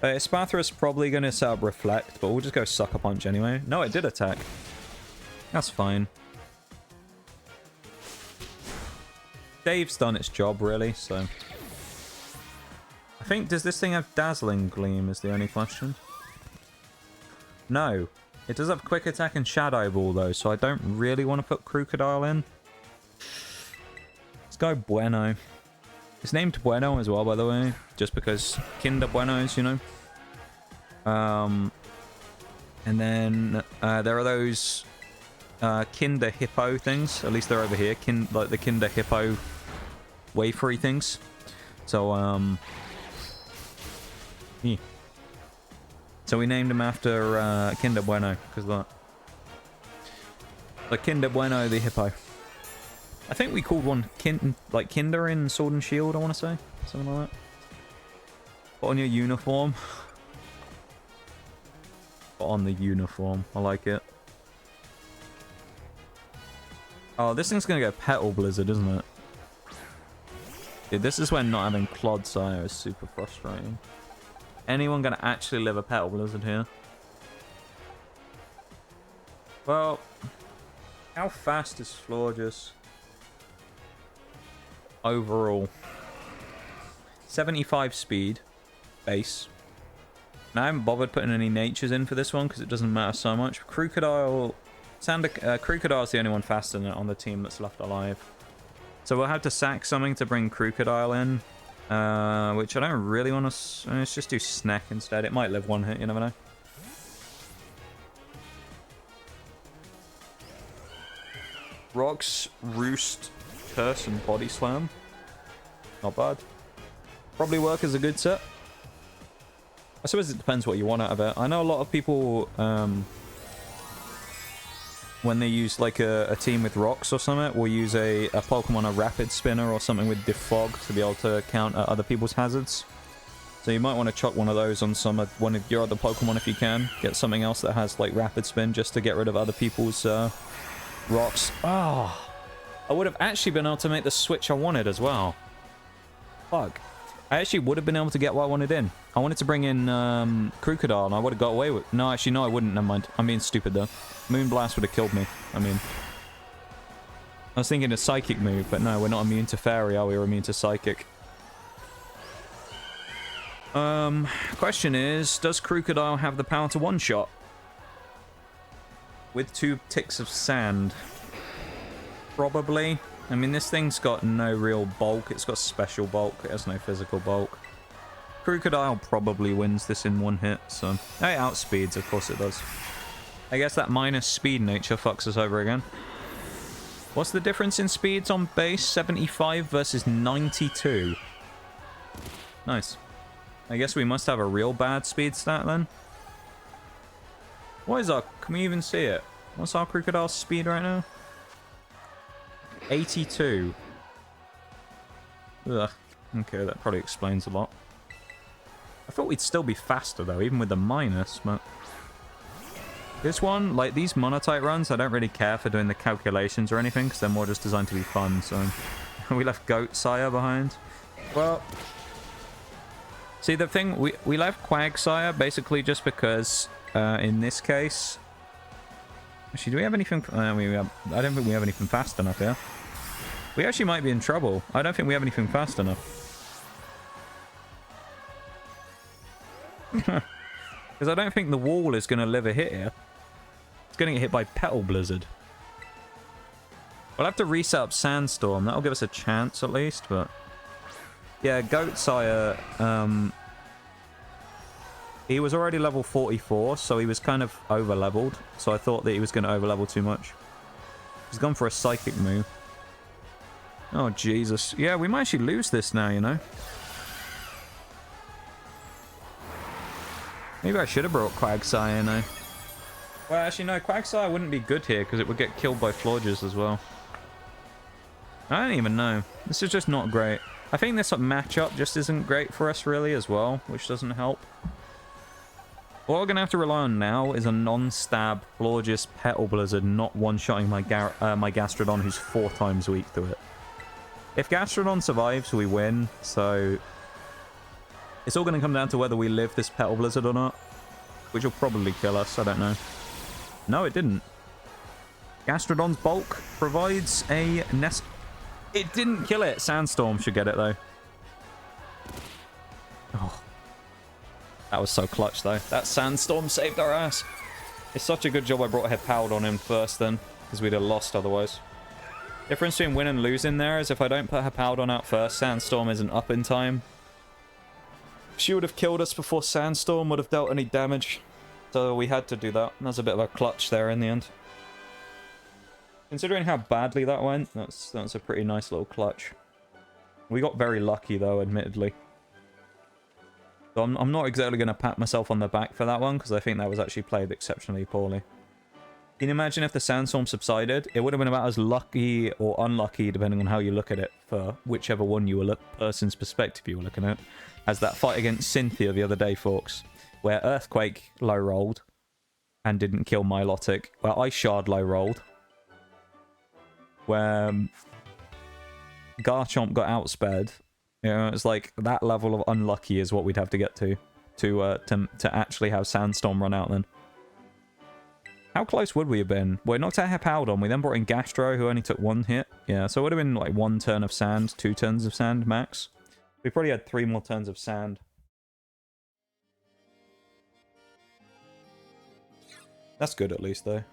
Spathra's probably going to set up Reflect, but we'll just go Sucker Punch anyway. No, it did attack. That's fine. Dave's done its job, really, so... I think, does this thing have Dazzling Gleam is the only question? No. It does have Quick Attack and Shadow Ball, though, so I don't really want to put Crocodile in. Let's go Bueno. It's named Bueno as well, by the way, just because Kinder Buenos, you know. And then there are those Kinder Hippo things. At least they're over here, like the Kinder Hippo wafery things. So yeah. So we named him after Kinder Bueno because that. The Kinder Bueno the hippo. I think we called one Kinder in Sword and Shield, I want to say. Something like that. Put on your uniform. Put on the uniform. I like it. Oh, this thing's going to go Petal Blizzard, isn't it? Dude, this is when not having Quagsire is super frustrating. Anyone going to actually live a Petal Blizzard here? Well, how fast is Florges? Overall. 75 speed. Base. Now, I haven't bothered putting any natures in for this one because it doesn't matter so much. Crocodile's the only one faster than it on the team that's left alive. So we'll have to sack something to bring Crocodile in. Which I don't really want to... Let's just do Snack instead. It might live one hit, you never know. Rocks, Roost, Curse, and Body Slam. Not bad. Probably work as a good set. I suppose it depends what you want out of it. I know a lot of people, when they use like a team with rocks or something, will use a Pokemon, a Rapid Spinner or something with Defog to be able to counter other people's hazards. So you might want to chuck one of those on one of your other Pokemon if you can. Get something else that has like Rapid Spin just to get rid of other people's rocks. Oh, I would have actually been able to make the switch I wanted as well. Fuck. I actually would have been able to get what I wanted in. I wanted to bring in Crocodile and I would have got away with... No, actually, no, I wouldn't. Never mind. I'm being stupid, though. Moonblast would have killed me. I mean... I was thinking a Psychic move, but no, we're not immune to Fairy, are we? We're immune to Psychic. Question is, does Crocodile have the power to one-shot? With 2 ticks of sand? Probably. I mean, this thing's got no real bulk. It's got special bulk. It has no physical bulk. Crocodile probably wins this in one hit, so... It outspeeds, of course it does. I guess that minus speed nature fucks us over again. What's the difference in speeds on base? 75 versus 92. Nice. I guess we must have a real bad speed stat then. What is our... Can we even see it? What's our Crocodile's speed right now? 82. Ugh. Okay, that probably explains a lot. I thought we'd still be faster though, even with the minus, but... This one, like these Monotype runs, I don't really care for doing the calculations or anything, because they're more just designed to be fun, so... We left Goatsire behind. Well... See, the thing, we left Quagsire basically just because, in this case... Actually, do we have anything... I don't think we have anything fast enough here. We actually might be in trouble. I don't think we have anything fast enough. Because I don't think the wall is going to live a hit here. It's going to get hit by Petal Blizzard. We'll have to reset up Sandstorm. That'll give us a chance at least, but... Yeah, Goatsire, he was already level 44, so he was kind of over-leveled. So I thought that he was going to over-level too much. He's gone for a Psychic move. Oh, Jesus. Yeah, we might actually lose this now, you know. Maybe I should have brought Quagsire now. Well, actually, no. Quagsire wouldn't be good here because it would get killed by Florges as well. I don't even know. This is just not great. I think this matchup just isn't great for us, really, as well, which doesn't help. What we're going to have to rely on now is a non-stab Florges Petal Blizzard not one-shotting my Gastrodon, who's 4 times weak to it. If Gastrodon survives, we win, so... It's all going to come down to whether we live this Petal Blizzard or not, which will probably kill us. I don't know. No, it didn't. Gastrodon's bulk provides a nest. It didn't kill it. Sandstorm should get it, though. Oh. That was so clutch, though. That Sandstorm saved our ass. It's such a good job I brought a Hepald on him first, then, because we'd have lost otherwise. Difference between win and lose in there is if I don't put Hepaldon out first, Sandstorm isn't up in time. She would have killed us before Sandstorm would have dealt any damage. So we had to do that. That's a bit of a clutch there in the end. Considering how badly that went, that's a pretty nice little clutch. We got very lucky though, admittedly. So I'm not exactly going to pat myself on the back for that one, because I think that was actually played exceptionally poorly. Can you imagine if the Sandstorm subsided? It would have been about as lucky or unlucky, depending on how you look at it, for whichever one you were person's perspective you were looking at, as that fight against Cynthia the other day, folks, where Earthquake low rolled and didn't kill Milotic, where Ice Shard low rolled, where Garchomp got outspared. You know, it's like that level of unlucky is what we'd have to get to actually have Sandstorm run out then. How close would we have been? We knocked out Hepaldon. We then brought in Gastro, who only took 1 hit. Yeah, so it would have been like 1 turn of sand, 2 turns of sand max. We probably had 3 more turns of sand. That's good at least, though.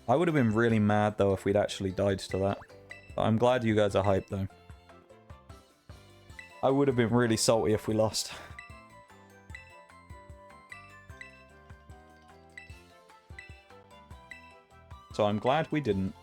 I would have been really mad, though, if we'd actually died to that. But I'm glad you guys are hyped, though. I would have been really salty if we lost. So I'm glad we didn't.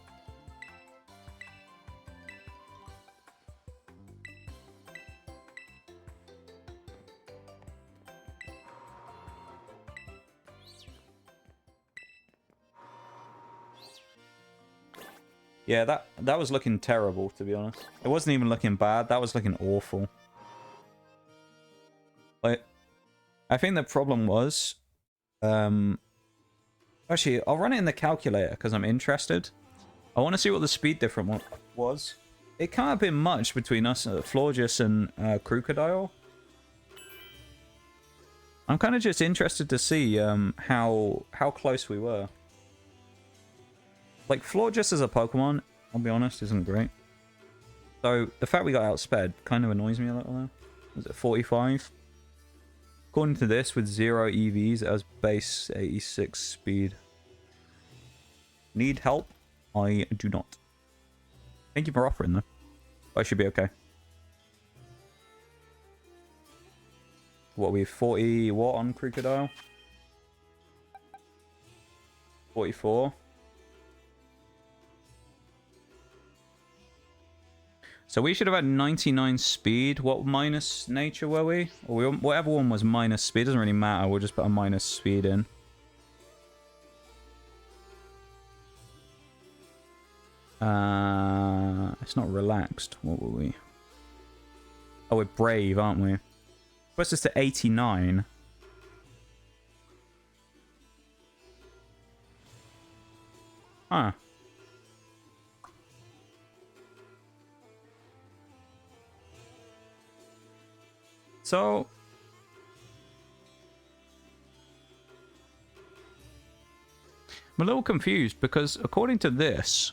Yeah, that was looking terrible, to be honest. It wasn't even looking bad. That was looking awful. Like, I think the problem was... Actually, I'll run it in the calculator, because I'm interested. I want to see what the speed difference was. It can't have been much between us, Florges and Crocodile. I'm kind of just interested to see how close we were. Like, Florges as a Pokemon, I'll be honest, isn't great. So, the fact we got outsped kind of annoys me a little there. Was it 45? According to this, with 0 EVs, it has base 86 speed. Need help? I do not. Thank you for offering, though. I should be okay. What are we, 40 what on Crocodile? 44. So we should have had 99 speed. What minus nature were we? Or whatever one was minus speed. Doesn't really matter. We'll just put a minus speed in. It's not relaxed. What were we? Oh, we're brave, aren't we? Puts us to 89. Huh. So, I'm a little confused because according to this,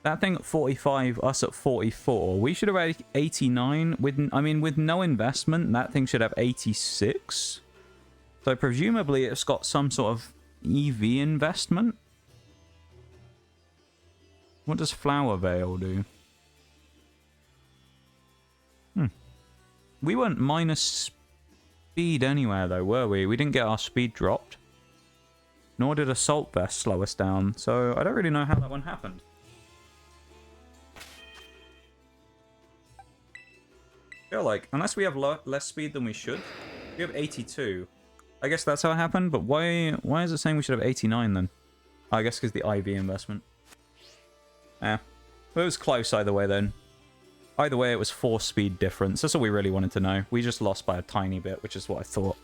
that thing at 45, us at 44, we should have had 89. With no investment, that thing should have 86. So presumably it's got some sort of EV investment. What does Flower Veil do? We weren't minus speed anywhere, though, were we? We didn't get our speed dropped. Nor did Assault Vest slow us down, so I don't really know how that one happened. I feel like, unless we have less speed than we should, we have 82. I guess that's how it happened, but why is it saying we should have 89 then? I guess because the IV investment. Yeah. Well, it was close either way then. Either way, it was 4 speed difference. That's all we really wanted to know. We just lost by a tiny bit, which is what I thought.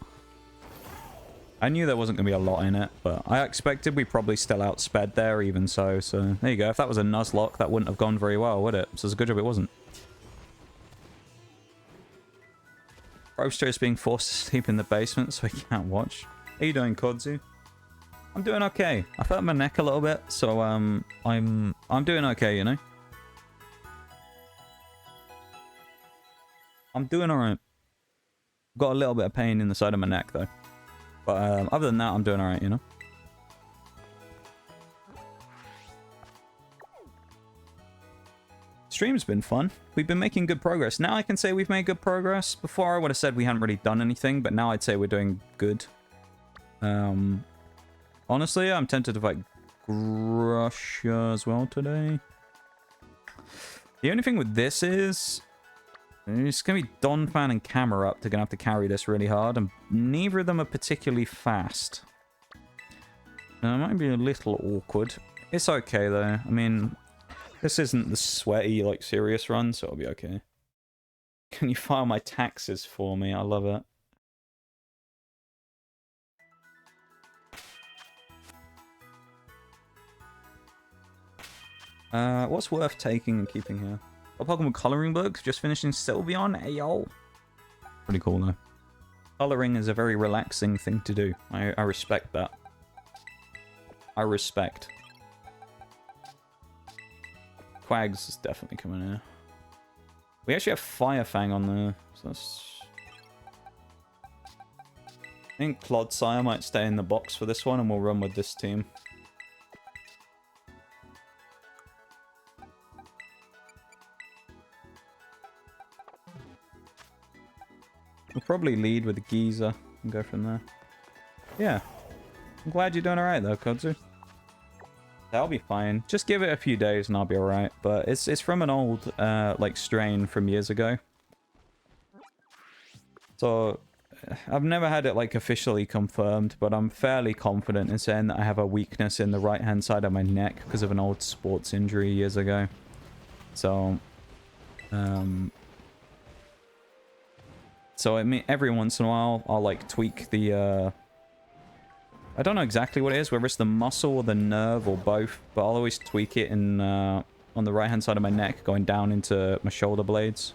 I knew there wasn't going to be a lot in it, but I expected we probably still outsped there even so. So there you go. If that was a nuzlocke, that wouldn't have gone very well, would it? So it's a good job it wasn't. Roaster is being forced to sleep in the basement so he can't watch. How you doing, Kodzu? I'm doing okay. I hurt my neck a little bit, so I'm doing okay, you know? I'm doing alright. Got a little bit of pain in the side of my neck though. But other than that, I'm doing alright, you know? Stream's been fun. We've been making good progress. Now I can say we've made good progress. Before I would have said we hadn't really done anything, but now I'd say we're doing good. Honestly, I'm tempted to fight Grusha as well today. The only thing with this is... it's going to be Donphan and Camerupt. They're going to have to carry this really hard, and neither of them are particularly fast. It might be a little awkward. It's okay, though. I mean, this isn't the sweaty, like, serious run, so it'll be okay. Can you file my taxes for me? I love it. What's worth taking and keeping here? A Pokemon coloring book. Just finishing Sylveon. Ayo. Pretty cool though. Coloring is a very relaxing thing to do. I respect that. I respect. Quags is definitely coming here. We actually have Firefang on there. So that's... I think Clodsire might stay in the box for this one and we'll run with this team. We'll probably lead with the Geezer and go from there. Yeah. I'm glad you're doing alright though, Kodzu. That'll be fine. Just give it a few days and I'll be alright. But it's from an old like strain from years ago. So I've never had it like officially confirmed, but I'm fairly confident in saying that I have a weakness in the right hand side of my neck because of an old sports injury years ago. So So I mean, every once in a while, I'll like tweak the, I don't know exactly what it is, whether it's the muscle or the nerve or both, but I'll always tweak it in, on the right-hand side of my neck, going down into my shoulder blades.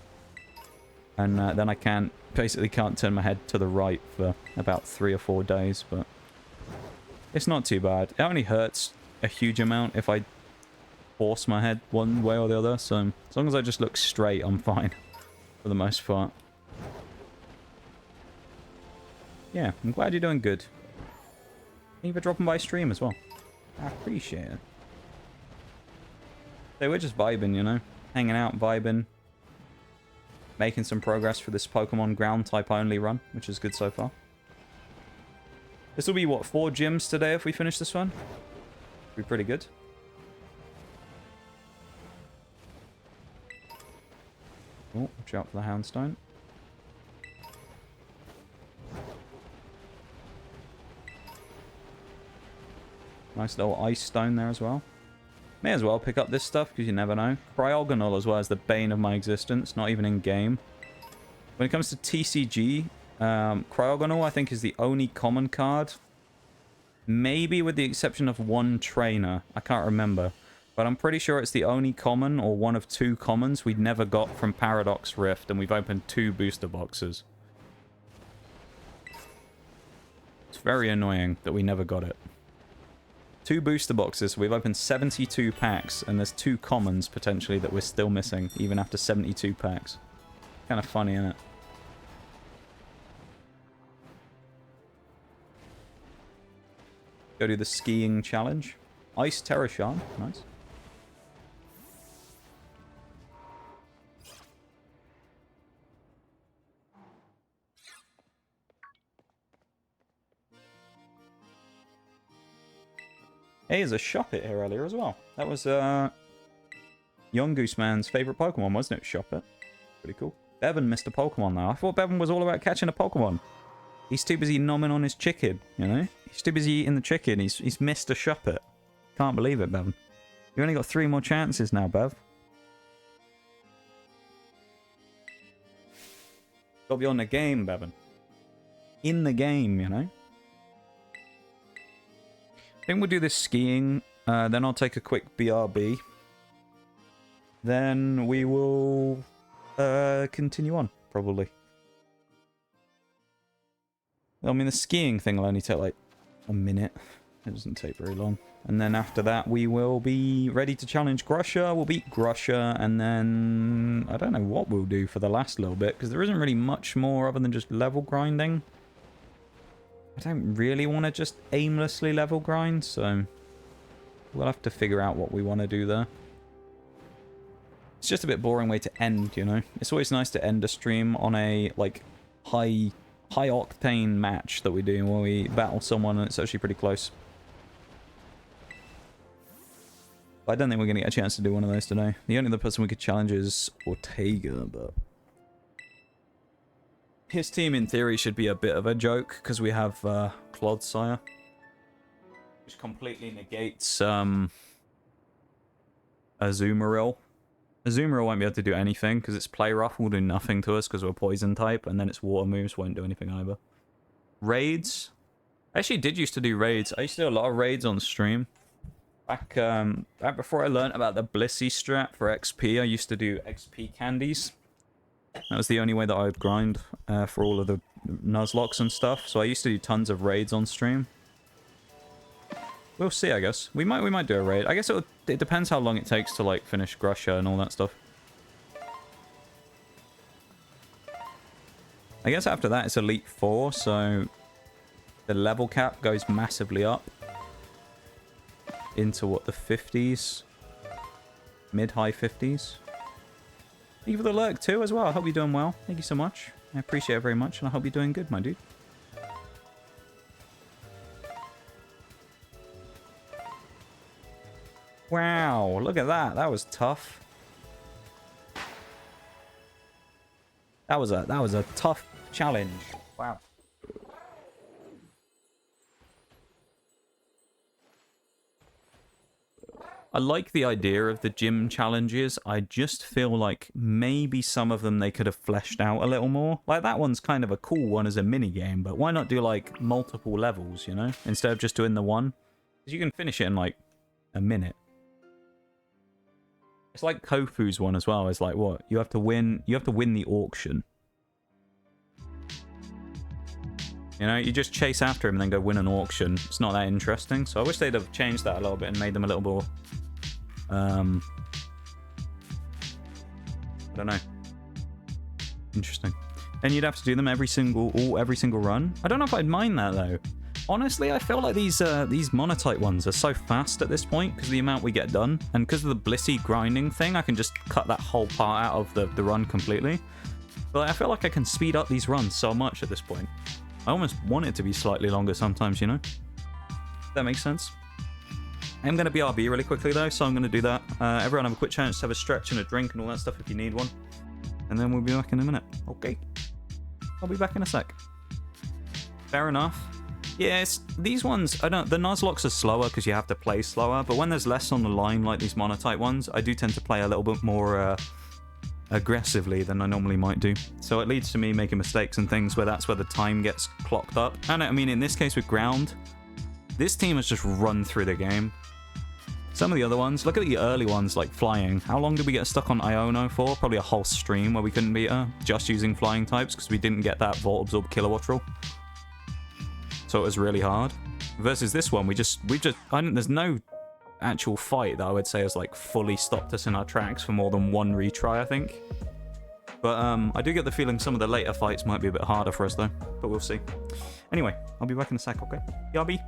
And then I basically can't turn my head to the right for about 3 or 4 days, but it's not too bad. It only hurts a huge amount if I force my head one way or the other, so as long as I just look straight, I'm fine, for the most part. Yeah, I'm glad you're doing good. Thank you for dropping by stream as well. I appreciate it. So we're just vibing, you know? Hanging out, vibing. Making some progress for this Pokemon ground type only run, which is good so far. This will be, what, 4 gyms today if we finish this one? Be pretty good. Oh, watch out for the Houndstone. Nice little ice stone there as well. May as well pick up this stuff because you never know. Cryogonal as well as the bane of my existence, not even in game. When it comes to TCG, Cryogonal I think is the only common card. Maybe with the exception of one trainer. I can't remember. But I'm pretty sure it's the only common or one of 2 commons we'd never got from Paradox Rift, and we've opened 2 booster boxes. It's very annoying that we never got it. 2 booster boxes, we've opened 72 packs, and there's 2 commons potentially that we're still missing, even after 72 packs. Kind of funny, isn't it? Go do the skiing challenge. Ice Terror Shard, nice. Hey, there's a Shuppet here earlier as well. That was Young Goose Man's favourite Pokemon, wasn't it? Shuppet. Pretty cool. Bevan missed a Pokemon though. I thought Bevan was all about catching a Pokemon. He's too busy nomming on his chicken, you know? He's too busy eating the chicken. He's missed a Shuppet. Can't believe it, Bevan. You only got 3 more chances now, Bev. Gotta be on the game, Bevan. In the game, you know? think we'll do this skiing. Then I'll take a quick BRB. Then we will continue on, probably. I mean, the skiing thing will only take like a minute. It doesn't take very long. And then after that, we will be ready to challenge Grusha. We'll beat Grusha, and then I don't know what we'll do for the last little bit, because there isn't really much more other than just level grinding. I don't really want to just aimlessly level grind, so we'll have to figure out what we want to do there. It's just a bit boring way to end, you know? It's always nice to end a stream on a, like, high octane match that we do when we battle someone and it's actually pretty close. But I don't think we're going to get a chance to do one of those today. The only other person we could challenge is Ortega, but his team in theory should be a bit of a joke because we have Quagsire, which completely negates Azumarill. Azumarill won't be able to do anything because its Play Rough will do nothing to us because we're Poison type, and then its Water moves won't do anything either. Raids. I actually did used to do raids. I used to do a lot of raids on stream. Back before I learned about the Blissey strat for XP, I used to do XP candies. That was the only way that I would grind for all of the nuzlocks and stuff. So I used to do tons of raids on stream. We'll see, I guess. We might do a raid. I guess it depends how long it takes to like finish Grusha and all that stuff. I guess after that it's Elite 4, so the level cap goes massively up into what, the 50s? Mid-high 50s? Thank you for the lurk too as well. I hope you're doing well. Thank you so much. I appreciate it very much, and I hope you're doing good, my dude. Wow, look at that. That was tough. That was a tough challenge. Wow. I like the idea of the gym challenges. I just feel like maybe some of them they could have fleshed out a little more. Like that one's kind of a cool one as a mini game, but why not do like multiple levels, you know, instead of just doing the one? Because you can finish it in like a minute. It's like Kofu's one as well. It's like what? You have to win the auction. You know, you just chase after him and then go win an auction. It's not that interesting. So I wish they'd have changed that a little bit and made them a little more I don't know. Interesting. And you'd have to do them every single run. I don't know if I'd mind that though. Honestly, I feel like these Monotype ones are so fast at this point because of the amount we get done. And because of the Blissey grinding thing, I can just cut that whole part out of the run completely. But I feel like I can speed up these runs so much at this point. I almost want it to be slightly longer sometimes, you know? That makes sense. I'm going to BRB really quickly though, so I'm going to do that. Everyone have a quick chance to have a stretch and a drink and all that stuff if you need one. And then we'll be back in a minute. Okay. I'll be back in a sec. Fair enough. Yeah, these ones, I don't. The nuzlocks are slower because you have to play slower, but when there's less on the line like these Monotype ones, I do tend to play a little bit more aggressively than I normally might do. So it leads to me making mistakes and things where that's where the time gets clocked up. And I mean, in this case with ground, this team has just run through the game. Some of the other ones, look at the early ones like flying. How long did we get stuck on Iono for? Probably a whole stream where we couldn't beat her just using flying types because we didn't get that Volt Absorb Kilowatt roll. So it was really hard. Versus this one, there's no actual fight that I would say has like fully stopped us in our tracks for more than one retry, I think. But I do get the feeling some of the later fights might be a bit harder for us though, but we'll see. Anyway, I'll be back in a sec, okay? Yabby.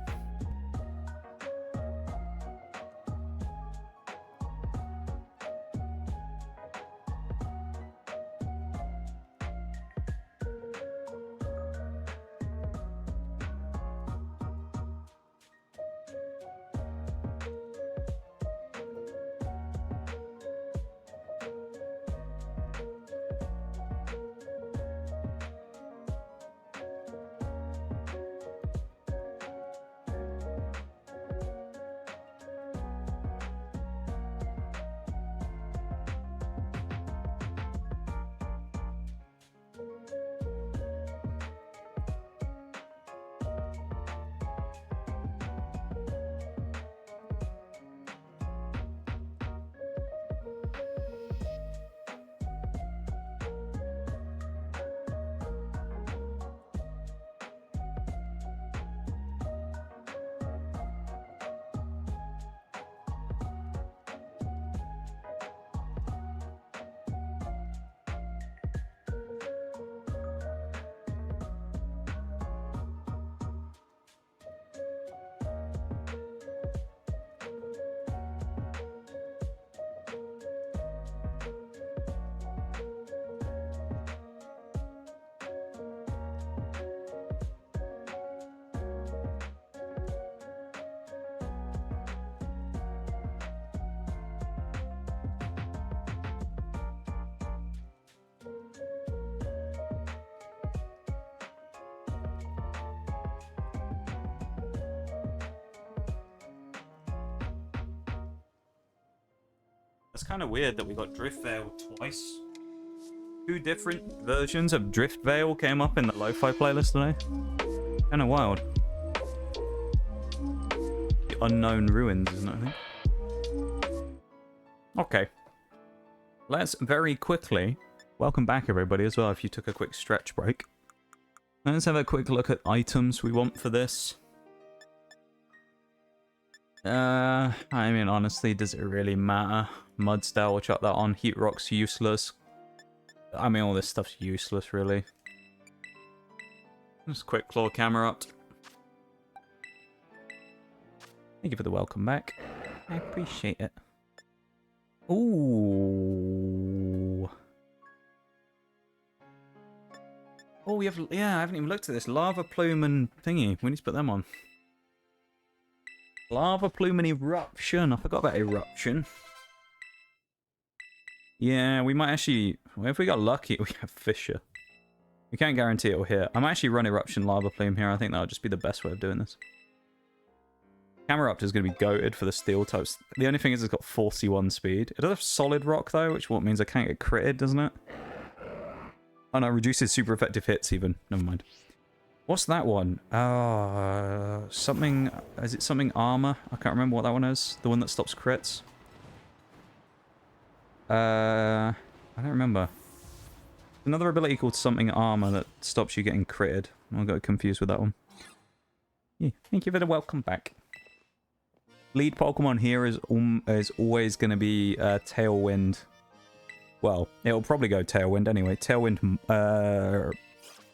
It's kind of weird that we got Drift Veil twice. Two different versions of Drift Veil came up in the lo-fi playlist today. Kind of wild. The Unknown Ruins, isn't it, I think? Okay. Let's very quickly... Welcome back, everybody, as well, if you took a quick stretch break. Let's have a quick look at items we want for this. I mean, honestly, does it really matter? Mudsdale, we'll chuck that on. Heat Rock's useless. I mean, all this stuff's useless, really. Just quick claw camera up. Thank you for the welcome back. I appreciate it. Ooh. Oh, we have... Yeah, I haven't even looked at this. Lava Plume and thingy. We need to put them on. Lava Plume and Eruption. I forgot about Eruption. Yeah, we might actually... Well, if we got lucky, we have Fissure. We can't guarantee it'll hit. I might actually run Eruption Lava Plume here. I think that'll just be the best way of doing this. Camerupt is going to be goated for the steel types. The only thing is it's got 41 speed. It does have Solid Rock, though, which means I can't get critted, doesn't it? Oh, no, reduces super effective hits, even. Never mind. What's that one? Something... Is it something armor? I can't remember what that one is. The one that stops crits. I don't remember. Another ability called something armor that stops you getting critted. I got confused with that one. Yeah, thank you for the welcome back. Lead Pokemon here is always going to be Tailwind. Well, it'll probably go Tailwind anyway. Tailwind,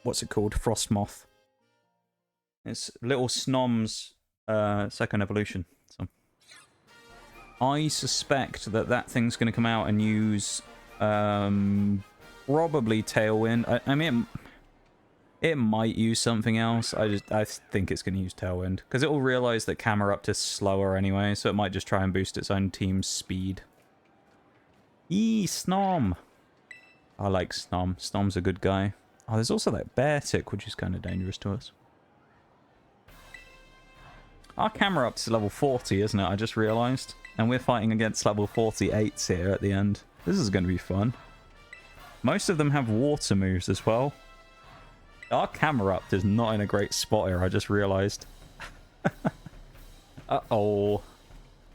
what's it called? Frostmoth. It's Little Snom's second evolution. So I suspect that thing's going to come out and use probably Tailwind. I mean, it might use something else. I think it's going to use Tailwind because it will realize that Camerupt is slower anyway, so it might just try and boost its own team's speed. Snom. I like Snom. Snom's a good guy. Oh, there's also that Bear Tick, which is kind of dangerous to us. Our Camerupt is level 40, isn't it? I just realised. And we're fighting against level 48s here at the end. This is going to be fun. Most of them have water moves as well. Our Camerupt is not in a great spot here, I just realised. Uh-oh.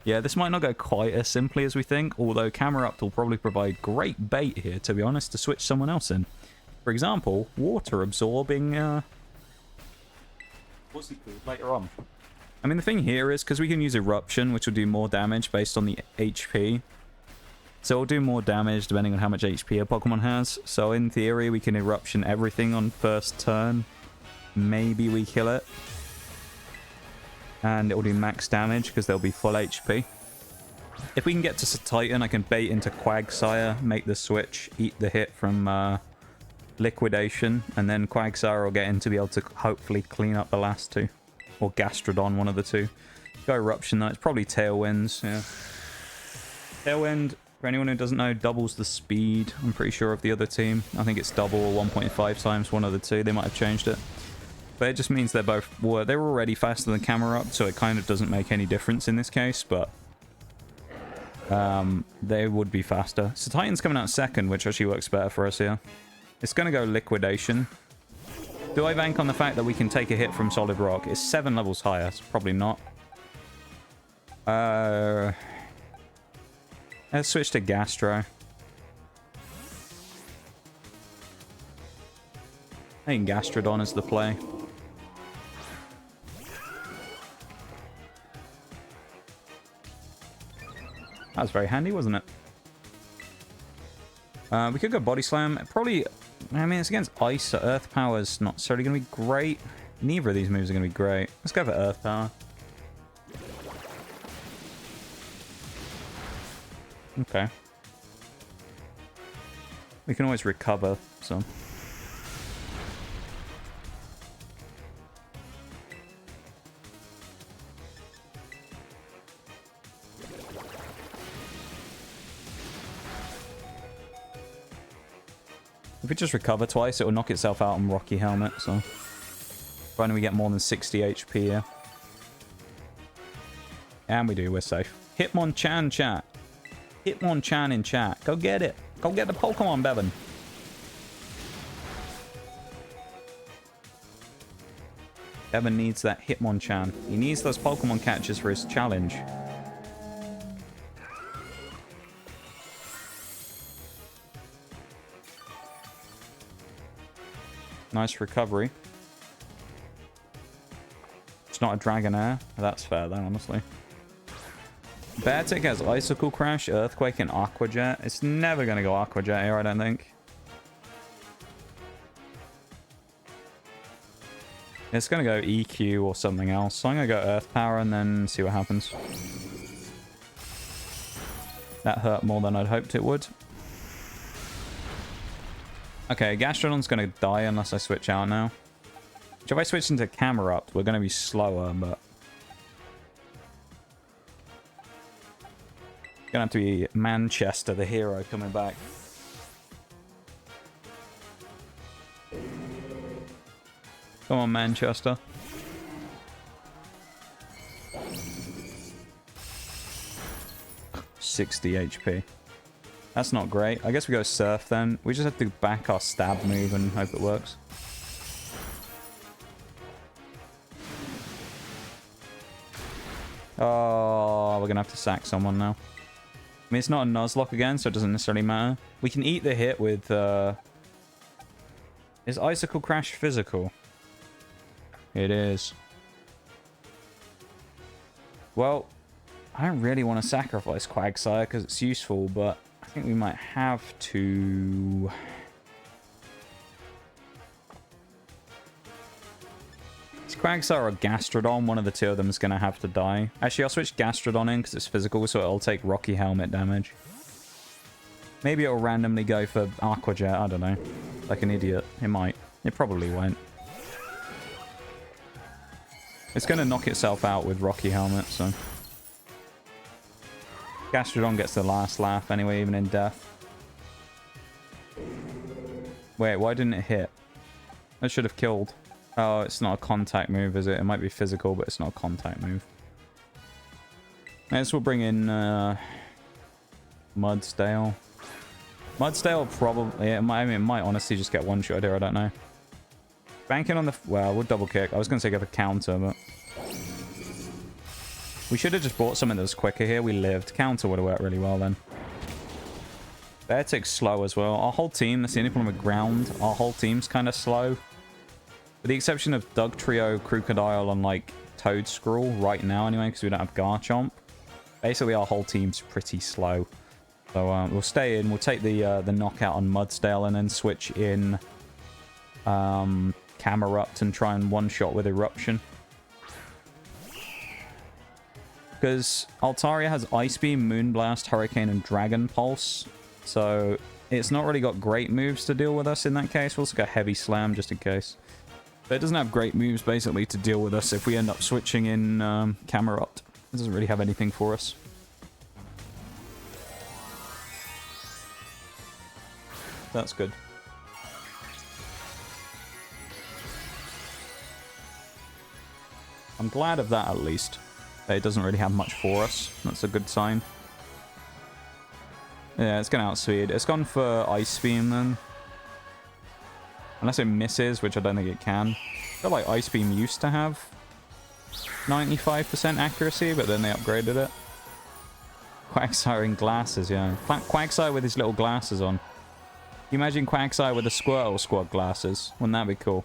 Yeah, this might not go quite as simply as we think, although Camerupt will probably provide great bait here, to be honest, to switch someone else in. For example, water absorbing... What's he called? Later on. I mean, the thing here is, because we can use Eruption, which will do more damage based on the HP. So it'll do more damage depending on how much HP a Pokemon has. So in theory, we can Eruption everything on first turn. Maybe we kill it. And it will do max damage because they'll be full HP. If we can get to Titan, I can bait into Quagsire, make the switch, eat the hit from Liquidation, and then Quagsire will get in to be able to hopefully clean up the last two. Or Gastrodon, one of the two. Go Eruption though, it's probably Tailwinds, yeah. Tailwind, for anyone who doesn't know, doubles the speed, I'm pretty sure, of the other team. I think it's double or 1.5 times one of the two, they might have changed it. But it just means they're already faster than Camerupt, so it kind of doesn't make any difference in this case, but they would be faster. So Titan's coming out second, which actually works better for us here. It's going to go Liquidation. Do I bank on the fact that we can take a hit from Solid Rock? It's 7 levels higher, so probably not. Let's switch to Gastro. I think Gastrodon is the play. That was very handy, wasn't it? We could go Body Slam. Probably, I mean, it's against Ice, so Earth Power is not necessarily going to be great. Neither of these moves are going to be great. Let's go for Earth Power. Okay. We can always recover, so... If we just recover twice, it will knock itself out on Rocky Helmet, so... Finally we get more than 60 HP here. And we do, we're safe. Hitmonchan chat. Hitmonchan in chat. Go get it. Go get the Pokemon, Bevan. Bevan needs that Hitmonchan. He needs those Pokemon catches for his challenge. Nice recovery. It's not a Dragonair. That's fair though, honestly. Beartic has Icicle Crash, Earthquake, and Aqua Jet. It's never going to go Aqua Jet here, I don't think. It's going to go EQ or something else. So I'm going to go Earth Power and then see what happens. That hurt more than I'd hoped it would. Okay, Gastrodon's going to die unless I switch out now. Which if I switch into Camerupt, we're going to be slower, but... Gonna have to be Manchester, the hero, coming back. Come on, Manchester. $60 HP. That's not great. I guess we go Surf then. We just have to back our stab move and hope it works. Oh, we're gonna have to sack someone now. I mean, it's not a Nuzlocke again, so it doesn't necessarily matter. We can eat the hit with... Is Icicle Crash physical? It is. Well, I don't really want to sacrifice Quagsire because it's useful, but I think we might have to... It's Quagsire or Gastrodon. One of the two of them is going to have to die. Actually, I'll switch Gastrodon in because it's physical, so it'll take Rocky Helmet damage. Maybe it'll randomly go for Aqua Jet. I don't know. Like an idiot. It might. It probably won't. It's going to knock itself out with Rocky Helmet, so... Gastrodon gets the last laugh anyway, even in death. Wait, why didn't it hit? It should have killed. Oh, it's not a contact move, is it? It might be physical, but it's not a contact move. Next, we'll bring in Mudsdale. Mudsdale probably... I mean, it might honestly just get one-shot here, I don't know. Banking on the... Well, we'll double kick. I was going to say get a counter, but... We should have just bought something that was quicker here. We lived. Counter would have worked really well then. Beartic's slow as well. Our whole team, that's the only problem with ground. Our whole team's kind of slow. With the exception of Dugtrio, Crocodile, and like Toadscruel right now anyway, because we don't have Garchomp. Basically, our whole team's pretty slow. So we'll stay in. We'll take the knockout on Mudsdale and then switch in Camerupt and try and one-shot with Eruption. Because Altaria has Ice Beam, Moonblast, Hurricane, and Dragon Pulse. So it's not really got great moves to deal with us in that case. We'll also go Heavy Slam just in case. But it doesn't have great moves basically to deal with us if we end up switching in Camerupt. It doesn't really have anything for us. That's good. I'm glad of that at least. It doesn't really have much for us. That's a good sign. Yeah, it's going to outspeed. It's gone for Ice Beam then. Unless it misses, which I don't think it can. I feel like Ice Beam used to have 95% accuracy, but then they upgraded it. Quagsire in glasses, yeah. Quagsire with his little glasses on. Can you imagine Quagsire with the Squirtle Squad glasses? Wouldn't that be cool?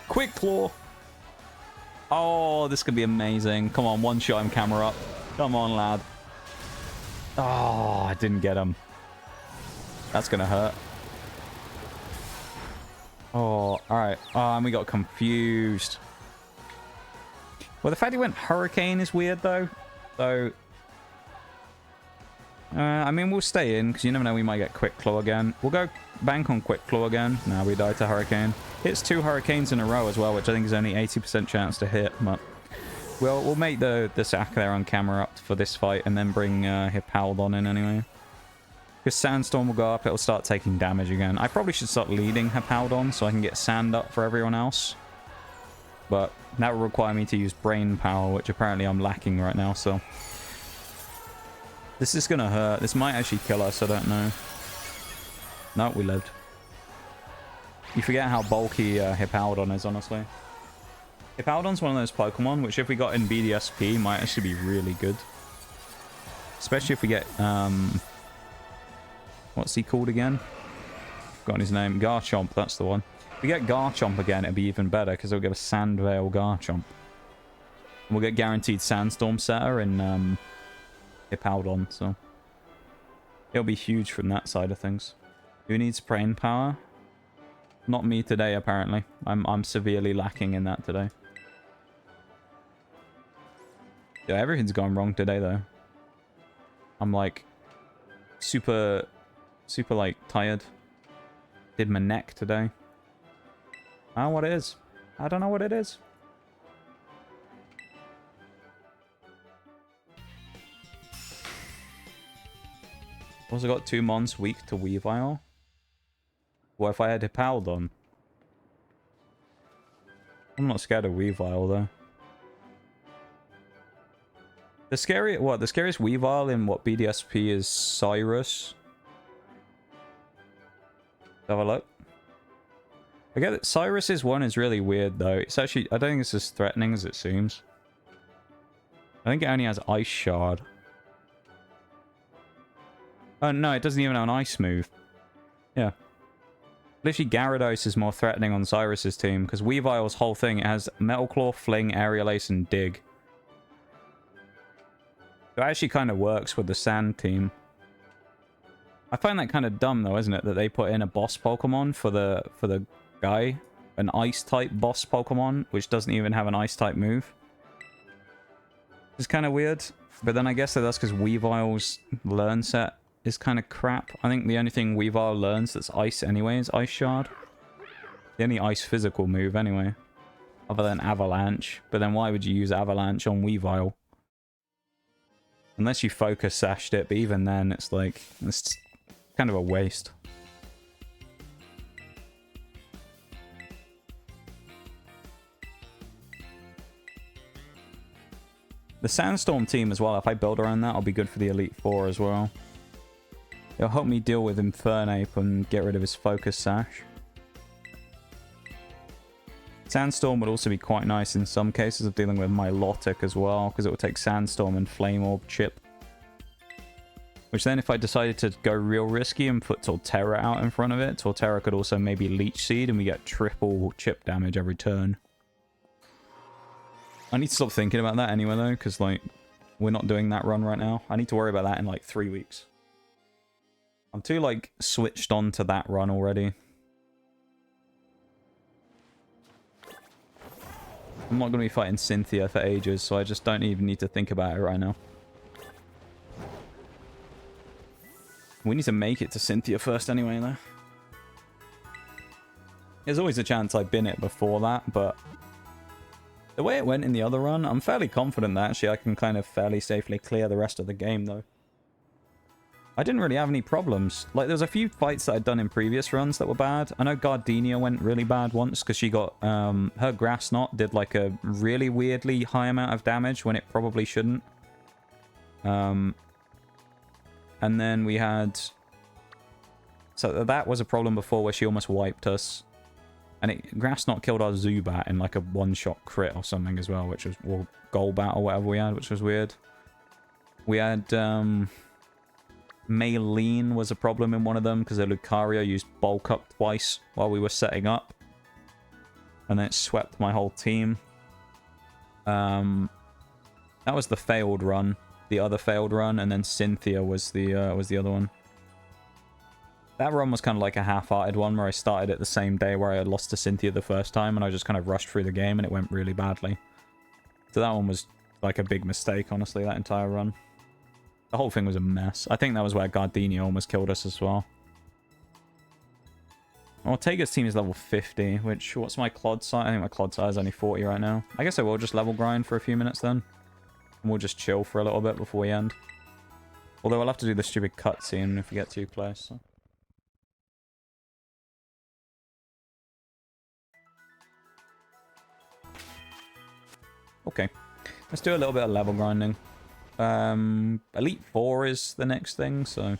Quick Claw. Oh, this could be amazing. Come on, one shot him, Camerupt. Come on, lad. Oh, I didn't get him. That's going to hurt. Oh, alright. Oh, and we got confused. Well, the fact he went Hurricane is weird, though. So, I mean, we'll stay in, because you never know, we might get Quick Claw again. We'll go bank on Quick Claw again. Now we die to Hurricane. Hits 2 Hurricanes in a row as well, which I think is only 80% chance to hit, but we'll make the sack there on Camerupt for this fight, and then bring Hippowdon in anyway. Because Sandstorm will go up, it'll start taking damage again. I probably should start leading Hippowdon so I can get sand up for everyone else. But that will require me to use brain power, which apparently I'm lacking right now, so... This is gonna hurt. This might actually kill us, I don't know. No, we lived. You forget how bulky Hippowdon is, honestly. Hippowdon's one of those Pokemon, which if we got in BDSP, might actually be really good. Especially if we get, what's he called again? Forgotten his name. Garchomp, that's the one. If we get Garchomp again, it'd be even better, because it'll give us Sandvale Garchomp. And we'll get guaranteed Sandstorm Setter in Hippowdon, so... It'll be huge from that side of things. Who needs brain power? Not me today, apparently. I'm severely lacking in that today. Yeah, everything's gone wrong today, though. I'm, like, super, like, tired. Did my neck today. I don't know what it is. I don't know what it is. Also got 2 months weak to Weavile. What if I had Hippowdon? I'm not scared of Weavile, though. The scariest Weavile in what BDSP is Cyrus. Have a look. I get that Cyrus's one is really weird, though. It's actually, I don't think it's as threatening as it seems. I think it only has Ice Shard. Oh, no, it doesn't even have an Ice move. Yeah. Literally, Gyarados is more threatening on Cyrus's team, because Weavile's whole thing, it has Metal Claw, Fling, Aerial Ace, and Dig. It actually kind of works with the Sand team. I find that kind of dumb, though, isn't it? That they put in a boss Pokemon for the guy. An Ice-type boss Pokemon, which doesn't even have an Ice-type move. It's kind of weird. But then I guess that's because Weavile's learn set is kind of crap. I think the only thing Weavile learns that's Ice anyway is Ice Shard. The only Ice physical move anyway. Other than Avalanche. But then why would you use Avalanche on Weavile? Unless you focus sashed it, but even then it's like... It's kind of a waste. The Sandstorm team as well, if I build around that, I'll be good for the Elite Four as well. It'll help me deal with Infernape and get rid of his Focus Sash. Sandstorm would also be quite nice in some cases of dealing with Milotic as well, because it will take Sandstorm and Flame Orb Chip. Which then, if I decided to go real risky and put Torterra out in front of it, Torterra could also maybe Leech Seed and we get triple chip damage every turn. I need to stop thinking about that anyway, though, because, like, we're not doing that run right now. I need to worry about that in, like, 3 weeks. I'm too, like, switched on to that run already. I'm not going to be fighting Cynthia for ages, so I just don't even need to think about it right now. We need to make it to Cynthia first anyway, though. There's always a chance I bin it before that, but... The way it went in the other run, I'm fairly confident that actually I can kind of fairly safely clear the rest of the game, though. I didn't really have any problems. Like, there was a few fights that I'd done in previous runs that were bad. I know Gardenia went really bad once, because she got... her Grass Knot did, like, a really weirdly high amount of damage when it probably shouldn't. And then we had... So that was a problem before where she almost wiped us. And Grass Knot killed our Zubat in like a one-shot crit or something as well, which was... Or Golbat or whatever we had, which was weird. We had... Maylene was a problem in one of them because the Lucario used Bulk Up twice while we were setting up. And then it swept my whole team. That was the failed run. The other failed run, and then Cynthia was the other one. That run was kind of like a half-hearted one where I started it the same day where I had lost to Cynthia the first time, and I just kind of rushed through the game and it went really badly. So that one was like a big mistake, honestly, that entire run. The whole thing was a mess. I think that was where Gardenia almost killed us as well. Ortega's team is level 50, which, what's my Clodsire? I think my Clodsire is only 40 right now. I guess I will just level grind for a few minutes then. And we'll just chill for a little bit before we end. Although I'll have to do the stupid cutscene if we get too close. So. Okay. Let's do a little bit of level grinding. Elite 4 is the next thing, so...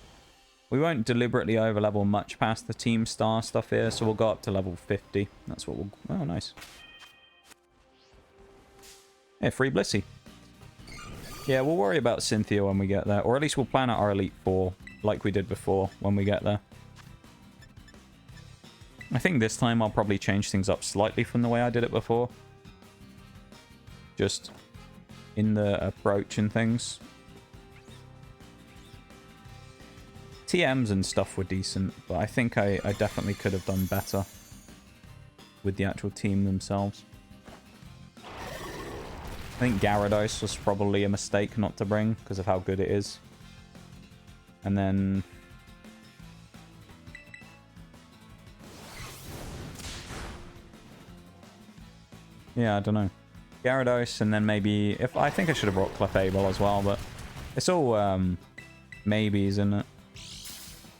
We won't deliberately overlevel much past the Team Star stuff here, so we'll go up to level 50. That's what we'll... Oh, nice. Yeah, free Blissey. Yeah, we'll worry about Cynthia when we get there. Or at least we'll plan out our Elite 4, like we did before, when we get there. I think this time I'll probably change things up slightly from the way I did it before. Just in the approach and things. TMs and stuff were decent, but I think I definitely could have done better with the actual team themselves. I think Gyarados was probably a mistake not to bring because of how good it is. And then... yeah, I don't know. Gyarados, and then maybe... if I think I should have brought Clefable as well, but... it's all maybes, isn't it?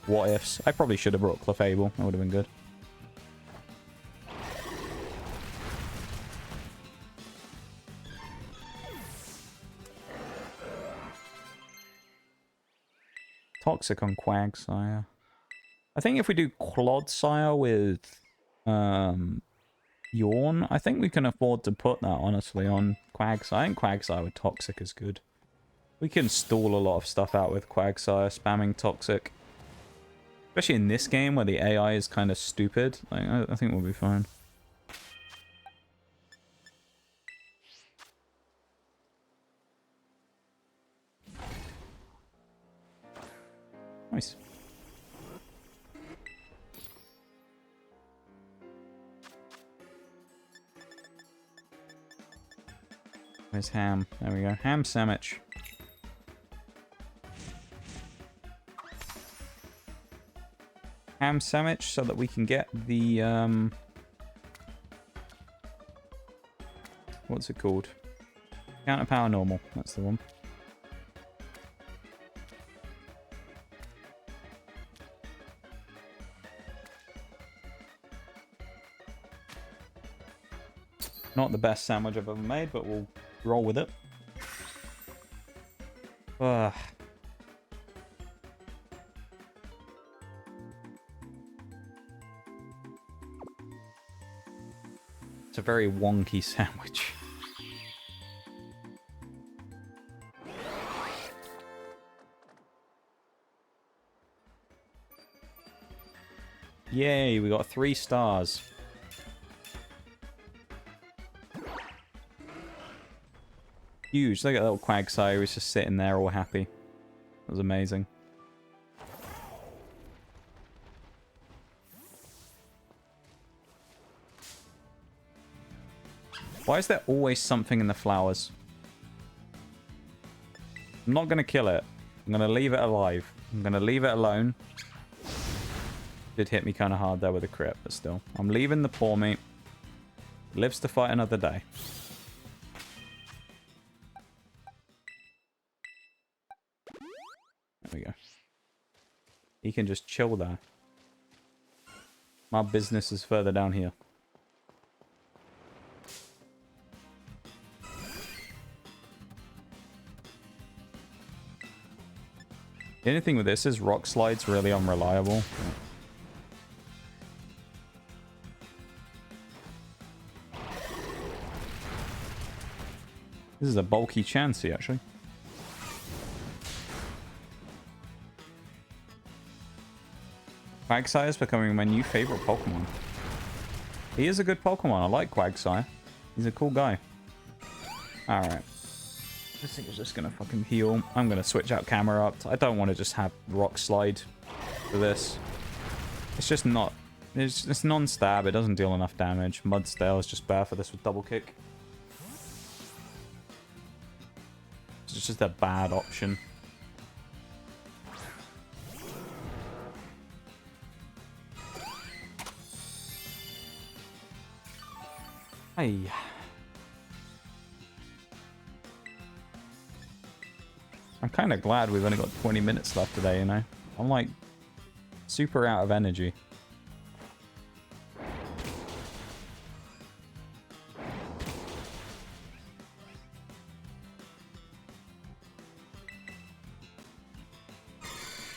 What ifs. I probably should have brought Clefable. That would have been good. Toxic on Quagsire. I think if we do Clodsire with Yawn, I think we can afford to put that, honestly, on Quagsire. I think Quagsire with Toxic is good. We can stall a lot of stuff out with Quagsire, spamming Toxic. Especially in this game where the AI is kind of stupid. Like, I think we'll be fine. Nice. Where's Ham? There we go. Ham sandwich. Ham sandwich so that we can get the what's it called? Counter power normal. That's the one. Not the best sandwich I've ever made, but we'll roll with it. Ugh. It's a very wonky sandwich. Yay, we got 3 stars. Huge. Look at that little Quagsire. He was just sitting there all happy. That was amazing. Why is there always something in the flowers? I'm not going to kill it. I'm going to leave it alive. I'm going to leave it alone. Did hit me kind of hard there with a crit, but still. I'm leaving the poor meat. Lives to fight another day. There we go. He can just chill there. My business is further down here. The only thing with this is Rock Slide's really unreliable. This is a bulky Chansey, actually. Quagsire is becoming my new favorite Pokemon. He is a good Pokemon. I like Quagsire. He's a cool guy. Alright. This thing is just gonna fucking heal. I'm gonna switch out camera up. I don't want to just have Rock Slide for this. It's just not... It's non-stab. It doesn't deal enough damage. Mudsdale is just bad for this with double kick. It's just a bad option. Hey. I'm kind of glad we've only got 20 minutes left today, you know? I'm like super out of energy.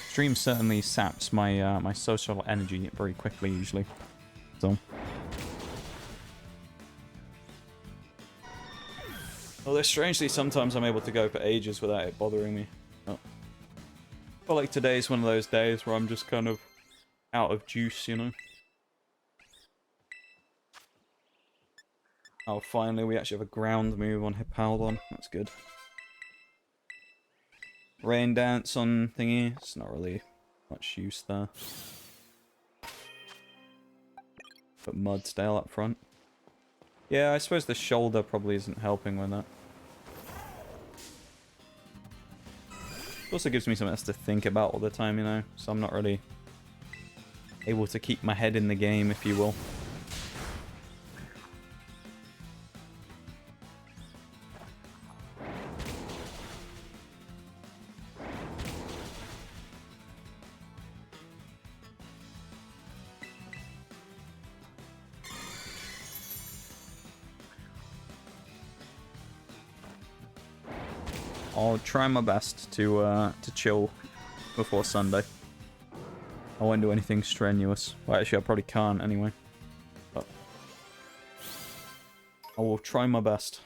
Stream certainly saps my my social energy very quickly usually. So. Although strangely sometimes I'm able to go for ages without it bothering me. Oh. I feel like today's one of those days where I'm just kind of out of juice, you know? Oh, finally we actually have a ground move on Hippaldon. That's good. Rain dance on thingy. It's not really much use there. Put Mudsdale up front. Yeah, I suppose the shoulder probably isn't helping with that. It also gives me something else to think about all the time, you know? So I'm not really able to keep my head in the game, if you will. I'll try my best to chill before Sunday. I won't do anything strenuous. Well, actually, I probably can't anyway. But I will try my best.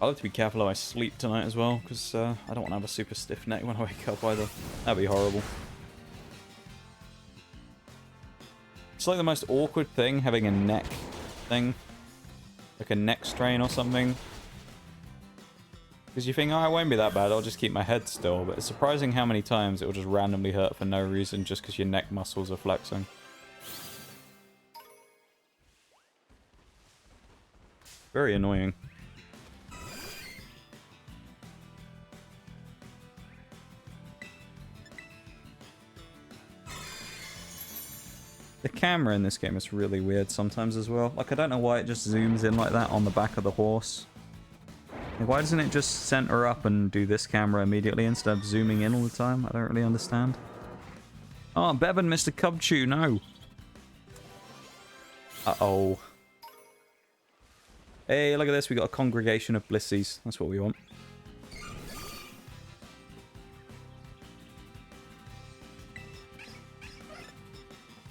I'll have to be careful how I sleep tonight as well, because I don't want to have a super stiff neck when I wake up either. That'd be horrible. It's like the most awkward thing, having a neck thing. Like a neck strain or something. Because you think, oh, it won't be that bad, I'll just keep my head still. But it's surprising how many times it will just randomly hurt for no reason, just because your neck muscles are flexing. Very annoying. The camera in this game is really weird sometimes as well. Like, I don't know why it just zooms in like that on the back of the horse. Like, why doesn't it just center up and do this camera immediately instead of zooming in all the time? I don't really understand. Oh, Bevan, Mr. Cubchew, no. Uh-oh. Hey, look at this. We got a congregation of Blissies. That's what we want.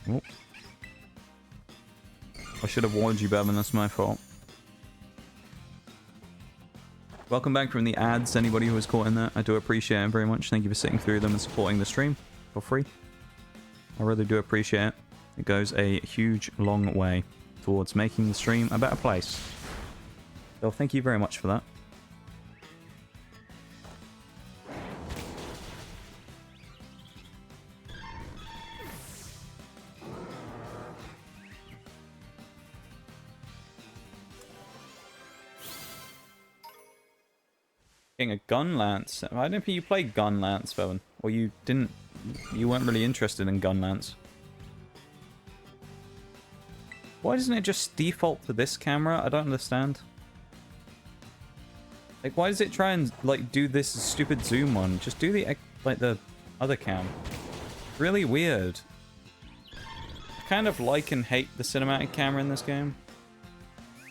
Oh. I should have warned you, Bevan. That's my fault. Welcome back from the ads, anybody who was caught in that. I do appreciate it very much. Thank you for sitting through them and supporting the stream for free. I really do appreciate it. It goes a huge, long way towards making the stream a better place. So thank you very much for that. Getting a gun lance. I don't think you played gun lance, Bevan. Or you didn't. You weren't really interested in gun lance. Why doesn't it just default to this camera? I don't understand. Like, why does it try and like do this stupid zoom on? Just do the like the other cam. Really weird. I kind of like and hate the cinematic camera in this game.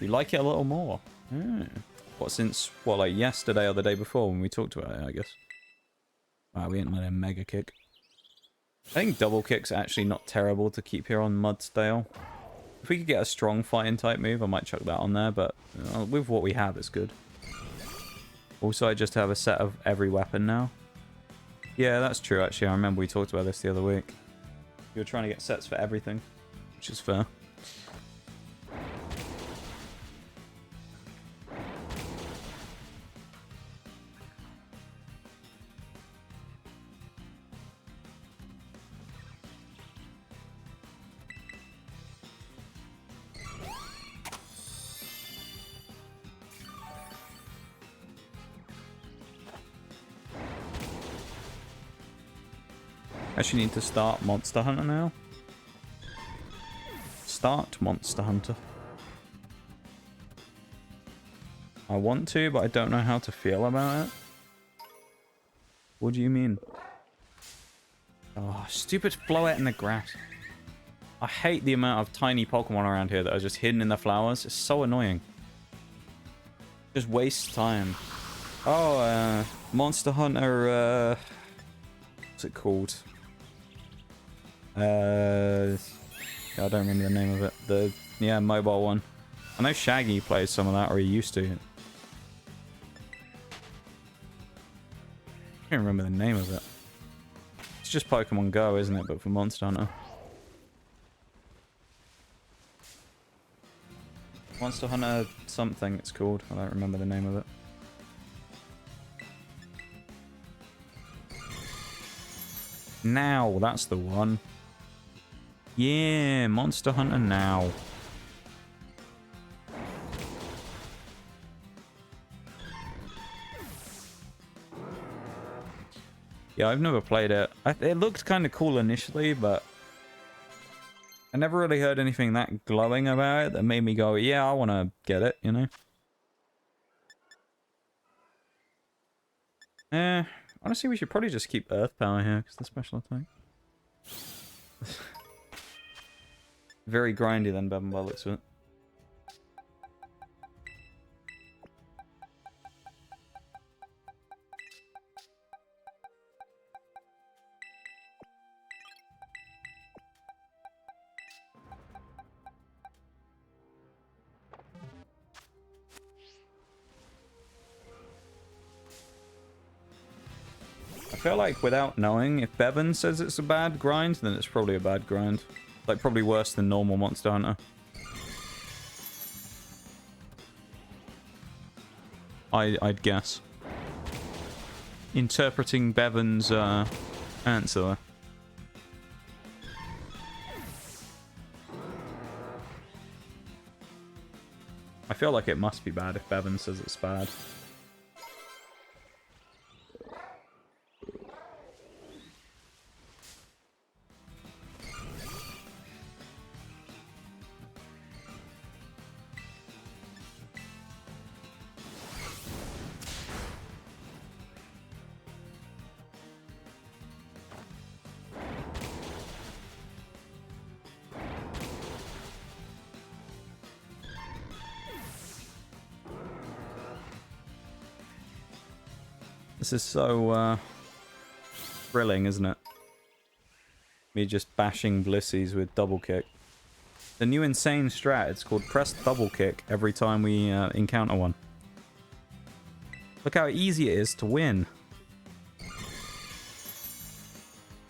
You like it a little more. Hmm. What, since, what, like yesterday or the day before when we talked about it, I guess. Wow, we ain't let him mega kick. I think double kick's actually not terrible to keep here on Mudsdale. If we could get a strong fighting type move, I might chuck that on there, but with what we have, it's good. Also, I just have a set of every weapon now. Yeah, that's true, actually. I remember we talked about this the other week. You were trying to get sets for everything, which is fair. Actually need to start Monster Hunter now. Start Monster Hunter. I want to, but I don't know how to feel about it. What do you mean? Oh, stupid Floette in the grass. I hate the amount of tiny Pokemon around here that are just hidden in the flowers. It's so annoying. Just wastes time. Oh, Monster Hunter, what's it called? I don't remember the name of it. Yeah, mobile one. I know Shaggy plays some of that, or he used to. I can't remember the name of it. It's just Pokemon Go, isn't it? But for Monster Hunter. Monster Hunter something it's called. I don't remember the name of it. Now, that's the one. Yeah, Monster Hunter Now. Yeah, I've never played it. It looked kind of cool initially, but I never really heard anything that glowing about it that made me go, yeah, I want to get it, you know? Honestly, we should probably just keep Earth Power here, because the special attack. Very grindy then, Bevan, by the looks of it. I feel like without knowing, if Bevan says it's a bad grind, then it's probably a bad grind. Like, probably worse than normal Monster Hunter. I'd guess. Interpreting Bevan's answer. I feel like it must be bad if Bevan says it's bad. This is so thrilling, isn't it? Me just bashing Blissies with double kick. The new insane strat, it's called press double kick every time we encounter one. Look how easy it is to win.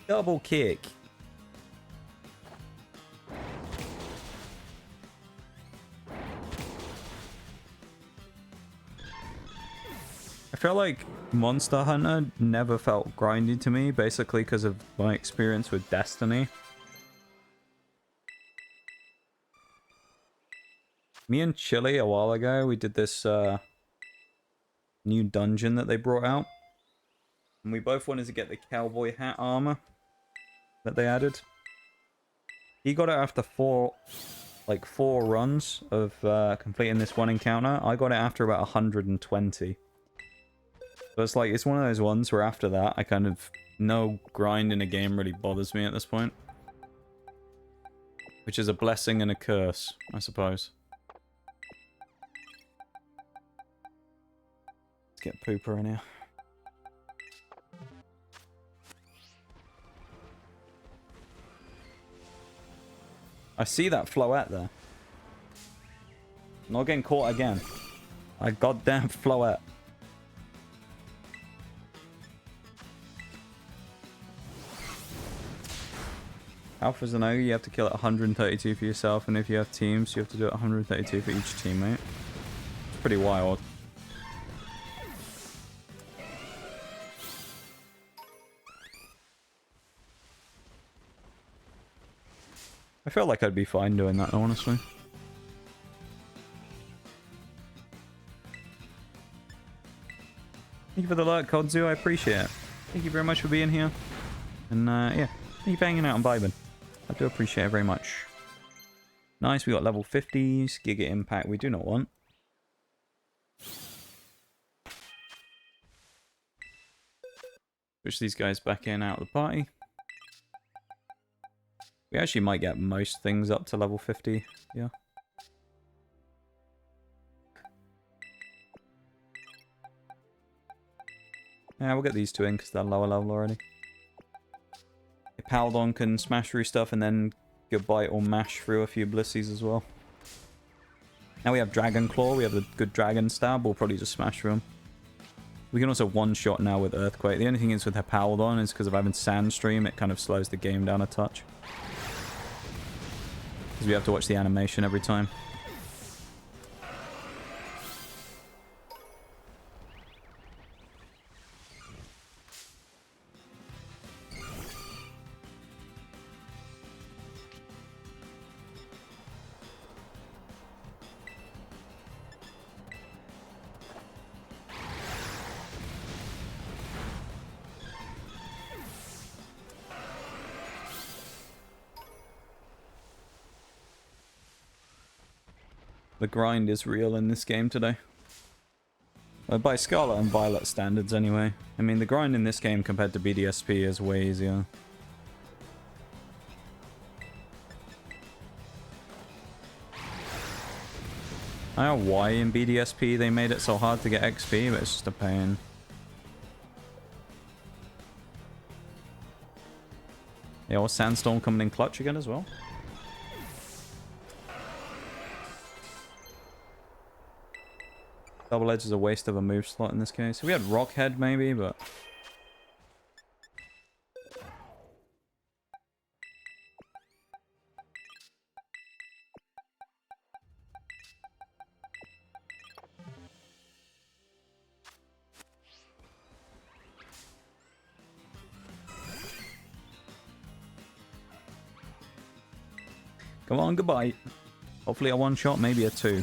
Double kick. I feel like Monster Hunter never felt grindy to me, basically because of my experience with Destiny. Me and Chili a while ago, we did this new dungeon that they brought out. And we both wanted to get the cowboy hat armor that they added. He got it after four runs of completing this one encounter. I got it after about 120. So it's like, it's one of those ones where after that, I kind of, no grind in a game really bothers me at this point. Which is a blessing and a curse, I suppose. Let's get Pooper in here. I see that Floette there. Not getting caught again. I goddamn Floette. Alpha's an ogre, you have to kill it 132 for yourself, and if you have teams, you have to do it 132 for each teammate. It's pretty wild. I feel like I'd be fine doing that, honestly. Thank you for the lurk, Kodzu, I appreciate it. Thank you very much for being here. And yeah, thank you for hanging out and vibing. I do appreciate it very much. Nice, we got level 50s, Giga Impact we do not want. Push these guys back in out of the party. We actually might get most things up to level 50. Yeah. Yeah, we'll get these two in because they're lower level already. Paldea can smash through stuff and then goodbye or mash through a few Blissies as well. Now we have Dragon Claw. We have the good Dragon Stab. We'll probably just smash through them. We can also one-shot now with Earthquake. The only thing is with her Paldea is because of having Sandstream, it kind of slows the game down a touch. Because we have to watch the animation every time. The grind is real in this game today. By Scarlet and Violet standards anyway. I mean, the grind in this game compared to BDSP is way easier. I don't know why in BDSP they made it so hard to get XP, but it's just a pain. Yeah, was Sandstorm coming in clutch again as well? Double Edge is a waste of a move slot in this case. We had Rockhead maybe, but... Come on, goodbye. Hopefully a one shot, maybe a two.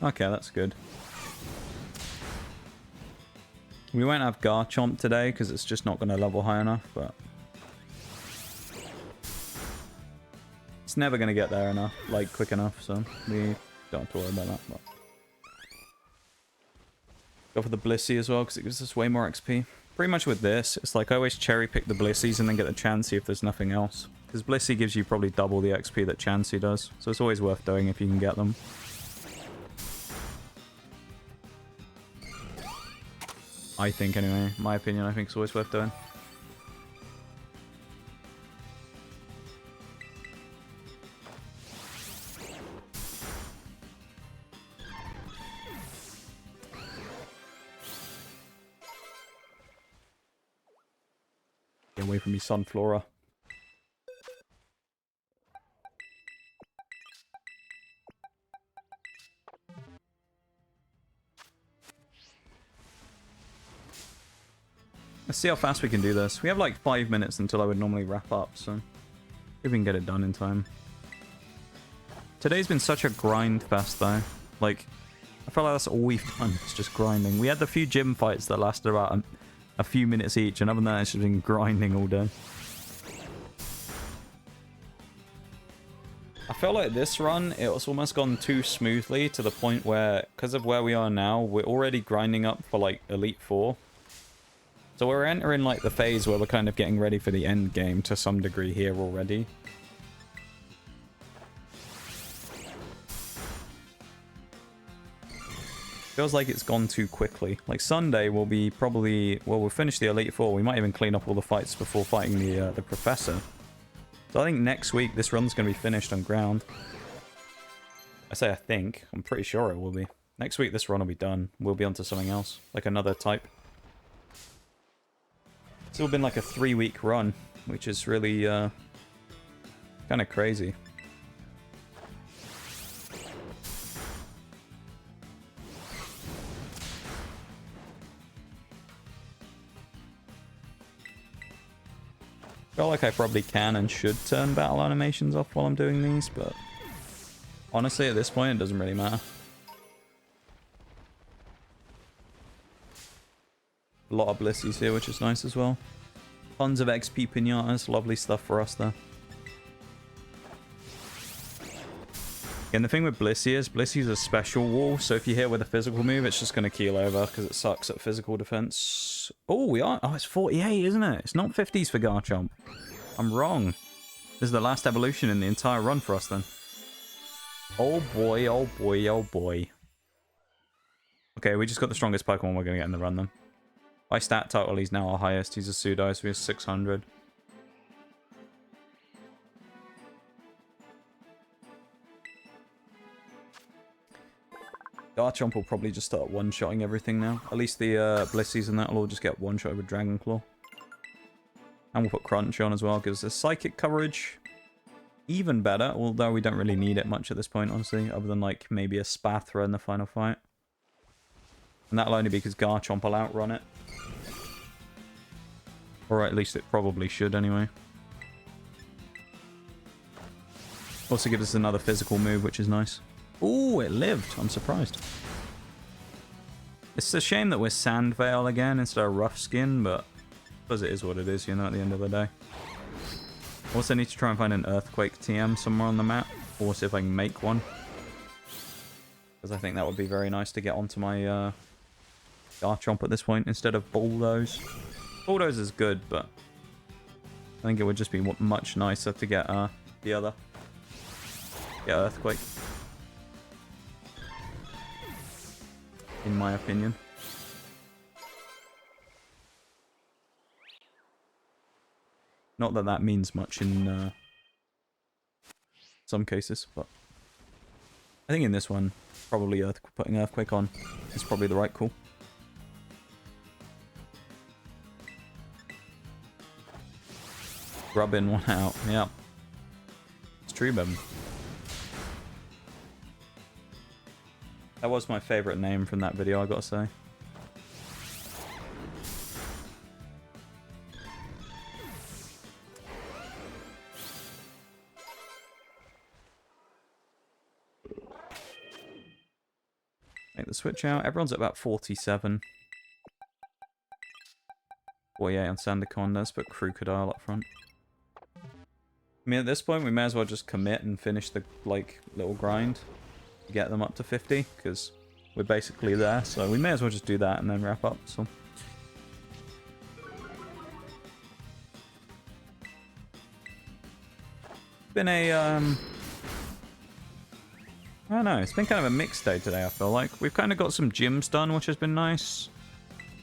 Okay, that's good. We won't have Garchomp today because it's just not going to level high enough, but... It's never going to get there enough, like, quick enough, so we don't have to worry about that. But... Go for the Blissey as well because it gives us way more XP. Pretty much with this, it's like I always cherry pick the Blissies and then get the Chansey if there's nothing else. Because Blissey gives you probably double the XP that Chansey does, so it's always worth doing if you can get them. I think, anyway. My opinion, I think it's always worth doing. Get away from me, Sunflora. Let's see how fast we can do this. We have like 5 minutes until I would normally wrap up, so if we can get it done in time. Today's been such a grind fest though. Like, I feel like that's all we've done. It's just grinding. We had the few gym fights that lasted about a few minutes each, and other than that, it's just been grinding all day. I feel like this run, it's almost gone too smoothly to the point where, because of where we are now, we're already grinding up for like Elite Four. So we're entering like the phase where we're kind of getting ready for the end game to some degree here already. Feels like it's gone too quickly. Like Sunday will be probably, well, we'll finish the Elite Four. We might even clean up all the fights before fighting the Professor. So I think next week this run's going to be finished on ground. I say I think. I'm pretty sure it will be. Next week this run will be done. We'll be onto something else, like another type. It's still been like a 3-week run, which is really kind of crazy. I feel like I probably can and should turn battle animations off while I'm doing these, but honestly at this point it doesn't really matter. A lot of Blissies here, which is nice as well. Tons of XP pinatas, lovely stuff for us there. And the thing with Blissey is a special wall, so if you hit with a physical move, it's just going to keel over because it sucks at physical defense. close. Oh, we are. Oh, it's 48, isn't it? It's not 50s for Garchomp. I'm wrong. This is the last evolution in the entire run for us, then. Oh boy, oh boy, oh boy. Okay, we just got the strongest Pokemon we're going to get in the run, then. By stat total, he's now our highest. He's a pseudo, so he has 600. Garchomp will probably just start one-shotting everything now. At least the Blissies and that will all just get one-shot with Dragon Claw. And we'll put Crunch on as well, gives us psychic coverage. Even better, although we don't really need it much at this point, honestly, other than like maybe a Spathra in the final fight. And that'll only be because Garchomp will outrun it. Or at least it probably should anyway. Also gives us another physical move, which is nice. Ooh, it lived. I'm surprised. It's a shame that we're Sandvale again instead of Rough Skin, but because it is what it is, you know, at the end of the day. Also need to try and find an Earthquake TM somewhere on the map, or see if I can make one. Because I think that would be very nice to get onto my Garchomp at this point instead of Bulldoze. Bulldoze is good, but I think it would just be much nicer to get the other. Get Earthquake. In my opinion. Not that that means much in some cases, but I think in this one, probably putting Earthquake on is probably the right call. Rubbing one out, yeah. It's true, baby. That was my favourite name from that video, I gotta say. Make the switch out. Everyone's at about 47. 48 on Sandaconda. Let's put Crocodile up front. I mean, at this point, we may as well just commit and finish the, like, little grind. Get them up to 50, because we're basically there. So we may as well just do that and then wrap up. So been a, I don't know, it's been kind of a mixed day today, I feel like. We've kind of got some gyms done, which has been nice.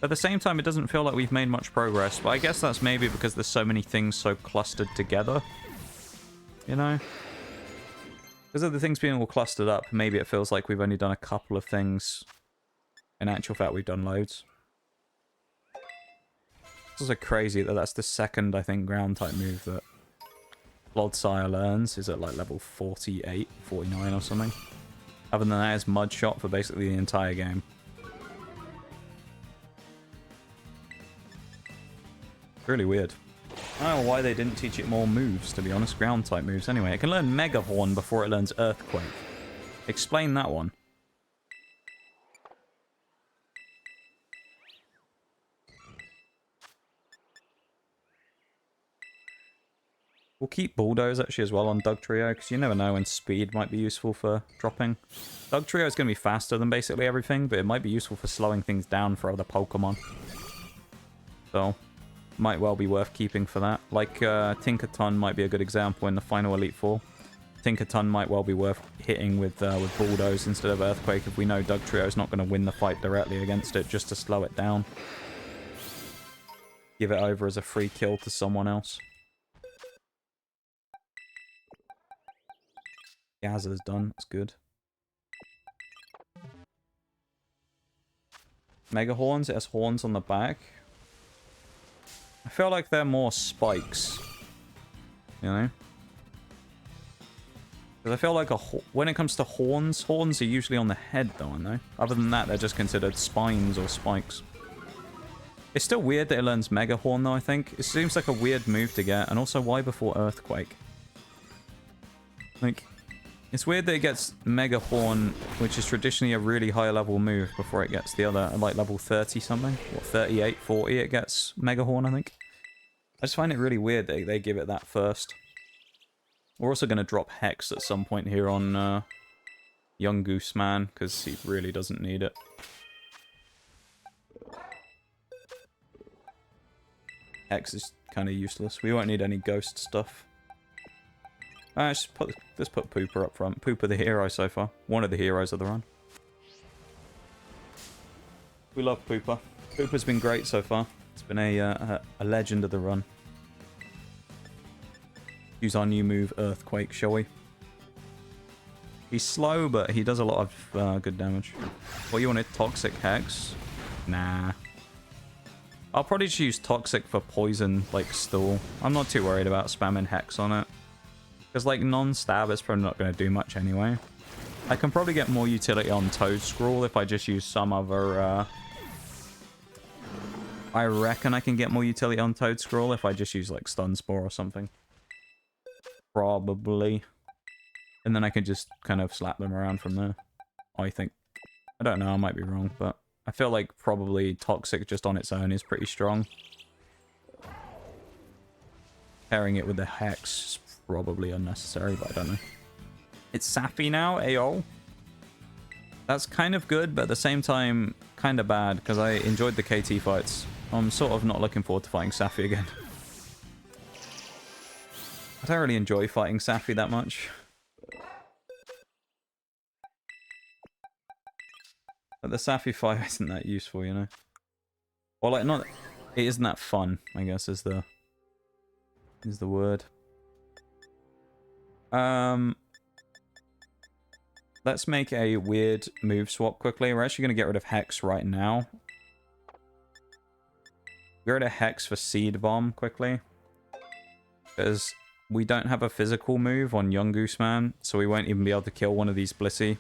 At the same time, it doesn't feel like we've made much progress, but I guess that's maybe because there's so many things so clustered together. You know? Because of the things being all clustered up, maybe it feels like we've only done a couple of things. In actual fact, we've done loads. It's also crazy that that's the second, I think, ground-type move that Quagsire learns is at, like, level 48, 49 or something. Other than that, it's Mud Shot for basically the entire game. Really weird. I don't know why they didn't teach it more moves, to be honest. Ground-type moves. Anyway, it can learn Mega Horn before it learns Earthquake. Explain that one. We'll keep Bulldoze, actually, as well on Dugtrio, because you never know when speed might be useful for dropping. Dugtrio is going to be faster than basically everything, but it might be useful for slowing things down for other Pokemon. So might well be worth keeping for that. Like, Tinkaton might be a good example in the final Elite Four. Tinkaton might well be worth hitting with Bulldoze instead of Earthquake if we know Dugtrio is not going to win the fight directly against it, just to slow it down. Give it over as a free kill to someone else. Gazza's done, that's good. Mega Horns, it has horns on the back. I feel like they're more spikes. You know? Because I feel like when it comes to horns, horns are usually on the head though, aren't they? Other than that, they're just considered spines or spikes. It's still weird that it learns Mega Horn though, I think. It seems like a weird move to get, and also why before Earthquake? Like, it's weird that it gets Mega Horn, which is traditionally a really high level move, before it gets the other, like level 30 something. What, 38, 40 it gets Mega Horn, I think. I just find it really weird that they give it that first. We're also going to drop Hex at some point here on Young Goose Man, because he really doesn't need it. Hex is kind of useless. We won't need any ghost stuff. Let's put Pooper up front. Pooper the hero so far. One of the heroes of the run. We love Pooper. Pooper's been great so far. It's been a legend of the run. Use our new move, Earthquake, shall we? He's slow, but he does a lot of good damage. What you wanted? Toxic Hex? Nah. I'll probably just use Toxic for poison, like Stool. I'm not too worried about spamming Hex on it. Because, like, non-stab is probably not going to do much anyway. I can probably get more utility on Toad Scroll if I just use some other... I reckon I can get more utility on Toad Scroll if I just use, like, Stun Spore or something. Probably. And then I can just kind of slap them around from there. I think. I don't know, I might be wrong, but I feel like probably Toxic just on its own is pretty strong. Pairing it with the Hex is probably unnecessary, but I don't know. It's Sappy now, AO. That's kind of good, but at the same time, kind of bad, because I enjoyed the KT fights. I'm sort of not looking forward to fighting Sappy again. I don't really enjoy fighting Sappy that much. But the Sappy fight isn't that useful, you know? Or like, not... It isn't that fun, I guess, is the word. Let's make a weird move swap quickly. We're actually going to get rid of Hex right now. Get rid of Hex for Seed Bomb quickly. Because we don't have a physical move on Young Gooseman, so we won't even be able to kill one of these Blissey.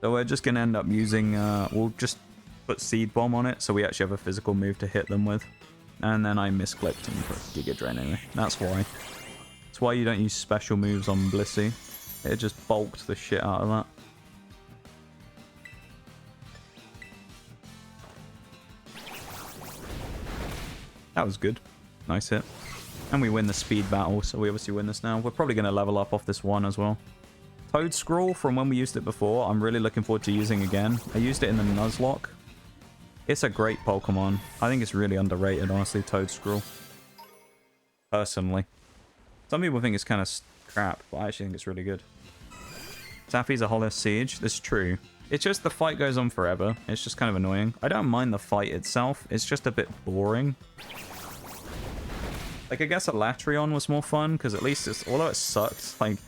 So we're just going to end up using... we'll just put Seed Bomb on it, so we actually have a physical move to hit them with. And then I misclicked and put Giga Drain anyway. That's why. That's why you don't use special moves on Blissey. It just bulked the shit out of that. That was good. Nice hit. And we win the speed battle, so we obviously win this now. We're probably going to level up off this one as well. Toad Scroll, from when we used it before, I'm really looking forward to using again. I used it in the Nuzlocke. It's a great Pokemon. I think it's really underrated, honestly, Toad Scroll. Personally. Some people think it's kind of crap, but I actually think it's really good. Sappy's a Hollow Siege. That's true. It's just the fight goes on forever. It's just kind of annoying. I don't mind the fight itself. It's just a bit boring. Like, I guess Elatrion was more fun, because at least it's... Although it sucked, like...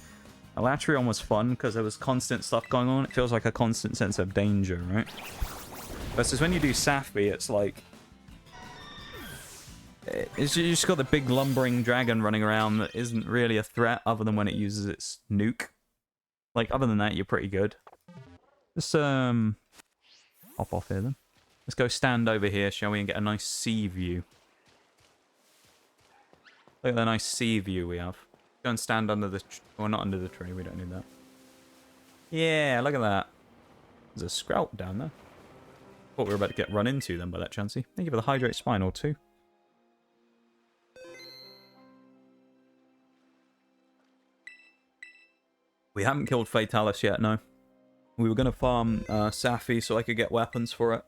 Elatrion was fun, because there was constant stuff going on. It feels like a constant sense of danger, right? Versus when you do Sappy, it's like... You just got the big lumbering dragon running around that isn't really a threat, other than when it uses its nuke. Like, other than that, you're pretty good. Let's, hop off here, then. Let's go stand over here, shall we, and get a nice sea view. Look at the nice sea view we have. Go and stand under the... Well, not under the tree. We don't need that. Yeah, look at that. There's a Sprout down there. Thought we were about to get run into then by that Chansey. Thank you for the Hydrate Spinal too. We haven't killed Fatalis yet, no. We were going to farm Sappy so I could get weapons for it.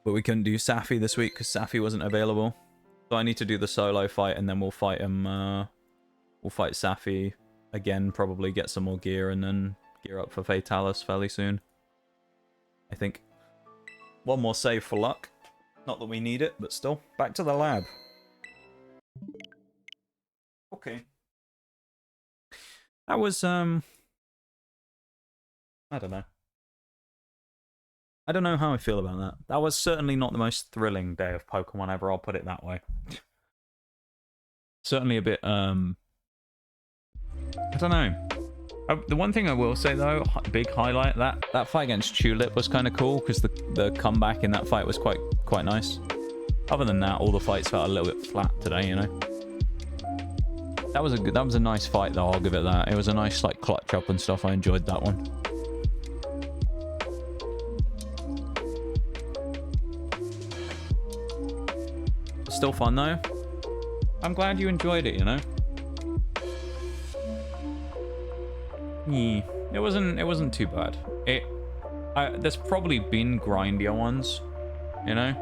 But we couldn't do Sappy this week because Sappy wasn't available. So I need to do the solo fight and then we'll fight him. We'll fight Sappy again, probably get some more gear and then gear up for Fatalis fairly soon. I think. One more save for luck. Not that we need it, but still. Back to the lab. Okay. That was, I don't know. I don't know how I feel about that. That was certainly not the most thrilling day of Pokemon ever, I'll put it that way. Certainly a bit, I don't know. The one thing I will say though, big highlight, that fight against Tulip was kind of cool, because the comeback in that fight was quite nice. Other than that, all the fights felt a little bit flat today, you know. That was a nice fight though, I'll give it that. It was a nice like clutch up and stuff, I enjoyed that one. Still fun though. I'm glad you enjoyed it, you know. Yeah, it wasn't too bad. There's probably been grindier ones, you know.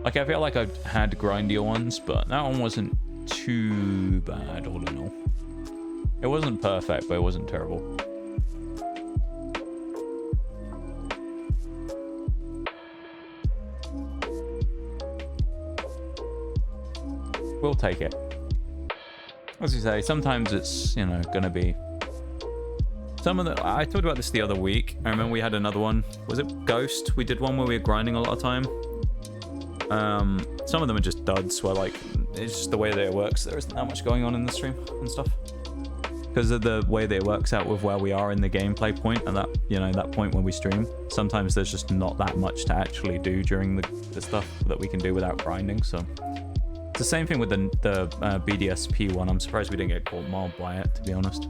Like, I feel like I've had grindier ones, but that one wasn't too bad, all in all. It wasn't perfect, but it wasn't terrible. We'll take it. As you say, sometimes it's, you know, gonna be... Some of the... I talked about this the other week. I remember we had another one. Was it Ghost? We did one where we were grinding a lot of time. Some of them are just duds, where, like, it's just the way that it works. There isn't that much going on in the stream and stuff. Because of the way that it works out with where we are in the gameplay point, and that, you know, that point when we stream. Sometimes there's just not that much to actually do during the stuff that we can do without grinding, so... It's the same thing with the BDSP one. I'm surprised we didn't get caught mobbed by it, to be honest.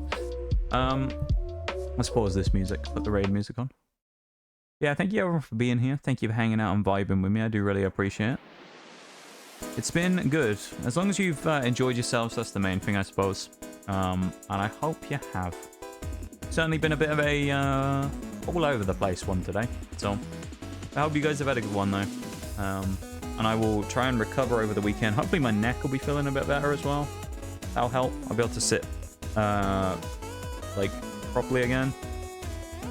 Let's pause this music, put the raid music on. Yeah, thank you everyone for being here. Thank you for hanging out and vibing with me. I do really appreciate it. It's been good. As long as you've enjoyed yourselves, that's the main thing, I suppose. And I hope you have. Certainly been a bit of a all over the place one today. So I hope you guys have had a good one though. And I will try and recover over the weekend. Hopefully my neck will be feeling a bit better as well. That'll help. I'll be able to sit like properly again.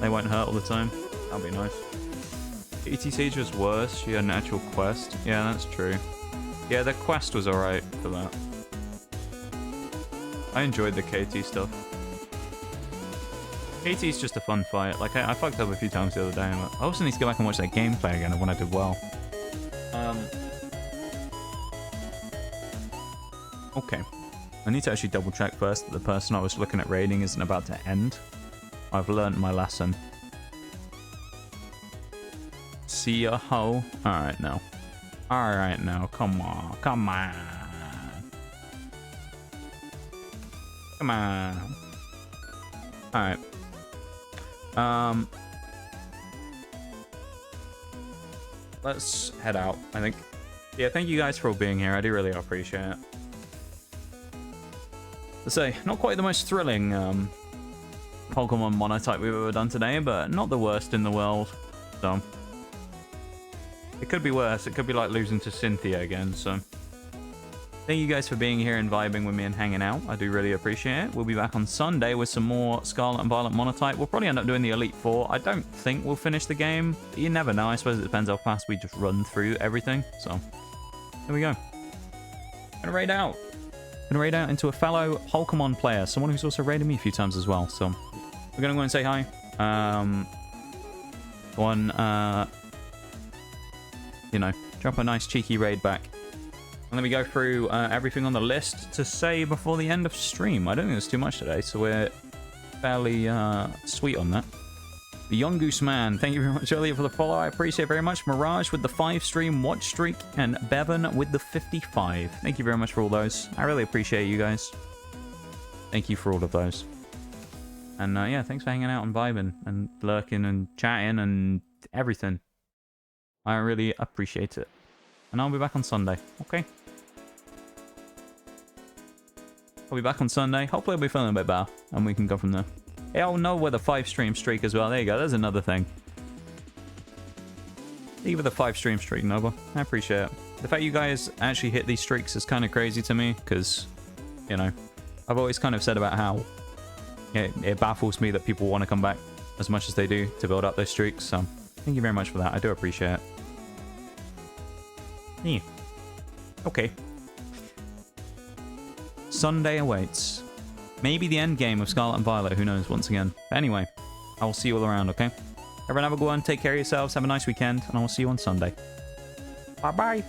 They won't hurt all the time. That'll be nice. E.T. Siege was worse. She had an actual quest. Yeah, that's true. Yeah, the quest was alright for that. I enjoyed the KT stuff. KT's just a fun fight. Like, I fucked up a few times the other day. I also need to go back and watch that gameplay again of when I did well. Okay. I need to actually double check first that the person I was looking at raiding isn't about to end. I've learned my lesson. See ya, ho. Alright now. Alright now. Come on. Come on. Come on. Alright. Let's head out, I think. Yeah, thank you guys for all being here. I do really appreciate it. To say, not quite the most thrilling Pokemon Monotype we've ever done today, but not the worst in the world. So, it could be worse. It could be like losing to Cynthia again, so... Thank you guys for being here and vibing with me and hanging out. I do really appreciate it. We'll be back on Sunday with some more Scarlet and Violet Monotype. We'll probably end up doing the Elite Four. I don't think we'll finish the game. You never know. I suppose it depends how fast we just run through everything. So, there we go. Gonna raid out. Gonna raid out into a fellow Pokemon player. Someone who's also raided me a few times as well. So, we're gonna go and say hi. Go on, you know, drop a nice cheeky raid back. And then we go through everything on the list to say before the end of stream. I don't think there's too much today, so we're fairly sweet on that. The Young Goose Man, thank you very much earlier for the follow. I appreciate it very much. Mirage with the 5-stream watch streak, and Bevan with the 55. Thank you very much for all those. I really appreciate you guys. Thank you for all of those. And yeah, thanks for hanging out and vibing and lurking and chatting and everything. I really appreciate it. And I'll be back on Sunday, okay? I'll be back on Sunday. Hopefully I'll be feeling a bit better, and we can go from there. Hey, I'll know with a 5-stream streak as well. There you go. There's another thing. Thank you for the 5-stream streak, Nova. I appreciate it. The fact you guys actually hit these streaks is kind of crazy to me, because, you know, I've always kind of said about how it baffles me that people want to come back as much as they do to build up those streaks. So, thank you very much for that. I do appreciate it. Yeah. Okay. Sunday awaits. Maybe the end game of Scarlet and Violet, who knows, once again. But anyway, I will see you all around, okay? Everyone have a good one, take care of yourselves, have a nice weekend, and I will see you on Sunday. Bye-bye!